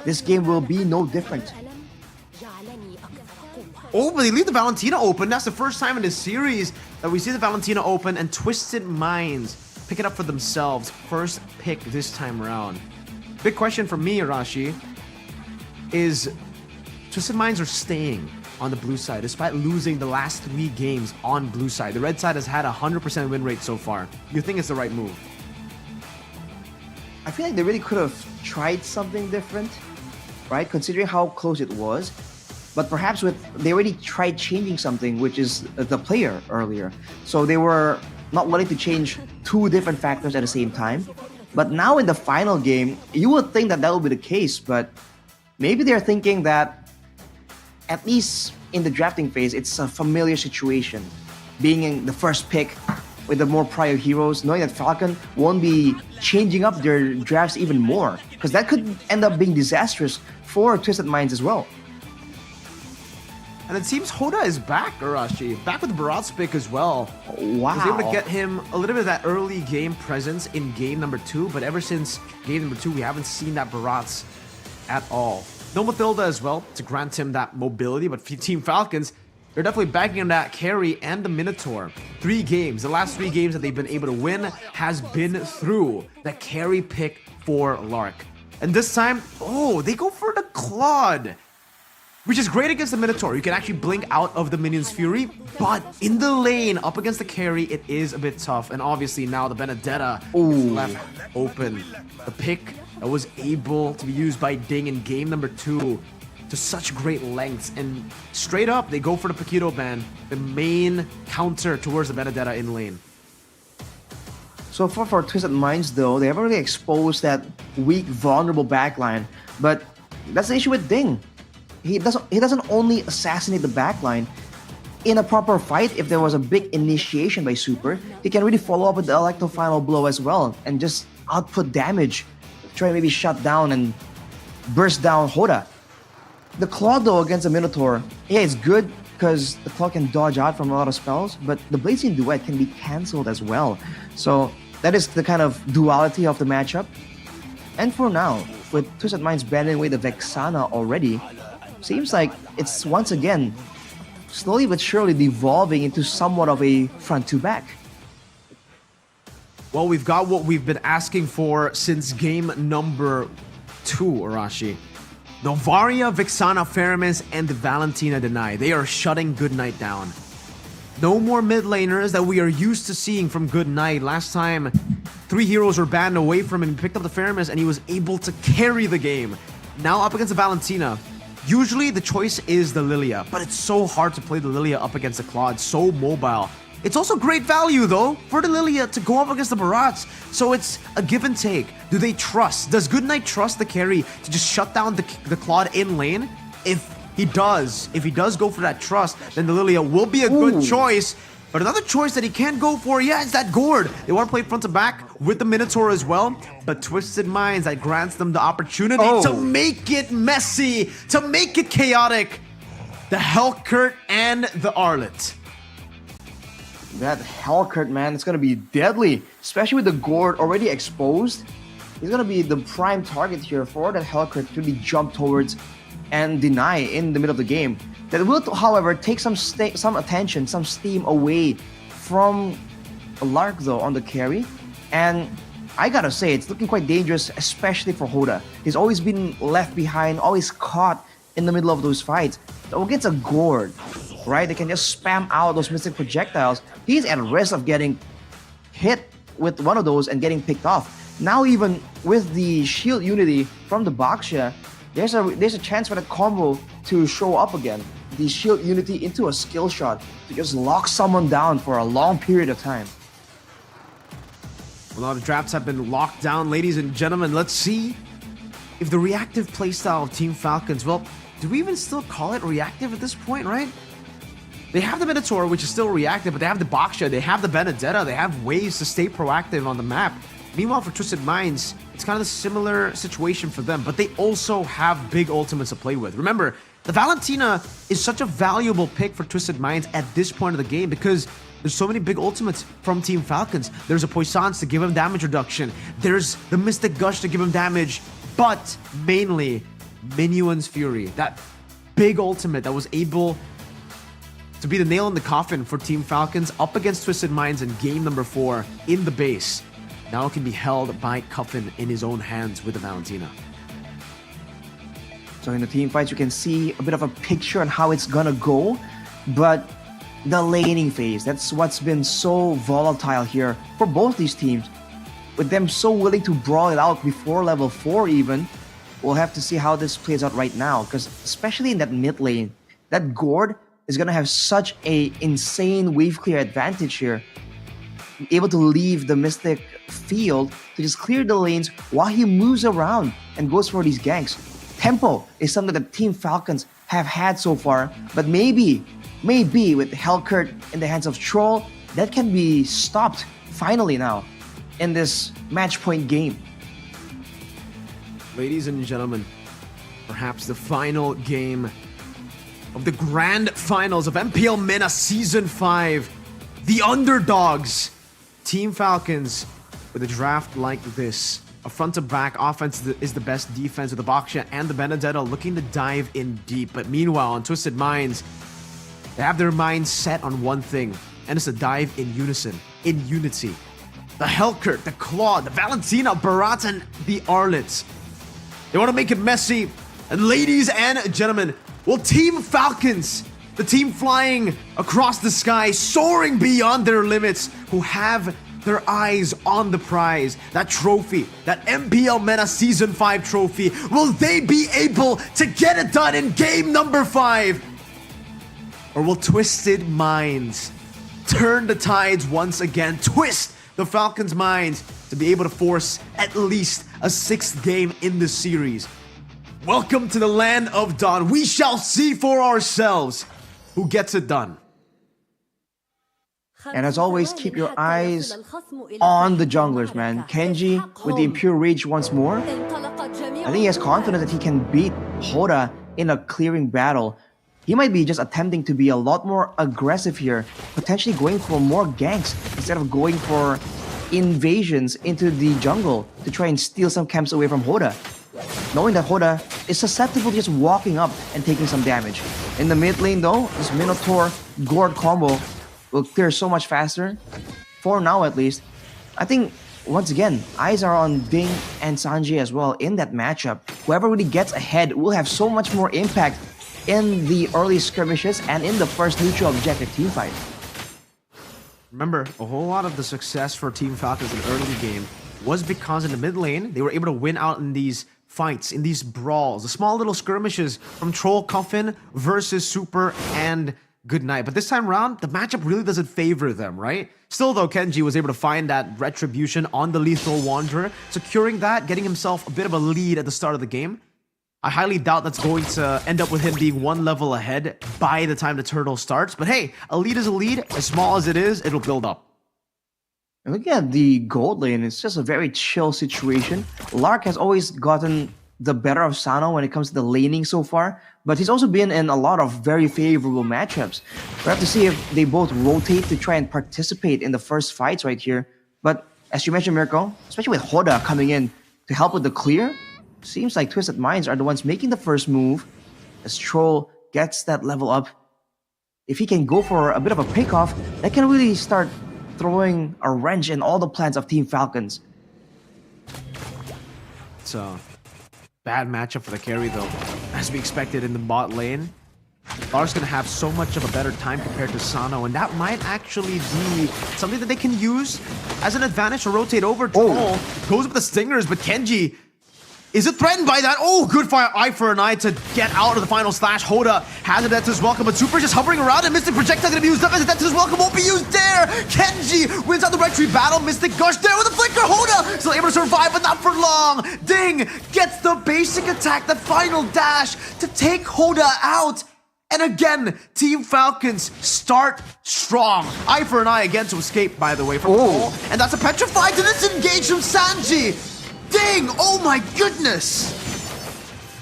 this game will be no different. Oh, but they leave the Valentina open. That's the first time in this series that we see the Valentina open, and Twisted Minds pick it up for themselves. First pick this time around. Big question for me, Arashi, is Twisted Minds are staying on the blue side despite losing the last 3 games on blue side. The red side has had a 100% win rate so far. You think it's the right move? I feel like they really could have tried something different, right? Considering how close it was. But perhaps they already tried changing something, which is the player earlier. So they were not willing to change 2 different factors at the same time. But now in the final game, you would think that would be the case, but maybe they're thinking that at least in the drafting phase, it's a familiar situation. Being in the first pick with the more prior heroes, knowing that Falcon won't be changing up their drafts even more, because that could end up being disastrous for Twisted Minds as well. And it seems Hoda is back, Arashi. Back with Barat's pick as well. Wow. Was able to get him a little bit of that early game presence in game number 2, but ever since game number 2, we haven't seen that Barat's at all. No Mathilda as well to grant him that mobility, but Team Falcons, they're definitely backing on that carry and the Minotaur. 3 games, the last 3 games that they've been able to win has been through the carry pick for Lark. And this time, oh, they go for the Claude, which is great against the Minotaur. You can actually blink out of the minion's fury, but in the lane, up against the carry, it is a bit tough. And obviously now the Benedetta is left open. The pick that was able to be used by Ding in game number 2 to such great lengths. And straight up, they go for the Paquito ban, the main counter towards the Benedetta in lane. So far for Twisted Minds though, they haven't really exposed that weak, vulnerable backline. But that's the issue with Ding. He doesn't only assassinate the backline. In a proper fight, if there was a big initiation by Super, he can really follow up with the Electro Final Blow as well and just output damage, try to maybe shut down and burst down Hoda. The Claw though against the Minotaur, yeah, it's good because the Claw can dodge out from a lot of spells, but the Blazing Duet can be cancelled as well. So that is the kind of duality of the matchup. And for now, with Twisted Minds banning away the Vexana already, seems like it's once again slowly but surely devolving into somewhat of a front-to-back. Well, we've got what we've been asking for since game number 2, Arashi. The Varia, Vexana, Feramis, and the Valentina Deny. They are shutting Goodnight down. No more mid laners that we are used to seeing from Goodnight. Last time, 3 heroes were banned away from him. He picked up the Feramis and he was able to carry the game. Now up against the Valentina. Usually the choice is the Lilia, but it's so hard to play the Lilia up against the Claude, so mobile. It's also great value though for the Lilia to go up against the Barats, so it's a give and take. Do they trust? Does Goodnight trust the carry to just shut down the Claude in lane? If he does go for that trust, then the Lilia will be a good choice. But another choice that he can go for, yeah, is that Gourd. They want to play front to back with the Minotaur as well. But Twisted Minds, that grants them the opportunity to make it messy, to make it chaotic. The Hellcurt and the Arlet. That Hellcurt, man, it's going to be deadly. Especially with the Gourd already exposed. He's going to be the prime target here for that Hellcurt to really jump towards and deny in the middle of the game. That will, however, take some attention, some steam away from Lark though on the carry. And I gotta say, it's looking quite dangerous, especially for Hoda. He's always been left behind, always caught in the middle of those fights. So against a Gourd, right? They can just spam out those mystic projectiles. He's at risk of getting hit with one of those and getting picked off. Now even with the shield unity from the Baksha, there's a chance for that combo to show up again. The shield unity into a skill shot to just lock someone down for a long period of time. A lot of drafts have been locked down, ladies and gentlemen. Let's see if the reactive playstyle of Team Falcons, well, do we even still call it reactive at this point, right? They have the Minotaur, which is still reactive, but they have the Baksha, they have the Benedetta, they have ways to stay proactive on the map. Meanwhile, for Twisted Minds, it's kind of a similar situation for them, but they also have big ultimates to play with. Remember, the Valentina is such a valuable pick for Twisted Minds at this point of the game because there's so many big ultimates from Team Falcons. There's a Poissons to give him damage reduction. There's the Mystic Gush to give him damage, but mainly Minion's Fury, that big ultimate that was able to be the nail in the coffin for Team Falcons up against Twisted Minds in game number 4 in the base. Now it can be held by Cuffin in his own hands with the Valentina. So in the team fights, you can see a bit of a picture on how it's gonna go, but the laning phase, that's what's been so volatile here for both these teams. With them so willing to brawl it out before level 4 even, we'll have to see how this plays out right now, because especially in that mid lane, that Gord is gonna have such a insane wave clear advantage here. Able to leave the Mystic field to just clear the lanes while he moves around and goes for these ganks. Tempo is something that Team Falcons have had so far, but maybe with Hellcurt in the hands of Troll, that can be stopped finally now in this match point game. Ladies and gentlemen, perhaps the final game of the grand finals of MPL MENA Season 5. The underdogs, Team Falcons, with a draft like this. A front-to-back offense is the best defense with the Baksha and the Benedetta looking to dive in deep. But meanwhile, on Twisted Minds, they have their minds set on one thing, and it's to dive in unison, in unity. The Hellcurt, the Claw, the Valentina, Barat, and the Arlets. They want to make it messy. And ladies and gentlemen, well, Team Falcons, the team flying across the sky, soaring beyond their limits, who have their eyes on the prize, that trophy, that MPL MENA Season 5 trophy. Will they be able to get it done in game number 5? Or will Twisted Minds turn the tides once again, twist the Falcons' minds to be able to force at least a 6th game in the series? Welcome to the land of dawn. We shall see for ourselves who gets it done. And as always, keep your eyes on the junglers, man. Kenji with the Impure Rage once more. I think he has confidence that he can beat Hoda in a clearing battle. He might be just attempting to be a lot more aggressive here, potentially going for more ganks instead of going for invasions into the jungle to try and steal some camps away from Hoda. Knowing that Hoda is susceptible to just walking up and taking some damage. In the mid lane though, this Minotaur Gord combo will clear so much faster, for now at least. I think, once again, eyes are on Ding and Sanji as well in that matchup. Whoever really gets ahead will have so much more impact in the early skirmishes and in the first neutral objective teamfight. Remember, a whole lot of the success for Team Falcons in the early game was because in the mid lane, they were able to win out in these fights, in these brawls, the small little skirmishes from Troll Coffin versus Super and Goodnight. But this time around, the matchup really doesn't favor them, right? Still though, Kenji was able to find that retribution on the Lethal Wanderer, securing that, getting himself a bit of a lead at the start of the game. I highly doubt that's going to end up with him being one level ahead by the time the turtle starts. But hey, a lead is a lead. As small as it is, it'll build up. And look at the gold lane, it's just a very chill situation. Lark has always gotten the better of Sano when it comes to the laning so far, but he's also been in a lot of very favorable matchups. We have to see if they both rotate to try and participate in the first fights right here. But as you mentioned, Mirko, especially with Hoda coming in to help with the clear, seems like Twisted Minds are the ones making the first move as Troll gets that level up. If he can go for a bit of a pickoff, that can really start throwing a wrench in all the plans of Team Falcons. It's a bad matchup for the carry though, as we expected in the bot lane. Lark's gonna have so much of a better time compared to Sano, and that might actually be something that they can use as an advantage to rotate over. Troll goes with the stingers, but Kenji isn't threatened by that. Oh, good fire, eye for an eye to get out of the final slash. Hoda has it at his welcome, but Super just hovering around, and Mystic Projectile gonna be used up as that's his welcome, won't be used there. Kenji wins out the retreat battle. Mystic Gush there with a flicker. Hoda still able to survive, but not for long. Ding gets the basic attack, the final dash to take Hoda out. And again, Team Falcons start strong. Eye for an eye again to escape, by the way, from Troll. And that's a petrified to disengage from Sanji. Ding! Oh my goodness!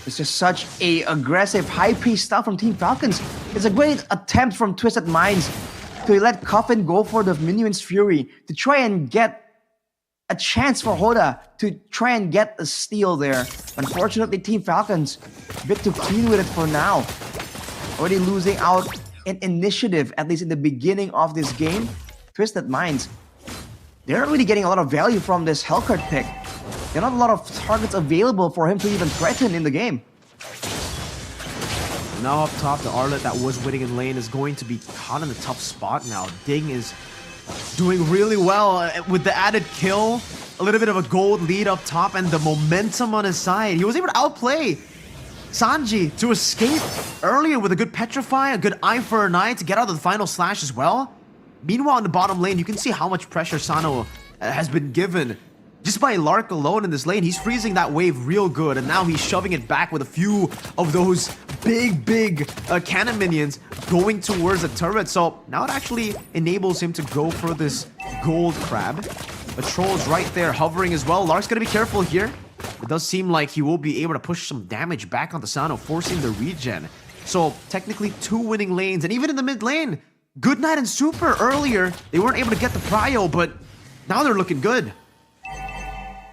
It's just such a aggressive, high-paced stuff from Team Falcons. It's a great attempt from Twisted Minds to let Coffin go for the Minion's Fury to try and get a chance for Hoda to try and get a steal there. Unfortunately, Team Falcons a bit too clean with it for now. Already losing out in initiative, at least in the beginning of this game, Twisted Minds, they're not really getting a lot of value from this Hellcurt pick. There are not a lot of targets available for him to even threaten in the game. Now up top, the Arlet that was winning in lane is going to be caught in a tough spot now. Ding is doing really well with the added kill, a little bit of a gold lead up top, and the momentum on his side. He was able to outplay Sanji to escape earlier with a good Petrify, a good Eye for an Eye to get out of the final slash as well. Meanwhile, in the bottom lane, you can see how much pressure Sano has been given. Just by Lark alone in this lane, he's freezing that wave real good, and now he's shoving it back with a few of those big cannon minions going towards the turret. So now it actually enables him to go for this gold crab. The troll's right there hovering as well. Lark's gonna be careful here. It does seem like he will be able to push some damage back onto Sano, forcing the regen. So technically 2 winning lanes, and even in the mid lane, Goodnight and Super earlier, they weren't able to get the prio, but now they're looking good.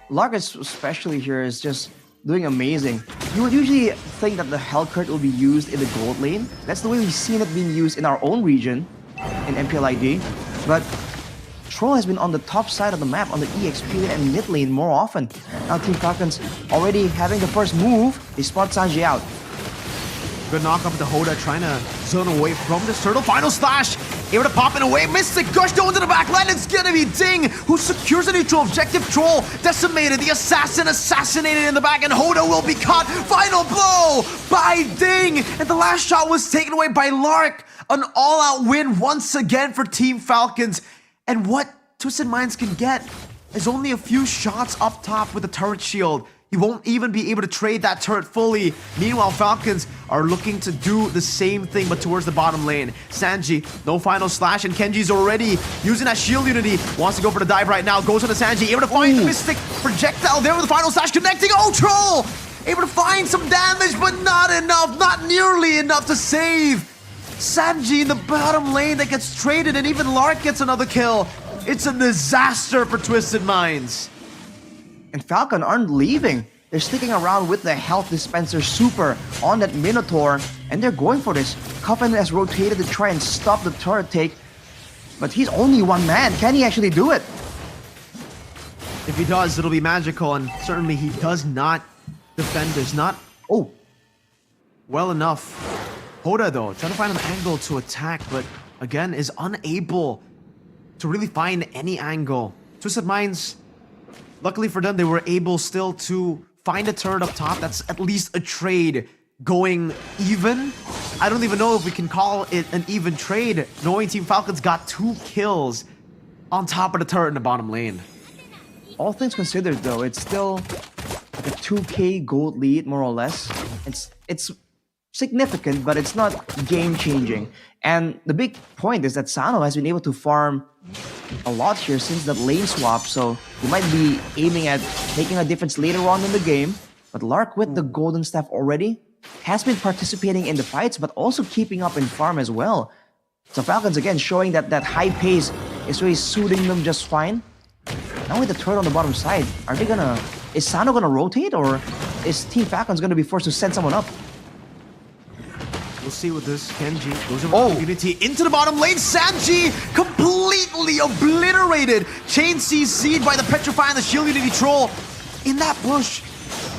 Lark especially here is just doing amazing. You would usually think that the Hellcurt will be used in the gold lane. That's the way we've seen it being used in our own region, in MPL ID. But Troll has been on the top side of the map, on the EXP lane and mid lane more often. Now Team Falcons already having the first move. They spot Sanji out. Good knock up with the Hoda, trying to zone away from this turtle. Final slash, able to pop it away. Mystic Gush going to the back line. It's gonna be Ding who secures a neutral objective. Troll decimated. The assassin assassinated in the back, and Hoda will be caught. Final blow by Ding, and the last shot was taken away by Lark. An all-out win once again for Team Falcons. And what Twisted Minds can get is only a few shots up top with the turret shield. He won't even be able to trade that turret fully. Meanwhile, Falcons are looking to do the same thing, but towards the bottom lane. Sanji, no final slash, and Kenji's already using that shield unity. Wants to go for the dive right now. Goes on to Sanji, able to find the Mystic projectile there with the final slash connecting. Oh, Troll! Able to find some damage, but not enough, not nearly enough to save Sanji in the bottom lane that gets traded, and even Lark gets another kill. It's a disaster for Twisted Minds. And Falcon aren't leaving. They're sticking around with the health dispenser super on that Minotaur, and they're going for this. Coffin has rotated to try and stop the turret take, but he's only one man. Can he actually do it? If he does, it'll be magical, and certainly he does not defend this. Not well enough. Hoda, though, trying to find an angle to attack, but again, is unable to really find any angle. Twisted Minds, luckily for them, they were able still to find a turret up top. That's at least a trade going even. I don't even know if we can call it an even trade, knowing Team Falcons got 2 kills on top of the turret in the bottom lane. All things considered, though, it's still like a 2k gold lead, more or less. It's significant, but it's not game-changing. And the big point is that Sano has been able to farm a lot here since that lane swap, so he might be aiming at making a difference later on in the game. But Lark, with the golden staff already, has been participating in the fights, but also keeping up in farm as well. So Falcons, again, showing that that high pace is really suiting them just fine. Now with the turret on the bottom side, is Sano gonna rotate, or is Team Falcons gonna be forced to send someone up? We'll see with this. Kenji goes over to Unity into the bottom lane. Sanji completely obliterated. Chain CC'd by the Petrify and the Shield Unity Troll. In that bush,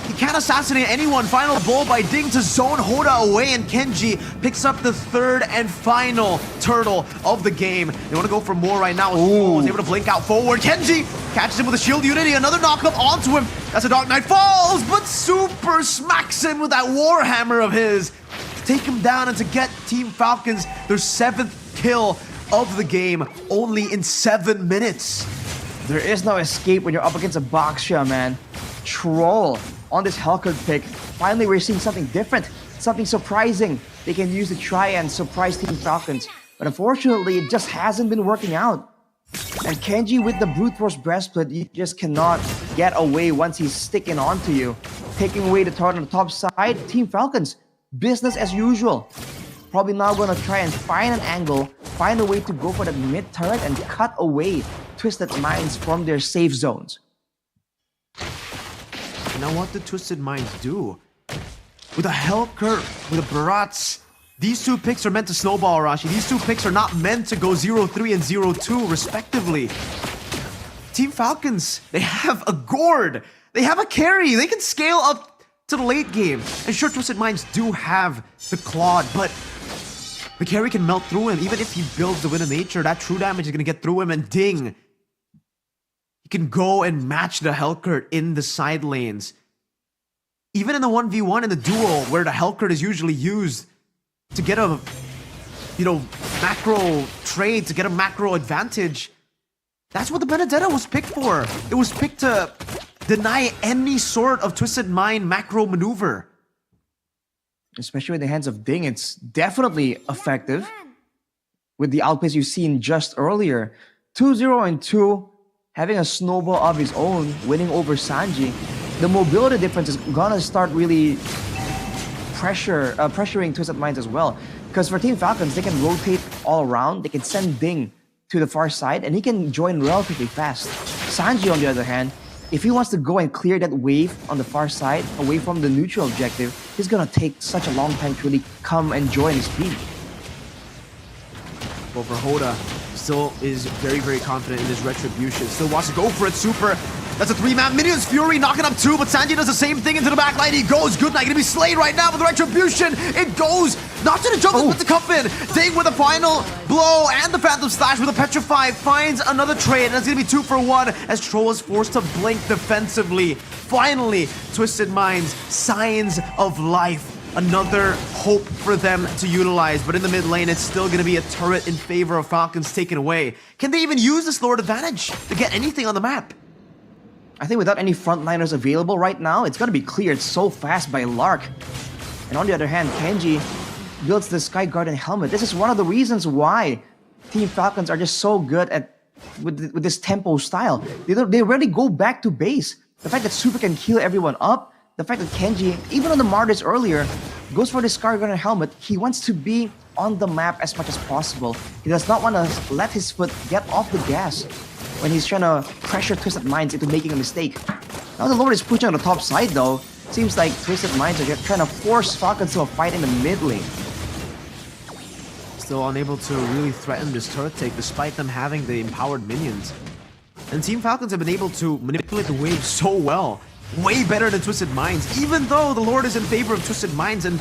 he can't assassinate anyone. Final blow by Ding to zone Hoda away, and Kenji picks up the 3rd and final turtle of the game. They want to go for more right now. He's able to blink out forward. Kenji catches him with a Shield Unity. Another knockup onto him. That's a Dark Knight Falls, but Super smacks him with that Warhammer of his. Take him down, and to get Team Falcons their 7th kill of the game, only in 7 minutes. There is no escape when you're up against a Boxia, man. Troll on this Hellcurt pick. Finally, we're seeing something different, something surprising they can use to try and surprise Team Falcons. But unfortunately, it just hasn't been working out. And Kenji with the Brute Force Breastplate, you just cannot get away once he's sticking onto you. Taking away the turret on the top side, Team Falcons, business as usual. Probably now gonna try and find an angle, find a way to go for that mid turret and cut away Twisted Minds from their safe zones. Now what did Twisted Minds do? With a Hellcurt, with a Barats, These two picks are meant to snowball, Arashi. These two picks are not meant to go 0-3 and 0-2, respectively. Team Falcons, they have a gourd. They have a carry. They can scale up to the late game. And sure, Twisted Minds do have the Claude, but the carry can melt through him. Even if he builds the Wind of Nature, that true damage is going to get through him. And ding, he can go and match the Hellcurt in the side lanes. Even in the 1v1 in the duel, where the Hellcurt is usually used to get a, macro trade, to get a macro advantage, that's what the Benedetta was picked for. It was picked to deny any sort of Twisted Mind macro maneuver. Especially in the hands of Ding, it's definitely effective. With the outplays you've seen just earlier. 2-0 and 2, having a snowball of his own, winning over Sanji. The mobility difference is gonna start really pressuring Twisted Minds as well. Because for Team Falcons, they can rotate all around. They can send Ding to the far side, and he can join relatively fast. Sanji, on the other hand, if he wants to go and clear that wave on the far side, away from the neutral objective, he's gonna take such a long time to really come and join his team. Well, for Hoda, still is very, very confident in his retribution. Still wants to go for it. Super. That's a 3-man. Minions Fury knocking up 2, but Sanji does the same thing into the backline. He goes. Good night. Gonna be slayed right now with the retribution. It goes. Not to the jump, but to Cuffin. Ding with a final blow and the Phantom Slash with a Petrify. Finds another trade. And it's gonna be 2 for 1 as Troll is forced to blink defensively. Finally, Twisted Minds, signs of life. Another hope for them to utilize, but in the mid lane, it's still going to be a turret in favor of Falcons taken away. Can they even use this Lord advantage to get anything on the map? I think without any frontliners available right now, it's gonna be cleared so fast by Lark. And on the other hand, Kenji builds the Sky Garden helmet. This is one of the reasons why Team Falcons are just so good at with this tempo style. They rarely go back to base. The fact that Super can heal everyone up, the fact that Kenji, even on the Martyrs earlier, goes for the Sky Garden helmet. He wants to be on the map as much as possible. He does not want to let his foot get off the gas when he's trying to pressure Twisted Minds into making a mistake. Now the Lord is pushing on the top side though. Seems like Twisted Minds are trying to force Falcons to a fight in the mid lane. Still unable to really threaten this turret take despite them having the empowered minions. And Team Falcons have been able to manipulate the wave so well. Way better than Twisted Minds, even though the Lord is in favor of Twisted Minds, and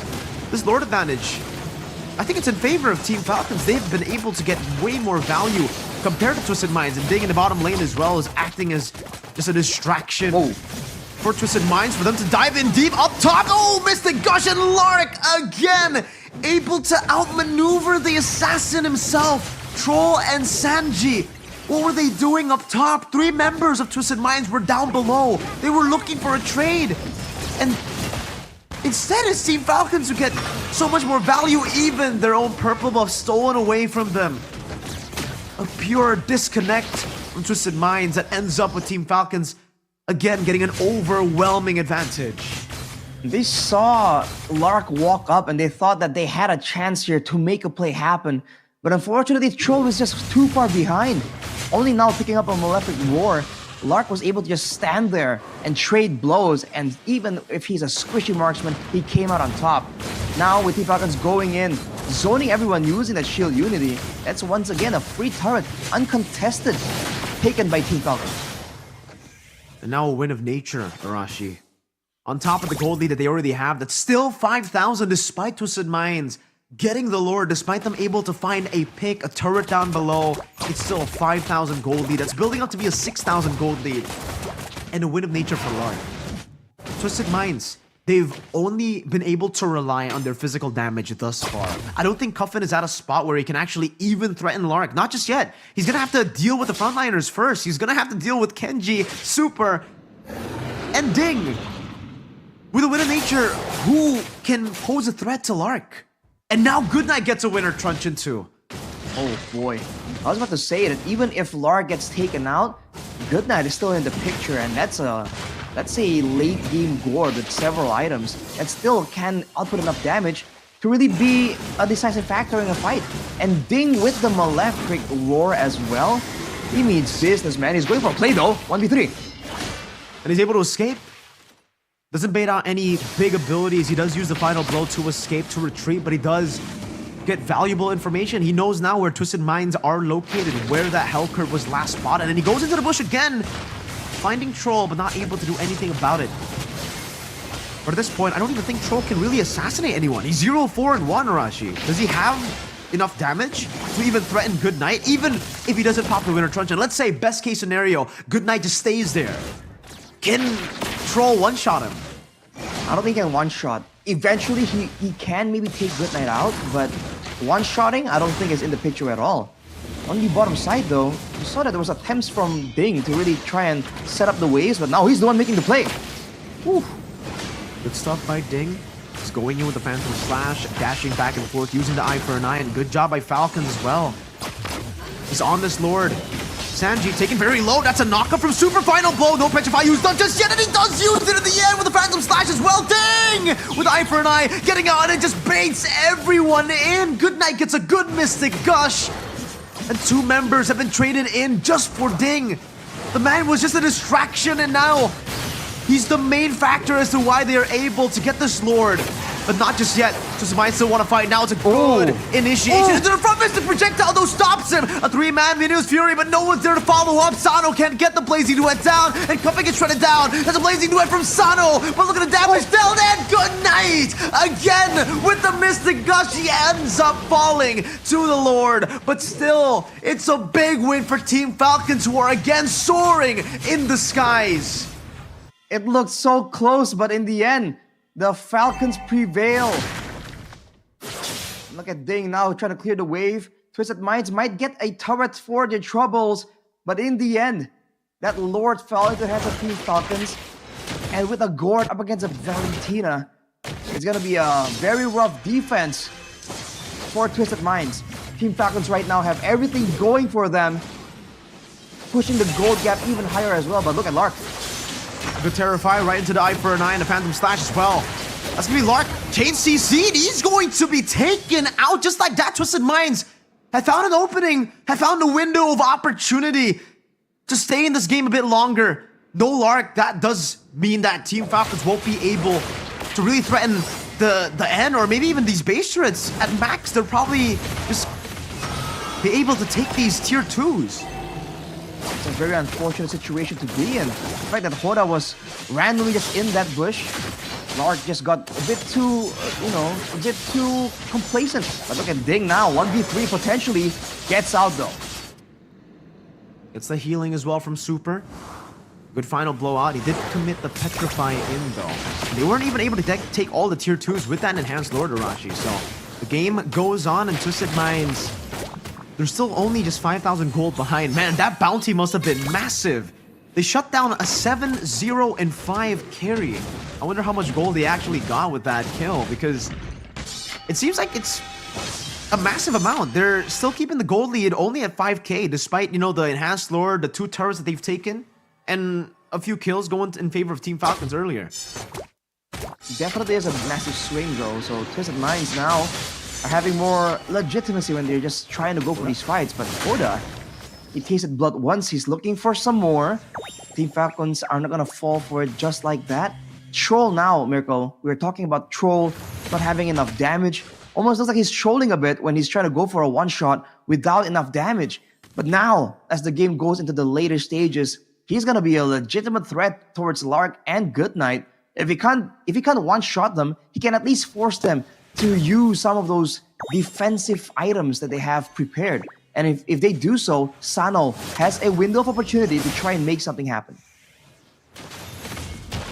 this Lord advantage, I think it's in favor of Team Falcons. They've been able to get way more value compared to Twisted Minds, and Ding in the bottom lane as well is acting as just a distraction for Twisted Minds, for them to dive in deep up top. Oh, Mystic Gush and Lark again, able to outmaneuver the assassin himself, Troll and Sanji. What were they doing up top? 3 members of Twisted Minds were down below. They were looking for a trade. And instead, it's Team Falcons who get so much more value, even their own purple buff stolen away from them. A pure disconnect from Twisted Minds that ends up with Team Falcons, again, getting an overwhelming advantage. They saw Lark walk up and they thought that they had a chance here to make a play happen. But unfortunately, Troll was just too far behind. Only now picking up a Malefic Roar, Lark was able to just stand there and trade blows, and even if he's a squishy marksman, he came out on top. Now with Team Falcons going in, zoning everyone using that Shield Unity, that's once again a free turret, uncontested, taken by Team Falcons. And now a Wind of Nature, Arashi. On top of the gold lead that they already have, that's still 5,000 despite Twisted Minds getting the Lord, despite them able to find a pick, a turret down below. It's still a 5,000 gold lead. That's building up to be a 6,000 gold lead. And a Wind of Nature for Lark. Twisted Minds, they've only been able to rely on their physical damage thus far. I don't think Cuffin is at a spot where he can actually even threaten Lark. Not just yet. He's gonna have to deal with the frontliners first. He's gonna have to deal with Kenji, Super, and Ding. With a Wind of Nature, who can pose a threat to Lark? And now Goodnight gets a winner, Truncheon too. Oh boy. I was about to say that even if Lark gets taken out, Goodnight is still in the picture, and that's a late game gourd with several items that still can output enough damage to really be a decisive factor in a fight. And Ding with the Malefic Roar as well. He means business, man. He's going for a play though, 1v3. And he's able to escape. Doesn't bait out any big abilities. He does use the final blow to escape, to retreat, but he does get valuable information. He knows now where Twisted Minds are located, where that hell curve was last spotted, and he goes into the bush again, finding Troll, but not able to do anything about it. But at this point, I don't even think Troll can really assassinate anyone. He's 0-4-1, Arashi. Does he have enough damage to even threaten Good Knight, even if he doesn't pop the Winter Truncheon? Let's say, best case scenario, Good Knight just stays there. Can Troll one-shot him? I don't think he can one-shot. Eventually, he can maybe take Good Knight out, but one-shotting, I don't think is in the picture at all. On the bottom side, though, you saw that there was attempts from Ding to really try and set up the waves, but now he's the one making the play. Whew. Good stuff by Ding. He's going in with the Phantom Slash, dashing back and forth, using the eye for an eye, and good job by Falcons as well. He's on this Lord. Sanji taken very low. That's a knockup from Super. Final blow. No Petrify used up just yet, and he does use it in the end with the Phantom Slash as well. Ding! With eye for an eye, getting out, and it just baits everyone in. Good Knight gets a good Mystic Gush. And 2 members have been traded in just for Ding. The man was just a distraction, and now he's the main factor as to why they are able to get this Lord. But not just yet. Just might still want to fight. Now it's a good initiation into the front. Mystic Projectile though stops him. A 3-man Venus Fury, but no one's there to follow up. Sano can't get the Blazing Duet down, and Cuffin gets shredded down. That's a Blazing Duet from Sano, but look at the damage dealt, and Good Night again with the Mystic Gush. He ends up falling to the Lord, but still, it's a big win for Team Falcons, who are again soaring in the skies. It looked so close, but in the end, the Falcons prevail. Look at Ding now trying to clear the wave. Twisted Minds might get a turret for their troubles, but in the end, that Lord fell into the hands of Team Falcons. And with a Gord up against a Valentina, it's gonna be a very rough defense for Twisted Minds. Team Falcons right now have everything going for them, pushing the gold gap even higher as well. But look at Lark. Good Terrify right into the eye for an eye, and the Phantom Slash as well. That's gonna be Lark. Chain CC'd. He's going to be taken out just like that. Twisted Minds had found an opening, had found a window of opportunity to stay in this game a bit longer. No Lark, that does mean that Team Falcons won't be able to really threaten the end, or maybe even these base turrets. At max, they'll probably just be able to take these tier 2s. It's a very unfortunate situation to be in. The fact that Hoda was randomly just in that bush. Lark just got a bit too, a bit too complacent. But look at Ding now, 1v3 potentially gets out though. It's the healing as well from Super. Good final blowout. He did commit the Petrify in though. They weren't even able to take all the tier 2s with that enhanced Lord Arashi. So the game goes on, and Twisted Minds, they're still only just 5,000 gold behind. Man, that bounty must have been massive. They shut down a 7-0-5 carry. I wonder how much gold they actually got with that kill, because it seems like it's a massive amount. They're still keeping the gold lead only at 5k, despite, the enhanced lord, the 2 turrets that they've taken, and a few kills going in favor of Team Falcons earlier. Definitely is a massive swing though, so Twisted Minds now are having more legitimacy when they're just trying to go for these fights. But Hoda, he tasted blood once, he's looking for some more. Team Falcons are not gonna fall for it just like that. Troll now, Mirko, we were talking about Troll not having enough damage. Almost looks like he's trolling a bit when he's trying to go for a one-shot without enough damage. But now, as the game goes into the later stages, he's gonna be a legitimate threat towards Lark and Goodnight. If he can't one-shot them, he can at least force them to use some of those defensive items that they have prepared. And if they do so, Sano has a window of opportunity to try and make something happen.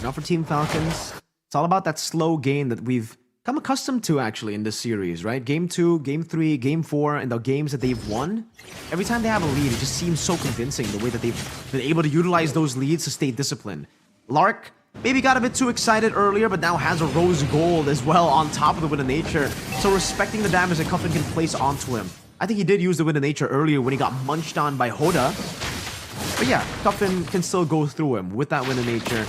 Now for Team Falcons, it's all about that slow game that we've come accustomed to actually in this series, right? Game 2, Game 3, Game 4, and the games that they've won, every time they have a lead, it just seems so convincing the way that they've been able to utilize those leads to stay disciplined. Lark maybe got a bit too excited earlier, but now has a rose gold as well on top of the Wind of Nature. So respecting the damage that Cuffin can place onto him. I think he did use the Wind of Nature earlier when he got munched on by Hoda. But yeah, Cuffin can still go through him with that Wind of Nature.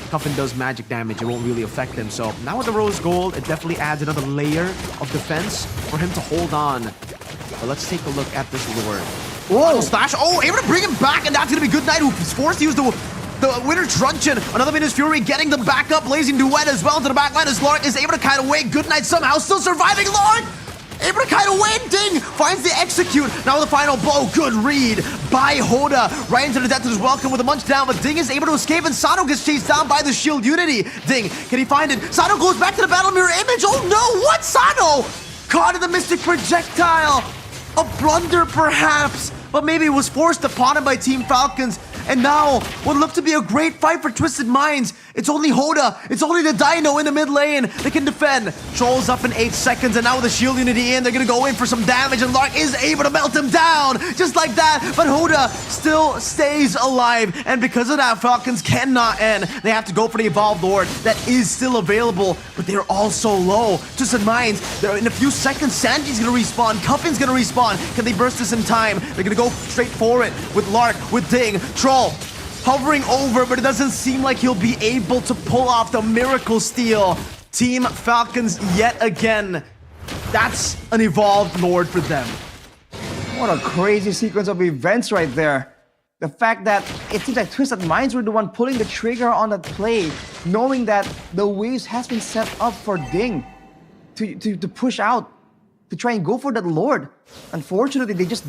Cuffin does magic damage, it won't really affect him. So now with the rose gold, it definitely adds another layer of defense for him to hold on. But let's take a look at this Lord. Whoa! Slash! Oh, able to bring him back, and that's gonna be Goodnight, who's forced to use the Winter Truncheon. Another Venus Fury getting them back up. Blazing Duet as well to the back line as Lark is able to kite away. Goodnight somehow still surviving. Lark able to kind of win. Ding finds the execute. Now the final blow. Good read by Hoda. Right into the death to his welcome with a munch down, but Ding is able to escape and Sano gets chased down by the shield unity. Ding, can he find it? Sano goes back to the battle mirror image. Oh no, what? Sano caught in the mystic projectile. A blunder perhaps, but maybe it was forced upon him by Team Falcons. And now, what looked to be a great fight for Twisted Minds. It's only Hoda, it's only the Dino in the mid lane that can defend. Trolls up in 8 seconds, and now with the shield unity in, they're gonna go in for some damage, and Lark is able to melt him down, just like that. But Hoda still stays alive, and because of that, Falcons cannot end. They have to go for the Evolved Lord that is still available, but they're all so low. Twisted Minds, they're in a few seconds, Sanji's gonna respawn, Cuffin's gonna respawn. Can they burst this in time? They're gonna go straight for it with Lark, with Ding, Troll hovering over, but it doesn't seem like he'll be able to pull off the miracle steal. Team Falcons yet again. That's an Evolved Lord for them. What a crazy sequence of events right there. The fact that it seems like Twisted Minds were the one pulling the trigger on that play, knowing that the waves has been set up for Ding to push out, to try and go for that Lord. Unfortunately, they just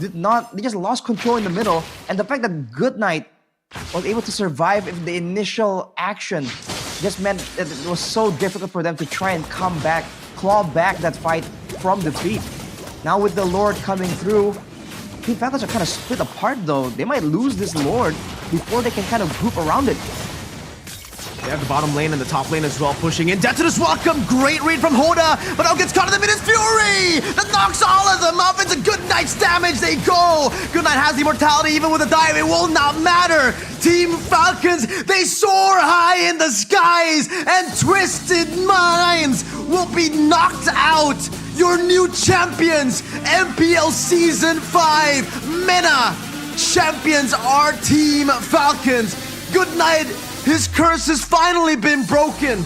lost control in the middle, and the fact that Goodnight was able to survive in the initial action just meant that it was so difficult for them to try and come back, claw back that fight from defeat. Now with the Lord coming through, Team Falcons are kind of split apart though. They might lose this Lord before they can kind of group around it. They have the bottom lane and the top lane as well pushing in. Death to this welcome. Great read from Hoda, but now gets caught in the Minute Fury that knocks all of them up. It's a Goodnight's damage. They go. Goodnight has the immortality even with a dive. It will not matter. Team Falcons, they soar high in the skies, and Twisted Minds will be knocked out. Your new champions, MPL Season 5 MENA champions are Team Falcons. Goodnight, his curse has finally been broken.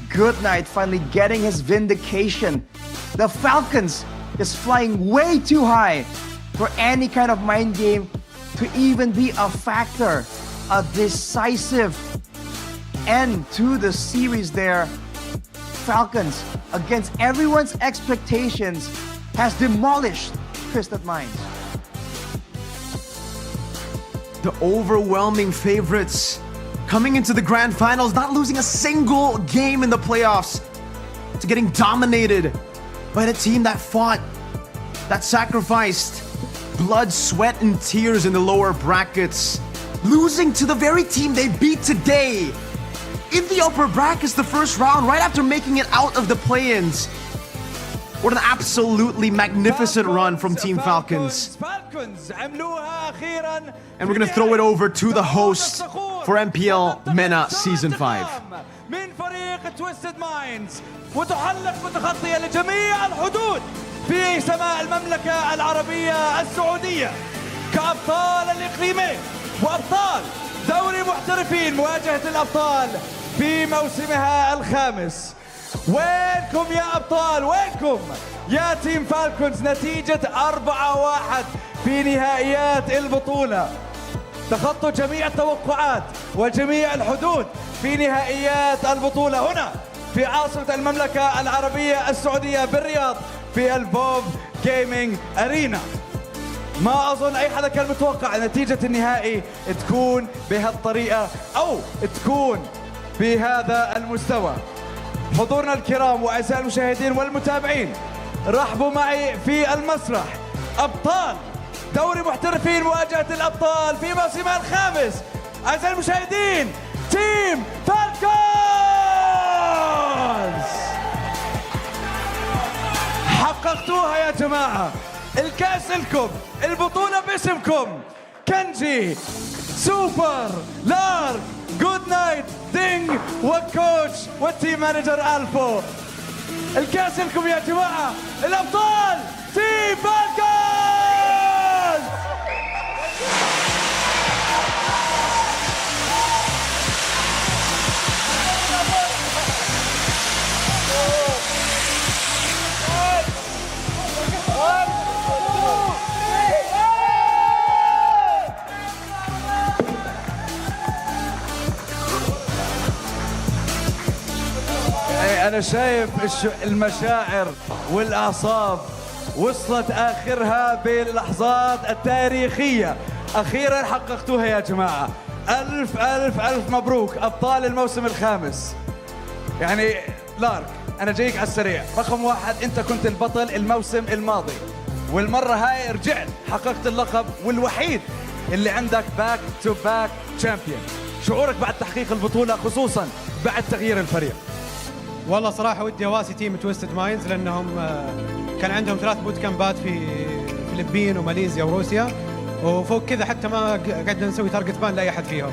Goodnight finally getting his vindication. The Falcons is flying way too high for any kind of mind game to even be a factor. A decisive end to the series there. Falcons, against everyone's expectations, has demolished Twisted Minds. The overwhelming favorites coming into the grand finals, not losing a single game in the playoffs, to getting dominated by the team that fought, that sacrificed blood, sweat, and tears in the lower brackets, losing to the very team they beat today in the upper brackets the first round, right after making it out of the play-ins. What an absolutely magnificent run from Team Falcons. And we're gonna throw it over to the host for MPL MENA Season 5. من فريق تويستد مايندز وتحلق متخطية لجميع الحدود في سماء المملكة العربية السعودية كأبطال الإقليمين وأبطال دوري محترفين مواجهة الأبطال في موسمها الخامس. وينكم يا أبطال؟ وينكم يا تيم فالكونز؟ نتيجة 4-1 في نهائيات البطولة. تخطوا جميع التوقعات وجميع الحدود في نهائيات البطولة هنا في عاصمة المملكة العربية السعودية بالرياض في الفوف جيمنج أرينا. ما أظن أي حدا كان متوقع نتيجة النهائي تكون بهالطريقة أو تكون بهذا المستوى. حضورنا الكرام وأعزائي المشاهدين والمتابعين، رحبوا معي في المسرح أبطال دوري محترفين مواجهة الأبطال في موسمها الخامس. أعزائي المشاهدين، تيم فالكونز. حققتوها يا جماعة، الكأس لكم، البطولة باسمكم. كنجي، سوبر، لارك، جود نايت، دينج، والكوتش والتيم مانجر ألفو. الكأس لكم يا جماعة، الأبطال تيم فالكونز. أنا شايف المشاعر والأعصاب وصلت آخرها باللحظات التاريخية. أخيرا حققتوها يا جماعة. ألف ألف ألف مبروك أبطال الموسم الخامس. يعني لارك أنا جايك على السريع. رقم واحد، أنت كنت البطل الموسم الماضي، والمرة هاي رجعت حققت اللقب، والوحيد اللي عندك باك تو باك تشامبيون. شعورك بعد تحقيق البطولة خصوصا بعد تغيير الفريق؟ والله صراحة ودي أواسي تيم تويستد مايندز، لأنهم كان عندهم 3 بوت كامبات في الفلبين وماليزيا وروسيا، وفوق كذا حتى ما قعدنا نسوي تارجت بان لأي أحد فيهم.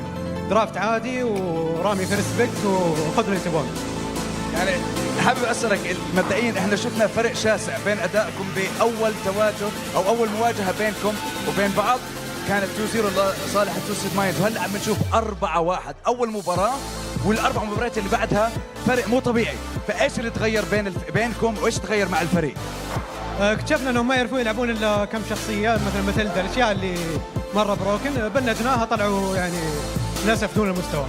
درافت عادي ورامي فيرست بيك وخذوا اللي تبون. يعني حابب أسألك مبدئيا احنا شفنا فرق شاسع بين أدائكم بأول تواجه أو أول مواجهة بينكم وبين بعض، كانت 2-0 لصالح تويستد مايندز، وهلا عم نشوف 4-1 أول مباراة، والأربع مباريات اللي بعدها فرق مو طبيعي. فإيش اللي تغير بينكم وإيش تغير مع الفريق؟ اكتشفنا انهم ما يعرفون يلعبون الا كم شخصيه، مثل ماتيلدا الاشياء اللي مره بروكن بندناها طلعوا يعني للاسف دون المستوى.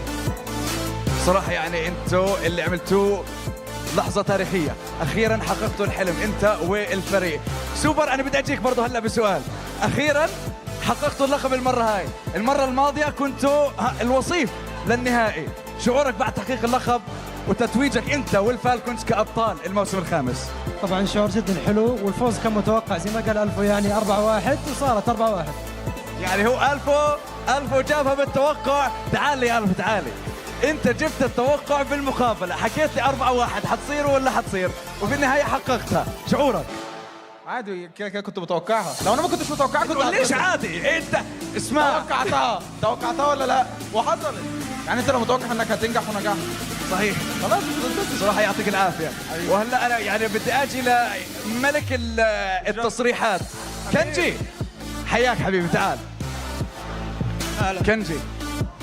صراحه يعني انتوا اللي عملتوه لحظه تاريخيه، اخيرا حققتوا الحلم انت والفريق. سوبر، انا بدي اجيك برضه هلا بسؤال. اخيرا حققتوا اللقب المره هاي، المره الماضيه كنتوا الوصيف للنهائي. شعورك بعد تحقيق اللقب وتتويجك انت والفالكونز كابطال الموسم الخامس؟ طبعا شعور جدا حلو، والفوز كان متوقع زي ما قال ألفو، يعني 4-1 وصارت 4-1. يعني هو ألفو جابها بالتوقع. تعال يا ألفو تعالي، انت جبت التوقع بالمقابله، حكيت لي 4-1 حتصير ولا حتصير، وفي النهايه حققتها. شعورك؟ عادي كده كنت متوقعها. لو انا ما كنتش متوقعها كنت ليش عادي؟ انت اسمع، توقعتها ولا لا؟ وحصلت. يعني انت لو متوقع انك هتنجح ونجحت. صحيح. خلاص صراحه يعطيك العافيه. أيوة. وهلا انا يعني بدي اجي لملك التصريحات كنجي. حياك حبيبي، تعال. كنجي،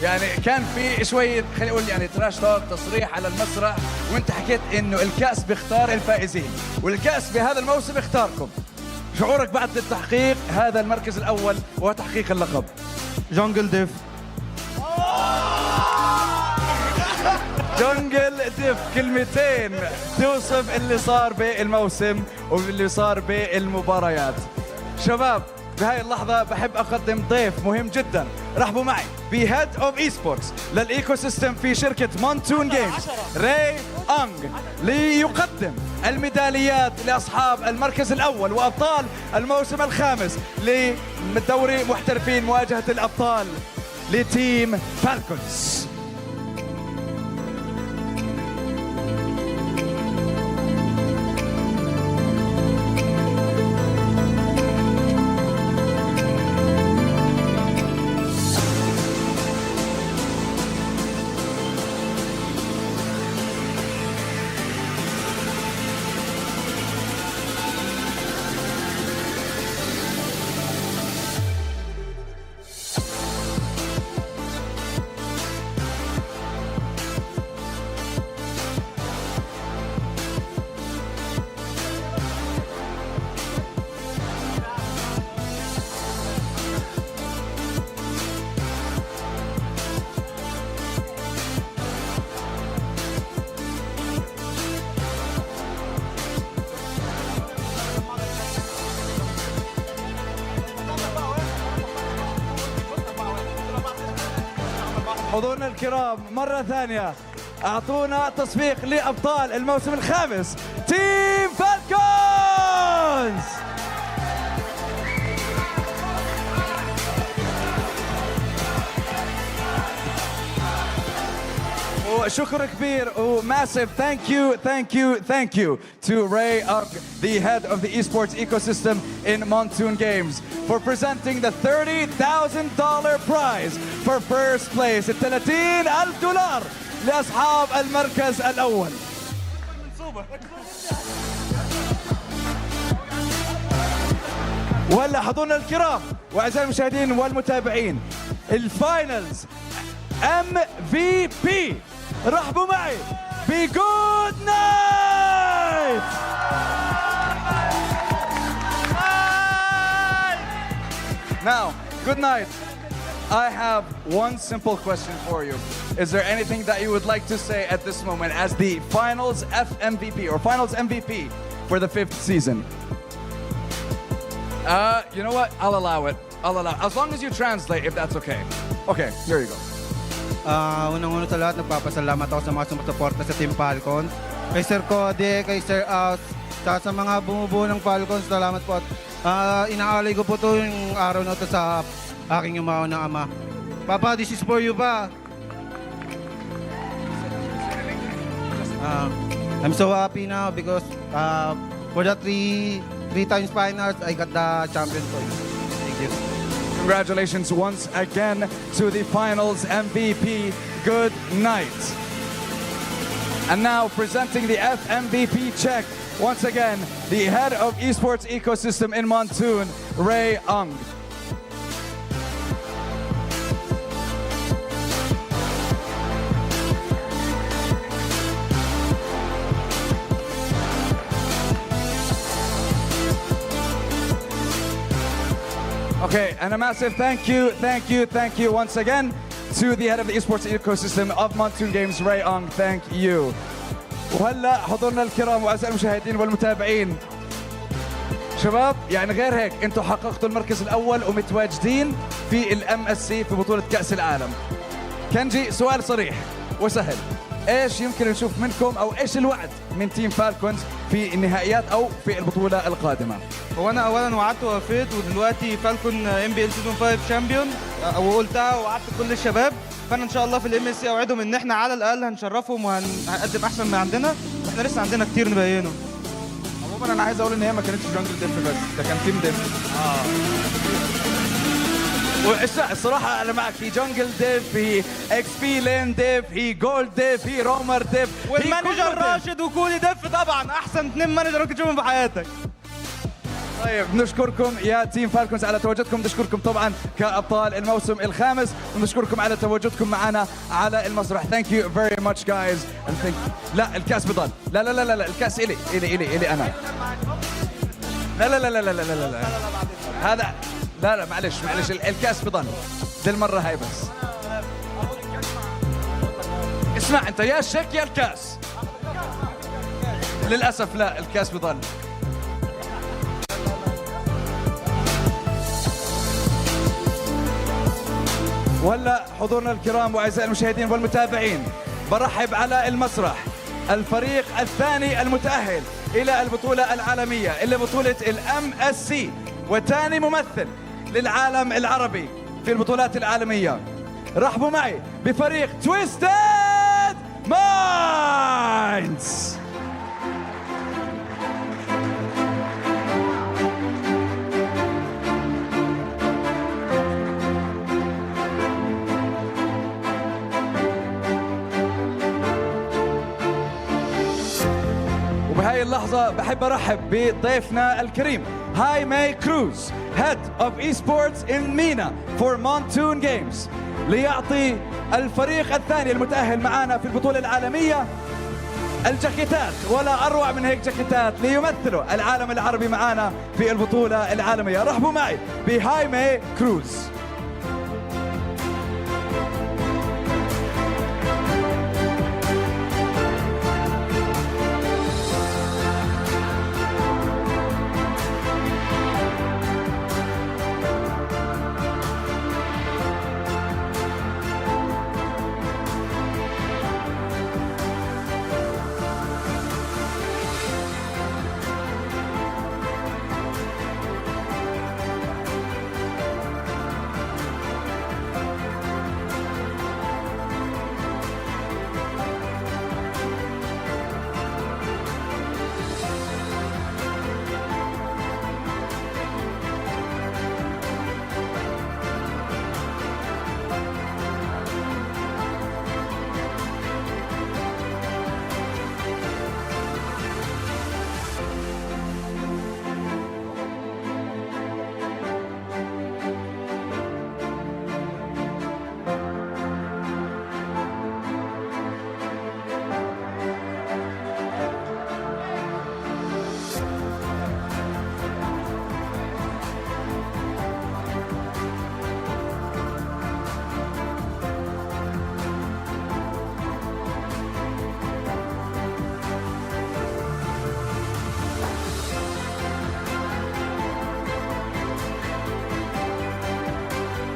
يعني كان في شويه خليني اقول يعني تراش توك، تصريح على المسرح، وانت حكيت انه الكاس بيختار الفائزين، والكاس بهذا الموسم اختاركم. شعورك بعد التحقيق هذا المركز الاول وتحقيق اللقب؟ جونجل ديف. جونجل ديف، كلمتين توصف اللي صار بالموسم واللي صار بالمباريات. شباب، بهاي اللحظة بحب أقدم ضيف مهم جدا. رحبوا معي بهيد اوف اي سبورتس للإيكو سيستم في شركة مونتون جيمز، راي أنج، ليقدم الميداليات لأصحاب المركز الأول وأبطال الموسم الخامس لدوري محترفين مواجهة الأبطال لتيم فالكونز. حضورنا الكرام مرة ثانية، أعطونا تصفيق لأبطال الموسم الخامس تيم فالكونز. وشكر كبير وماسيve thank you to Ray Ugg, the head of the esports ecosystem in Monsoon Games, for presenting the $30,000 prize for first place. $30,000 لأصحاب المركز الأول. وهلا حضورنا الكرام وأعزائي المشاهدين والمتابعين، الفاينلز MVP، رحبوا معي بجود نايت. Now, good night. I have one simple question for you. Is there anything that you would like to say at this moment as the finals FMVP or finals MVP for the 5th season? You know what? I'll allow it. As long as you translate, if that's okay. Okay, here you go. Unang-una sa lahat, nagpapasalamat ako sa mga sumusuporta sa Team Falcons. Kay Sir Cody, kay Sir Aus, sa mga bumubuo ng Falcons, salamat po. Inaalay ko po to yung araw na to sa aking yumaon ng ama. Papa, this is for you pa. I'm so happy now because for the three times finals, I got the champion point. Thank you. Congratulations once again to the finals MVP. Good night. And now presenting the FMVP check, once again, the head of esports ecosystem in Montoon, Ray Ung. Okay, and a massive thank you once again to the head of the esports ecosystem of Montoon Games, Ray Ung. Thank you. وهلا حضورنا الكرام واعزائي المشاهدين والمتابعين. شباب يعني غير هيك انتم حققتوا المركز الاول ومتواجدين في MSC في بطولة كأس العالم. كنجي سؤال صريح وسهل. ايش يمكن نشوف منكم او ايش الوعد من تيم فالكونز في النهائيات او في البطولة القادمة؟ هو انا اولا وعدت ووفيت ودلوقتي فالكون MPL سيزون 5 شامبيون وقلتها ووعدت كل الشباب، فانا ان شاء الله في MSC اوعدهم ان احنا على الاقل هنشرفهم وهنقدم احسن ما عندنا، واحنا لسه عندنا كتير نبينه. عموما انا عايز اقول ان هي ما كانتش جانجل ديف بس، ده كان تيم ديف. الصراحة أنا معك، في جونجل ديف، في XP لين ديف، في جولد ديف، في رومر ديف، والمانجر راشد وكولي ديف طبعا أحسن 2 مانجر ممكن تشوفهم في حياتك. طيب نشكركم يا تيم فالكونز على تواجدكم، نشكركم طبعا كأبطال الموسم الخامس، ونشكركم على تواجدكم معنا على المسرح. Thank you very much guys. لا الكاس بضل، لا لا لا لا الكاس إلي أنا. لا لا لا لا لا لا لا لا هذا لا معلش الكاس بضل دي المرة هاي بس. اسمع انت يا الشيك يا الكاس. للأسف لا الكاس بضل. وهلا حضورنا الكرام واعزائي المشاهدين والمتابعين، برحب على المسرح الفريق الثاني المتأهل إلى البطولة العالمية اللي بطولة MSC، وثاني ممثل للعالم العربي في البطولات العالمية. رحبوا معي بفريق TWIS and FLCN. وبهاي اللحظة بحب أرحب بضيفنا الكريم هايمي كروز Head of Esports in MENA for Montoon Games، ليعطي الفريق الثاني المتأهل معنا في البطولة العالمية الجاكيتات، ولا أروع من هيك جاكيتات ليمثلوا العالم العربي معنا في البطولة العالمية. رحبوا معي بهايمي كروز.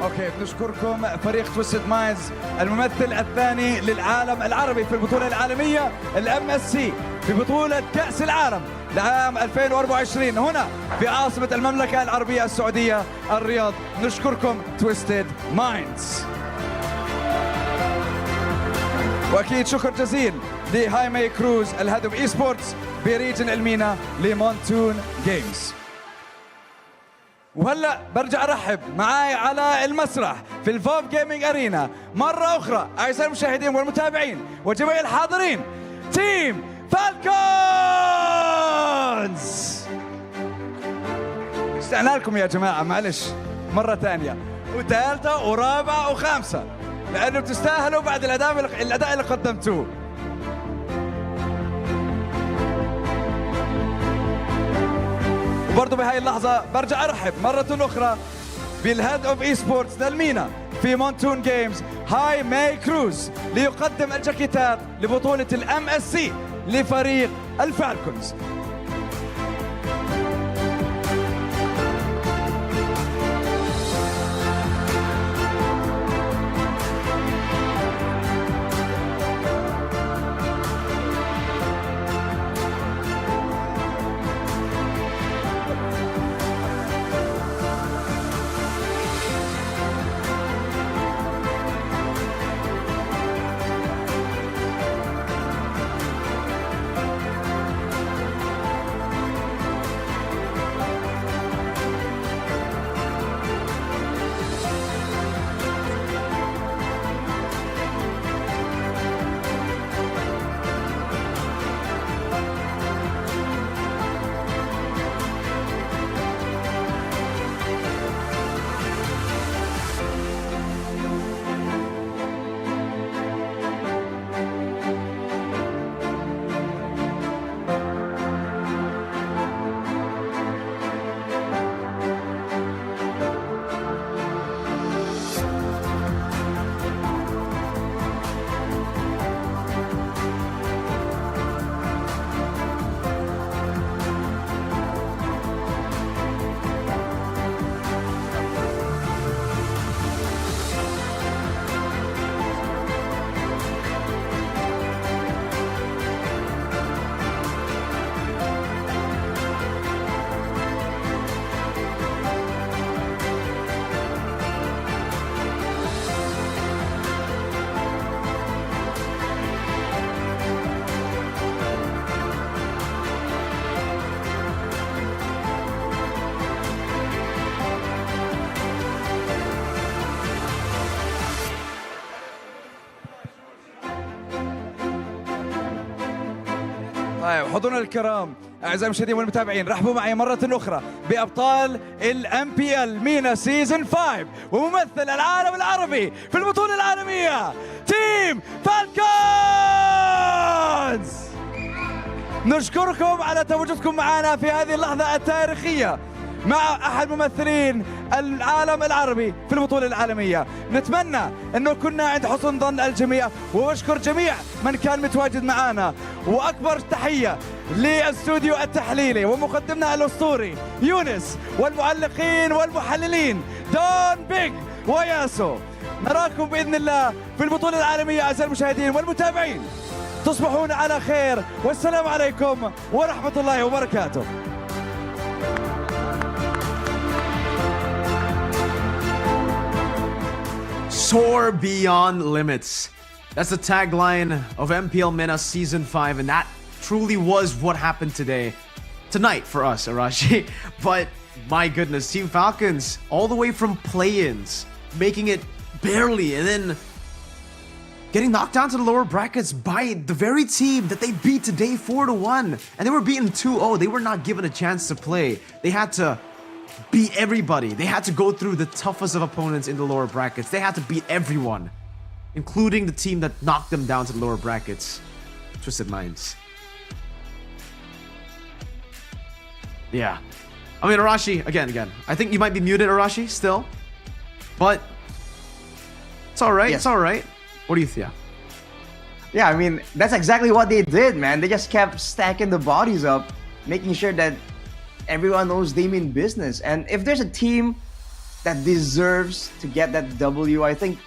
اوكي بنشكركم فريق تويستد مايندز الممثل الثاني للعالم العربي في البطولة العالمية MSC في بطولة كأس العالم لعام 2024 هنا في عاصمة المملكة العربية السعودية الرياض. نشكركم تويستد مايندز. واكيد شكر جزيل لهاي ماي كروز الهدف اي سبورتس بريجن المينا لمونتون جيمز. وهلا برجع ارحب معاي على المسرح في الفوف جيمنج ارينا مره اخرى اعزائي المشاهدين والمتابعين وجميع الحاضرين تيم فالكونز. استعنا لكم يا جماعه معلش مره ثانيه وثالثه ورابعه وخامسه لانه بتستاهلوا بعد الاداء اللي قدمتوه. وبرضه بهاي اللحظة برجع أرحب مرة أخرى بالهيد أوف إي سبورتس للمينا في مونتون جيمز هاي ماي كروز ليقدم الجاكيتات لبطولة MSC لفريق الفالكونز. طيب حضورنا الكرام اعزائي المشاهدين والمتابعين رحبوا معي مرة أخرى بأبطال MPL MENA سيزون 5 وممثل العالم العربي في البطولة العالمية تيم فالكونز. نشكركم على تواجدكم معنا في هذه اللحظة التاريخية مع أحد ممثلين العالم العربي في البطولة العالمية. نتمنى أنه كنا عند حسن ظن الجميع وأشكر جميع من كان متواجد معنا وأكبر تحية للاستوديو التحليلي ومقدمنا الأسطوري يونس والمعلقين والمحللين دون بيج وياسو. نراكم بإذن الله في البطولة العالمية أعزائي المشاهدين والمتابعين. تصبحون على خير والسلام عليكم ورحمة الله وبركاته. Soar beyond limits. That's the tagline of MPL MENA Season 5, and that truly was what happened tonight for us, Arashi. But my goodness, Team Falcons, all the way from play-ins, making it barely, and then getting knocked down to the lower brackets by the very team that they beat today 4-1. And they were beaten 2-0. They were not given a chance to play. They had to beat everybody. They had to go through the toughest of opponents in the lower brackets. They had to beat everyone, including the team that knocked them down to the lower brackets, Twisted Minds. Yeah. I mean, Arashi, again, I think you might be muted, Arashi, still. But it's all right. Yes. It's all right. What do you think? Yeah, I mean, that's exactly what they did, man. They just kept stacking the bodies up, making sure that everyone knows they mean business. And if there's a team that deserves to get that W. I think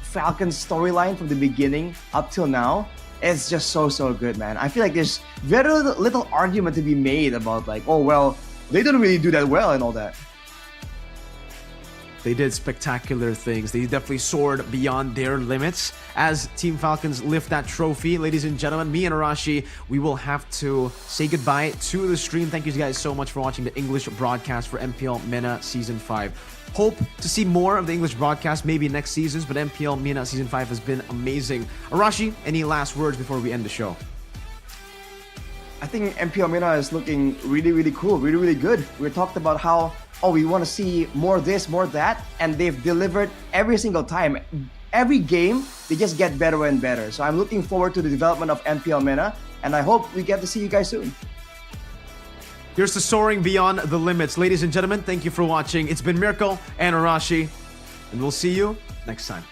Falcon's storyline from the beginning up till now is just so good, man. I feel like there's very little argument to be made about like, oh well, they didn't really do that well and all that. They did spectacular things. They definitely soared beyond their limits. As Team Falcons lift that trophy, ladies and gentlemen, me and Arashi, we will have to say goodbye to the stream. Thank you guys so much for watching the English broadcast for MPL MENA Season 5. Hope to see more of the English broadcast maybe next seasons, but MPL MENA Season 5 has been amazing. Arashi, any last words before we end the show? I think MPL MENA is looking really cool, really good. We talked about how, oh, we want to see more this, more that, and they've delivered every single time. Every game, they just get better and better. So I'm looking forward to the development of MPL MENA, and I hope we get to see you guys soon. Here's to soaring beyond the limits. Ladies and gentlemen, thank you for watching. It's been Mirko and Arashi, and we'll see you next time.